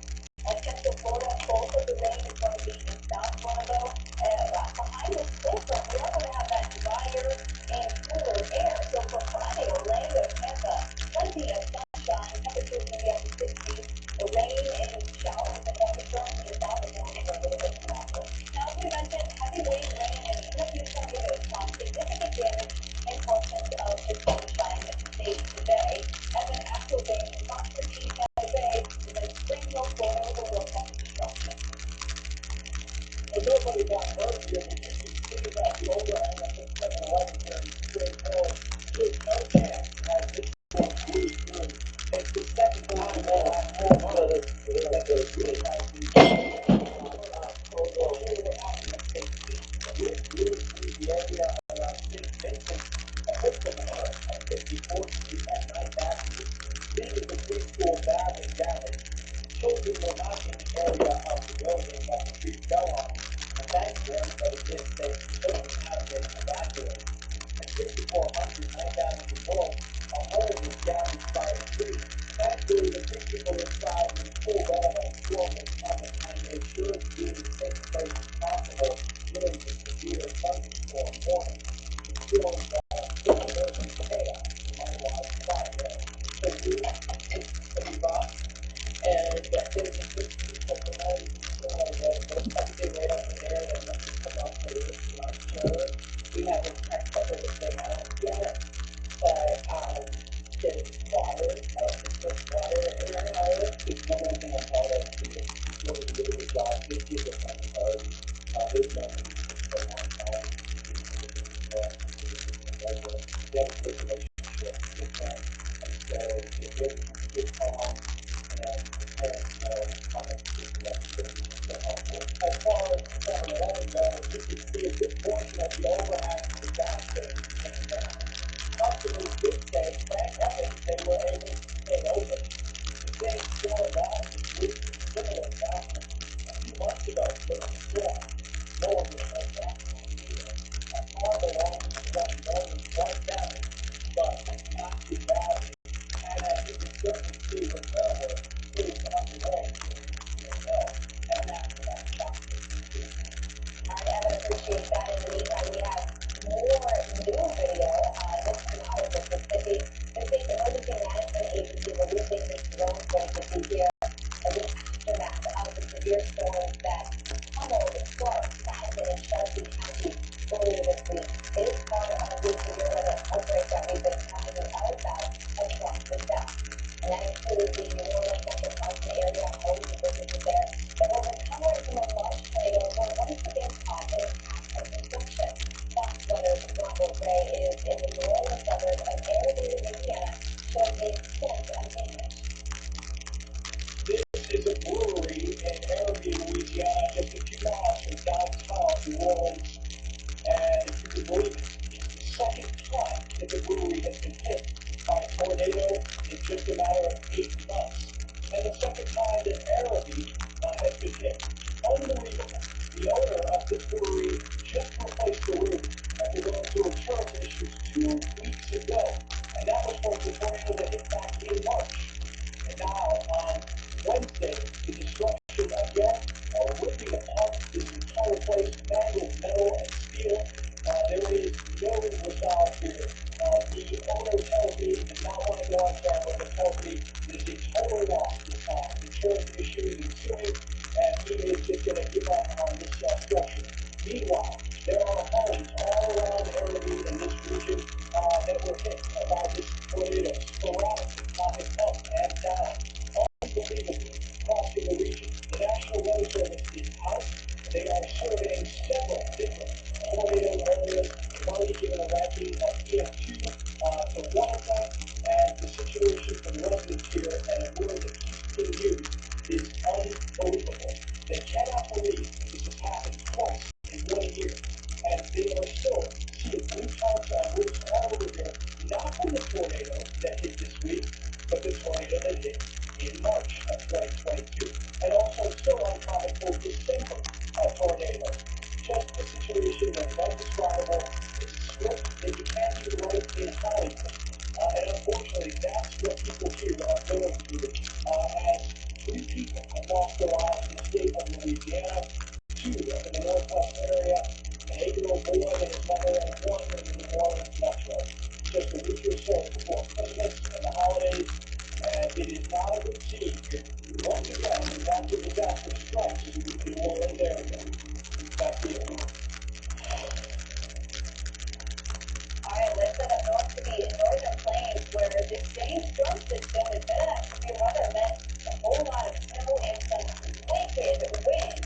central Florida. Both of the rain is going to be in South Florida, though. Behind this cold front, we are going to have that drier and cooler air. So for Friday, Orlando, Tampa, plenty of sunshine. Temperatures going to be up to 60s. The rain and showers and thunderstorms in South Florida for a little bit longer. Now, as we mentioned, heavy rain and even a few tornadoes caused significant damage in portions of the Sunshine State today. As an actual damage in Oxford, Tampa Bay, and then Spring Hill, Florida, with a local destruction. Well, nobody got hurt here, but you can see that the overhang of the 7-Eleven here in Spring Hill, there's no chance as this storm moves through. It's the second time in the last 4 months that there's really nice the area around St. Vincent, a Brooklyn on 54th Street at 9th Avenue, leaving the preschool badly damaged. Children were not in the area of the building that the tree fell on, and thankfully everybody did stay put out of it evacuated. At 5400 9th Avenue North, a home was damaged by a tree. Thankfully, the 3 people inside were pulled out as storm was coming and made sure to be in the safest place as possible during the severe thunderstorm warning. The storm full of urban chaos and lost fire. So we it's pretty rough, and there's a good people from all over the world that everything right up in there that nothing come up later, I'm not sure. We haven't checked everything out yet, but there's water, there's water in our house. It's one more thing I'm proud of is one of the really good jobs this year with my cars. They've known me for a long time. They have a good relationship with them, and so it really gets calm, and the parents know how much this is so helpful. As far as 7-Eleven goes, you can see a good portion of the overhang disaster came down. Customers did say, thank heavens they were able to stay open. The same store lost its roof in similar fashion a few months ago during the storm. No one was hurt that time either. A car belonging to one owner was damaged, but not too badly. And as you can certainly see, repair work is underway here in Spring Hill, and that's about Oxford Street. I appreciate that. In the meantime, we have more new video. This is out of Mississippi. The state's emergency management agency releasing this drone footage you see here as an aftermath of the severe storms that pummeled Clark, Madison, and Shelby County earlier this week. It is part of the severe weather outbreak that we've been happening all about across the South. And that includes the New Orleans metropolitan area, homes and businesses there that were recovering from a large tornado that once again caused an attack of destruction. Fox Weather's Robert Ray is in the New Orleans suburb of Arabi, Louisiana, showing the extent of damage. This is a brewery in Arabi, Louisiana, just a few miles from downtown New Orleans. And if you can believe it, it's the second time that the brewery has been hit by a tornado in just a matter of 8 months. And the second time that Arabi has been hit. Unbelievable. The owner of this brewery just replaced the roof after going through insurance issues 2 weeks ago. And that was from the tornado that hit back in March. And now on Wednesday, the destruction again, ripping apart this entire place, mangled metal and steel. There is no resolve here. The owner tells me he does not want to go on camera, but tells me it is a total loss this time. Insurance issues and suing, and he is just going to give up on this structure. Meanwhile, there are homes all around Arabi in this region that were hit by this tornado, sporadically popping up and down. just a week or so before Christmas and the holidays, and it is not a routine here. Once again, after disaster strikes, New Orleans area. Back to you. All right, let's head up north to the northern plains where this same storm system with that severe weather meant a whole lot of snow and some wicked wind.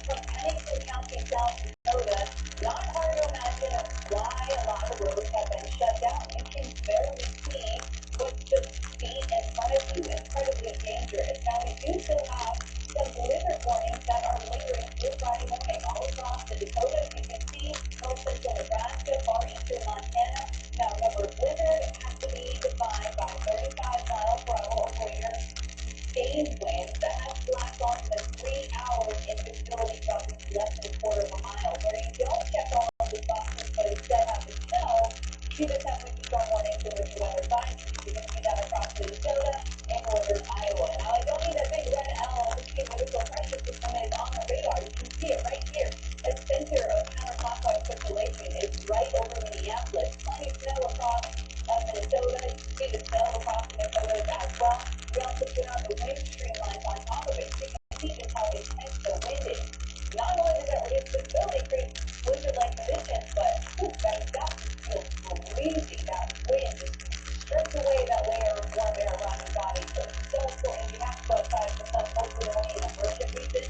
From Pennington County, South Dakota, not hard to imagine why a lot of roads have been shut down. You can barely see what's just feet in front of you. Incredibly dangerous. Now, we do still have some blizzard warnings that are lingering through Friday morning all across the Dakotas. You can see north central Nebraska, far eastern Montana. Now, remember, blizzard has to be defined by 35 miles per hour or greater sustained winds that have flash longer than 3 hours in visibility dropping to less than a quarter of a mile. Where you don't check all of the boxes, but instead have the snow, see the 10-week storm warnings and winter weather signs. You can see that across Minnesota and northern Iowa. Now, I don't need a big red L to see where this low pressure system is on the radar. You can see it right here. The center of counterclockwise circulation is right over Minneapolis. Plenty of snow across Minnesota. You can see the snow across Minnesota as well. We also put on the wind stream lines on top of it, so you can see just how intense the wind is. Not only does that reduce visibility, create blizzard-like conditions, but that stuff feels crazy. That wind just strips away that layer of warm air around your body. So it's so important. You have to go outside for some hopefully only an emergent reason.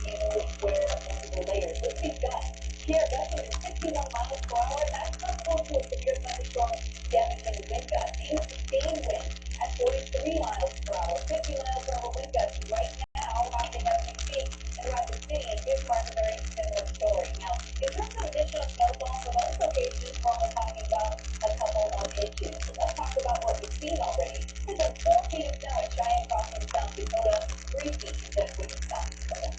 You wear multiple layers. What we've got here, gusting to 61 miles per hour. That's comparable to a severe thunderstorm damaging wind gusts. Even sustained wind at 43 miles per hour, 50 miles per hour wind gusts right now, happening as we speak in Rapid City and Bismarck, a very similar story. Now, in terms of additional snowfall for most locations, we're only talking about a couple of inches. So let's talk about what we've seen already. There's been 4 feet of snow at Cheyenne Crossing, South Dakota, 3 feet in Deadwood, South Dakota.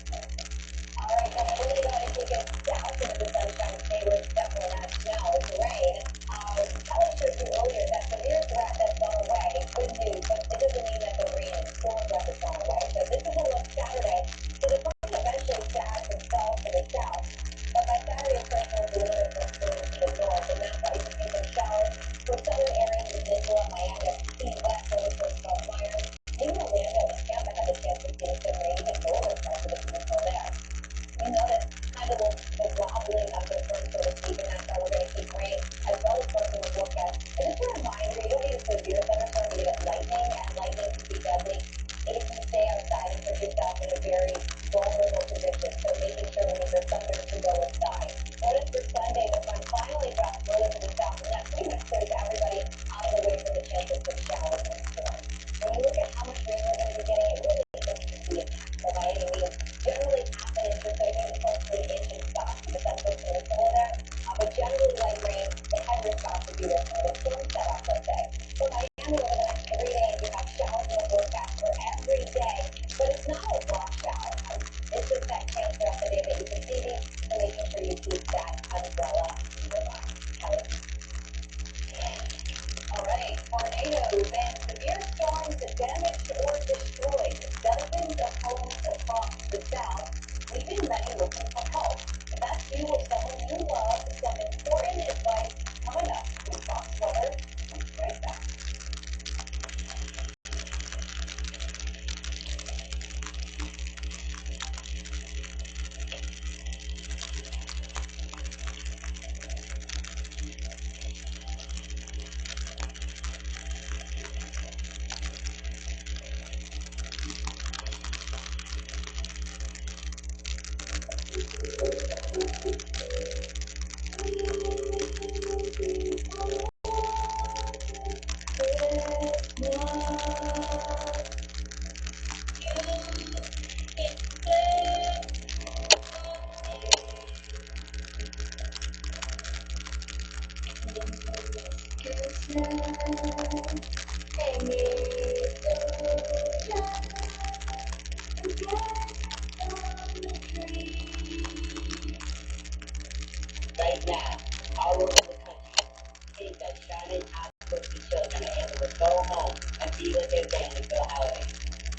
All right, now moving on, if we get south into the Sunshine State, where it's definitely not snow, it's rain. Kelly showed you earlier that severe threat that's gone away. Good news, but it doesn't mean that the rain and storm threat has gone away. So this is a look Saturday. So the front eventually sags and fell to the south. But by Saturday, pressure was a little bit more further to the north, and that's why you can see some showers for southern areas of Nicola, Miami, Key West, where the first Fort Myers. Even Orlando and Tampa had a chance of getting some rain, even northern parts of the peninsula there. We know that kind of the wobbling of the front, so to speak, and that's how we're going to keep rain as well as parts of the forecast. And just a reminder, you don't need a severe thunderstorm to get lightning, and lightning can be deadly if you stay outside and put yourself in a very vulnerable position. So making sure when there's thunder to go inside. Notice for Sunday, the front finally drops further to the south, and that pretty much clears everybody out of the way for the chances of showers and storms. When you look at how much rain we're going to be getting, it really isn't going to be impactful by any means. Generally, half an inch or so, maybe close to an inch in spots in the central peninsula there. But generally, light rain, the heavier spots will be there for the storm setup, let's say. For Miami, over the next 3 days, you have showers in the forecast for every day, but it's not a washout. It's just that chance throughout the day that you can see these, so making sure you keep that umbrella nearby. Kelly? All right, tornadoes and severe storms that damaged or destroyed dozens of homes across the south, leaving many looking for help. If that's you or someone you love, some important advice coming up with Fox Weather. We'll be right back. Right now, all over the country, kids are shining out for the children are able to go home and be with their families for the holidays.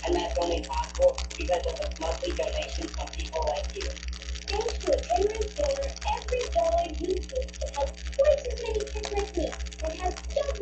And that's only possible because of the monthly donations from people like you. Thanks to a generous donor, every dollar you give will help twice as many kids like me and has just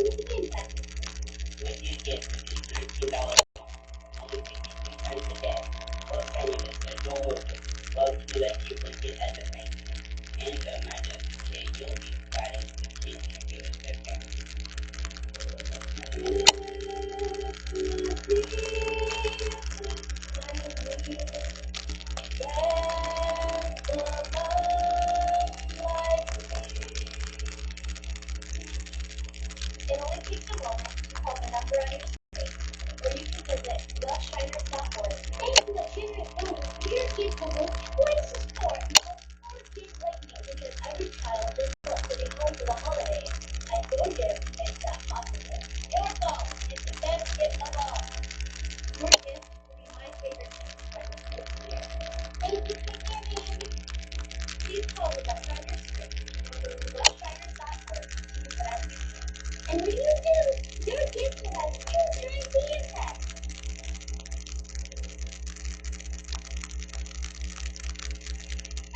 Take a moment to call the number on your screen, or you can visit wealthshiners.org. Thanks to the generous donors, we are capable of twice as more for kids like me, because every child doesn't want to be home for the holidays, and your gift makes that possible. Your phone is the best gift of all. Your gift will be my favorite gift present this year. Thank you for giving. Please call the number on your screen, or go to wealthshiners.org to see whatever you can. And when you do, your gift will have huge impact.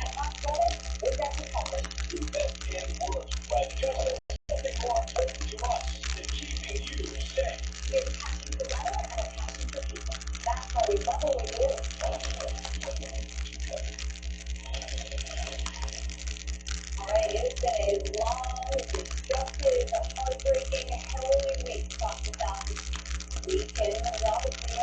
At Fox Brothers, we're Dr. Pepper. Invest in work by just something more important to us than keeping you safe. We have a passion for weather and a passion for people. That's why we love what we do. All right, it's been a long, destructive, heartbreaking, harrowing week across the Southeast. We can, well, between